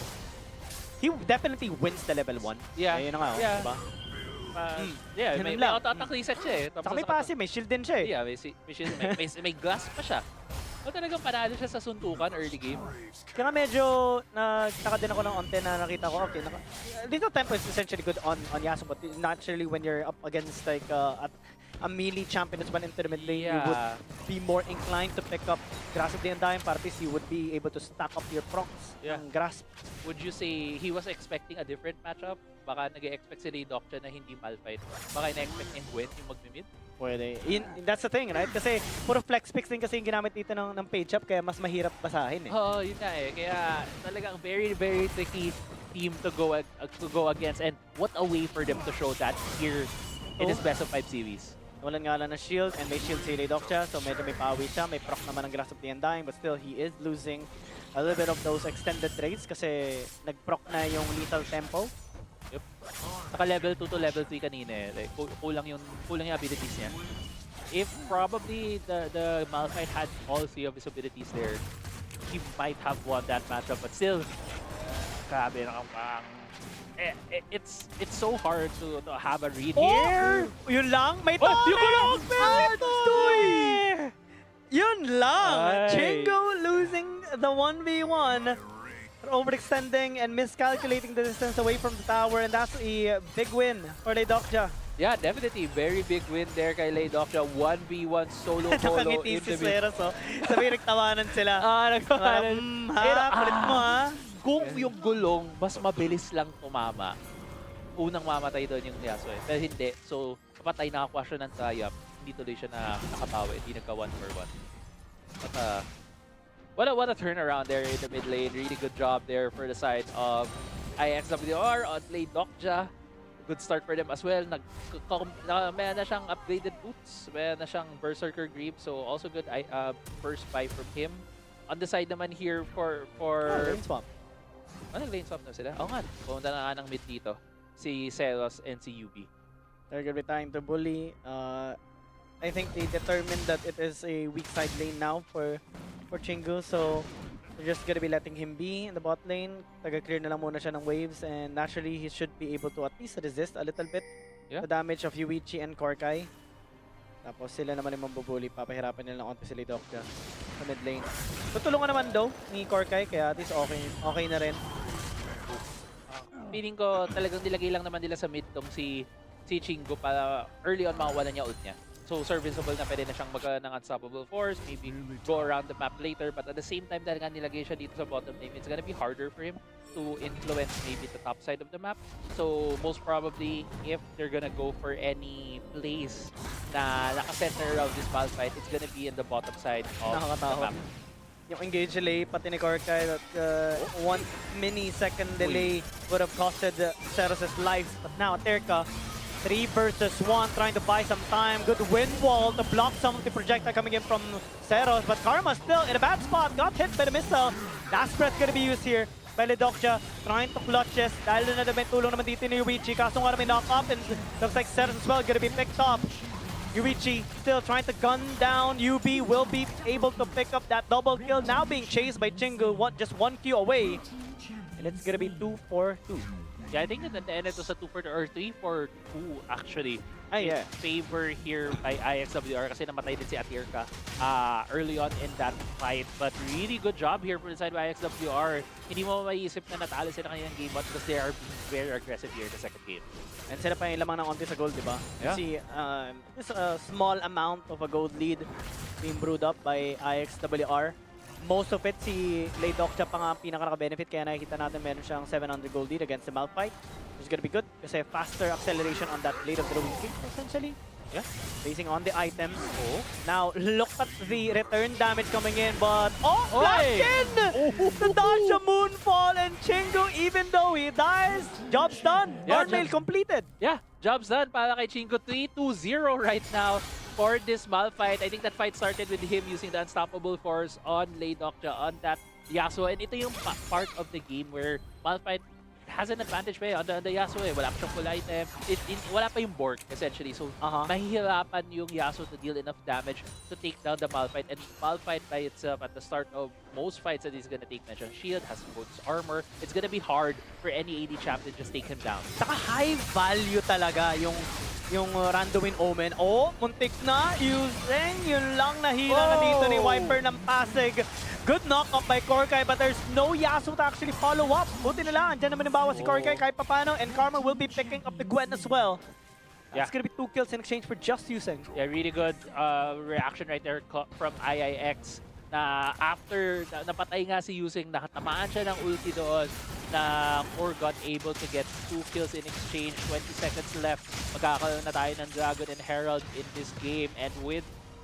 He definitely wins the level 1. Yeah. Ayun na nga, Yeah. diba? Yeah, Ganun may lang. auto-attack reset siya eh. Saka may passive, may shield din siya eh. Yeah, may glass pa siya. O talagang panalo siya sa suntukan early game. Kaya nga medyo nagtaka din ako ng onte na nakita ko, okay, dito tempo is essentially good on Yasuo, but naturally when you're up against like a melee champion as well into the mid lane, you would be more inclined to pick up Grasp of the Undying parties. You would be able to stack up your procs ng Grasp. Would you say he was expecting a different matchup? Baka nag-expect si Raydokcha na hindi Malphite. Baka na-expect ni Gwen yung mag-mid? Pwede. That's the thing, right? Kasi puro flex picks din kasi yung ginamit dito ng page up, kaya mas mahirap basahin eh. Oo, yun nga eh. Kaya talagang very, very tricky team to go against. And what a way for them to show that here in this best of 5 series. Walang nga lang na shield, and may shield si Raydokcha, so medyo may pawi siya. May proc naman ng Grasp of the Undying, but still, he is losing a little bit of those extended trades kasi nag-proc na yung lethal tempo. Yep. Saka level 2 to level 3 kanina eh. Like, kulang yung abilities niya. If probably the Malphite had all 3 of his abilities there, he might have won that matchup. But still, grabe it's so hard to have a read here. Yun lang? May Oh, torre! yun lang! May torre! Yun lang! Ay. Chingo losing the 1v1 for overextending and miscalculating the distance away from the tower, and that's a big win for Raydokcha. Yeah, definitely. Very big win there kay Raydokcha. 1v1 solo Nakangiti in si the mid. Sveros, oh. Sabi nagtawanan sila. Nagtawanan. Kulit mo ha? Kung yung gulong, mas mabilis lang tumama, unang mamatay doon yung Yasuo eh. Pero hindi. So, kapatay nakakuha siya ng tie-up, hindi tuloy siya nakapawi. Hindi nagka 1-for-1. But what a turnaround there in the mid lane. Really good job there for the side of IIXWR on Raydokcha. Good start for them as well. Meron na siyang upgraded boots. Meron na siyang Berserker Greaves. So, also good first buy from him. On the side naman here for Lane swap. nag-lane swap na sila? Oo nga. Pumunta na nga ng mid dito. Si Celos and si UB. They're gonna be trying to bully. I think they determined that it is a weak side lane now for for Chingu, so they're just gonna be letting him be in the bot lane. Taga-clear na lang muna siya ng waves, and naturally, he should be able to at least resist a little bit the damage of Yuichi and Korkai. Tapos sila naman yung mambubuli, papahirapan nila ng konti si Lidokja sa mid lane. Tutulungan naman daw ni Korkai, kaya at least okay na rin. Feeling ko talagang nilagay lang naman nila sa mid tong si Chingu para early on makawalan niya ult niya. So serviceable na pwede na siyang ng unstoppable force, maybe go around the map later, but at the same time dahil nga nilagay siya dito sa bottom lane, it's gonna be harder for him to influence maybe the top side of the map. So most probably, if they're gonna go for any place na naka-center around this Malphite, it's gonna be in the bottom side of the map. Yung engage delay, pati ni Korkai, that 1 millisecond delay would have costed Ceros' life. But now, Terka, 3 versus 1, trying to buy some time. Good wind wall to block some of the projectile coming in from Ceros. But Karma still in a bad spot, got hit by the missile. Last breath gonna be used here by Lidokja, trying to clutches. Dahil na may tulong naman dito ni Yuichi, kaso nga may knock up, and looks like Ceros as well gonna be picked up. Yuichi still trying to gun down. UB will be able to pick up that double kill. Now being chased by Chingu, just 1 Q away. And it's gonna be 2-4-2. Yeah, I think that at the end it was a 2-4 or 3-4-2 actually. Yeah. In favor here by IIXWR kasi namatay din si Atirka early on in that fight. But really good job here from the side of IIXWR. Hindi mo maiisip na natalo sila kanilang game but because they are being very aggressive here in the second game. And sila pa yung lamang ng onti sa gold, di ba? Yeah. See, just a small amount of a gold lead being brewed up by IIXWR. Most of it, si Lidokja pa nga pinaka-benefit kaya nakikita natin meron siyang 700 gold lead against the Malphite. Which is gonna be good kasi faster acceleration on that Blade of the Ruin King, essentially. Yeah. Basing on the items. Oh. Now, look at the return damage coming in, but... Oh! Flash in! To dodge a Moonfall, and Chingu, even though he dies, job's done. Yeah, Mail completed. Yeah, job's done para kay Chingu. 3-2-0 right now for this Malphite. I think that fight started with him using the unstoppable force on Lidokja, on that Yasuo. And ito yung part of the game where Malphite has an advantage pa on the Yasuo. Wala pa siyang full item. Wala pa yung Bork, essentially. So, mahihirapan yung Yasuo to deal enough damage to take down the Malphite. And Malphite by itself, at the start of most fights that he's gonna take mention, shield, has both armor. It's gonna be hard for any AD champ to just take him down. Saka high value talaga yung Randuin Omen. Oh, muntik na. Using yun lang nahila na dito ni Wiper ng Pasig. Good knock-up by Korkai, but there's no Yasuo to actually follow up. Buti na lang, andyan naman bawas si Korkai kahit papano, and Karma will be picking up the Gwen as well. That's gonna be 2 kills in exchange for just using. Yeah, really good reaction right there from IIX na after napatay nga si Yusing, nakatamaan siya ng ulti doon na Core got able to get 2 kills in exchange. 20 seconds left. Magkakaroon na tayo ng Dragon and Herald in this game. And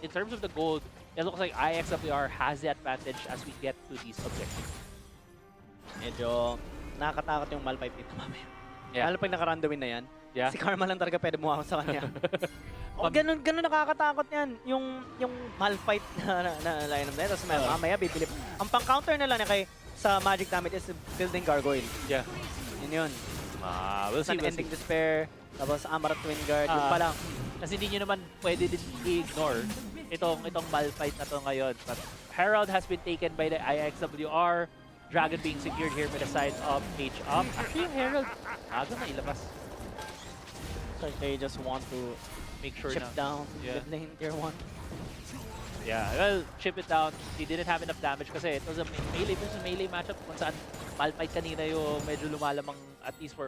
in terms of the gold, it looks like IIXWR has the advantage as we get to these objectives. Medyo nakakatakot yung Malphite dito mamaya. Yeah. Lalo pag nakaranduin na yan. Yeah. Si Karma lang talaga pwede bumawa sa kanya. Ganun nakakatakot yan. Yung Malphite na line-up na yun. Tapos mamaya bibili. Ang pang-counter na lang kay sa magic damage is building Gargoyle. Yeah. Yun yun. We'll see. Ending Despair. Tapos Amaranth Twin Guard. Yun pa lang. Kasi hindi nyo naman pwede din i-ignore itong Malphite na to ngayon. But Herald has been taken by the IIXWR. Dragon being secured here by the side of H-Up. Actually, yung Herald, aga na ilabas. So they just want to Make sure chip na. down Yeah. mid lane tier 1. Yeah, well, chip it down. He didn't have enough damage kasi it was a melee matchup kung saan Malphite kanina yung medyo lumalamang, at least for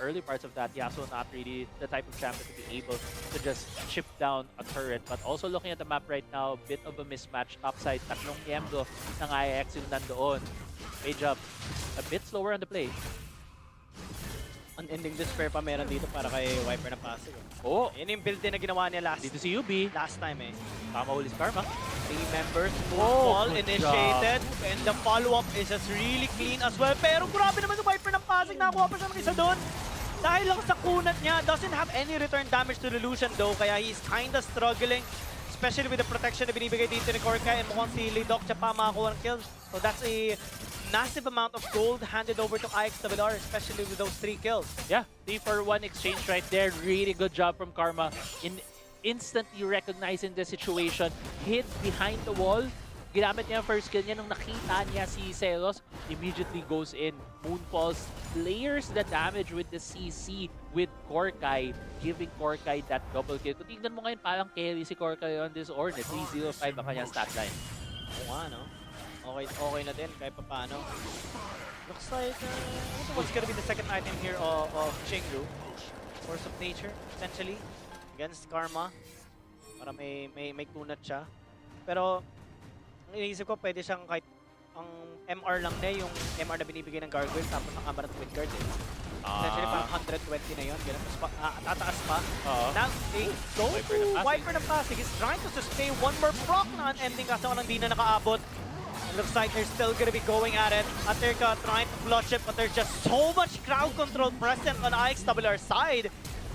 early parts of that. Yasuo not really the type of champion to be able to just chip down a turret. But also looking at the map right now, bit of a mismatch. Topside, tatlong Yemdo ng IIX yung nandoon. Page up, a bit slower on the play. Unending Despair pa meron dito para kay Wiper na Pasig. Oh, Yun yung build din na ginawa niya dito si UB. last time eh. Tama huli si Karma. 3 members, Moonfall good initiated, and the follow-up is just really clean as well. Pero grabe naman si Wiper ng Pasig, nakakuha pa siya ng isa doon. Dahil lang sa kunat niya, doesn't have any return damage to the Lucian though, kaya he's kinda struggling. Especially with the protection na binibigay dito ni Korkai, and mukhang si Lidokja pa makakuha ng kills. So that's a massive amount of gold handed over to IIXWR, especially with those 3 kills. Yeah, 3-for-1 exchange right there. Really good job from Karma in instantly recognizing the situation. Hid behind the wall ginamit niya yung first kill niya nung nakita niya si Celos, immediately goes in. Moonfalls layers the damage with the CC with Korkai, giving Korkai that double kill. Kung tignan mo ngayon, parang carry si Korkai on this Ornn. 305 ang kanyang stat line. Oo nga, no? Okay na din, kahit pa paano. Looks like, what's gonna be the second item here of Chengdu? Force of Nature, essentially, against Karma. Para may kunat siya. Pero, ang iniisip ko, pwede siyang kahit ang MR lang na yung MR na binibigay ng Gargoyle, tapos ang Amaranth with Guard. Essentially, parang 120 na yun. Ganun. Tataas pa. Now, they go to Wiper ng Pasig. He's trying to sustain one more proc na unending kasi walang di na nakaabot. Looks like they're still gonna be going at it. Aterka trying to flush it, but there's just so much crowd control present on IIXWR side.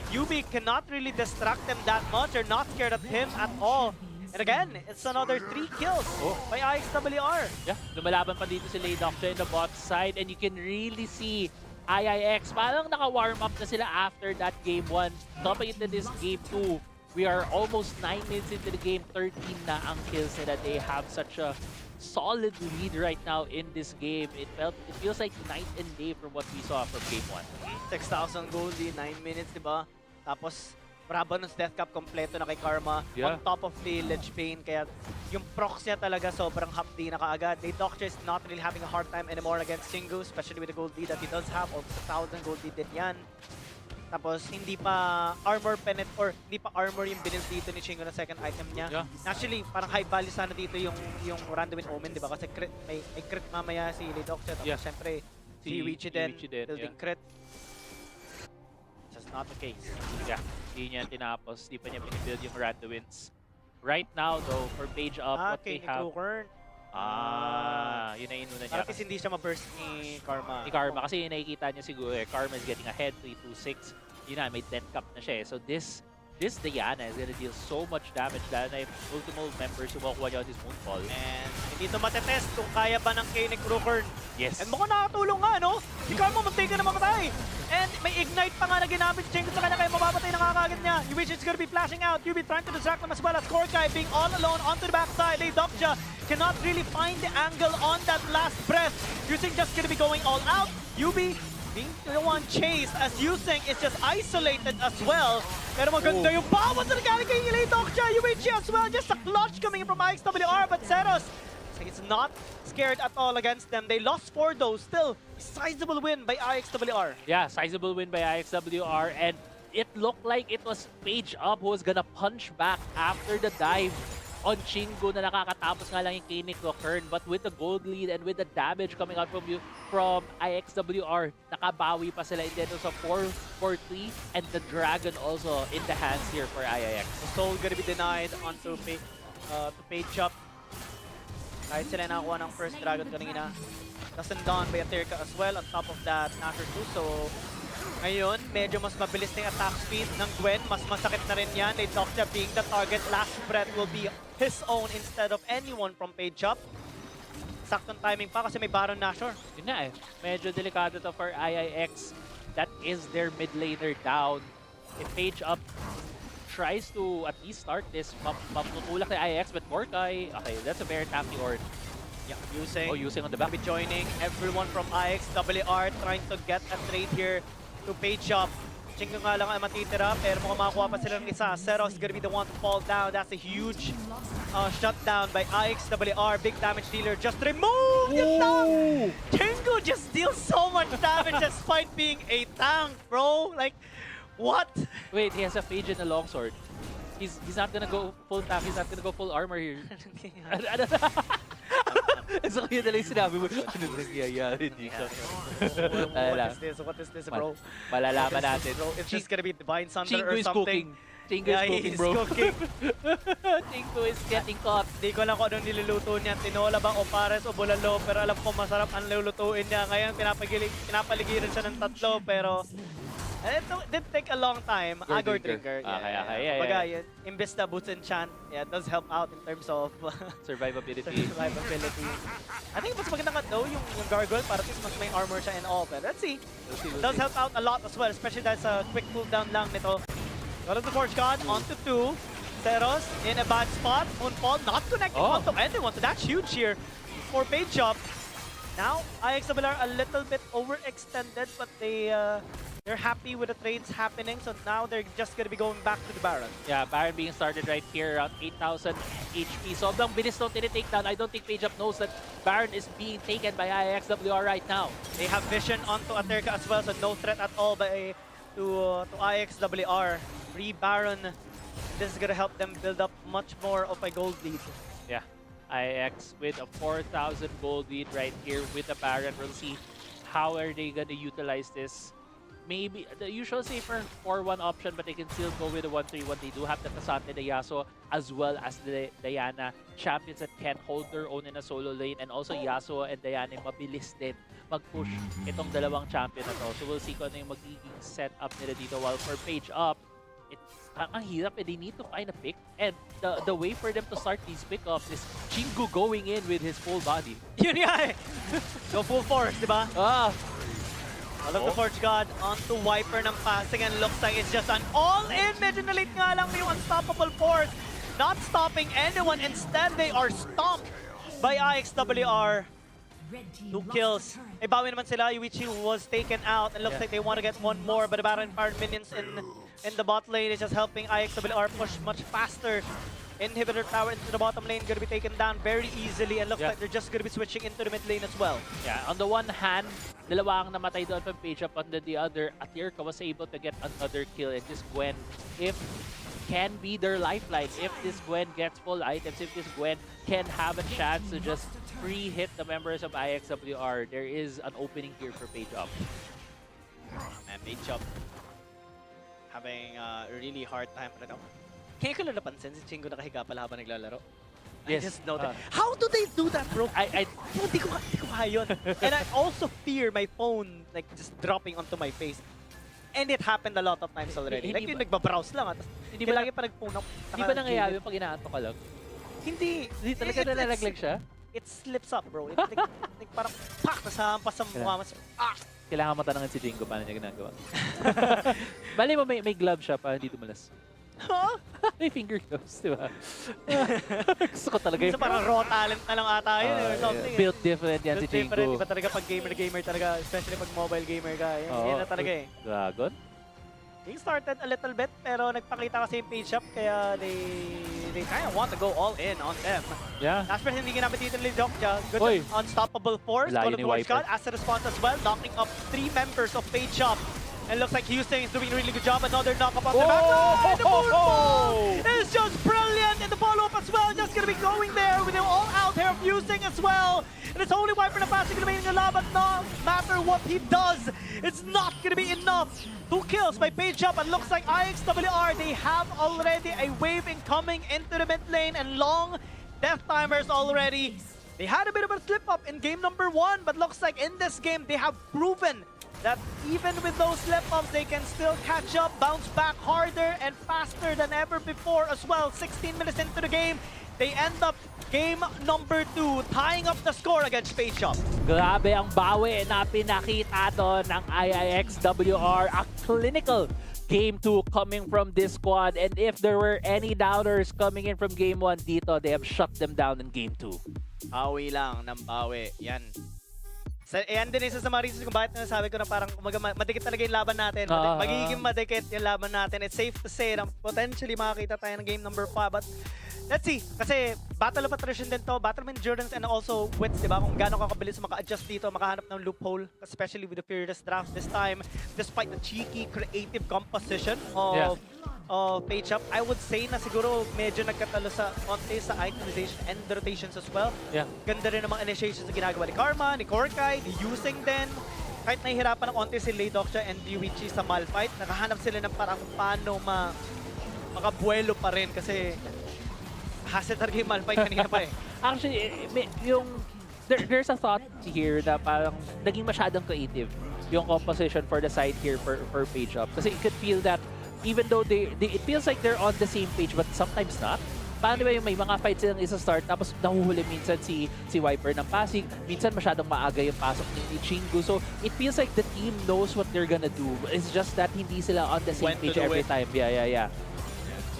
UB cannot really distract them that much. They're not scared of him at all. And again, it's another 3 kills by IIXWR. Yeah, lumalaban pa dito si Laydoctor in the bot side, and you can really see IIX, parang naka-warm up na sila after that game 1. Topping into this game 2, we are almost 9 minutes into the game, 13 na ang kills nila. They have such a solid lead right now in this game. It feels like night and day from what we saw from game 1. 6,000 gold in 9 minutes, diba? Tapos, Brabanon's Death Cap kompleto na kay Karma. Yeah. On top of the Ledge Pain, kaya yung procs niya talaga sobrang hapdi na kaagad. Doctor is not really having a hard time anymore against Chingu, especially with the gold lead that he does have. Almost 1,000 gold lead din yan. Tapos, hindi pa armor yung build dito ni Chingu na second item niya. Yeah. Actually, parang high value sana dito yung Random in Omen, diba? Kasi crit, may crit mamaya si Doctor. Tapos, Yeah. syempre, si Iwichi din, building yeah. crit. Just not the case. Yeah, hindi niya tinapos. Hindi pa niya pinibuild yung Randuins. Right now, though, for page up, what Okay, they have... yun na inuna niya. Parang kasi hindi siya ma-burst ni Karma. Ni Karma, kasi yung nakikita niya siguro, Karma is getting ahead, 3-2-6. Yun na, may death cap na siya. So this Diana is gonna deal so much damage dahil na yung multiple members yung makukuha niya on his Moonfall. And hindi ito matetest kung kaya ba ng Kainic Rookern. Yes. And mukhang nakatulong nga, no? Si Karma muntik na mamatay. And may ignite pa nga na ginamit Jinx sa kanya kaya mababatay na kakagad niya. Yuichi is gonna be flashing out. Yubi trying to distract them as well as Korkai being all alone onto the backside. Leydokja cannot really find the angle on that last breath. Yusing just gonna be going all out. Yubi being the one chased as Yusing is just isolated as well. Pero maganda yung bawat na galing kay Leydokja. Yuichi as well, just a clutch coming in from IIXWR, but Zeros he's not scared at all against them. They lost 4 though. Still, sizable win by IIXWR. Yeah, sizable win by IIXWR, and it looked like it was Page Up who was gonna punch back after the dive on Chingu na nakakatapos nga lang yung Kainic Rookern. But with the gold lead and with the damage coming out from IIXWR, nakabawi pa sila. And then it was a 4-4-3, and the Dragon also in the hands here for IIX. The soul gonna be denied onto Page Up. Kahit sila nakakuha ng first Dragon kanina. Doesn't down by Aterka as well on top of that Nasher 2. So, ngayon, medyo mas mabilis na yung attack speed ng Gwen. Mas masakit na rin yan. Leydokja being the target. Last breath will be his own instead of anyone from Page Up. Saktong timing pa kasi may Baron Nashor. Yun na eh. Medyo delikado to for IIX. That is their mid laner down. If Page Up tries to at least start this, maputulak na IIX, but Korkai, okay, that's a very tacky Ornn. Yeah, Yusing. Yusing on the back. Be joining everyone from IIXWR trying to get a trade here to Page Up. Chingu nga lang ay matitira pero mukhang makakuha pa sila ng isa. Zeros is gonna be the one to fall down. That's a huge shutdown by IIXWR. Big damage dealer just removed! Chingu just deals so much damage despite being a tank, bro. Like, what? Wait, he has a Phage and a longsword. He's not gonna go full tank, he's not gonna go full armor here. So yun na lang sinabi mo, ano nangyayari dito? What is this, bro? Malalaman natin. Bro, it's just gonna be Divine Thunder Chingu or is something. cooking. Chingu is cooking, bro. Cooking. Chingu is getting caught. Di ko alam kung anong niluluto niya. Tinola ba o pares o bulalo. Pero alam ko masarap ang lulutuin niya. Ngayon pinapaligiran siya ng 3 pero it did take a long time. Agor Drinker. Okay. Baga, imbes na Boots and Chant, it does help out in terms of Survivability. survivability. I think mas maganda nga though yung Gargoyle para at least mas may armor siya and all. But let's see. It does help out a lot as well, especially dahil sa quick cooldown lang nito. God of the Forge God onto 2. Teros in a bad spot. Moonfall not connecting onto anyone, so that's huge here for Page Up. Now, IIXWR a little bit overextended, but they're happy with the trades happening, so now they're just gonna be going back to the Baron. Yeah, Baron being started right here around 8,000 HP. Sobrang bilis nung tinitake down. I don't think Page Up knows that Baron is being taken by IIXWR right now. They have vision onto Aterka as well, so no threat at all to IIXWR. Free Baron. This is gonna help them build up much more of a gold lead. Yeah, IX with a 4,000 gold lead right here with the Baron. We'll see how are they gonna utilize this. Maybe the usual safer 4-1 option, but they can still go with the 1-3-1. They do have the Cassandra, the Yasuo, as well as the Diana. Champions that can hold their own in a solo lane. And also Yasuo and Diana, mabilis din mag-push itong dalawang champion na to. So we'll see kung ano yung magiging setup nila dito. While for Page Up, ang hirap eh. They need to find a pick. And the way for them to start these pickups is Chingu going in with his full body. Yun nga eh! Go full force, di ba? All of the Forge God onto Wiper ng passing, and looks like it's just an all-in. Medyo na-late nga lang yung Unstoppable Force. Not stopping anyone. Instead, they are stomped by IIXWR. 2 kills. Eh, bawi naman sila. Yuichi was taken out, and looks like they want to get one more, but the Baron Power minions in the bot lane is just helping IIXWR push much faster. Inhibitor tower into the bottom lane, gonna be taken down very easily, and looks like they're just gonna be switching into the mid lane as well. Yeah, on the one hand, dalawa ang namatay doon from Page Up. On the other, Atirka was able to get another kill, and this Gwen, if can be their lifeline. If this Gwen gets full items, if this Gwen can have a chance to just free hit the members of IIXWR, there is an opening here for Page Up. And Page Up having a really hard time right now. Kaya ko lang napansin si Chingo nakahiga pala habang naglalaro. I just know that. How do they do that, bro? Hindi ko kaya yun. And I also fear my phone like just dropping onto my face. And it happened a lot of times already. Like yung nagbabrowse lang. Hindi ba lagi pa nagpuno? Hindi ba nangyayari yung pag inaanto ka lang? Hindi. Talaga nalalaglag siya? It slips up, bro. It, like parang pak! Nasampas sa mukha mo. Kailangan matanungin si Jingo paano niya ginagawa. Bali mo, may glove siya para hindi dumalas. Huh? May finger gloves, di ba? Gusto ko talaga So parang raw talent na lang ata yun or something. Built different yan si Built Jingo. different. Iba talaga pag gamer talaga, especially pag mobile gamer ka. Yan na talaga eh. Dragon? They started a little bit, pero nagpakita kasi yung Page Up, kaya they kind of want to go all in on them. Yeah. Last person, hindi ginamit dito ni Dokja. Good Oy. Unstoppable Force. Layo Call of ni the Watch Wiper. God as a response as well, knocking up 3 members of Page Up. And looks like Houston is doing a really good job. Another knock up on the back. And the Moonfall is just brilliant. And the follow-up as well, just gonna be going there with them all out here fusing as well. And it's only Wiper na passing remaining alive, but no matter what he does, it's not gonna be enough. 2 kills by Page Up, and looks like IIXWR, they have already a wave incoming into the mid lane and long death timers already. They had a bit of a slip-up in game number 1, but looks like in this game, they have proven that even with those slip-ups, they can still catch up, bounce back harder and faster than ever before as well. 16 minutes into the game, they end up game number 2, tying up the score against Page Up. Grabe ang bawi na pinakita doon ng IIXWR. A clinical Game 2 coming from this squad. And if there were any doubters coming in from Game 1 dito, they have shut them down in Game 2. Bawi lang ng bawi. Yan. Yan din isa sa mga reasons kung bakit nasabi ko na parang madikit talaga yung laban natin. Magiging madikit yung laban natin. It's safe to say na potentially makakita tayo ng game number 5. But let's see. Kasi battle of attrition din to. Battle of endurance and also wits, diba? Kung gaano kakabilis maka-adjust dito, makahanap ng loophole. Especially with the Fearless Draft this time. Despite the cheeky, creative composition of Page Up, I would say na siguro medyo nagkatalo sa konti sa itemization and the rotations as well. Yeah. Ganda rin namang initiations na ginagawa ni Karma, ni Korkai, ni Using din. Kahit nahihirapan ng konti si Laydoksha and Yuichi sa Malphite, nakahanap sila ng parang paano makabuelo pa rin kasi hassle talaga yung Malphite kanina pa eh. Actually, there's a thought here na parang naging masyadong creative yung composition for the side here for Page Up. Kasi it could feel that even though it feels like they're on the same page, but sometimes not. Paano ba yung may mga fights silang isa-start, tapos nahuhuli minsan si Wiper ng Pasig, minsan masyadong maaga yung pasok ni Chingu. So, it feels like the team knows what they're gonna do. It's just that hindi sila on the same page every time. Yeah.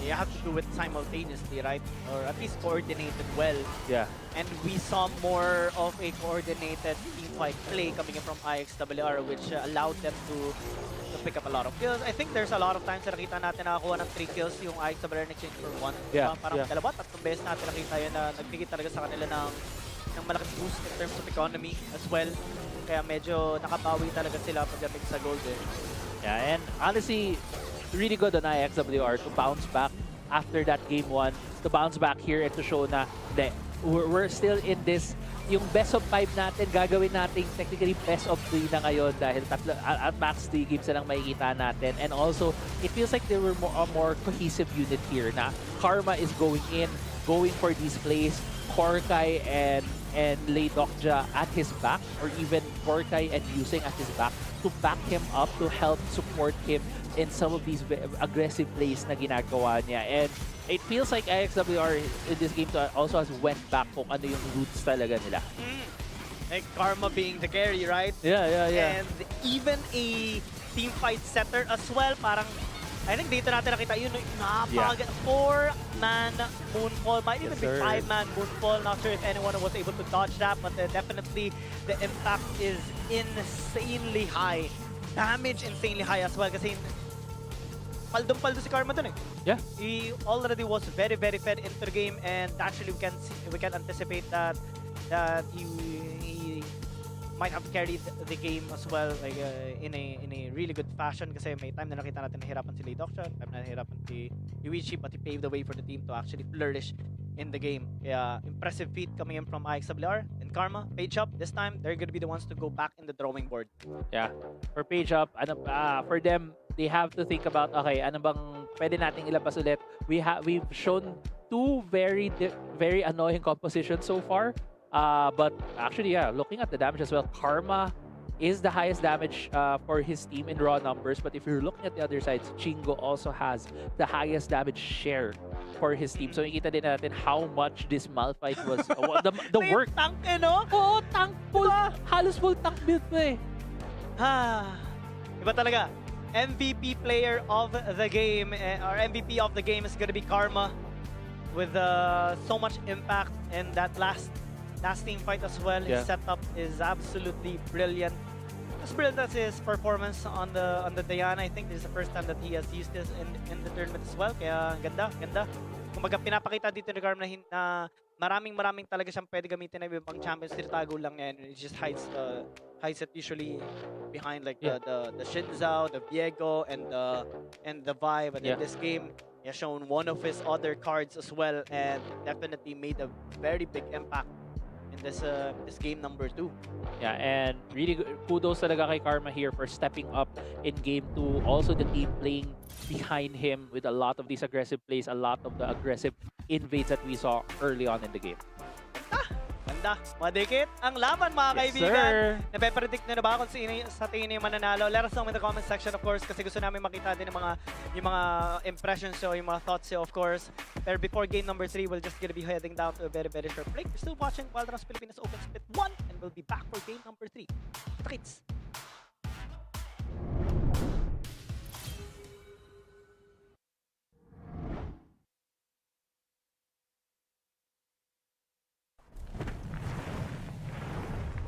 you have to do it simultaneously, right? Or at least coordinated well. Yeah. And we saw more of a coordinated team fight play coming in from IIXWR, which allowed them to pick up a lot of kills. I think there's a lot of times na nakita natin nakakuha ng 3 kills yung IIXWR in exchange for 1. Yeah, Parang yeah. dalawa, tatlong beses natin nakita yun na nagbigay talaga sa kanila ng malaking boost in terms of economy as well. Kaya medyo nakabawi talaga sila pagdating sa gold eh. Yeah, and honestly, really good on IIXWR to bounce back after that game 1, to bounce back here and to show na we're still in this, yung best of 5 natin, gagawin natin technically best of 3 na ngayon dahil at max 3 games na lang makikita natin. And also, it feels like they were a more cohesive unit here na Karma is going in, going for these plays, Korkai and Lay Dokja at his back, or even Korkai and Yusing at his back to back him up, to help support him in some of these aggressive plays na ginagawa niya. And it feels like IIXWR in this game also has went back kung ano yung roots talaga nila. Like Karma being the carry, right? Yeah. And even a team fight setter as well. Parang, I think dito natin nakita yun, napaka 4-man moonfall. Might even be 5-man moonfall. Not sure if anyone was able to dodge that, but definitely the impact is insanely high. Damage insanely high as well kasi paldong-paldo si Karma dun eh. Yeah. He already was very fed into the game, and actually we can anticipate that he might have carried the game as well, like in a really good fashion kasi may time na nakita natin nahirapan si Lay Dokja, time na nahirapan si Yuichi, but he paved the way for the team to actually flourish in the game. Kaya impressive feat coming in from IIXWR and Karma. Page up, this time they're gonna be the ones to go back in the drawing board. Yeah. For Page Up, for them, they have to think about, okay, ano bang pwede nating ilabas ulit? We've shown 2 very annoying compositions so far. But actually, yeah, looking at the damage as well, Karma is the highest damage for his team in raw numbers. But if you're looking at the other side, Chingo also has the highest damage share for his team. So makikita din natin how much this Malphite was, the work. Tank eh, no? Oh, tank full, halos full tank build pa eh. Iba talaga. MVP player of the game, or MVP of the game is gonna be Karma with so much impact in that last team fight as well. Yeah. His setup is absolutely brilliant. As brilliant as his performance on the Diana, I think this is the first time that he has used this in the tournament as well. Kaya ganda. Kumbaga pinapakita dito ni Karma na maraming talaga siyang pwede gamitin na ibang champions. Tinatago lang yan. It just hides it usually behind like the Shinzao, the Viego, and the Vibe. And in this game, he has shown one of his other cards as well, and definitely made a very big impact in this game number 2. Yeah, and really kudos talaga kay Karma here for stepping up in game 2. Also the team playing behind him with a lot of these aggressive plays, a lot of the aggressive invades that we saw early on in the game. Ganda. Madikit ang laban, mga kaibigan. Nape-predict nyo na ba kung sa tingin nyo mananalo? Let us know in the comment section, of course, kasi gusto namin makita din yung mga impressions nyo, yung mga thoughts nyo, of course. Pero before game number 3, we're just gonna be heading down to a very short break. You're still watching Wild Rounds Pilipinas Open Split 1, and we'll be back for game number 3. Kita-kits!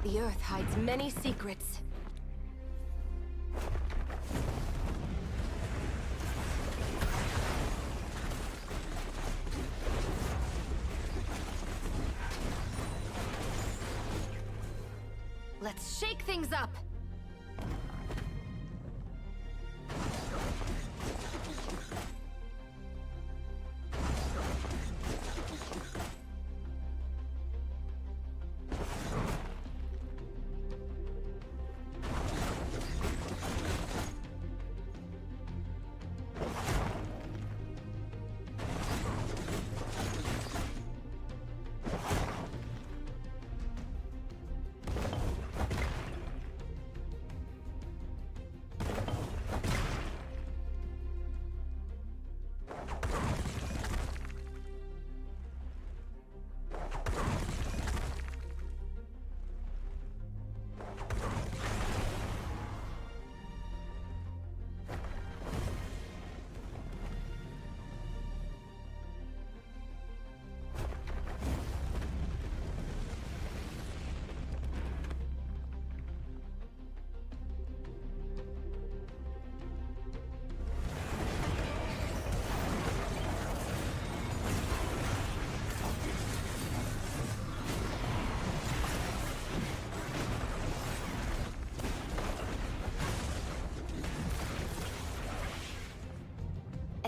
The Earth hides many secrets. Let's shake things up!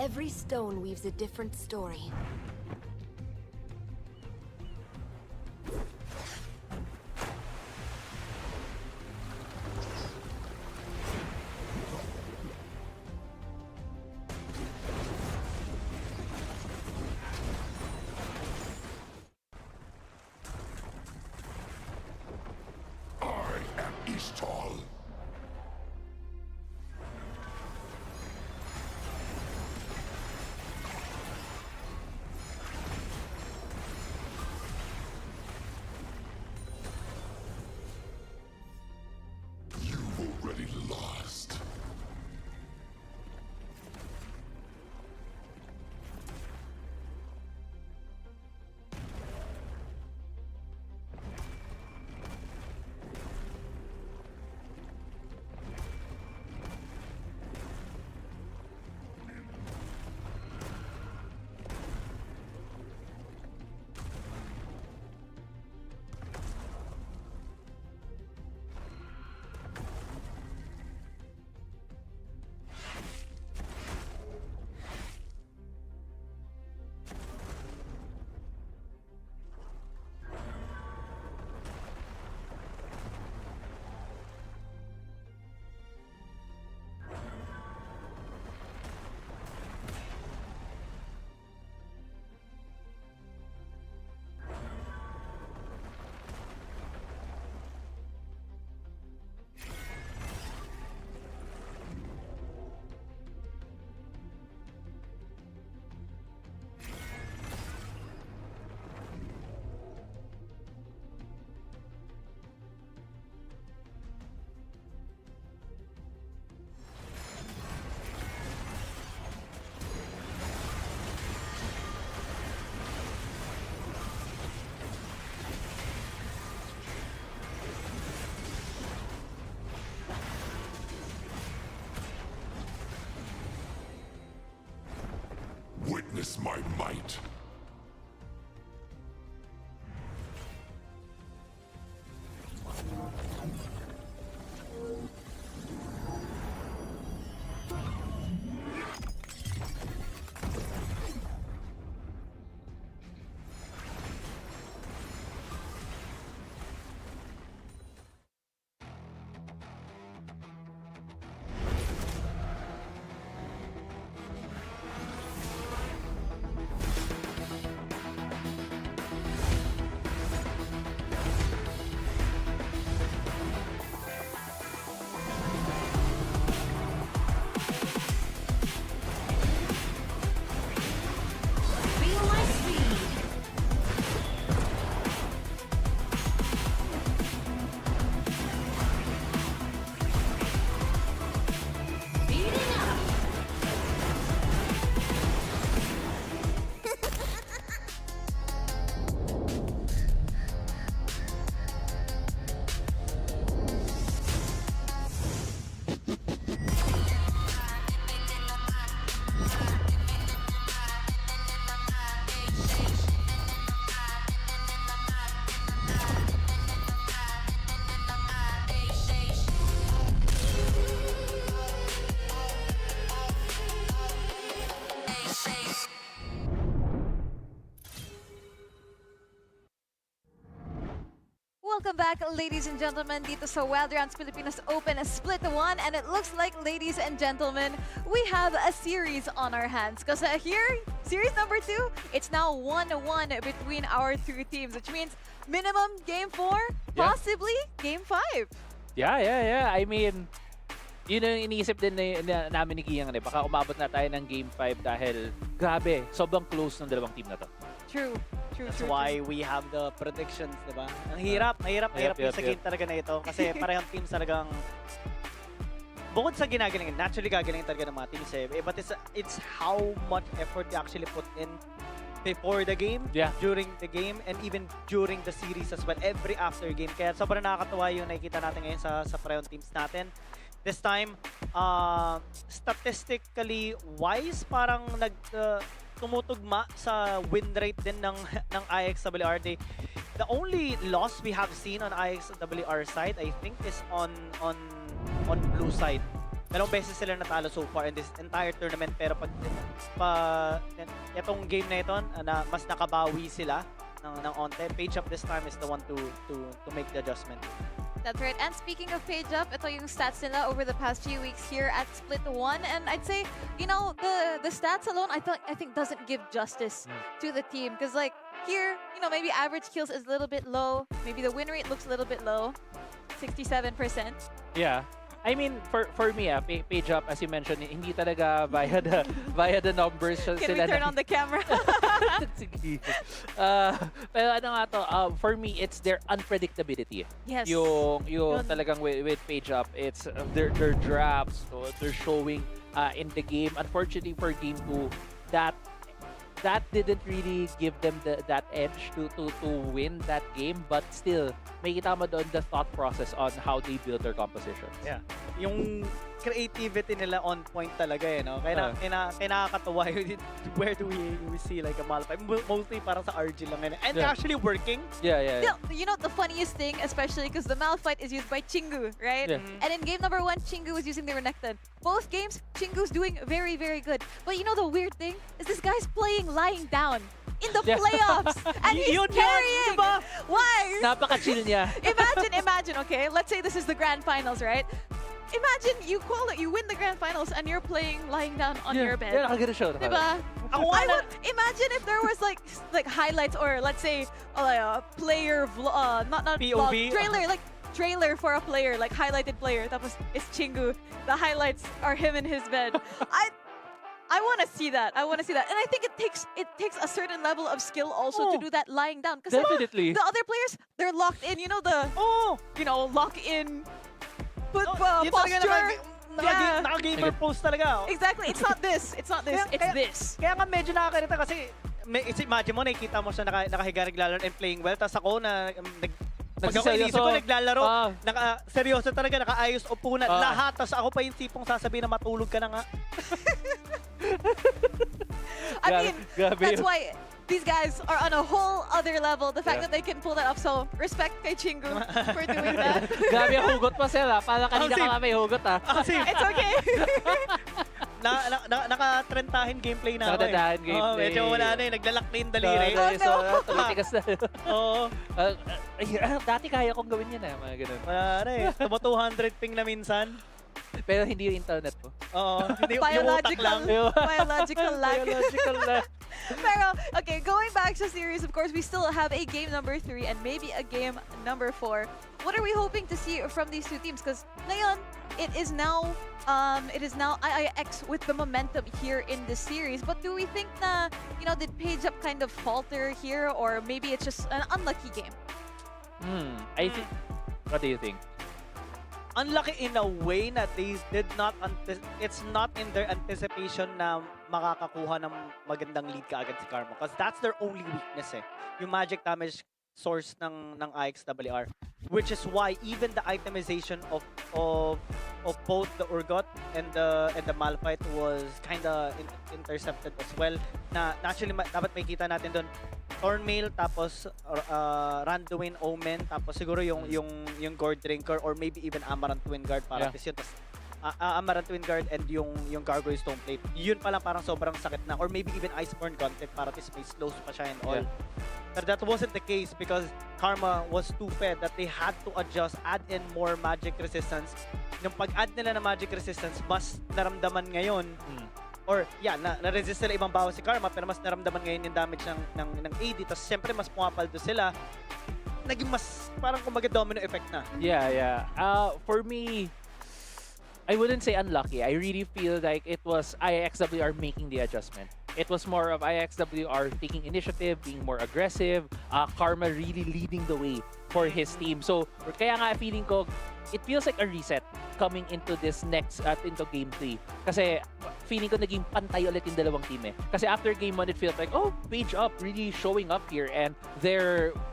Every stone weaves a different story. I am Ishtal. You've already lost. Witness my might. Feel my speed. Speeding up. Welcome back, ladies and gentlemen, dito sa Wild Rounds Pilipinas Open Split 1. And it looks like, ladies and gentlemen, we have a series on our hands. Because here, series number 2, it's now 1-1 between our two teams. Which means minimum game 4, Yeah. possibly game 5. Yeah. I mean, yun ang iniisip din namin ni Kiang. Baka umabot na tayo ng Game 5 dahil grabe, sobrang close ng dalawang team na to. True. That's why we have the predictions, di ba? Ang hirap yung sa game talaga na ito. Kasi parehong teams talagang bukod sa ginagaling, naturally gagaling talaga ng mga teams eh. But it's how much effort they actually put in before the game, during the game, and even during the series as well. Every after game. Kaya sobrang nakakatuwa yung nakikita natin ngayon sa parehong teams natin. This time, statistically wise, parang tumutugma sa win rate din ng IIXWR. The only loss we have seen on IIXWR side, I think, is on blue side. Dalawang beses sila natalo so far in this entire tournament, pero itong game na ito, na mas nakabawi sila ng onte. Page Up this time is the one to make the adjustment. That's right. And speaking of Page Up, ito yung stats nila over the past few weeks here at Split 1. And I'd say, you know, the stats alone, I think doesn't give justice to the team. Because like here, you know, maybe average kills is a little bit low. Maybe the win rate looks a little bit low. 67%. Yeah. I mean, for me, Page Up, as you mentioned, hindi talaga via the numbers Can sila we turn on the camera? Sige. Pero ano nga to, for me, it's their unpredictability. Yes. Yung Yun. talagang with Page Up, it's their drafts, so they're showing in the game. Unfortunately for Game 2, that didn't really give them that edge to win that game, but still, may kita mo doon the thought process on how they build their compositions. Yeah. Yung creativity nila on point talaga eh, no? Kaya nakakatawa yun. Where do we see like a Malphite? Mostly parang sa RG lang yun. And Yeah. actually working. Yeah. You know the funniest thing, especially because the Malphite is used by Chingu, right? Yeah. And in game number 1, Chingu was using the Renekton. Both games, Chingu's doing very, very good. But you know the weird thing is this guy's playing lying down in the Yeah. playoffs, and he's Yun, carrying. diba? Why? Napaka-chill niya. Imagine. Okay, let's say this is the grand finals, right? Imagine you win the grand finals, and you're playing lying down on your bed. Yeah, nakagano siya. Diba? Ako I nga would imagine if there was like highlights or let's say player not vlog, POV? trailer for a player, like highlighted player. Tapos it's Chingu. The highlights are him in his bed. I want to see that. And I think it takes a certain level of skill also to do that lying down. Because Definitely. the other players, they're locked in. You know lock in. But Yung talaga posture. Yeah. naka-gamer pose talaga. Exactly. It's not this. It's this. Kaya nga medyo nakakarita kasi imagine mo, nakikita mo siya nakahiga naglalaro and playing well. Tapos ako pag ako inisip ko naglalaro, seryoso talaga, nakaayos upunan, lahat. Tapos ako pa yung tipong sasabihin na matulog ka na nga. I mean, Grabe that's yun. why these guys are on a whole other level. The fact that they can pull that off. So, respect kay Chingu for doing that. Grabe ang hugot pa sila. Para kanina Same. ka may hugot Kasi It's okay. naka-trentahin gameplay na ako Nakadadahan gameplay. Medyo wala na eh, naglalak na yung daliri. So, tumitigas na. Oo. Dati kaya kong gawin yan mga ganun. Wala na eh. Tumo 200 ping na minsan. Pero hindi yung internet ko. Oo. Hindi yung utak lang. Biological lag. Biological lag. Pero, okay, going back to series, of course, we still have a game number 3 and maybe a game number 4. What are we hoping to see from these two teams? Because ngayon, it is now IIX with the momentum here in this series. But do we think na, did Page Up kind of falter here, or maybe it's just an unlucky game? I think. What do you think? Unlucky in a way na they did not it's not in their anticipation na makakakuha ng magandang lead kaagad si Karma, because that's their only weakness eh. Yung magic damage source ng IIXWR, which is why even the itemization of both the Urgot and the Malphite was kinda intercepted as well. Na actually dapat makita natin doon Thornmail, tapos Randuin Omen, tapos siguro yung Gourd Drinker, or maybe even Amaranth Twin Guard para at least yun. Tapos Amaranth Twin Guard and yung Gargoyle Stoneplate. Yun pa lang parang sobrang sakit na. Or maybe even Iceborne Gauntlet para at least may slows pa siya and all. But that wasn't the case because Karma was too fed that they had to adjust, add in more magic resistance. Yung pag-add nila na magic resistance, mas naramdaman ngayon. Or na-resist sila ibang bawas si Karma, pero mas naramdaman ngayon yung damage ng AD. Tapos siyempre mas pumapaldo sila. Naging mas parang kumbaga domino effect na. Yeah. For me, I wouldn't say unlucky. I really feel like it was IIXWR making the adjustment. It was more of IIXWR taking initiative, being more aggressive, Karma really leading the way for his team. So, kaya nga feeling ko, it feels like a reset coming into this into Game 3. Kasi feeling ko naging pantay ulit yung dalawang team eh. Kasi after Game 1, it feels like, Page Up really showing up here, and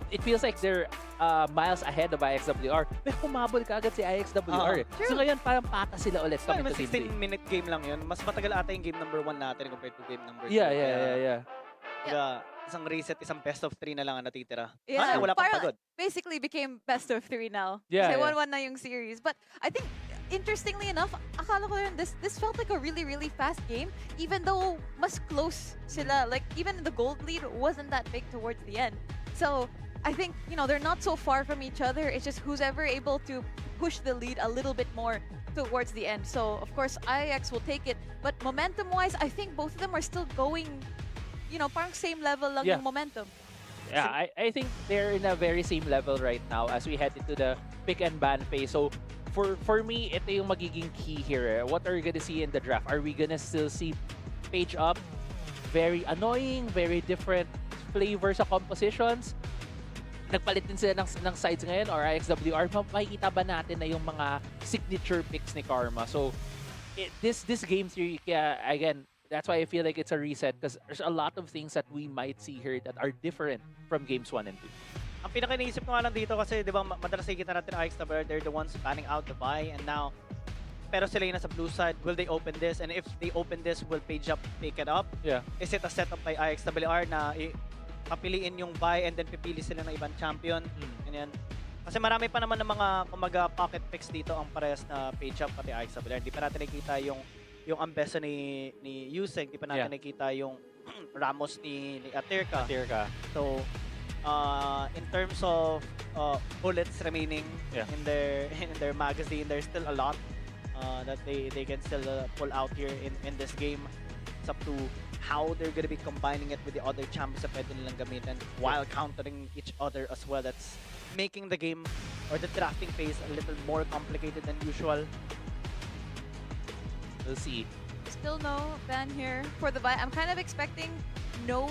it feels like they're miles ahead of IIXWR. Pero humabol ka agad si IIXWR. So ngayon, parang pata sila ulit coming to Game 3. 16-minute game lang yun. Mas matagal ata yung game number 1 natin compared to game number 2. Yeah. Kaya, isang reset, isang best of 3 na lang ang natitira. Yeah, Wala pang parang pagod. basically became best of 3 now. Yeah, Kasi yeah. 1-1 na yung series. But I think interestingly enough, akala ko rin this felt like a really, really fast game, even though mas close sila. Like, even the gold lead wasn't that big towards the end. So, I think, they're not so far from each other. It's just who's ever able to push the lead a little bit more towards the end. So, of course, IIX will take it. But momentum-wise, I think both of them are still going, parang same level lang yung momentum. Yeah, I think they're in a very same level right now as we head into the pick and ban phase. So, for me, ito yung magiging key here. What are we gonna see in the draft? Are we gonna still see page up? Very annoying, very different flavor sa compositions. Nagpalit din sila ng sides ngayon or IIXWR. Makikita ba natin na yung mga signature picks ni Karma? So, this game theory, again, that's why I feel like it's a reset because there's a lot of things that we might see here that are different from games 1 and 2. Ang pinaka-iniisip ko nga lang dito kasi, di ba, madalas nakikita natin IIXWR, they're the ones panning out the buy, and now, pero sila yung nasa blue side, will they open this? And if they open this, will Page Up pick it up? Yeah. Is it a setup by IIXWR na papiliin yung buy and then pipili sila ng ibang champion? Ganyan. Kasi marami pa naman ng mga kumaga pocket picks dito ang parehas na Page Up pati IIXWR. Hindi pa natin nakikita yung Ambessa ni Yuseng, hindi pa natin nakikita yung Ramos ni Atirka. So, in terms of bullets remaining in their magazine, there's still a lot that they can still pull out here in this game. It's up to how they're gonna be combining it with the other champions na pwede nilang gamitin while countering each other as well. That's making the game or the drafting phase a little more complicated than usual. We'll see. Still no ban here for the buy. I'm kind of expecting no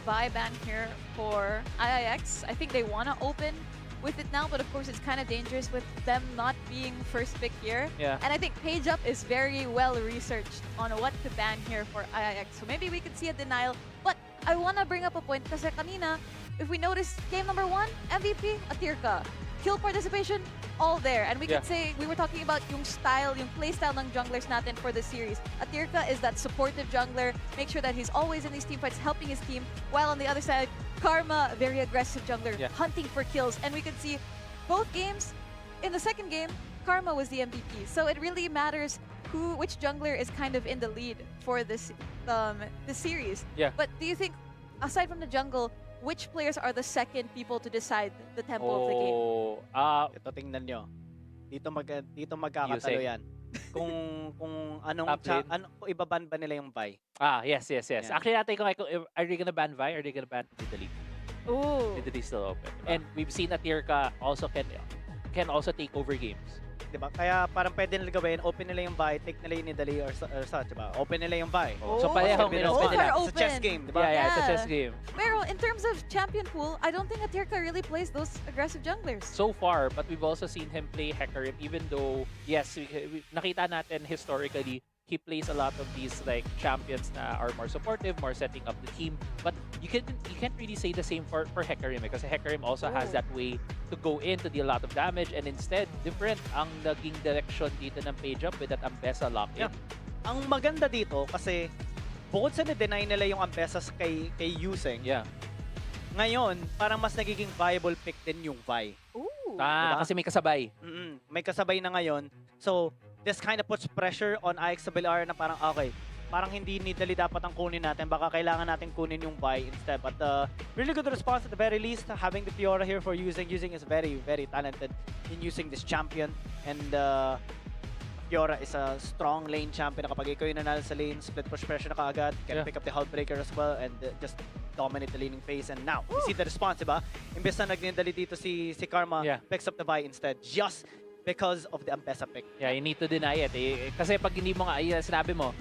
buy ban here for IIX. I think they want to open with it now, but of course it's kind of dangerous with them not being first pick here. Yeah. And I think Page Up is very well researched on what to ban here for IIX. So maybe we could see a denial. But I want to bring up a point kasi kanina, if we notice game number 1, MVP, Atirka. Kill participation, all there. And we could say, we were talking about yung style, yung play style ng junglers natin for the series. Atirka is that supportive jungler, make sure that he's always in these team fights, helping his team, while on the other side, Karma, very aggressive jungler, hunting for kills. And we could see both games, in the second game, Karma was the MVP. So it really matters which jungler is kind of in the lead for this series. Yeah. But do you think, aside from the jungle, which players are the second people to decide the tempo of the game? Ito tingnan nyo. Dito magkakatalo yan. kung anong kung ibaban ba nila yung buy. Yes. Yeah. Actually, natin kung are they gonna ban Vi? Are they gonna ban Italy? Ooh. Italy still open. And we've seen Atirka also can also take over games. Diba? Kaya parang pwede nila gawin, open nila yung buy, take nila yung Nidali or such, diba? Open nila yung buy. So parehong Both inopen are nila. It's a chess open. game, diba? Yeah, it's a chess game. Pero in terms of champion pool, I don't think Atirka really plays those aggressive junglers. So far, but we've also seen him play Hecarim, even though, yes, we nakita natin historically, he plays a lot of these like champions that are more supportive, more setting up the team. But you can't really say the same for Hecarim because Hecarim also has that way to go in to deal a lot of damage, and instead different ang naging direction dito ng Page Up with that Ambessa lock-in. Yeah. Ang maganda dito kasi bukod sa na-deny nila yung Ambessas kay Yuseng, ngayon parang mas nagiging viable pick din yung Vi. Ooh. Diba? Kasi may kasabay. May kasabay na ngayon. So, this kind of puts pressure on IIXWR na parang, okay, parang hindi Nidali dapat ang kunin natin. Baka kailangan natin kunin yung buy instead. But really good response at the very least. Having the Fiora here for Yuseng. Yuseng is very, very talented in using this champion. And Fiora is a strong lane champion. Kapag ikaw yung nanalo sa lane, split push pressure na kaagad. Can pick up the Hullbreaker as well and just dominate the laning phase. And now, you see the response, diba? Imbes na nag-Nidali dito si Karma, picks up the buy instead. Just because of the Ambessa pick. Yeah, you need to deny it. Kasi pag hindi mo nga, sinabi mo,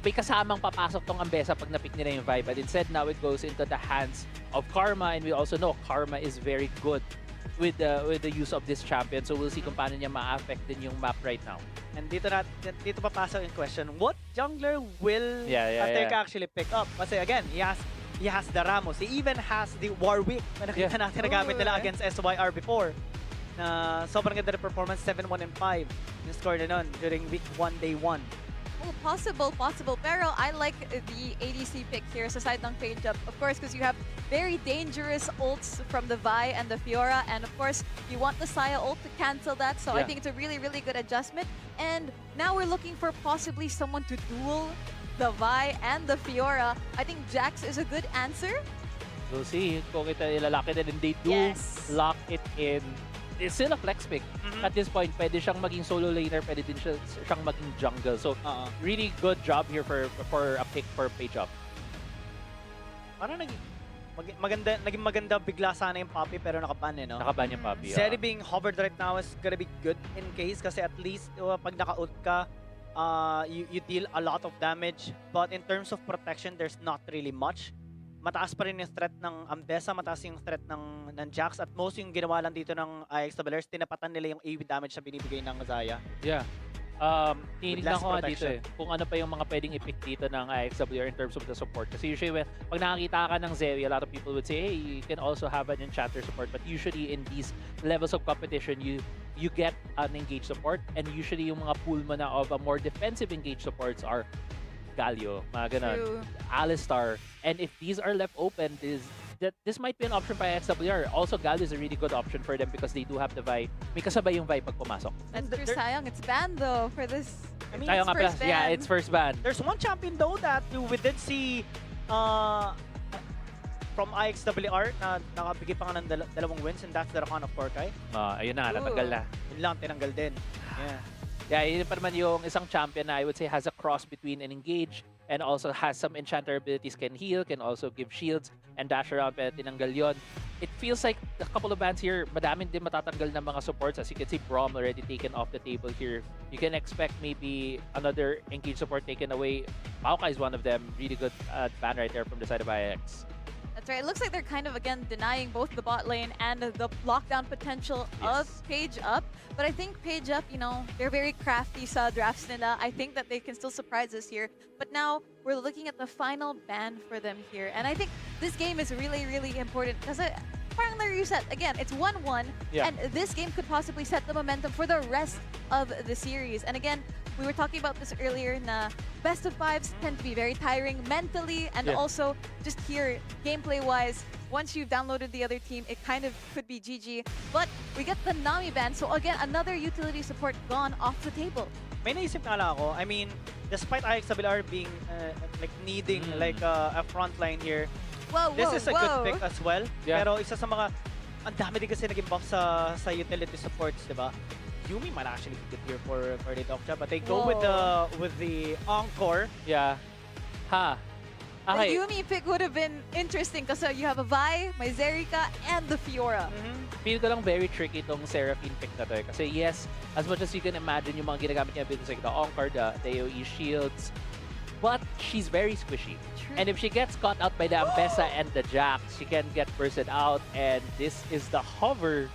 may kasamang papasok tong Ambessa pag napick nila yung vibe. But instead, now it goes into the hands of Karma. And we also know Karma is very good with the use of this champion. So we'll see kung paano niya ma-affect din yung map right now. And dito papasok in question, what jungler will Atirka actually pick up? Kasi again, he has the Ramos. He even has the Warwick na nakita natin na gamit nila against SYR before. Na sobrang ganda na performance, 7-1 and 5 yung score na nun during week 1, day 1. Oh, possible. Pero I like the ADC pick here sa side ng Page Up. Of course, because you have very dangerous ults from the Vi and the Fiora. And of course, you want the Saya ult to cancel that. So I Yeah. think it's a really, really good adjustment. And now we're looking for possibly someone to duel the Vi and the Fiora. I think Jax is a good answer. We'll see kung ito ilalaki din. And they do Yes. lock it in. It's still a flex pick. Mhm. At this point, pwede siyang maging solo laner, pwede din siyang maging jungle. So, really good job here for a pick for Page Up. Parang naging maganda bigla sana yung Poppy pero nakaban no? Nakaban yung Poppy. Zeri being hovered right now is gonna be good in case kasi at least pag naka-ult ka, you deal a lot of damage. But in terms of protection, there's not really much. Mataas pa rin yung threat ng Ambessa, mataas yung threat ng Jax. At most yung ginawa lang dito ng IIXWR, tinapatan nila yung AoE damage na binibigay ng Zaya. Yeah. Tinignan less ko nga dito protection. kung ano pa yung mga pwedeng i-pick dito ng IIXWR in terms of the support. Kasi usually, pag nakakita ka ng Zeri, a lot of people would say, hey, you can also have an enchanter support. But usually in these levels of competition, you get an engaged support. And usually yung mga pool mo na of a more defensive engaged supports are Galio, mga ganun. True. Alistar. And if these are left open, this might be an option for IIXWR. Also, Galio is a really good option for them because they do have the Vi. May kasabay yung Vi pag pumasok. That's And true, sayang. It's banned though for this. I mean, Tayo it's nga pala. first Yeah, ban. it's first ban. There's one champion though that we did see from IIXWR na nakabigay pa nga ng dalawang wins, and that's the Rakan of Korkai. Ayun na, Ooh. natanggal na. Yun lang, tinanggal din. Yeah. Yeah, yun pa naman yung isang champion na I would say has a cross between an engage and also has some enchanter abilities, can heal, can also give shields and dash around, pero tinanggal yun. It feels like a couple of bans here, madaming din matatanggal ng mga supports. As you can see, Braum already taken off the table here. You can expect maybe another engage support taken away. Maokai is one of them. Really good ban right there from the side of IX. That's right. It looks like they're kind of, again, denying both the bot lane and the lockdown potential of Yes. Page Up. But I think Page Up, you know, they're very crafty sa drafts nila. I think that they can still surprise us here. But now, we're looking at the final ban for them here. And I think this game is really, really important because parang na-reset. Again, it's 1-1. Yeah. And this game could possibly set the momentum for the rest of the series. And again, we were talking about this earlier na best of fives tend to be very tiring mentally and Yeah. also just here gameplay-wise, once you've downloaded the other team, it kind of could be GG. But we get the Nami ban, so again, another utility support gone off the table. May naisip nga lang ako. I mean, despite IIXWR being like needing like a front line here, Whoa, this whoa, is a whoa. good pick as well. Yeah. Pero isa sa mga, ang dami din kasi naging buff sa utility supports, di ba? Yumi might actually be good here for the Dokcha, but they go with the Encore. Yeah. Ha. The Okay. Yumi pick would have been interesting because you have a Vi, my Zerika, and the Fiora. Feel ko lang very tricky itong Seraphine pick na to. Kasi yes, as much as you can imagine yung mga ginagamit niya abilities like the Encore, the AoE shields, but she's very squishy. True. And if she gets caught out by the Ambessa and the Jax, she can get bursted out, and this is the hover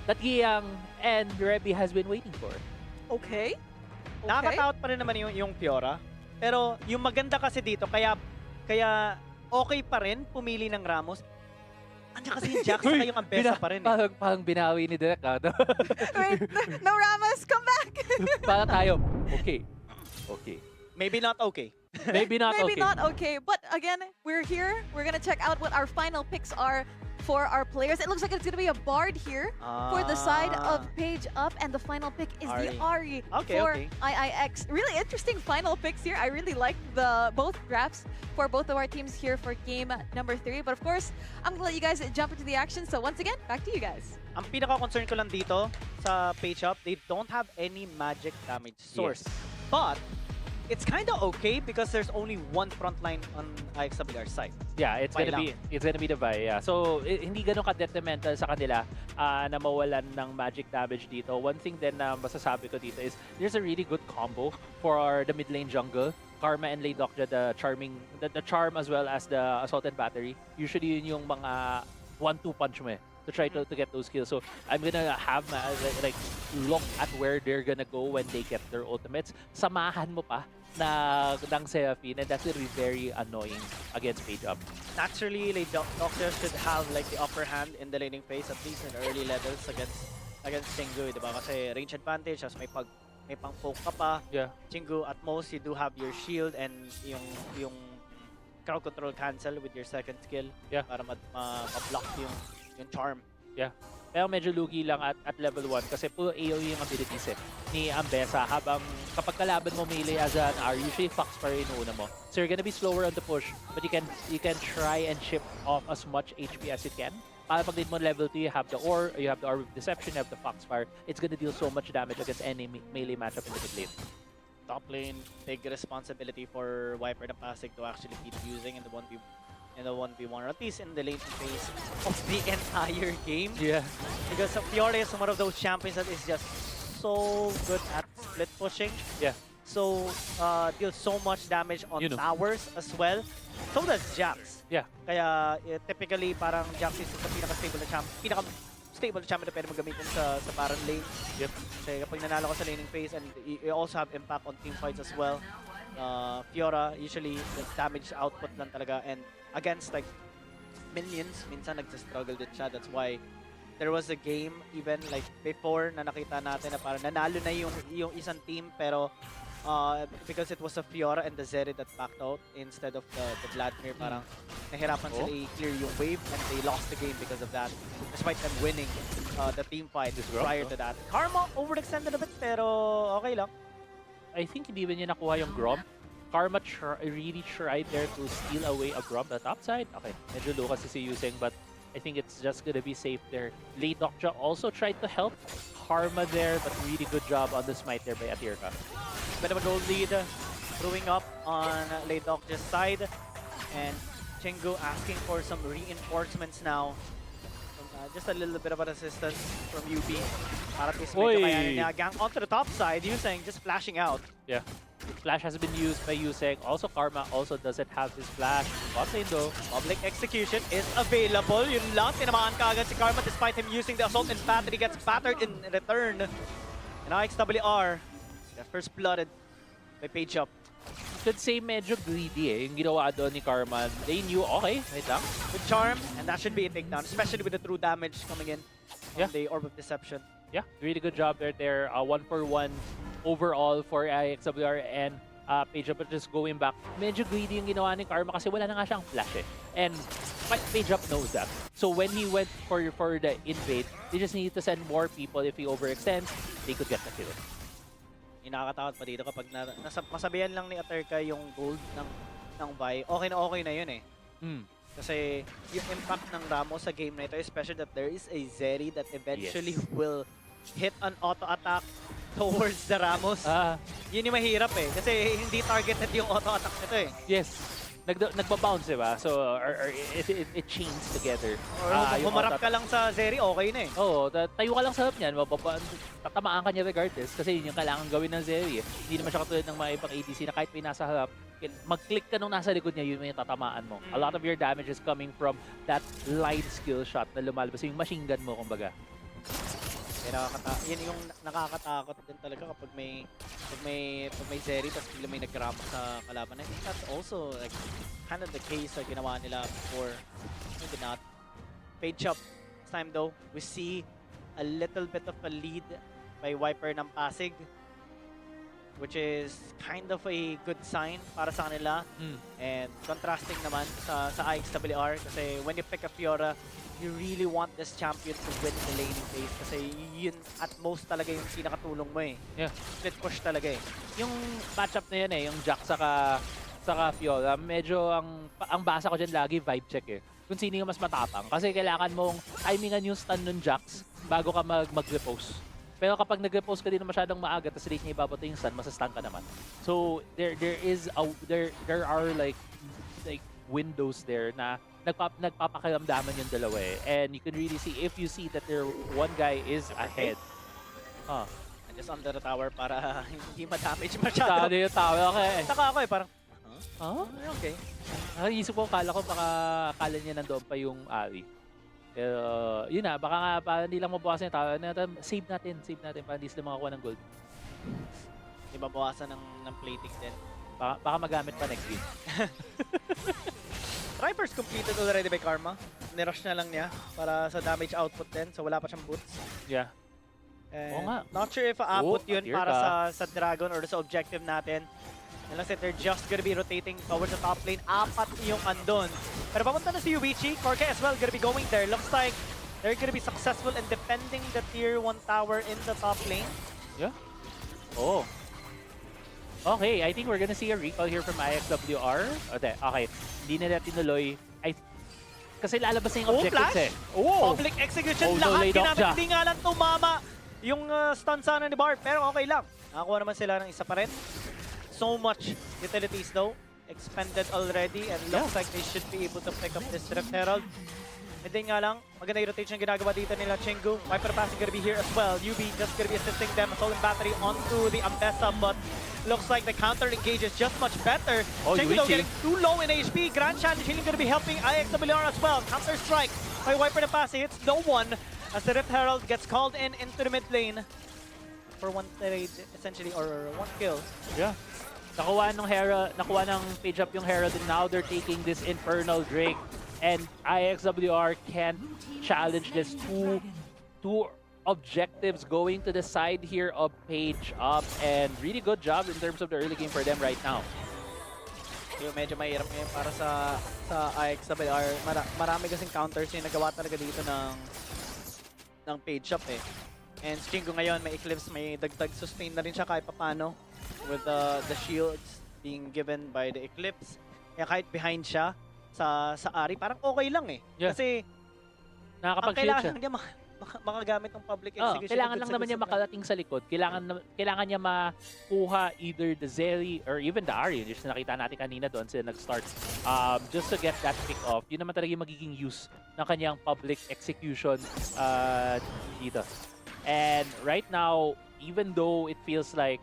that Giyang and Rebi has been waiting for. Okay. Nakakatakot pa rin naman yung Fiora. Pero yung maganda kasi dito, kaya okay pa rin pumili ng Ramos. Andiyan kasi yung Jax saka yung Ambessa pa rin. Parang binawi ni Direk. Wait, no Ramos, come back! Para tayo, okay. Okay. Maybe not okay. Maybe not Maybe okay. not okay. But again, we're here. We're gonna check out what our final picks are for our players. It looks like it's gonna be a Bard here for the side of Page Up, and the final pick is the Ari Okay, for okay. IIX. Really interesting final picks here. I really like both drafts for both of our teams here for game number 3. But of course, I'm gonna let you guys jump into the action. So once again, back to you guys. Ang pinaka-concern ko lang dito sa Page Up, they don't have any magic damage source. Yes. But it's kind of okay because there's only one front line on IIXWR side. Yeah, it's gonna be the Vi. Yeah. So hindi ganun ka-detrimental sa kanila na mawalan ng magic damage dito. One thing din na masasabi ko dito is there's a really good combo for the mid lane jungle. Karma and Lane Doctor, the charm as well as the assault and battery. Usually yun yung mga 1-2 punch mo to try to get those kills. So I'm gonna have like look at where they're gonna go when they get their ultimates. Samahan mo pa ng Seraphine, and that's gonna be very annoying against Page Up. Naturally, like, Doctor should have like the upper hand in the laning phase, at least in early levels against Tengu, di ba? Kasi range advantage, as may may pang-poke ka pa. Yeah. Chingu, at most, you do have your shield and yung crowd control cancel with your second skill. Yeah. Para ma-block yung charm. Pero medyo lugi lang at level 1 kasi puro AoE yung abilities ni Ambessa. Habang kapag kalaban mo melee as an R, usually Foxfire yung una mo. So you're gonna be slower on the push, but you can try and chip off as much HP as you can. Para pag need mo level 2, you have the Ore, you have the Orb of Deception, you have the Foxfire. It's gonna deal so much damage against any melee matchup in the mid lane. Top lane, big responsibility for Viper and Pasig to actually keep using in the 1v1, or at least in the late phase of the entire game. Yeah. Because Fiore is one of those champions that is just so good at split pushing. Yeah. So, deals so much damage on towers as well. So does Jax. Yeah. Kaya typically parang Jax is the pinaka-stable na champion na pwede magamitin sa parang lane. Yep. Kasi kapag nanalo ka sa laning phase, and you also have impact on team fights as well. Fiora, usually the damage output lang talaga, and against like minions, minsan nagsa-struggle din siya. That's why there was a game even like before na nakita natin na parang nanalo na yung isang team, pero because it was a Fiora and the Zeri that backed out instead of the Vladimir, parang nahirapan sila i-clear yung wave and they lost the game because of that, despite them winning the team fight prior to that. Karma overextended a bit, pero okay lang. I think hindi ba niya nakuha yung Grom? Karma really tried there to steal away a Grom the top side. Okay, medyo low kasi si using, but I think it's just gonna be safe there. Late Doctor also tried to help Karma there, but really good job on the smite there by Atirka. Bit of a gold lead brewing up on Late Doctor's side, and Chingu asking for some reinforcements now. Just a little bit of an assistance from UB. Para at least medyo kayanin niya. Gang onto the top side, Yuseng just flashing out. Yeah. Flash has been used by Yuseng. Also, Karma also doesn't have his flash. Bot lane though. Public execution is available. Yun lang, tinamaan ka agad si Karma despite him using the assault, and battery gets battered in return. And IIXWR, they're first blooded by Page Up. Could say medyo greedy yung ginawa doon ni Karma. They knew, okay, wait lang. With charm, and that should be a takedown, especially with the true damage coming in on the Orb of Deception. Yeah, really good job there. 1-for-1 overall for IIXWR and Page Up, just going back. Medyo greedy yung ginawa ni Karma kasi wala na nga siyang flash And Page Up knows that. So when he went for the invade, they just need to send more people. If he overextends, they could get the kill. Yung nakakatakot pa dito kapag masabihan lang ni Aterka yung gold ng Vi, okay na yun eh. Kasi yung impact ng Ramos sa game na ito, especially that there is a Zeri that eventually will hit an auto-attack towards the Ramos. Yun yung mahirap eh. Kasi hindi targeted yung auto-attack nito eh. Yes. Nagbabounce, diba? So, it chains together. Humarap ka lang sa Zeri, okay na eh. Oo, tayo ka lang sa harap niyan, tatamaan ka niya regardless kasi yun yung kailangan gawin ng Zeri. Hindi naman siya katulad ng mga ibang ADC na kahit may nasa harap, mag-click ka nung nasa likod niya, yun yung tatamaan mo. A lot of your damage is coming from that line skill shot na lumalabas, yung machine gun mo, kumbaga. Yun yung nakakatakot din talaga kapag may Zeri tapos bigla may nag-ramp sa kalaban. I think that's also like kind of the case na ginawa nila before. Maybe not. Page Up. This time though, we see a little bit of a lead by Viper ng Pasig, which is kind of a good sign para sa kanila. And contrasting naman sa IIXWR kasi when you pick a Fiora, you really want this champion to win the laning phase kasi yun at most talaga yung pinakatulong mo eh. Yeah. Split push talaga eh. Yung matchup na yan yung Jack saka Fiora, medyo ang basa ko dyan lagi vibe check eh. Kung sino yung mas matapang. Kasi kailangan mong timingan yung stun nun Jax bago ka mag-repose. Pero kapag nag-repose ka din masyadong maaga tapos late niya ibabato yung stun, masastun ka naman. So there are like windows there na nagpapakiramdaman yung dalawa eh. And you can really see, if you see that one guy is ahead. And just under the tower para hindi ma-damage masyado. Yung tower, okay. Saka ako eh, parang, okay. Isip ko, kala niya nandoon pa yung Ari. Pero, yun na, baka nga, para hindi lang mabawasan yung tower. Save natin, para hindi sila makakuha ng gold. Hindi mabawasan ng plating din. Baka magamit pa next week. Tripers completed already by Karma. Nirush na lang niya para sa damage output din. So wala pa siyang boots. Yeah. And nga. not sure if aabot yun appear para ka. sa Dragon or sa objective natin. Unless if they're just gonna be rotating towards the top lane. Apat yung andon. Pero papunta na si Yuichi. Korke as well gonna be going there. Looks like they're gonna be successful in defending the tier 1 tower in the top lane. Yeah. Oh. Okay, I think we're gonna see a recall here from IIXWR. Okay. Hindi nila tinuloy. Kasi lalabas na yung objectives flash! Oh! Public execution. Although Lahat laid off ginamit. siya. Hindi nga lang tumama yung stun sana ni Bard. Pero okay lang. Nakakuha naman sila ng isa pa rin. So much utilities though. Expended already. And looks like they should be able to pick up this Rift Herald. Hindi nga lang. Maganda yung rotation ginagawa dito nila Chingu. Viper passing gonna be here as well. UB just gonna be assisting them. Assaulting battery onto the Ambessa. But looks like the counter engage is just much better. Oh, Chingu though Yuichi. getting too low in HP. Grand Challenge healing gonna be helping IIXWR as well. Counter strike by Viper na pass. Hits no one as the Rift Herald gets called in into the mid lane for one trade essentially or one kill. Yeah. Nakuha ng page up yung Herald and now they're taking this Infernal Drake. And IIXWR can challenge this two objectives going to the side here of page up. And really good job in terms of the early game for them right now. Yung medyo mahirap ngayon para sa IIXWR. Marami kasing counters yung nagawa talaga dito ng page up eh. And Stingo ngayon may Eclipse, may dagdag sustain na rin siya kahit papano with the shields being given by the Eclipse. Kaya kahit behind siya sa Ari, parang okay lang eh. Yeah. Kasi ang Nakakapag-shield kailangan siya. niya makagamit ng public Oh, execution. kailangan lang naman niya makarating sa likod. Kailangan niya makuha either the Zeri or even the Ari. Just nakita natin kanina doon sila nag-start. Just to get that pick off. Yun naman talaga yung magiging use ng kanyang public execution dito. And right now, even though it feels like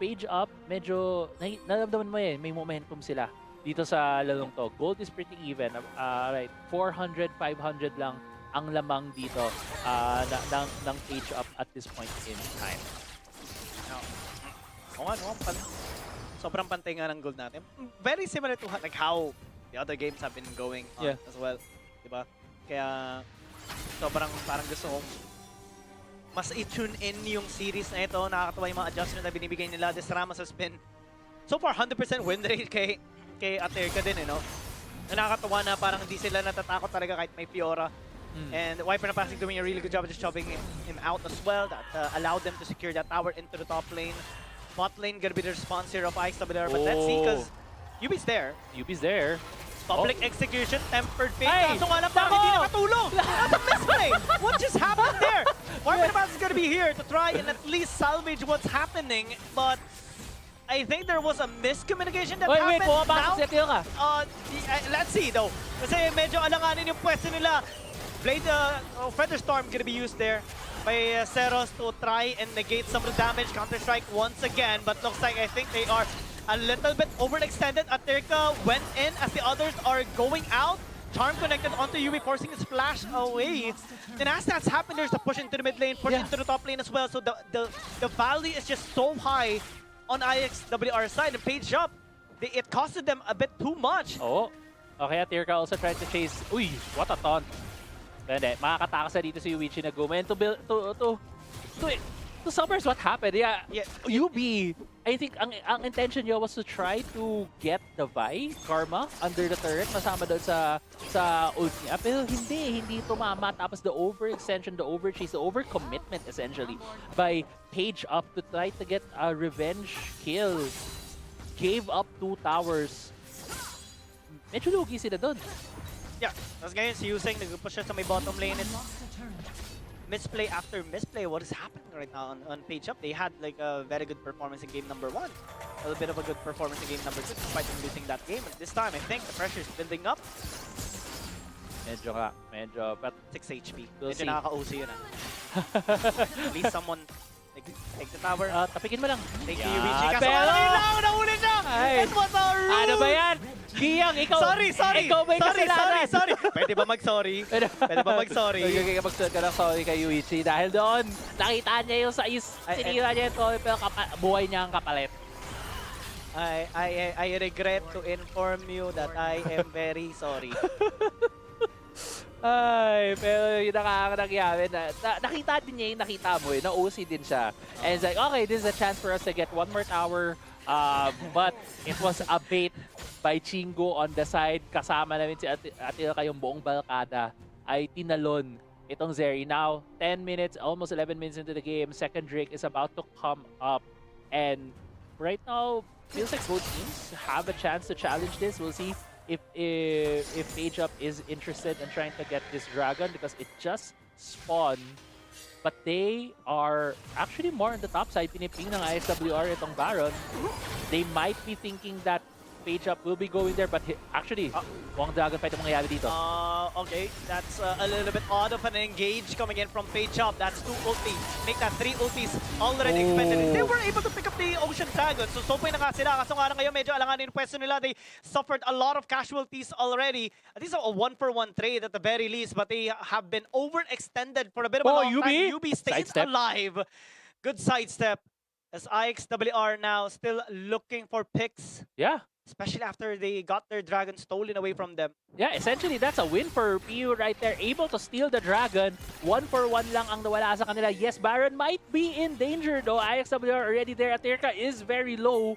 page up, medyo naramdaman mo may momentum sila dito sa lalong to. Gold is pretty even. Right, 400, 500 lang ang lamang dito ng page up at this point in time. Sobrang pantay nga ng gold natin. Very similar to like how the other games have been going on as well. Diba? Kaya sobrang parang gusto kong mas i-tune in yung series na ito. Nakakatawa yung mga adjustment na binibigay nila. This Ramos has been so far 100% win rate kay Aterka din, no? Nakakatawa na parang hindi sila natatakot talaga kahit may Fiora. And Viper na passing doing a really good job of just shoving him out as well. That allowed them to secure that tower into the top lane. Bot lane gonna be the response here of IIXWR, but let's see, because UB's there. UB's there. Public execution, tempered fate. Ay! Kaso nga lang parang hindi nakatulong. That's a misplay. What just happened there? Viper na pass is gonna be here to try and at least salvage what's happening, but I think there was a miscommunication that Wait, happened. pumapasok si Atilka. Let's see though. Kasi medyo alanganin yung pwesto nila. Blade, Featherstorm gonna be used there by Seros to try and negate some of the damage. Counter-strike once again, but looks like I think they are a little bit overextended. Aterka went in as the others are going out. Charm connected onto Yumi, forcing his flash away. And as that's happened, there's a push into the mid lane, push into the top lane as well. So the value is just so high on IIXWR side. And page up, it costed them a bit too much. Oh. Okay, Atirka also tried to chase. Uy, what a taunt. Hindi, makakatakas na dito si Yuichi na go. And to summarize what happened, UB, I think ang intention niya was to try to get the Vi, Karma, under the turret, masama doon sa ult niya. Pero hindi tumama. Tapos the overextension, the overchase, the overcommitment essentially by page up to try to get a revenge kill. Gave up 2 towers. Medyo lugi sila doon. Yeah, tapos ngayon si Yuseng nag-push siya sa may bottom lane. And misplay after misplay, what is happening right now on page up? They had like a very good performance in game number 1. A little bit of a good performance in game number 2 despite them losing that game. And this time, I think the pressure is building up. Medyo, but 6 HP. We'll Medyo see. nakaka-OC yun At least someone take the tower. tapikin mo lang. Thank you, Yan, Yuichi. Kaso pero- wala lang, nahuli siya! Ay. It was a rude! Ano ba yan? Giyang, ikaw. Sorry! Ikaw may kasalanan. Sorry! Pwede ba mag-sorry? Pwede ba mag-sorry? Okay, magsulat ka ng sorry kay Yuichi dahil doon, nakita niya yung size, sinira niya yung sorry, pero buhay niya ang kapalit. I regret to inform you that I am very sorry. Ay, pero yung nakakanagyari nakita din niya yung nakita mo na OC din siya. And it's like, okay, this is a chance for us to get one more tower. But it was a bait by Chingo on the side. Kasama namin si Atila kayong buong balkada ay tinalon itong Zeri. Now, 10 minutes, almost 11 minutes into the game. Second Drake is about to come up. And right now, feels like both teams have a chance to challenge this. We'll see if Page Up is interested in trying to get this dragon because it just spawned. But they are actually more on the top side. Piniping ng IIXWR itong Baron. They might be thinking that Page Up will be going there, but actually, mukhang dragon fight ang mangyayari dito. Okay, that's a little bit odd of an engage coming in from Page Up. That's 2 ultis. Make that 3 ultis already expended. They were able to pick up the Ocean Dragon. So, sopoy na nga sila. Kaso nga na ngayon, medyo alanganin yung pwesto nila. They suffered a lot of casualties already. This is a 1-for-1 trade at the very least, but they have been overextended for a bit of a long time. UB stays Sidestep. alive. Good sidestep. As IIXWR now still looking for picks. Yeah. Especially after they got their dragon stolen away from them. Yeah, essentially, that's a win for PU right there. Able to steal the dragon. 1-for-1 lang ang nawala sa kanila. Yes, Baron might be in danger though. IIXWR already there. Atirka is very low.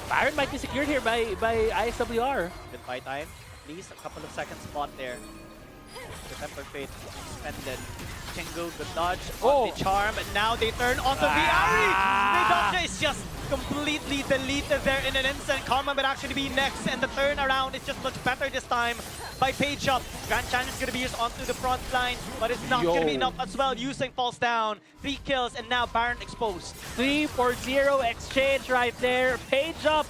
Baron might be secured here by IIXWR. Good buy time. At least a couple of seconds spot there. The Temper Fate expended. Chingo, good dodge on the charm. And now they turn onto Viari. Medokja is just completely deleted there in an instant. Karma might actually be next. And the turnaround is just much better this time by Page Up. Grand Challenge is going to be used onto the front line. But it's not going to be enough as well. Using falls down. 3 kills and now Baron exposed. 3-4-0 exchange right there. Page Up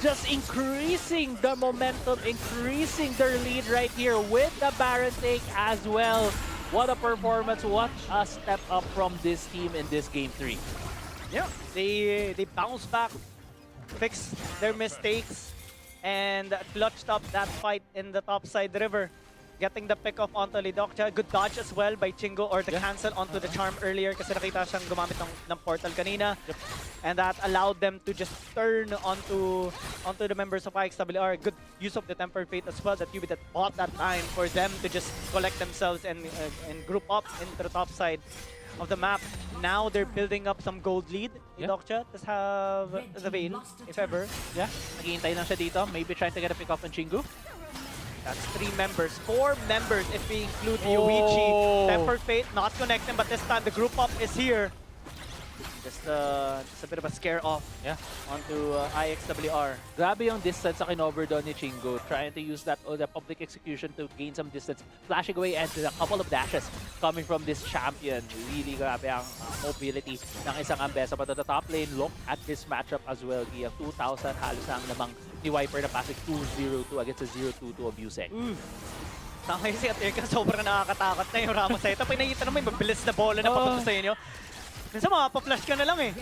just increasing the momentum, increasing their lead right here with the Baron take as well. What a performance, what a step up from this team in this game 3. Yeah, they bounced back, fixed their mistakes, and clutched up that fight in the top side river. Getting the pick off onto Lidokja. Good dodge as well by Chingo, or the cancel onto the charm earlier kasi nakita siyang gumamit ng portal kanina. And that allowed them to just turn onto the members of IIXWR. Good use of the Temper Fate as well that UB that bought that time for them to just collect themselves and group up into the top side of the map. Now they're building up some gold lead. Lidokja does have the Veil, if ever. Yeah, naghihintay lang siya dito. Maybe trying to get a pick off on Chingu. That's 3 members, 4 members if we include Yoichi. Temper Fate not connecting, but this time the group up is here. Just a bit of a scare off onto IIXWR. Grabe yung distance sa kinover doon ni Chingo. Trying to use that the public execution to gain some distance. Flashing away and a couple of dashes coming from this champion. Really grabe ang mobility ng isang Ambessa. But at the top lane, look at this matchup as well. Kaya 2,000 halos ang namang ni Viper na passing 2-0-2 against a 0-2 to Abusek. Tama yung si Atirka, sobrang nakakatakot na yung Ramos sa ito. Pag nakita naman, mabilis na bola na papunta sa inyo. Minsan mapapa-flash ka na lang eh.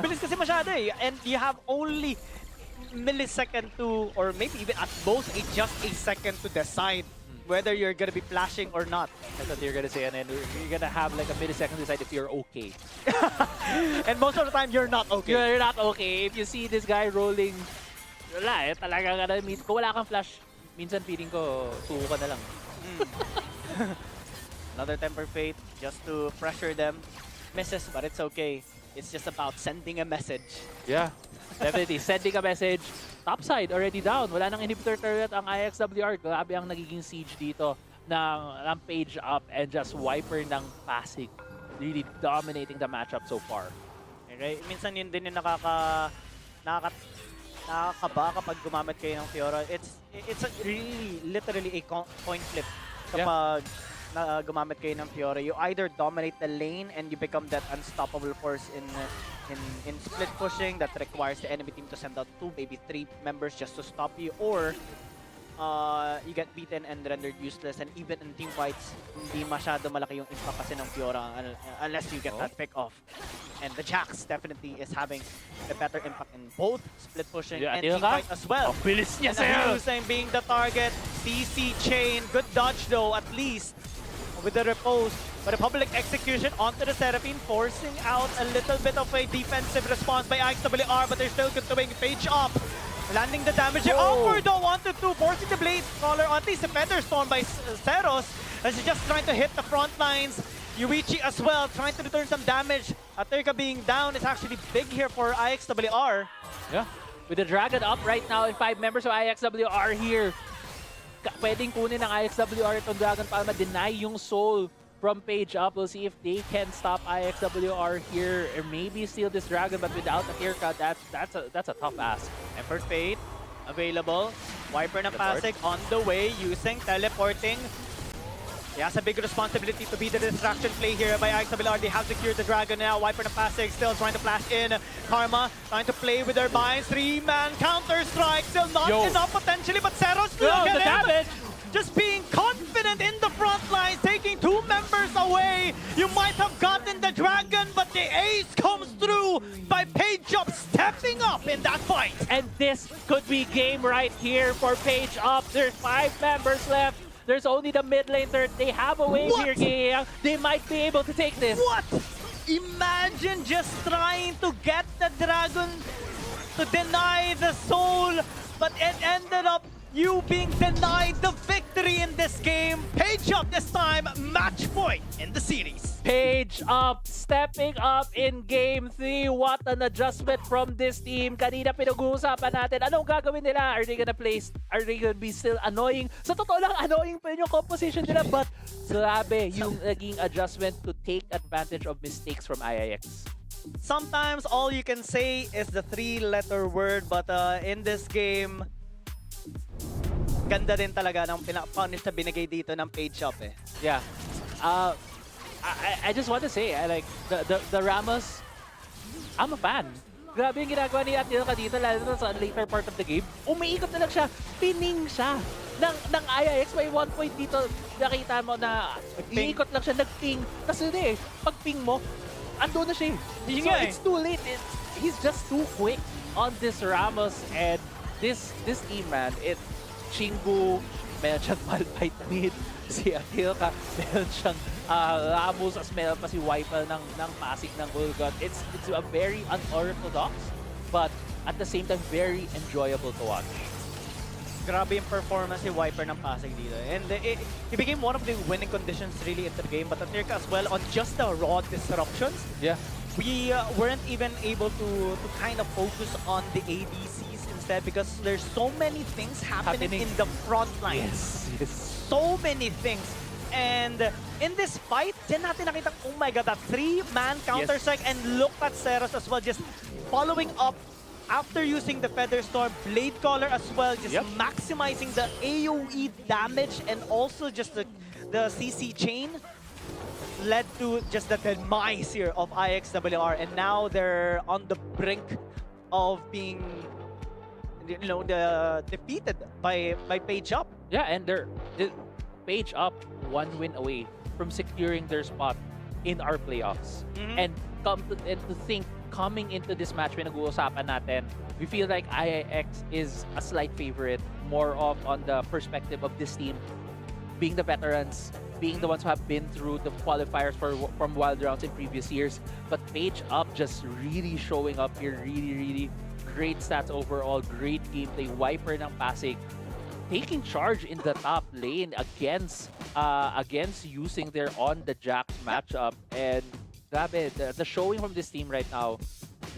Bilis kasi masyado eh. And you have only millisecond to, or maybe even at most, just a second to decide whether you're gonna be flashing or not. That's what you're gonna say, and then you're gonna have like a millisecond to decide if you're okay. And most of the time, you're not okay. You're not okay. If you see this guy rolling, wala eh, talaga ka na, kung wala kang flash, minsan feeling ko, suko ka na lang. Another Temper Fate just to pressure them. Misses, but it's okay. It's just about sending a message. Yeah, definitely. Sending a message. Topside already down. Wala nang inhibitor turret ang IIXWR. Grabe ang nagiging siege dito ng Page Up and just Viper ng Pasig. Really dominating the matchup so far. Okay, minsan yun din yung nakakaba kapag gumamit kayo ng Fiora. It's really literally a coin flip kapag gumamit kayo ng Fiora. You either dominate the lane and you become that unstoppable force in split pushing that requires the enemy team to send out 2, maybe 3 members just to stop you, or you get beaten and rendered useless. And even in team fights, hindi masyado malaki yung impact kasi ng Fiora unless you get that pick off. And the Jax definitely is having a better impact in both split pushing and team fight as well. Ang bilis niya And Hussein being the target. CC chain, good dodge though at least with the repose. But a public execution onto the Seraphine, forcing out a little bit of a defensive response by IIXWR, but they're still continuing. Page Up Landing the damage here. Awkward though, 1-2, forcing the blade caller on least a feather storm by Ceros as he's just trying to hit the front lines. Yuichi as well, trying to return some damage. Aterka being down is actually big here for IIXWR. Yeah. With the Dragon up right now and 5 members of IIXWR here. Pwedeng kunin ng IIXWR itong Dragon para ma-deny yung soul from Page Up. We'll see if they can stop IIXWR here or maybe steal this Dragon, but without Aterka, that's a tough ask. Effort Fate available. Wiper ng Pasig on the way using teleporting. He has a big responsibility to be the distraction play here by IIXWR. They have secured the Dragon now. Wiper ng Pasig still trying to flash in. Karma trying to play with their binds. 3-man counter strike. Still not enough potentially, but Ceros still the damage! Just being confident in the front lines, taking 2 members away. You might have gotten the Dragon, but the ace comes through by Page Up stepping up in that fight. And this could be game right here for Page Up. There's 5 members left. There's only the mid laner. They have a wave here, Giyang. They might be able to take this. What? Imagine just trying to get the Dragon to deny the soul, but it ended up you being denied the victory in this game. Page Up this time, match point in the series. Page Up, stepping up in Game 3. What an adjustment from this team. Kanina pinag-uusapan natin, anong gagawin nila? Are they gonna be still annoying? Sa totoo lang, annoying pa yung composition nila. But grabe yung naging adjustment to take advantage of mistakes from IIX. Sometimes all you can say is the 3-letter word, but in this game, ganda din talaga ng punish na binigay dito ng Page Up eh. Yeah. I just want to say, I like the Ramos. I'm a fan. Grabe yung ginagawa ni Atilka dito, lalo na sa later part of the game. Umiikot na lang siya, pining siya ng IIX. May 1 point dito, nakita mo na iikot lang siya, nag-ping. Kasi pag ping mo, ando na siya. So it's too late. He's just too quick on this Ramos and this team, man. Chingu, meron siyang Malphite mid, si Atilka, meron siyang Ramos, as meron pa si Wiper ng Pasig ng Ulgot. It's a very unorthodox, but at the same time, very enjoyable to watch. Grabe yung performance ni Wiper ng Pasig dito. And he became one of the winning conditions really into the game, but Atirka as well on just the raw disruptions. Yeah. We weren't even able to kind of focus on the ADCs instead because there's so many things happening in the front lines. Yes. So many things. And in this fight, dyan natin nakita, oh my god, that 3-man counter-strike and look at Ceros as well, just following up after using the Feather Storm, Blade Caller as well, just maximizing the AoE damage and also just the CC chain led to just the demise here of IIXWR, and now they're on the brink of being, defeated by Page Up. Yeah, and they're Page Up 1 win away from securing their spot in our playoffs. And to think, coming into this match, pinag-uusapan natin, we feel like IIX is a slight favorite, more of on the perspective of this team being the veterans, being the ones who have been through the qualifiers from wild rounds in previous years. But Page Up just really showing up here, really great stats overall, great gameplay. Wiper ng Pasig taking charge in the top lane against using their on the Jax matchup, and grabe, the showing from this team right now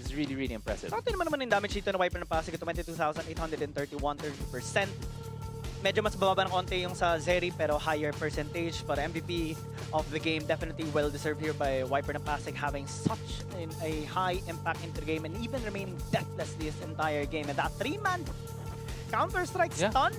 is really impressive. Sakto naman yung damage dito na Wiper ng Pasig, 22,831, 30%. Medyo mas bababa ng konti yung sa Zeri pero higher percentage para MVP of the game. Definitely well-deserved here by Wiper ng Pasig, having such a high impact into the game and even remaining deathless this entire game. And that 3-man counter-strike stun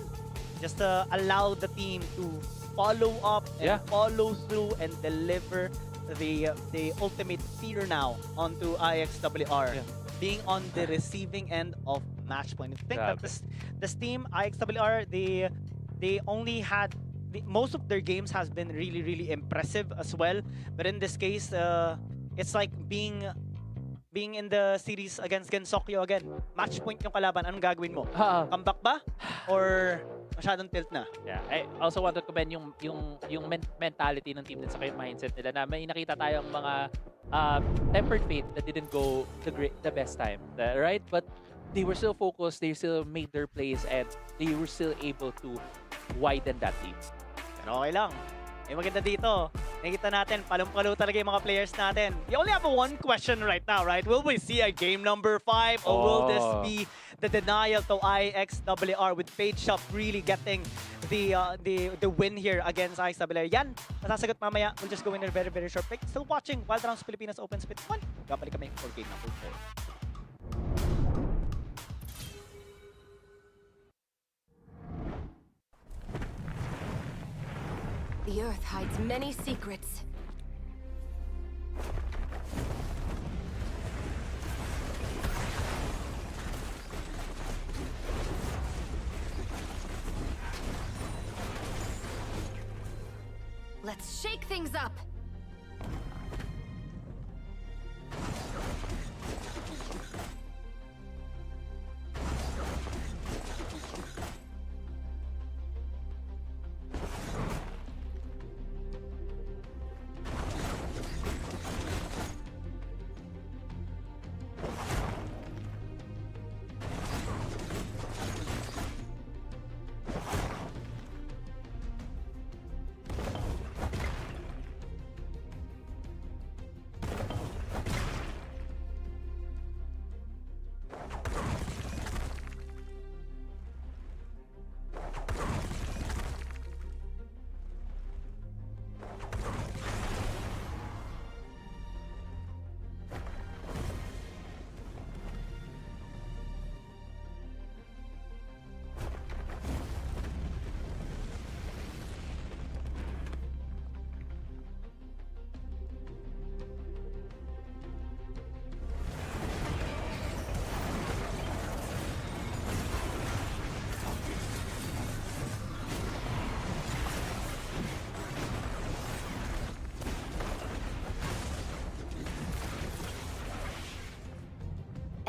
just allowed the team to follow up and follow through and deliver the ultimate fear now onto IIXWR. Being on the receiving end of match point. I think that this team, IIXWR, they only had most of their games has been really impressive as well. But in this case, it's like being in the series against Gensokyo again. Match point yung kalaban. Anong gagawin mo? Comeback ba? Or masyadong tilt na? Yeah, I also want to commend yung mentality ng team din sa yung mindset nila na may nakita tayong mga tempered fate that didn't go the best time, right? But they were still focused, they still made their plays, and they were still able to widen that lead. Pero okay lang. Yung maganda dito, nakikita natin, palong-palo talaga yung mga players natin. We only have one question right now, right? Will we see a game number 5 or will this be the denial to IIXWR with Fade Shop really getting the win here against IIXWR? Yan, masasagot mamaya. We'll just go in a very, very short break. Still watching Wild Rounds Pilipinas Open Split 1. Babalik kami for game number 4. The Earth hides many secrets. Let's shake things up!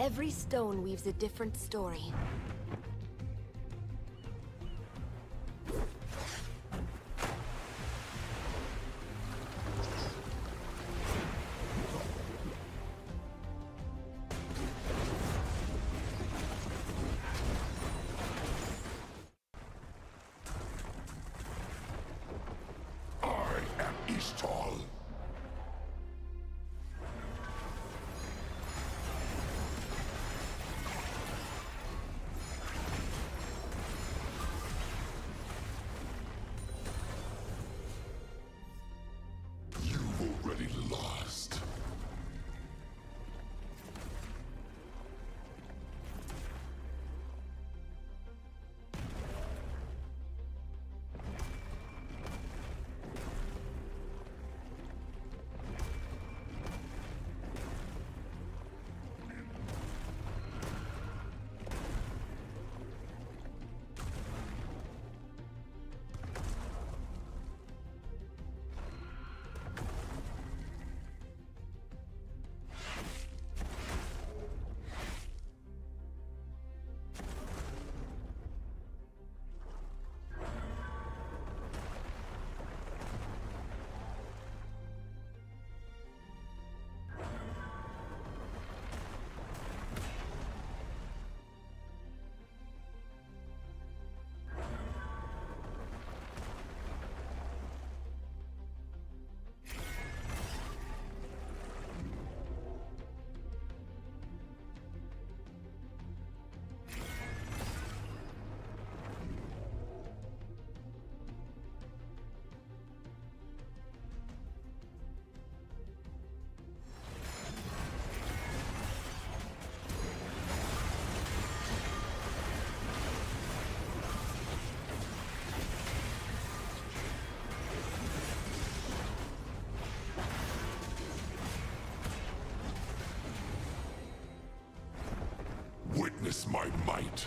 Every stone weaves a different story. I am Ishtal. You've already lost. Witness my might.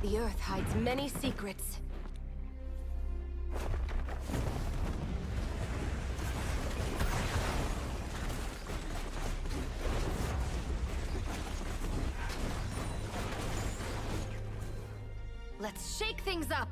The Earth hides many secrets. Let's shake things up.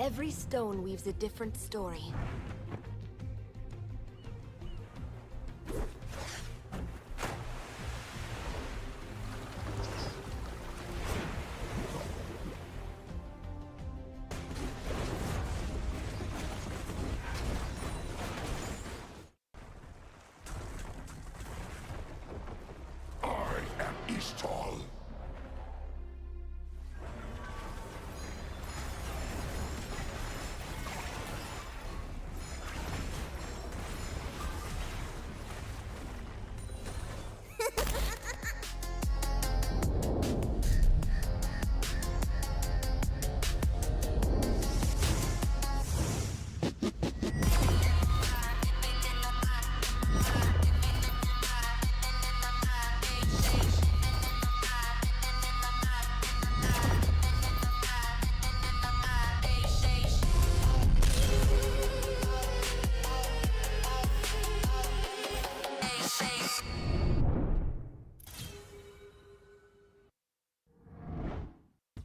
Every stone weaves a different story. I am Ishtal.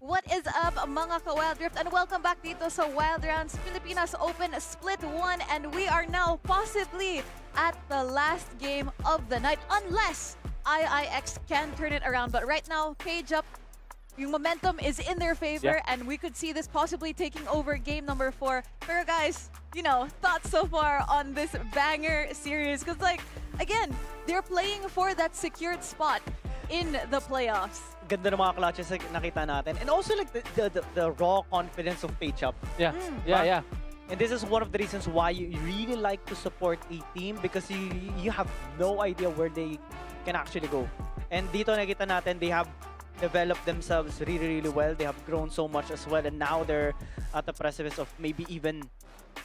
What is up mga ka-Wild Rift, and welcome back dito sa Wild Rounds Pilipinas Open Split 1, and we are now possibly at the last game of the night unless IIX can turn it around. But right now, page up, yung momentum is in their favor, and we could see this possibly taking over game number 4. Pero guys, you know, thoughts so far on this banger series? Because like, again, they're playing for that secured spot in the playoffs. Ganda ng mga clutches na nakita natin. And also like the raw confidence of Page Up. Yeah, Diba? And this is one of the reasons why you really like to support a team, because you have no idea where they can actually go. And dito nakita natin, they have developed themselves really, really well. They have grown so much as well. And now they're at the precipice of maybe even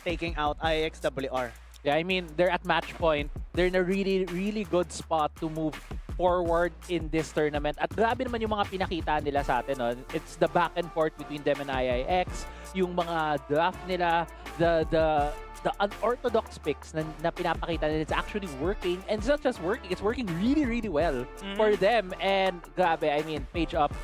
taking out IIXWR. Yeah, I mean, they're at match point. They're in a really, really good spot to move forward in this tournament. At grabe naman yung mga pinakita nila sa atin. No? It's the back and forth between them and IIX. Yung mga draft nila, the unorthodox picks na pinapakita nila, it's actually working. And it's not just working, it's working really, really well for them. And grabe, I mean, Page Up,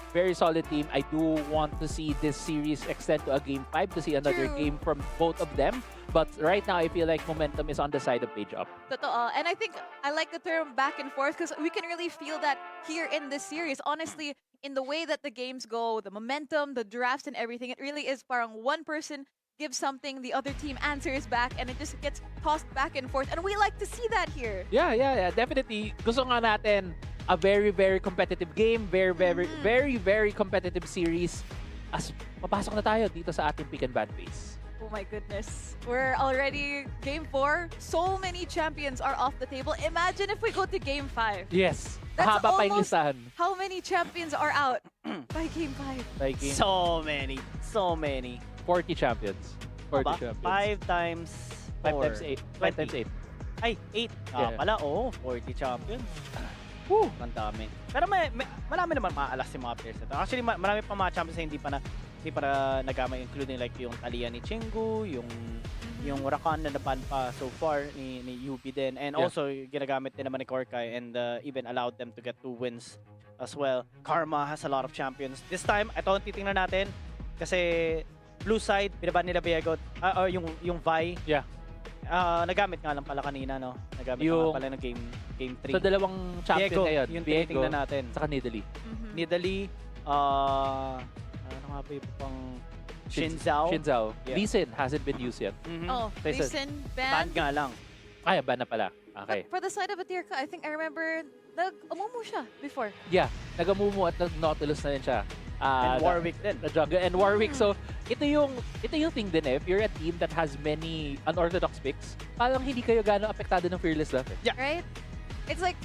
very solid team. I do want to see this series extend to a Game 5, to see another game from both of them. But right now, I feel like momentum is on the side of Page Up. Totoo. And I think I like the term back and forth because we can really feel that here in this series. Honestly, in the way that the games go, the momentum, the drafts and everything, it really is parang one person gives something, the other team answers back, and it just gets tossed back and forth. And we like to see that here. Yeah, definitely. Gusto nga natin a very, very competitive game, very competitive series. As papasok na tayo dito sa ating pick and ban phase. Oh my goodness. We're already game 4. So many champions are off the table. Imagine if we go to game 5. Yes. That's Mahaba pa yung almost listahan. how many champions are out by game 5. By game. So many. 40 champions. 40 champions. 5 times 5 4. times 8. 5 times 8. Ay, 8. Yeah. Pala, 40 champions. Woo! Ang dami. Pero marami naman maaalas yung mga players nito. Actually, marami pa mga champions na hindi pa nagamay, including like yung Talia ni Chingu, yung Rakan na naban pa so far ni UB din. And Yeah. also, ginagamit din naman ni Korkai and even allowed them to get 2 wins as well. Karma has a lot of champions. This time, ito ang titingnan natin kasi blue side, binaban nila Viego, or yung Vi. Yeah. Nagamit nga lang pala kanina, no? Nagamit Yung- nga pala ng game 3. So, dalawang champion Viego, ngayon. yung Viego, tinitingnan natin. saka Nidalee. Nidalee, ano nga ba yung pang Shinzao? Shinzao. Yeah. Lee Sin hasn't been used yet. Mhm. Oh, Tyson. Listen, Band band. nga lang. Ay, ban na pala. Okay. But for the side of Atirka, I think I remember nag-umumu siya before. Yeah, nagamumu at nag-Nautilus na rin siya. And Warwick din. The jungle and Warwick. So, ito yung thing din eh. If you're a team that has many unorthodox picks, parang hindi kayo gano'ng apektado ng Fearless Love eh. Right? It's like,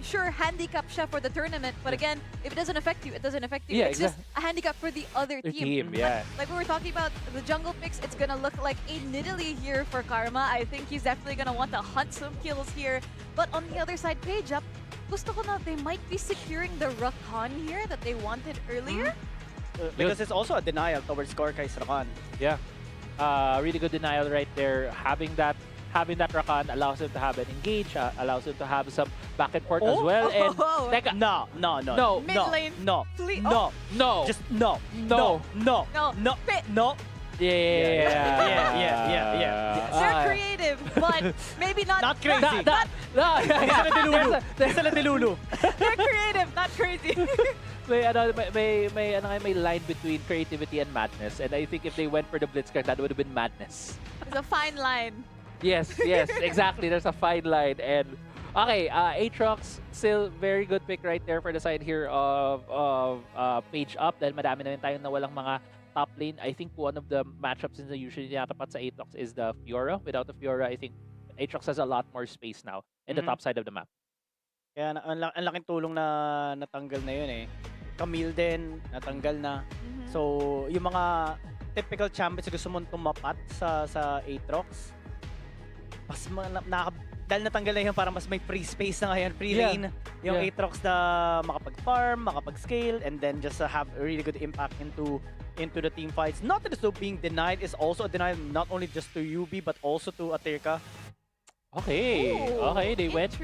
sure, handicap siya for the tournament, but again, if it doesn't affect you, it doesn't affect you. Yeah, It's just a handicap for the other Their team. team, yeah. Like we were talking about the jungle picks, it's gonna look like a Nidalee here for Karma. I think he's definitely gonna want to hunt some kills here. But on the other side, Page Up, gusto ko na they might be securing the Rakan here that they wanted earlier. Because it's also a denial towards Korkai's Rakan. Yeah. Really good denial right there. Having that Rakan allows him to have an engage, allows him to have some back and forth as well. And Oh. teka, No. Mid lane. No. Please. No. no. Just no. No. No. No. No. No. yeah. Yeah. They're creative, but maybe not. Not crazy. There's Sila Delulu. They're creative, not crazy. may line between creativity and madness, and I think if they went for the Blitzcrank, that would have been madness. It's a fine line. Yes, exactly. There's a fine line. And okay, Aatrox, still very good pick right there for the side here of Page Up. Dahil madami na rin tayong nawalang mga top lane. I think one of the matchups na usually natapat sa Aatrox is the Fiora. Without the Fiora, I think Aatrox has a lot more space now in the top side of the map. Kaya ang laking tulong na natanggal na yun eh. Camille din, natanggal na. So, yung mga typical champions na gusto mong tumapat sa Aatrox, mas dahil natanggal na yun, parang mas may free space na ngayon, free lane. Yung Aatrox na makapag-farm, makapag-scale, and then just have a really good impact into the team fights. Not that it's so being denied is also a denial not only just to UB but also to Atirka. Okay, Ooh, okay, they went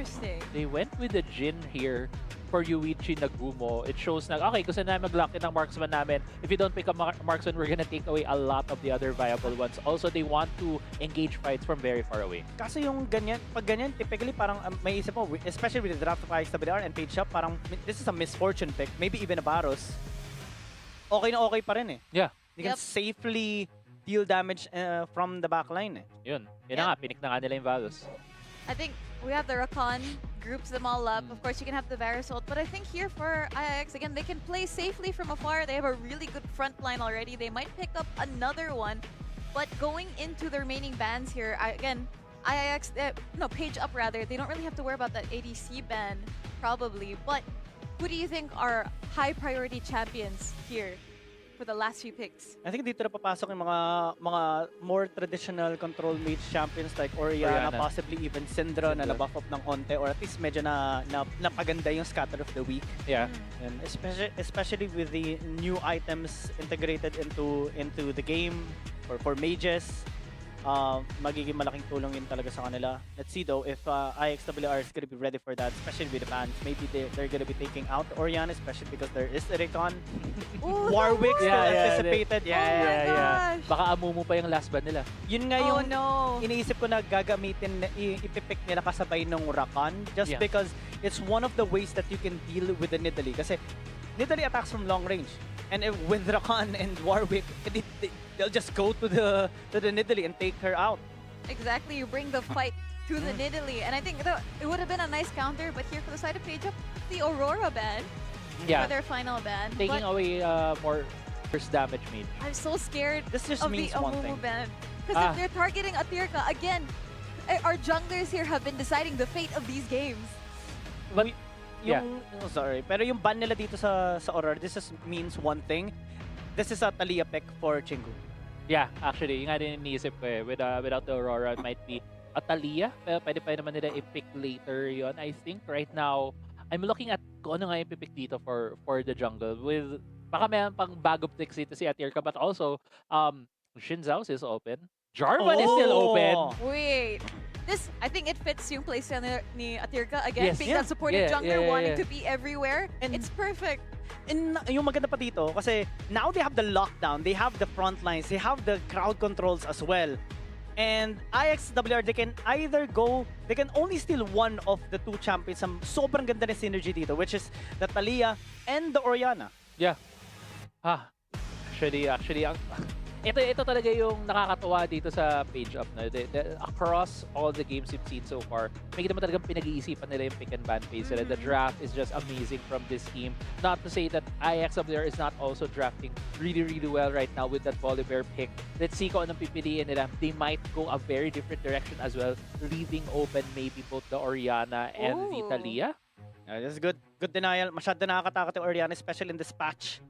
with the Jin here for Yuichi Nagumo. It shows na, okay, gusto na mag-lock in ang marksman namin. If you don't pick up marksman, we're gonna take away a lot of the other viable ones. Also, they want to engage fights from very far away. Kaso yung ganyan, pag ganyan, typically parang may isip mo, especially with the draft of IIXWR and Page Up, parang this is a misfortune pick, maybe even a Baros. Okay na okay pa rin eh. Yeah. You can safely deal damage from the backline eh. Yun na nga, pinik na nga nila yung Valos. I think we have the Rakan, groups them all up. Of course, you can have the Varasult, but I think here for IIX, again, they can play safely from afar. They have a really good front line already. They might pick up another one, but going into the remaining bans here, again, IIX, Page Up rather, they don't really have to worry about that ADC ban, probably, but who do you think are high priority champions here for the last few picks? I think dito na papasok yung mga more traditional control mage champions like Orianna, possibly even Syndra na na-buff up ng onte or at least medyo napaganda yung scatter of the week. Yeah. And especially with the new items integrated into the game for mages, magiging malaking tulong yun talaga sa kanila. Let's see though if IIXWR is gonna be ready for that, especially with the bans. Maybe they're gonna be taking out Orianna, especially because there is a recon. Ooh, Warwick the still Warwick! anticipated. Oh my gosh! Baka amumu pa yung last ban nila. Yun nga Oh yung no! iniisip ko na gagamitin, ipipick nila kasabay ng Rakan just because it's one of the ways that you can deal with the Nidalee. Kasi Nidalee attacks from long range. And if, with Rakan and Warwick, they'll just go to the Nidalee and take her out. Exactly, you bring the fight to the Nidalee. And I think it would have been a nice counter, but here for the side of Page Up, the Aurora ban for their final ban. Taking away more first damage mage. I'm so scared This just of the means one thing. Amumu ban. Because if they're targeting Atirka, again, our junglers here have been deciding the fate of these games. But Sorry, pero yung ban nila dito sa Aurora, this just means one thing. This is a Talia pick for Chingu. Yeah, actually, yung nga din iniisip ko eh. Without the Aurora, it might be a Talia. Pero pwede pa naman nila i-pick later yon. I think right now, I'm looking at kung ano nga yung pipick dito for the jungle. With, baka may pang bago picks dito si Atirka, but also, Shin Zhao's is open. Jarvan is still open. Wait. I think it fits yung playstyle ni Atirka. Again, Yes. being that supportive Yeah, jungler, yeah, wanting yeah. to be everywhere. And- It's perfect. And yung maganda pa dito, kasi now they have the lockdown, they have the front lines, they have the crowd controls as well. And IIXWR, they can either go, they can only steal one of the two champions. Sobrang ganda na synergy dito, which is the Thalia and the Orianna. Yeah. Actually, ito talaga yung nakakatuwa dito sa page up na. Across all the games we've seen so far, may kita mo talagang pinag-iisipan nila yung pick and ban phase nila. The draft is just amazing from this team. Not to say that IIXWR is not also drafting really, really well right now with that Volibear pick. Let's see kung anong pipiliin nila. They might go a very different direction as well, leaving open maybe both the Orianna and the Ooh. Thalia. This is good denial. Masyado nakakatakot yung Orianna, especially in this patch.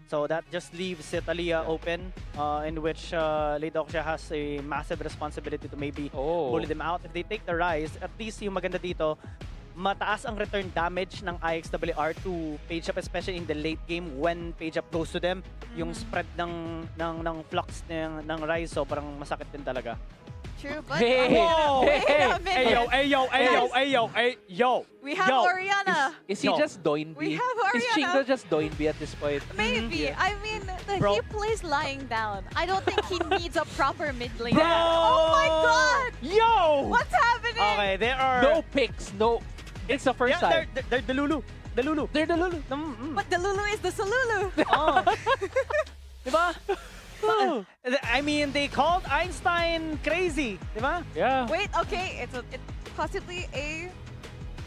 So that just leaves Thalia open, in which Lidoxia has a massive responsibility to maybe bully them out. If they take the Rise, at least yung maganda dito, mataas ang return damage ng IIXWR to Page Up, especially in the late game when Page Up goes to them. Yung spread ng flux ng Rise, sobrang masakit din talaga. True, but Hey! wait a minute. Yo! We have Orianna. Is he Yo. just Doinby? We have Is Orianna. Shingo just Doinby at this point? Maybe. Yeah. I mean, Bro. he plays lying down. I don't think he needs a proper mid lane. Bro! Oh my god! Yo! What's happening? Okay, there are... No picks, no. It's the first Yeah, time. they're the Lulu. The Lulu. They're the Lulu. But the Lulu is the Salulu. Oh. Diba? I mean, they called Einstein crazy. Diba? Yeah. Wait, okay, it's possibly a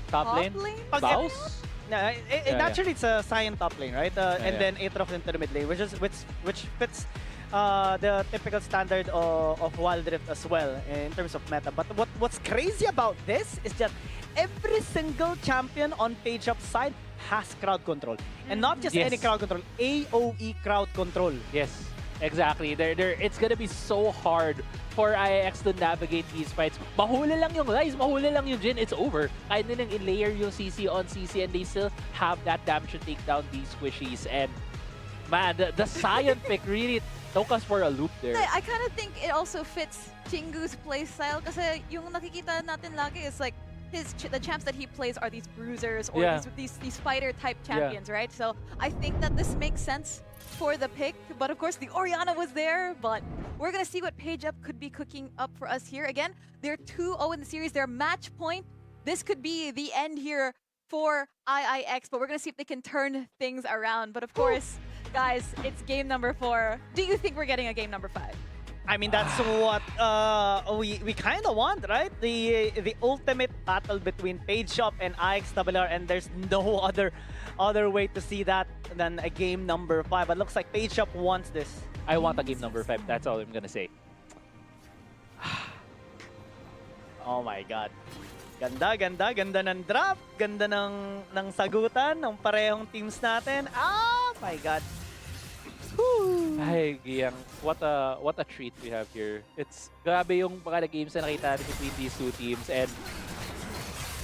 Top lane. Pag- Baus. No, Yeah, naturally, it's a Cyan top lane, right? And yeah. then Aatrox into the mid lane, which fits the typical standard of Wild Rift as well in terms of meta. But what's crazy about this is that every single champion on Page Up side has crowd control. And not just Yes. any crowd control, AOE crowd control. Yes, exactly. It's gonna be so hard for IIX to navigate these fights. Mahuli lang yung Rise, mahuli lang yung Jhin, it's over. Kaya nilang in-layer yung CC on CC and they still have that damage to take down these squishies. And man, the Sion pick really took us for a loop there. I kind of think it also fits Chingu's playstyle kasi yung nakikita natin lagi is like the champs that he plays are these bruisers or Yeah. these fighter type champions, right? So I think that this makes sense for the pick, but of course the Orianna was there, but we're gonna see what Page Up could be cooking up for us here. Again, they're 2-0 in the series, they're match point. This could be the end here for IIX, but we're gonna see if they can turn things around. But of course, guys, it's game number 4. Do you think we're getting a game number 5? I mean, that's what we kind of want, right? The ultimate battle between Page Up and IIXWR, and there's no other way to see that than a game number 5. But looks like Page Up wants this. I want a game number 5, that's all I'm gonna say. Oh my God. Ganda ng draft, ganda ng sagutan ng parehong teams natin. Oh my God. Ay, Giyang, what a treat we have here. It's grabe yung mga games na nakita natin between these two teams and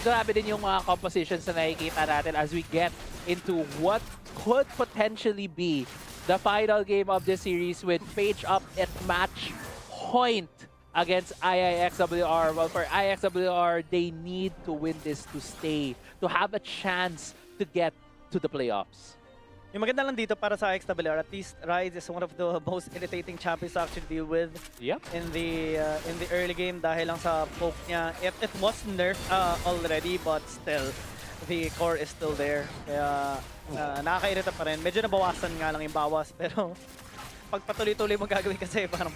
grabe din yung mga compositions na nakikita natin as we get into what could potentially be the final game of this series with Page Up at match point against IIXWR. Well, for IIXWR, they need to win this to stay, to have a chance to get to the playoffs. Yung maganda lang dito para sa IIXWR, at least Rise is one of the most irritating champions to actually deal with Yep. in the early game dahil lang sa poke niya. It was nerfed already, but still, the core is still there. Kaya nakakairita pa rin. Medyo nabawasan nga lang yung bawas, pero pag patuloy-tuloy mo gagawin kasi parang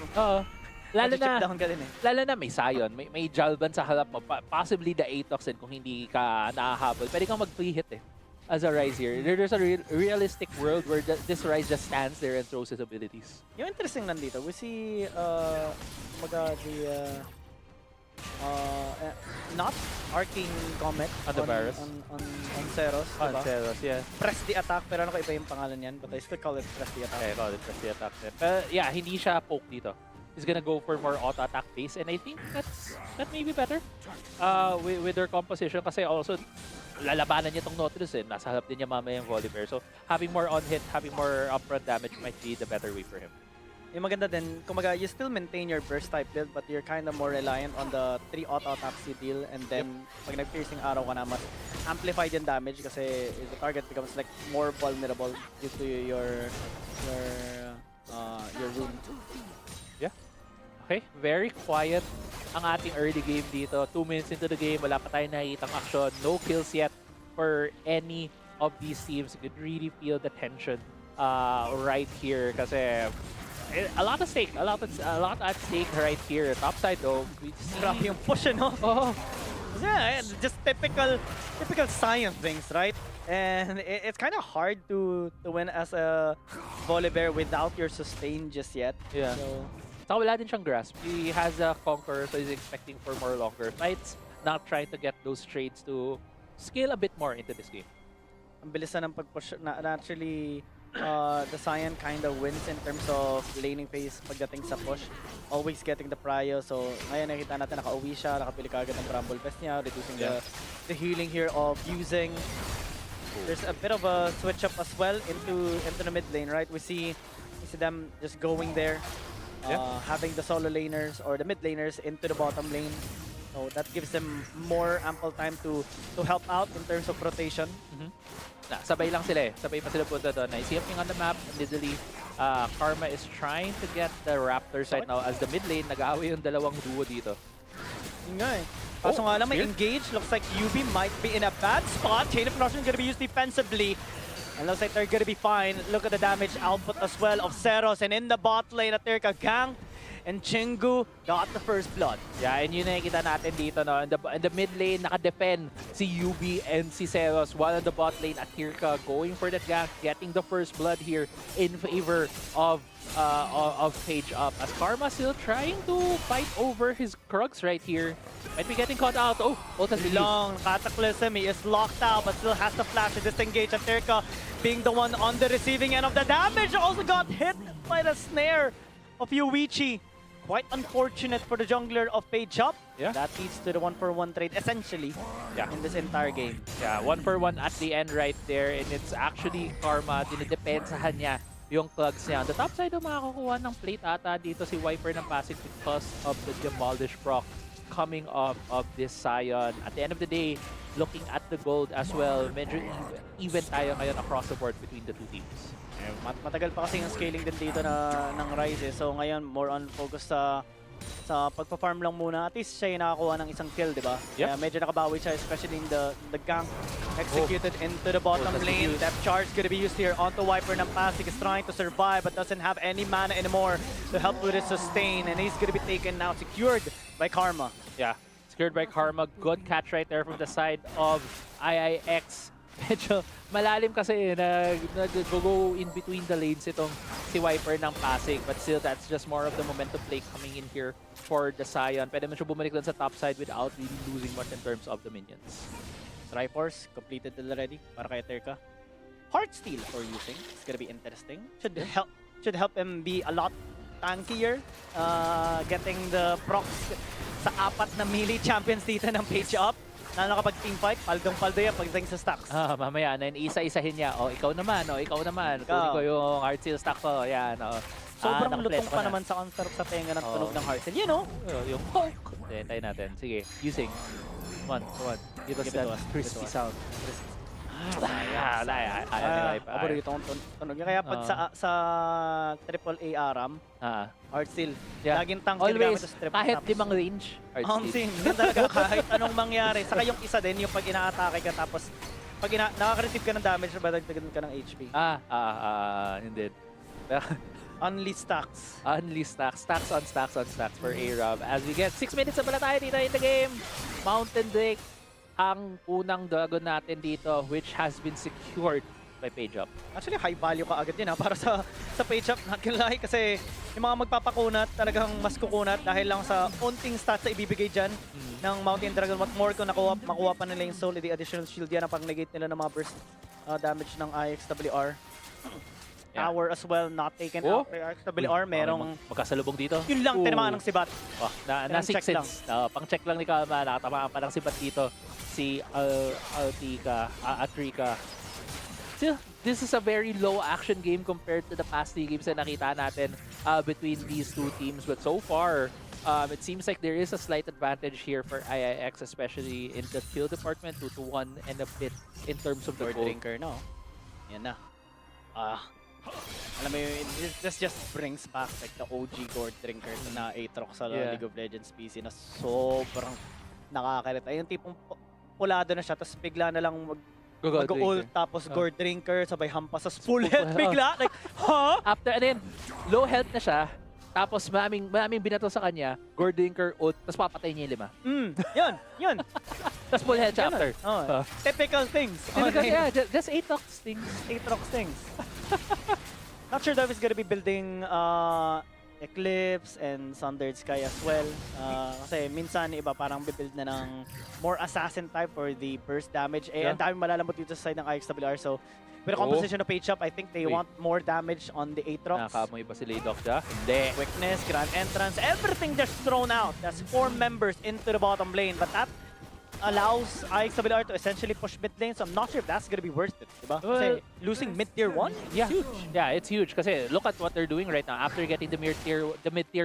Lalo chip na, down ka din eh. lalo na may Sion, may Jalban sa harap mo, possibly the Aatrox din kung hindi ka nakahabol. Pwede kang mag-free hit eh. As a Rise here, there's a realistic world where this Rise just stands there and throws his abilities. Yung interesting lang dito, we see not arcing comet On the virus. on Zeros, diba? Zeros, yeah. Press the attack, pero ano iba yung pangalan yan, but I still call it press the attack. Okay, call it the attack then. Yeah, hindi siya poke dito. He's gonna go for more auto attack base, and I think that may be better with their composition kasi also lalabanan niya tong Nautilus eh. Nasa harap din niya mamaya yung Volibear. So, having more on hit, having more upfront damage might be the better way for him. Yung maganda din, kumaga, you still maintain your burst type build but you're kind of more reliant on the 3 auto attacks you deal, and then pag nag-piercing arrow ka na, mas amplified yung damage kasi the target becomes like more vulnerable due to your rune. Yeah. Okay, very quiet ang ating early game dito. 2 minutes into the game, wala pa tayong nakikitang action. No kills yet for any of these teams. You could really feel the tension right here kasi a lot at stake. A lot at stake right here. Top side though, we see... Grabe yung push, no? Oh, Yeah, just typical science things, right? And it's kind of hard to win as a Volibear without your sustain just yet. yeah. So, Saka wala din siyang grasp. He has a Conqueror, so he's expecting for more longer fights. Not trying to get those trades to scale a bit more into this game. ang bilis na ng pag-push. Naturally, the Cyan kind of wins in terms of laning phase pagdating sa push. Always getting the prio. So, ngayon nakita natin nakauwi siya, nakapili kagad ng Bramble Fest niya, reducing the healing here of using. There's a bit of a switch up as well into the mid lane, right? We see them just going there, having the solo laners or the mid laners into the bottom lane. So that gives them more ample time to help out in terms of rotation. Sabay lang sila eh. Sabay pa sila punta doon. I see him on the map. Literally, Karma is trying to get the Raptors right now as the mid lane. Nag-aaway yung dalawang duo dito. Yun nga eh. Kaso nga lang, may engage. Looks like UB might be in a bad spot. Chain of Explosion gonna be used defensively. And looks like they're gonna be fine. Look at the damage output as well of Zeros. And in the bot lane, Aterka Gang and Chingu got the first blood. Yeah, and yun nakikita natin dito, no? In the mid lane, naka-defend si UB and si Zeros, while in the bot lane, Atirka going for that gank, getting the first blood here in favor of Page Up. As Karma still trying to fight over his Krugs right here. Might be getting caught out. Oh, ult has been used. Long Cataclysm, he is locked out but still has the flash to disengage. Aterka being the one on the receiving end of the damage, also got hit by the snare of Yuichi. Quite unfortunate for the jungler of Page Up. Yeah. That leads to the 1-for-1 trade essentially in this entire game. Yeah, 1-for-1 at the end right there, and it's actually Karma, dinidepensahan niya yung Krugs niya. On the top side, makakukuha ng plate ata dito si Viper ng Pasig because of the Demolish proc coming off of this Scion. At the end of the day, looking at the gold as well, medyo even tayo ngayon across the board between the two teams. Matagal pa kasi yung scaling din dito ng Rise eh. So ngayon, more on focus sa pagpa-farm lang muna. At least siya yung nakakuha ng isang kill, di ba? Yep. Kaya medyo nakabawi siya, especially in the gank executed into the bottom lane. Depth charge gonna be used here onto Viper ng Pasig. Is trying to survive but doesn't have any mana anymore to help with his sustain. And he's gonna be taken now, secured by Karma. Yeah, secured by Karma. Good catch right there from the side of IIX. Medyo malalim kasi nag-go in between the lanes itong si Viper ng Pasig, but still that's just more of the momentum play coming in here for the Scion. Pwede mo siya bumalik doon sa top side without really losing much in terms of the minions. Triforce completed already para kay Terka. Heartsteel for using. It's gonna be interesting. Should help him be a lot tankier. Getting the procs sa apat na melee champions dito ng Page Up. Na nakapag teamfight, paldong-paldo yan pagdating sa stacks. Mamaya na isa-isahin niya. Ikaw naman. Kunin ko yung Heartsteel stack ko. Yan, Sobrang lutong pa naman sa sarap sa tenga ng tunog ng Heartsteel. You know? Yung poke. Tayo natin. Sige, using. Come on. Give us that crispy sound. Paborito kong tunog niya. Kaya pag sa AAA Aram, Heartsteel, laging tank always, kahit limang range, Heartsteel. Hindi talaga kahit anong mangyari. Saka yung isa din, yung pag ina-atake ka tapos pag nakaka-receive ka ng damage, badagdagan ka ng HP. Hindi. Only stacks. Only stacks. Stacks on stacks for A-Rob. As we get 6 minutes na pala tayo dito in the game. Mountain Drake ang unang dragon natin dito, which has been secured by Page Up. Actually, high value ka agad yun para sa Page Up. Not gonna lie, kasi yung mga magpapakunat, talagang mas kukunat dahil lang sa unting stats na ibibigay dyan ng Mountain Dragon. What more kung makuha pa nila yung soul, the additional shield yan ang pang-negate nila ng mga burst damage ng IIXWR. Yeah. tower as well, not taken Oh. out by IIXWR. Merong, Magkasalubong dito. yun lang, tinamaan ng sibat. Oh, na Kailangan 6 check lang. hits. Pang check lang ni Kalma, nakatamaan pa ng sibat dito si Atrika. Still, this is a very low action game compared to the past 3 games na nakita natin between these two teams. But so far, it seems like there is a slight advantage here for IIX, especially in the kill department, 2-1 and a bit in terms of the Gold gold. drinker, no? Yan na. Alam mo yun, this just brings back like the OG gold drinker na Aatrox sa Yeah. League of Legends PC na sobrang nakakalita. Yung tipong pulado na siya, tapos bigla na lang Gold mag-ult, drinker. tapos gold drinker, sabay hampas sa full health bigla. Like, huh? After, and then, low health na siya, tapos maraming binato sa kanya, gold drinker, ult, tapos papatay niya yung 5. Yun. Tapos full health siya after. Oh, typical things. Because, yeah, just Aatrox things. Aatrox things. Not sure if it's gonna be building Eclipse and Sundered Sky as well. Kasi minsan iba parang build na ng more assassin type for the burst damage. Eh, Yeah. ang dami malalamot dito sa side ng IIXWR. So, with the composition of page up, I think they Wait. want more damage on the Aatrox. Nakakamoy ba si Laydok siya? Hindi. Quickness, grand entrance, everything just thrown out. That's 4 members into the bottom lane. But that allows IIXWR to essentially push mid lane. So I'm not sure if that's gonna be worth it. Diba? Well, Kasi losing mid tier 1? Yeah, huge. Yeah, it's huge. Kasi look at what they're doing right now. After getting the mid tier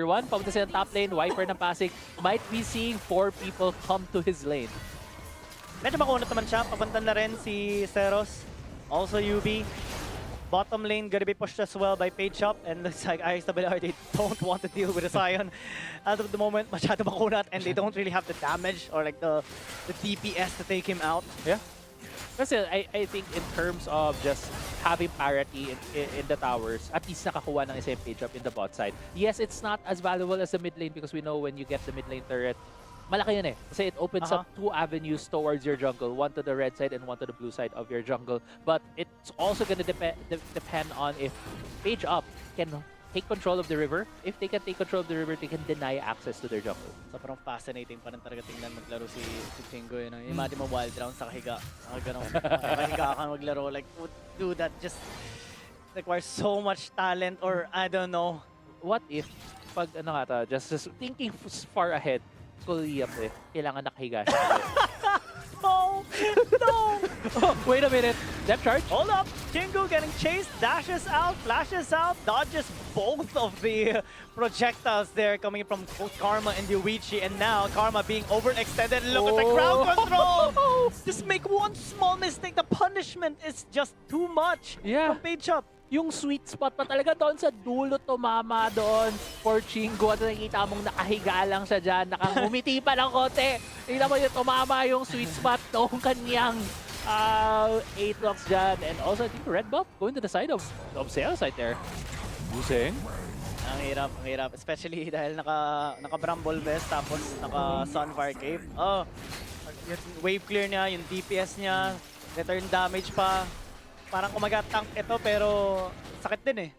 1, papunta sila top lane, Wiper ng Pasig, might be seeing 4 people come to his lane. Medyo makunat naman siya. Papunta na rin si Zeros. Also UB. Bottom lane gonna be pushed as well by Page Shop. And looks like IIXWR, they don't want to deal with a Sion. As of the moment, masyado makunat. And they don't really have the damage or like the DPS to take him out. Yeah. Kasi I think in terms of just having parity in the towers, at least nakakuha ng isang Page Up in the bot side. Yes, it's not as valuable as the mid lane because we know when you get the mid lane turret, malaki yun eh. Kasi it opens up 2 avenues towards your jungle. One to the red side and one to the blue side of your jungle. But it's also gonna depend on if Page Up can take control of the river. If they can take control of the river, they can deny access to their jungle. So parang fascinating pa rin talaga tingnan maglaro si Chingo. Yun, imagine mo wild round sa kahiga. Ganun. Kahiga ka maglaro. Like, dude, that just requires so much talent or I don't know. What if, pag ano nga ta, just thinking far ahead, Kuya pre, kailangan nakahiga siya. No! No! Oh, wait a minute. Depth charge? Hold up! Chingo getting chased, dashes out, flashes out, dodges both of the projectiles there coming from both Karma and Yuichi. And now Karma being overextended. Look at the crowd control! Just make one small mistake. The punishment is just too much Yeah. from Page Up. Yung sweet spot pa talaga doon sa dulo tumama doon for Chingo. At nakikita mong nakahiga lang siya dyan. Nakangumiti pa ng konti. Tingnan mo yung tumama yung sweet spot noong kanyang Aatrox dyan. And also, I think red buff going to the side of Sales right there. Busing. Ang hirap. Especially dahil naka Bramble Vest tapos naka Sunfire Cape. Oh, yung wave clear niya, yung DPS niya, return damage pa. Parang kumagat-tank ito pero sakit din eh.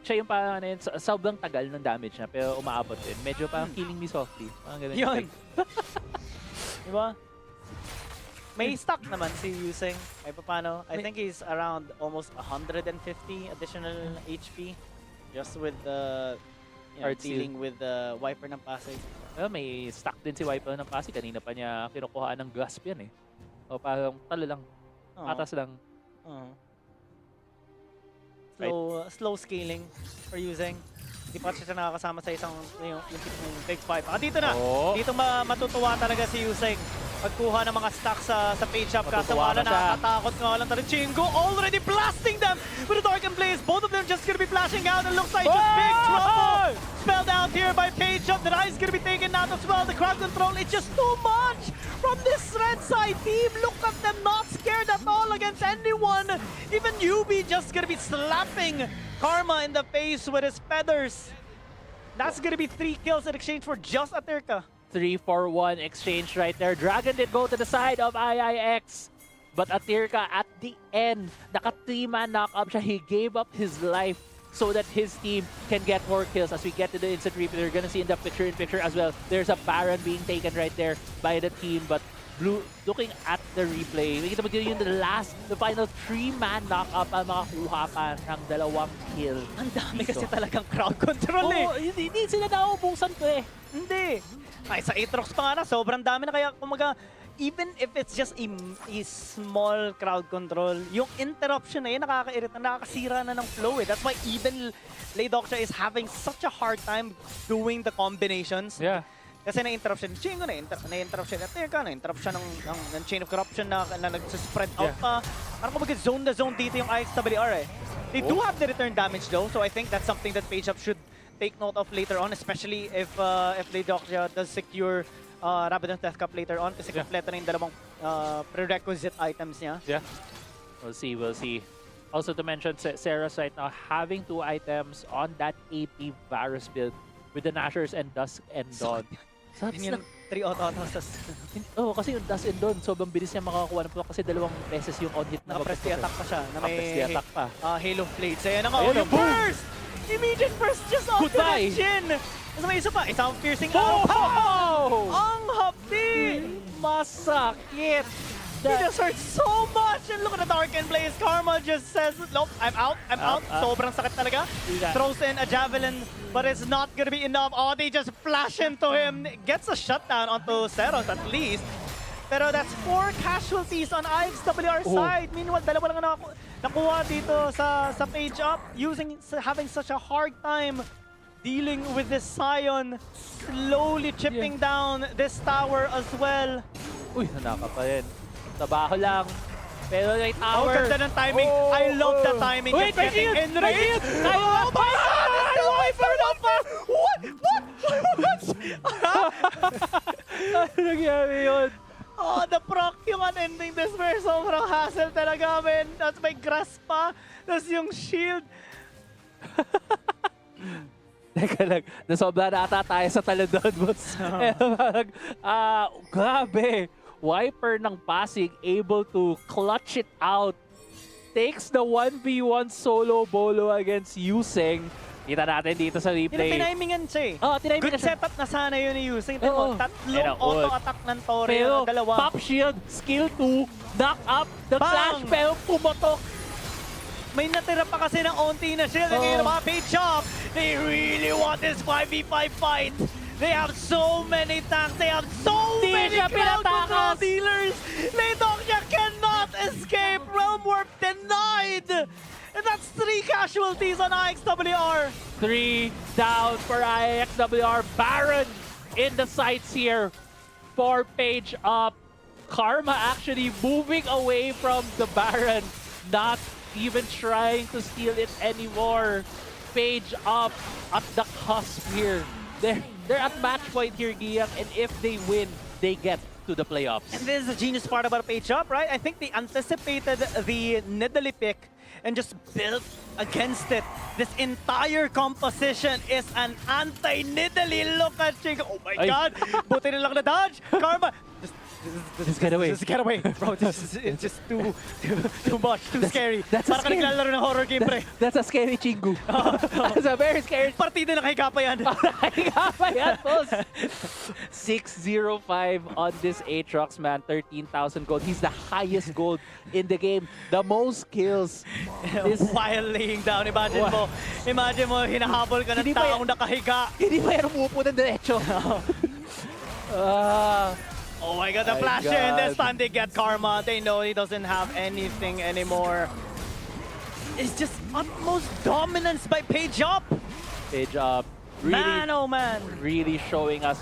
Siya yung parang ano yun, sobrang tagal ng damage niya pero umaabot din. Medyo parang killing me softly. Parang ganun. Yun. Diba? May stock naman si Yuseng. Ay paano? I think he's around almost 150 additional HP just with the Hard steal. dealing with the Wiper ng Pasig. Well, may stock din si Wiper ng Pasig. Kanina pa niya kinukuhaan ng grasp yan eh. O parang talo lang. Atas lang. Slow scaling for using. Hindi pa siya nakakasama sa isang yung tipong big five. Dito na! Oh. Dito matutuwa talaga si Yuseng. Pagkuha ng mga stacks sa page up. Kaso Matutuwa wala na siya. nakakatakot nga lang talaga. Chingo already blasting them with the Dark and Blaze. Both of them just gonna be flashing out. It looks like just big trouble. Spelled out here by Page Up. The Rise gonna be taken out as well. The crowd control, it's just too much from this red side team. Look at them, not scared at all against anyone. Even Yubi just gonna be slapping Karma in the face with his feathers. That's gonna be 3 kills in exchange for just Atirka. 3-4-1 exchange right there. Dragon did go to the side of IIX. But Atirka at the end, naka-3-man knock-up siya. He gave up his life so that his team can get more kills. As we get to the instant replay, you're gonna see in the picture-in-picture as well, there's a Baron being taken right there by the team. But looking at the replay, nakita mo din yung the final 3-man knock-up ang makakuha pa ng 2 kill. Ang dami kasi talagang crowd control eh. Oo, hindi sila nauubusan ko eh. Hindi. Ay, sa Aatrox pa nga na, sobrang dami na kaya kumaga, even if it's just a small crowd control, yung interruption na yun, nakakairita, nakakasira na ng flow eh. That's why even Leidoxia is having such a hard time doing the combinations. Yeah. Kasi na-interruption, Chingo na-interruption at teka, na-interruption ng chain of corruption na nag-spread out pa. Parang kumbaga zone na zone dito yung IIXWR eh. They do have the return damage though, so I think that's something that PageUp should take note of later on, especially if Leidoxia does secure Rabadon's Death Cup later on kasi kompleto na yung dalawang prerequisite items niya. Yeah. We'll see. Also to mention, Sarah's right now having 2 items on that AP Varus build with the Nashers and Dusk and Dawn. Yun yung 3 auto-autos. Oo, kasi yung Dusk and Dawn, sobrang bilis niya makakuha ng kasi 2 beses yung on-hit na Naka-press the attack pa siya na may Naka-press the attack pa. Halo Blades. Ayan na nga, Ayun, oh, yung burst! Immediate burst just onto Goodbye. the chin! Tapos may isa pa, isang piercing Oh! arrow. Ang hapdi! Masakit! He just hurt so much! And look at the Darken Blaze. Karma just says, nope, I'm out. Sobrang sakit talaga. Yeah. Throws in a javelin, but it's not gonna be enough. Oh, they just flash into him. Gets a shutdown onto Zeros at least. Pero that's 4 casualties on IIXWR side. Meanwhile, dalawa lang nakuha dito sa PageUp, having such a hard time dealing with this Scion, slowly chipping down this tower as well. Uy, nanaka pa rin. Trabaho lang. Pero may Oh, tower. ganda ng timing. I love the timing. Wait, Just getting in range. Oh my God! It's the Viper number! What? Ano nangyari yun? Oh, the proc yung unending despair. Sobrang hassle talaga, man. Tapos may grass pa. Tapos yung shield. Teka lang, nasobra na ata tayo sa taludod, boss. Grabe. Wiper ng Pasig able to clutch it out. Takes the 1v1 solo bolo against Yuseng. Kita natin dito sa replay. Tinimingan siya eh. Oh, tinimingan Good siya. setup na sana yun ni Yuseng. Oo. Tatlong auto-attack ng Torre. Pero Dalawa. pop shield, skill 2, knock up, the Bang! flash pero pumotok. May natira pa kasi ng onti na shield. Ngayon mga PageUp, they really want this 5v5 fight. They have so many tanks. They have so many siya crowd control pinatakas. dealers. Leidoxia cannot escape. Realm Warp denied. And that's 3 casualties on IIXWR. 3 down for IIXWR. Baron in the sights here for PageUp. Karma actually moving away from the Baron. Not even trying to steal it anymore. PageUp at the cusp here. They're at match point here, Giyang, and if they win, they get to the playoffs. And this is the genius part about PageUp, right? I think they anticipated the Nidalee pick and just built against it. This entire composition is an anti-Nidalee. Look at Chico. Oh my Ay. God! Buti na lang na dodge. Karma. Just get away. Just get away. Bro, it's just too much. Too scary. that's a Para ka scary- naglalaro ng horror game, pre. That's a scary chingu. That's a very scary Partida na kay Kapa yan. Yan, boss. 605 on this Aatrox, man. 13,000 gold. He's the highest gold in the game. The most kills. While laying down, imagine mo, hinahabol ka ng Hindi pa taong nakahiga. Hindi pa yan umupo ng diretso. Oh my God, the My flash in. This God. time they get Karma. They know he doesn't have anything anymore. It's just utmost dominance by PageUp. PageUp. Really, Man, oh man. really showing us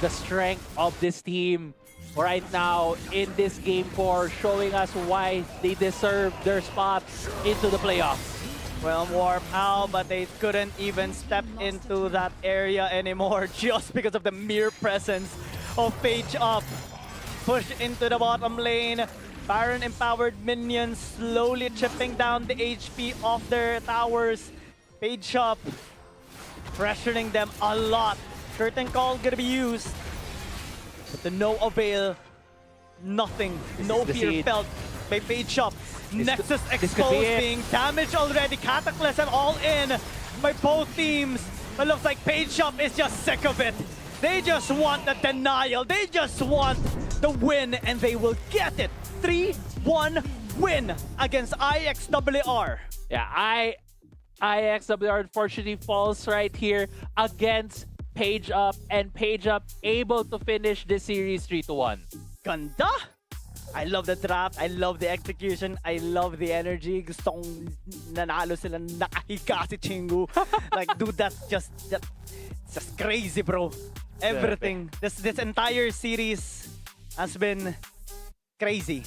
the strength of this team right now in this game 4, showing us why they deserve their spots into the playoffs. Well, warp out, but they couldn't even step into that area anymore just because of the mere presence of PageUp. Push into the bottom lane. Baron-empowered minions slowly chipping down the HP of their towers. PageUp pressuring them a lot. Curtain call gonna be used, but to no avail. Nothing. No is the fear seed. felt by PageUp. Nexus this could be exposed, it. being damaged already. Cataclysm all in by both teams. But looks like PageUp is just sick of it. They just want the denial. They just want the win, and they will get it. 3-1 win against IIXWR. Yeah, IIXWR unfortunately falls right here against Page Up, and Page Up able to finish this series 3-1. Ganda! I love the draft. I love the execution. I love the energy. Gusto kong nanalo sila nakahiga si Chingu. Like, dude, that's just crazy, bro. Everything. This entire series has been crazy.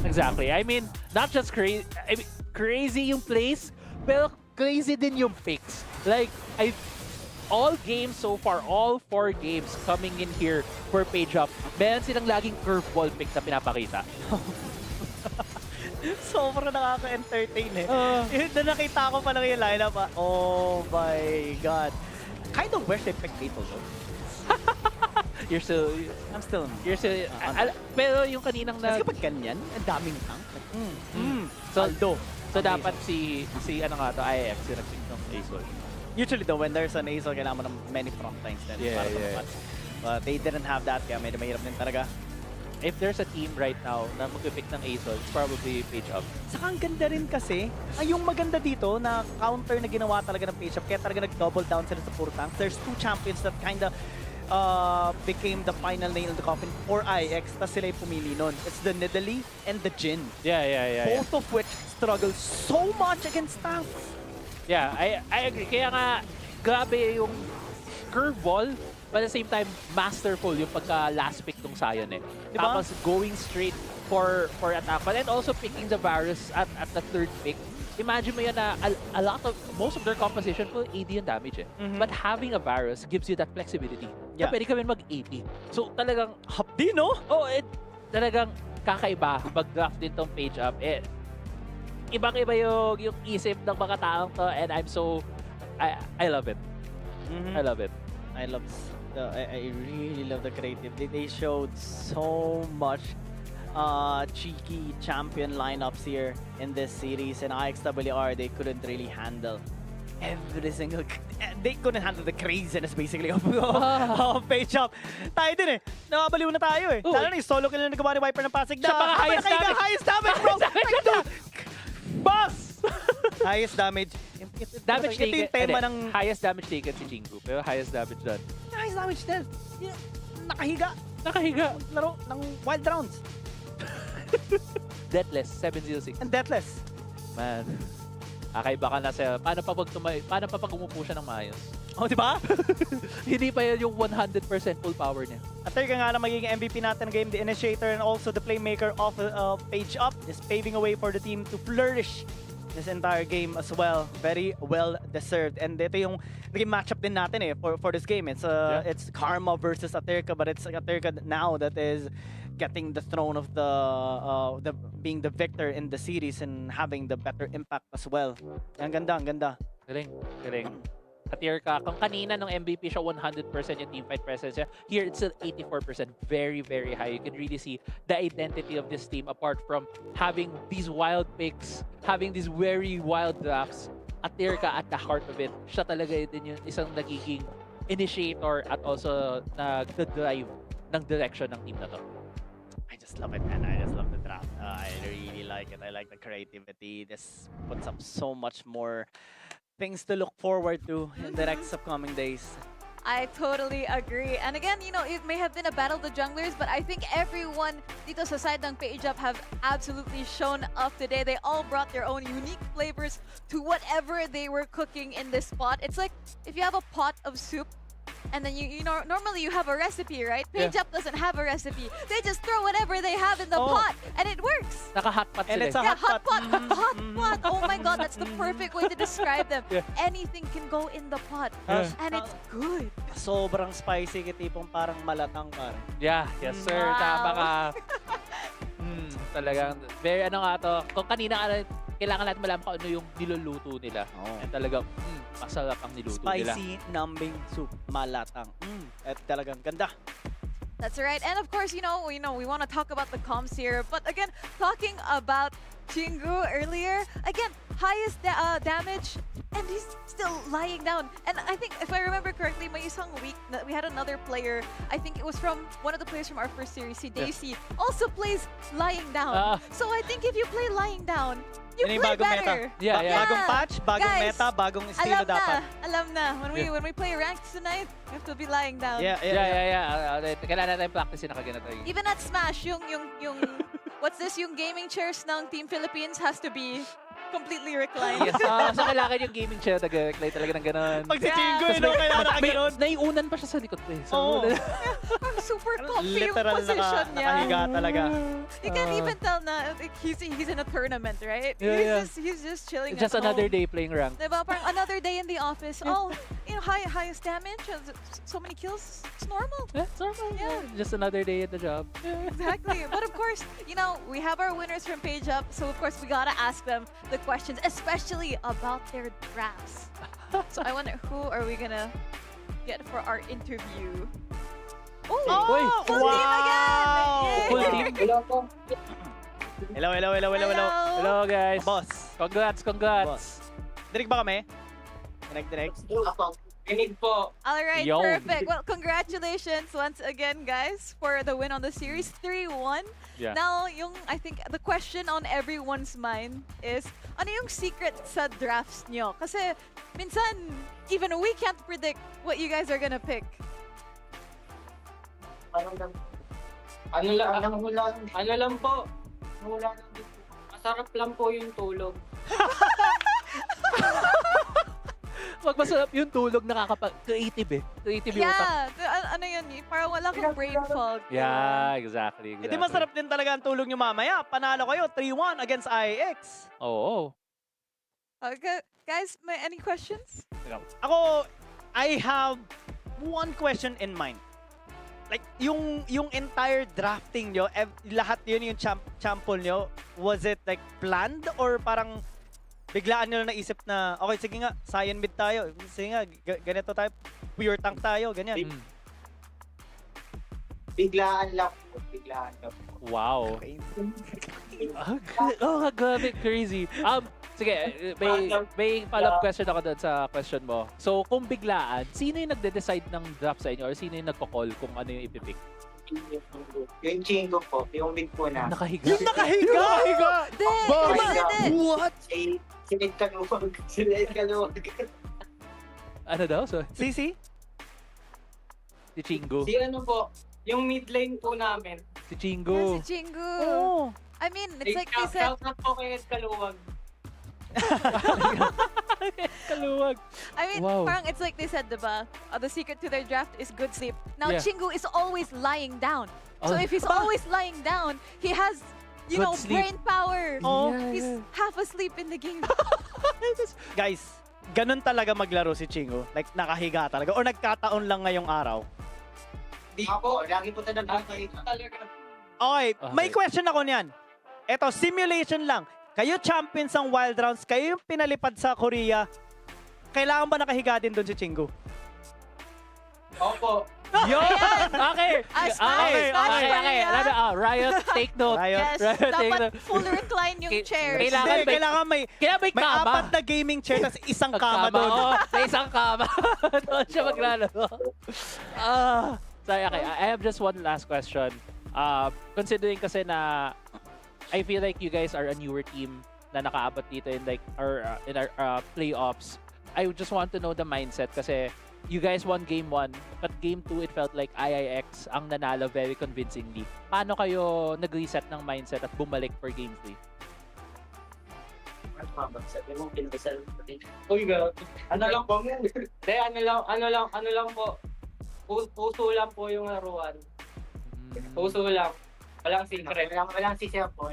Exactly. I mean, not just crazy. I mean, crazy yung plays, pero crazy din yung picks. Like, all games so far, all 4 games coming in here for Page Up, meron silang laging curveball pick na pinapakita. Sobrang nakaka-entertain eh. Na nakita ko pa lang yung lineup, oh my God. Kind of wish they picked Beetle though. You're still... pero yung kaninang Kasi na... kapag ganyan, ang daming tank. So, Aldo. so dapat si ano nga to, IIX, yung nag-pick ng Azul. Usually though, when there's an Azul, kailangan mo ng many front lines din. Yeah, para yeah. tumapat. But they didn't have that, kaya medyo mahirap din talaga. If there's a team right now na mag-pick ng Azul, it's probably Page Up. Saka ang ganda rin kasi, yung maganda dito na counter na ginawa talaga ng Page Up, kaya talaga nag-double down sila sa puro tanks. There's 2 champions that kinda became the final nail in the coffin for IX, tas sila yung pumili nun. It's the Nidalee and the Jin. Yeah. Both of which struggle so much against tanks. Yeah, I agree. Kaya nga, grabe yung curveball, but at the same time, masterful yung pagka last pick ng Sion eh. Diba? Tapos going straight for attack. But then also picking the Varus at the 3rd pick. Imagine mo yan na most of their composition will AD and damage eh. But having a Varus gives you that flexibility. Yeah. Na pwede ka rin mag-AP. So talagang, Hapdi, no? talagang kakaiba mag-draft din tong Page Up. Ibang-iba yung isip ng mga taong to, and I love it. I love it. I really love the creativity. They showed so much cheeky champion lineups here in this series, and IIXWR, they couldn't really handle every single... They couldn't handle the craziness basically of Page Up. Tayo din eh. Nakabaliw na tayo eh. Lalo na yung solo kill na nagawa ni Viper ng Pasig na highest damage, bro! Like, dude! Boss! Highest damage. Damage Ito yung tema ng... Highest damage taken si Jingu, pero highest damage done. Highest damage din. Nakahiga. Laro ng wild rounds. Deathless, 706. And deathless. Man, kakaiba ka na sa... Paano pa pag umupo siya ng maayos? Oh, di ba? Hindi pa yan yung 100% full power niya. At ka nga na magiging MVP natin ng game, the initiator and also the playmaker of Page Up is paving a way for the team to flourish this entire game as well. Very well deserved. And ito yung naging matchup din natin eh for this game. It's Karma versus Aterka, but it's Aterka now that is getting the throne of the being the victor in the series and having the better impact as well. Ang ganda. Galing. Aterka, kung kanina nung MVP siya 100% yung teamfight presence niya, here it's still 84%. Very, very high. You can really see the identity of this team apart from having these wild picks, having these very wild drafts. Aterka at the heart of it, siya talaga din yung isang nagiging initiator at also nag-drive ng direction ng team na to. I just love it, man. I just love the draft. I really like it. I like the creativity. This puts up so much more things to look forward to in the next upcoming days. I totally agree. And again, you know, it may have been a battle of the junglers, but I think everyone dito sa side ng Page Up have absolutely shown up today. They all brought their own unique flavors to whatever they were cooking in this pot. It's like if you have a pot of soup, and then you know, normally you have a recipe, right? Page Up doesn't have a recipe. They just throw whatever they have in the pot, and it works. Naka-hotpot And sila. it's a Yeah, hot pot. hot pot. Oh my God, that's the perfect way to describe them. Yeah. Anything can go in the pot, Yeah. and it's good. Sobrang spicy, tipong parang malatang parang. Yeah, yes sir. Wow. Tama ka. Talagang, very ano nga to. Kung kanina, kailangan natin malaman kung ano yung niluluto nila. Oh. And talagang, masarap ang niluto nila. Spicy, numbing soup, malatang. At talagang ganda. That's right. And of course, you know, we want to talk about the comms here. But again, talking about Chingu earlier, again, highest damage, and he's still lying down. And I think, if I remember correctly, may isang week na we had another player, I think it was from one of the players from our first series, si Daisy, also plays lying down. So I think if you play lying down, you Yun yung play bagong better. meta. Yeah, yeah. Bagong patch, bagong Guys, meta, bagong estilo Alam dapat. na, alam na. When we play ranked tonight, we have to be lying down. Yeah. Kailangan natin practice na kaganito. Even at Smash, yung what's this, yung gaming chairs ng Team Philippines has to be completely reclined. Yes, so kailangan yung gaming chair nag-recline talaga ng ganun. Pag si Chingo, kaya nakaganon. Naiunan pa siya sa likod ko eh. So, Oo. Ang super comfy yung Literal position niya. nakahiga talaga. You can't even tell na like, he's in a tournament, right? Yeah, He's just chilling just at another home. day playing rank. Diba? Parang another day in the office. Oh, highest damage, so many kills. It's normal. Yeah, it's normal. Yeah. Just another day at the job. Exactly. But of course, we have our winners from Page Up, so of course we gotta ask them the questions, especially about their drafts. So I wonder, who are we gonna get for our interview? Oh, Full team again! Yay! Full team. Hello. Hello guys. Boss. Congrats. Boss. Dinig ba kami? Dinig. Kinig po. All right, Yo. perfect. Well, congratulations once again, guys, for the win on the series 3-1. Yeah. Now, I think the question on everyone's mind is, ano yung secret sa drafts nyo? Kasi minsan, even we can't predict what you guys are gonna pick. Ano lang po. Masarap lang po yung tulog. Wag masarap yung tulog, nakakapag-creative eh. Creative yung utak. Ano yun, parang wala kang brain fog. Yeah, exactly. Hindi masarap din talaga ang tulog nyo mamaya. Panalo kayo, 3-1 against IIX. Oo. Okay, guys, may any questions? Ako, I have one question in mind. Like, yung entire drafting nyo, lahat yun yung champion nyo, was it like planned or parang biglaan nyo na naisip na, okay, sige nga, Cyan mid tayo. Sige nga, ganito tayo, pure tank tayo, ganyan. Biglaan lang po. Wow. Okay. Grabe, crazy. Sige, may follow-up question ako doon sa question mo. So, kung biglaan, sino yung nagde-decide ng draft sa inyo or sino yung nagko-call kung ano yung ipipick? Yung chingo po, yung mid po na. Nakahiga. Yung nakahiga! What? Si Ed Kaluwag. Ano daw? So, Sisi? si Chingo. Si ano po, yung mid lane po namin. Si Chingo. Si Chingu. Oh. I mean, it's like they said, Shout out po kay Ed Kaluwag. Kaluwag. I mean, Wow. parang it's like they said, diba? The secret to their draft is good sleep. Now, Yeah. Chingu is always lying down. So Oh. if he's always lying down, he has, Good sleep. brain power. Oh. He's half asleep in the game. Guys, ganun talaga maglaro si Chingo. Like, nakahiga talaga. Or nagkataon lang ngayong araw. Di po, lagi po talaga. Okay, may Okay. question ako niyan. Eto, simulation lang. Kayo champions ng Wild Rounds, kayo yung pinalipad sa Korea. Kailangan ba nakahiga din doon si Chingo? Opo. Yun! Okay! Smash, Okay. Riot, take note. Riot. Yes, Riot, take dapat note. full recline yung chairs. Kailangan Hindi, may- kailangan may Kaya may kama. apat na gaming chair tapos isang kama doon. Oo, sa isang kama. Doon siya maglalaro. Okay, I have just one last question. Considering kasi na I feel like you guys are a newer team na nakaabot dito in like our playoffs. I just want to know the mindset kasi you guys won game 1, but game 2 it felt like IIX ang nanalo very convincingly. Paano kayo nag-reset ng mindset at bumalik for game 3? Uy, girl. Ano lang po? Hindi, ano lang po. Puso lang po yung laruan. Puso lang. Walang secret. Walang secret po.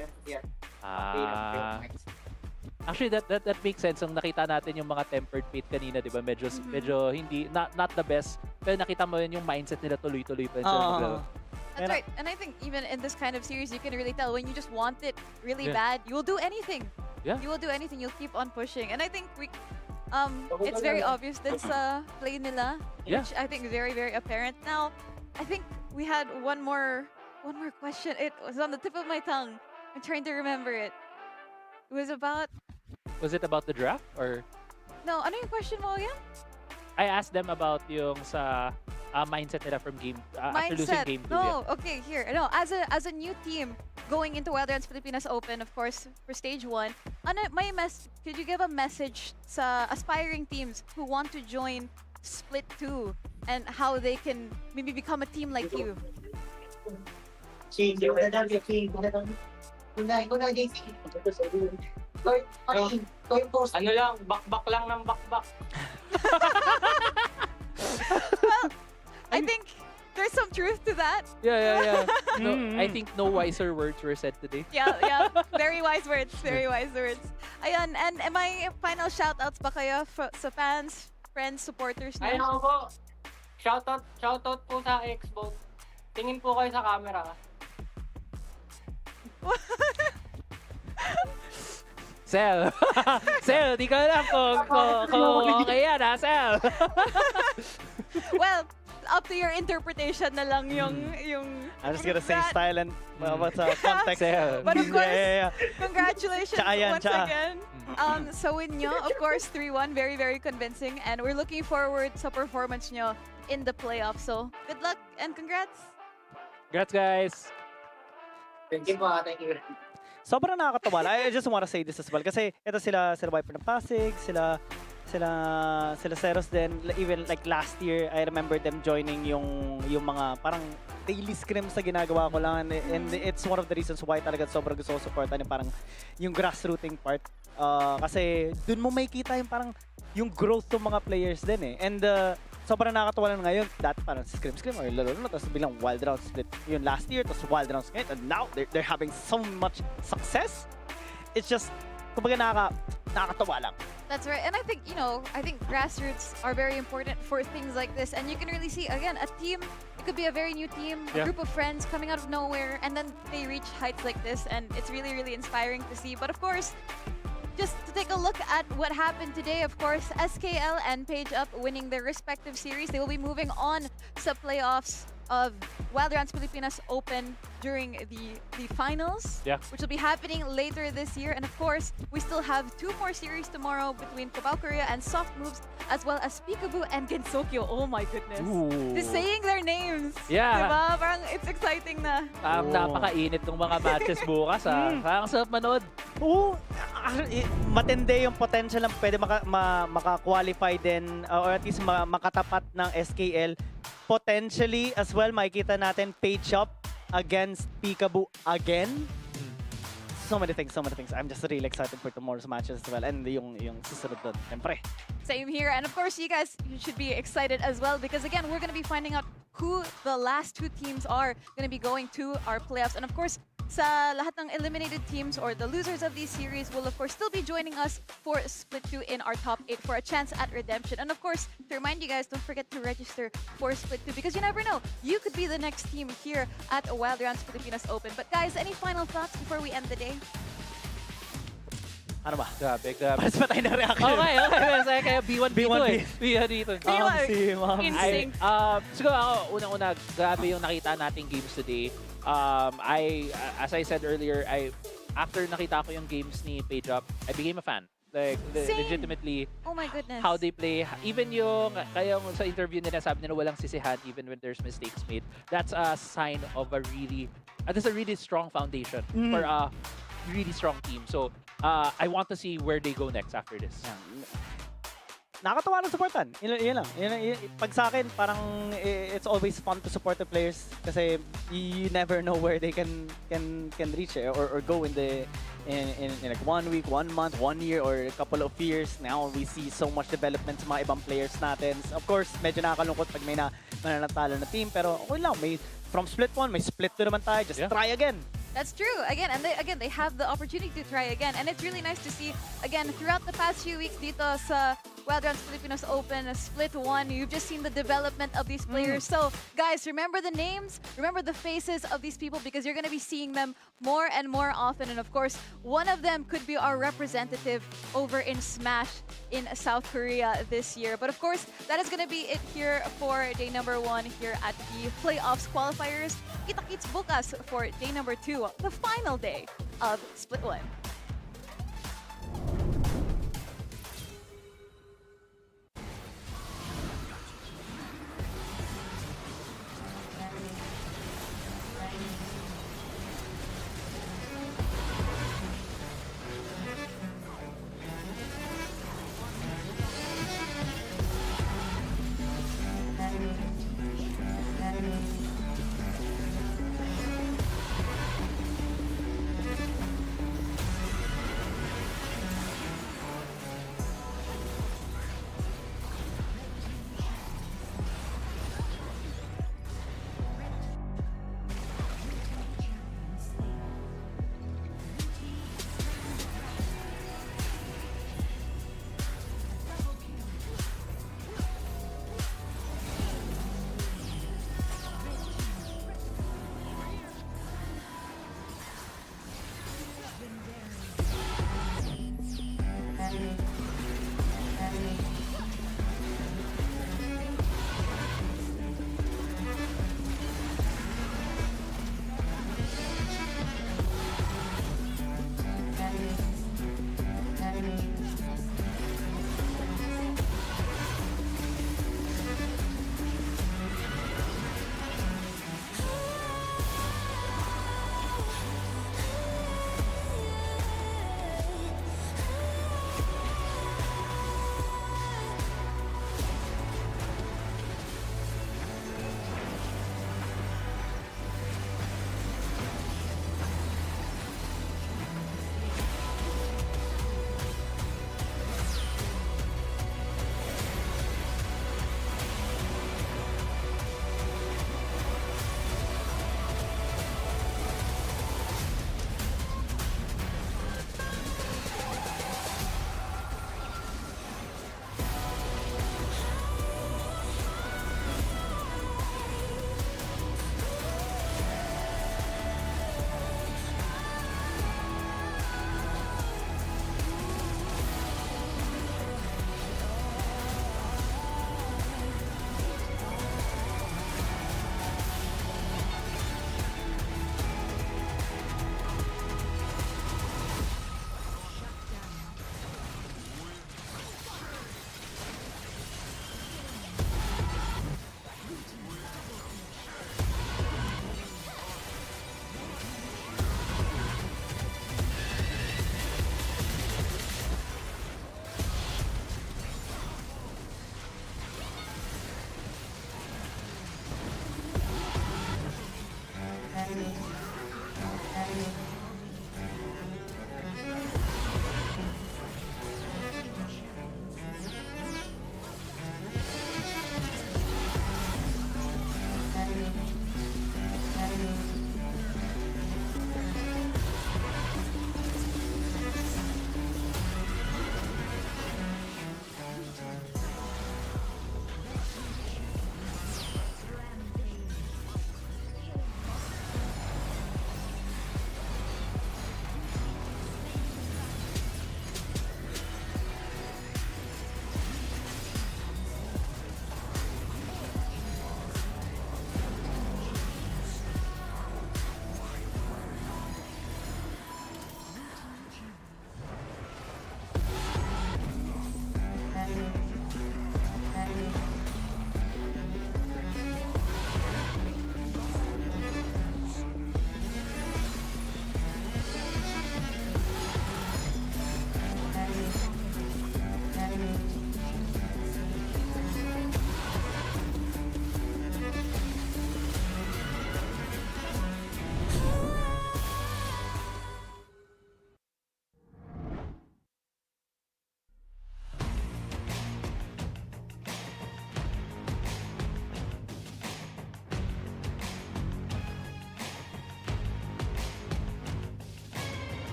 Actually, that makes sense. Nung nakita natin yung mga tempered fate kanina, di ba? Medyo hindi, not the best. Pero nakita mo yun yung mindset nila tuloy-tuloy pa rin sila maglaro. That's right. And I think even in this kind of series, you can really tell when you just want it really Yeah. bad, you will do anything. Yeah. You will do anything. You'll keep on pushing. And I think it's very obvious that sa play nila, Yeah. which I think is very, very apparent. Now, I think we had one more question. It was on the tip of my tongue. I'm trying to remember it. It was about Was it about the draft or? No, ano yung question mo again? I asked them about yung sa mindset nila from game after losing Mindset. game 2. No, okay, here. No, as a new team going into Wildlands Pilipinas Open, of course, for stage 1, could you give a message sa aspiring teams who want to join Split 2 and how they can maybe become a team like you? Ano lang, bakbak lang ng bakbak. Well, I think there's some truth to that. Yeah. No, I think no wiser words were said today. Yeah. Very wise words. Very wise words. Ayan, and may final shoutouts ba kayo sa fans, friends, supporters Ayun niyo? ako po. Shoutout po sa Xbox. Tingin po kayo sa camera. Sel! Sel, di ko alam kung okay yan ha, Sel! Well, up to your interpretation na lang yung I'm just gonna say that. style and what's the context. But of course, Yeah. congratulations Tsaka yan, once tsaka. again. Sa win nyo, of course, 3-1, very, very convincing. And we're looking forward sa performance nyo in the playoffs. So, good luck and congrats! Congrats, guys! Thank you po, thank you. Sobrang nakakatawa. I just wanna say this as well. Kasi ito sila Viper ng Pasig, sila Ceros din. Even like last year, I remember them joining yung mga parang daily scrims na ginagawa ko lang. And it's one of the reasons why talaga sobrang gusto ko supportan yung parang yung grassrooting part. Kasi dun mo makikita yung parang yung growth ng mga players din eh. And sobrang nakakatawa lang ngayon. Dati parang scrim or lalo tapos bilang wild rounds split yun last year, tapos wild rounds ngayon. And now they're having so much success. It's just, kumbaga nakakatawa lang. That's right. And I think, I think grassroots are very important for things like this. And you can really see, again, a team, it could be a very new team, a group of friends coming out of nowhere, and then they reach heights like this. And it's really, really inspiring to see. But of course, just to take a look at what happened today, of course, SKL and Page Up winning their respective series. They will be moving on to playoffs of Wildlands Pilipinas Open during the finals, which will be happening later this year. And of course, we still have 2 more series tomorrow between Cubao Korea and Soft Moves, as well as Peekaboo and Gensokyo. Oh my goodness. Ooh. Just saying their names. Yeah. Diba? Parang it's exciting na. Napakainit ng mga matches bukas ha. Parang sarap manood. Oo. Matindi yung potential ng pwede maka-qualify din or at least makatapat ng SKL. Potentially as well, makikita natin Page Up against Peekaboo again. So many things. I'm just really excited for tomorrow's matches as well. And yung susunod doon, siyempre. Same here. And of course, you guys should be excited as well because, again, we're going to be finding out who the last 2 teams are going to be going to our playoffs. And of course, sa lahat ng eliminated teams or the losers of these series will, of course, still be joining us for Split 2 in our top 8 for a chance at redemption. And of course, to remind you guys, don't forget to register for Split 2 because you never know. You could be the next team here at Wildlands Pilipinas Open. But guys, any final thoughts before we end the day? Ano ba? Grabe. Mas patay na reaction. Okay. Kaya B1, B2 eh. B1 dito. Si Ma'am. Instinct. Siguro ako, unang-una, grabe yung nakita nating games today. As I said earlier, after nakita ko yung games ni Page Up, I became a fan. Like, Same. legitimately, Oh my goodness. how they play. Even kaya sa interview nila, sabi nila walang sisihan even when there's mistakes made. That's a sign of a really strong foundation for a really strong team. So, I want to see where they go next after this. Nakakatawa ng supportan. Yun lang. Pag sa akin, parang it's always fun to support the players kasi you never know where they can reach or go in like 1 week, 1 month, 1 year, or a couple of years. Now we see so much development sa mga ibang players natin. Of course, medyo nakakalungkot pag may nananatalo na team, pero okay lang. From Split 1, may Split 2 naman tayo. Just try again. That's true. Again, and they have the opportunity to try again. And it's really nice to see, again, throughout the past few weeks dito sa Wildlands Pilipinas Open, Split 1, you've just seen the development of these players. So, guys, remember the names, remember the faces of these people because you're going to be seeing them more and more often. And of course, one of them could be our representative over in Smash in South Korea this year. But of course, that is going to be it here for day number 1 here at the Playoffs Qualifiers. Kita-kits bukas for day number 2, the final day of Split 1.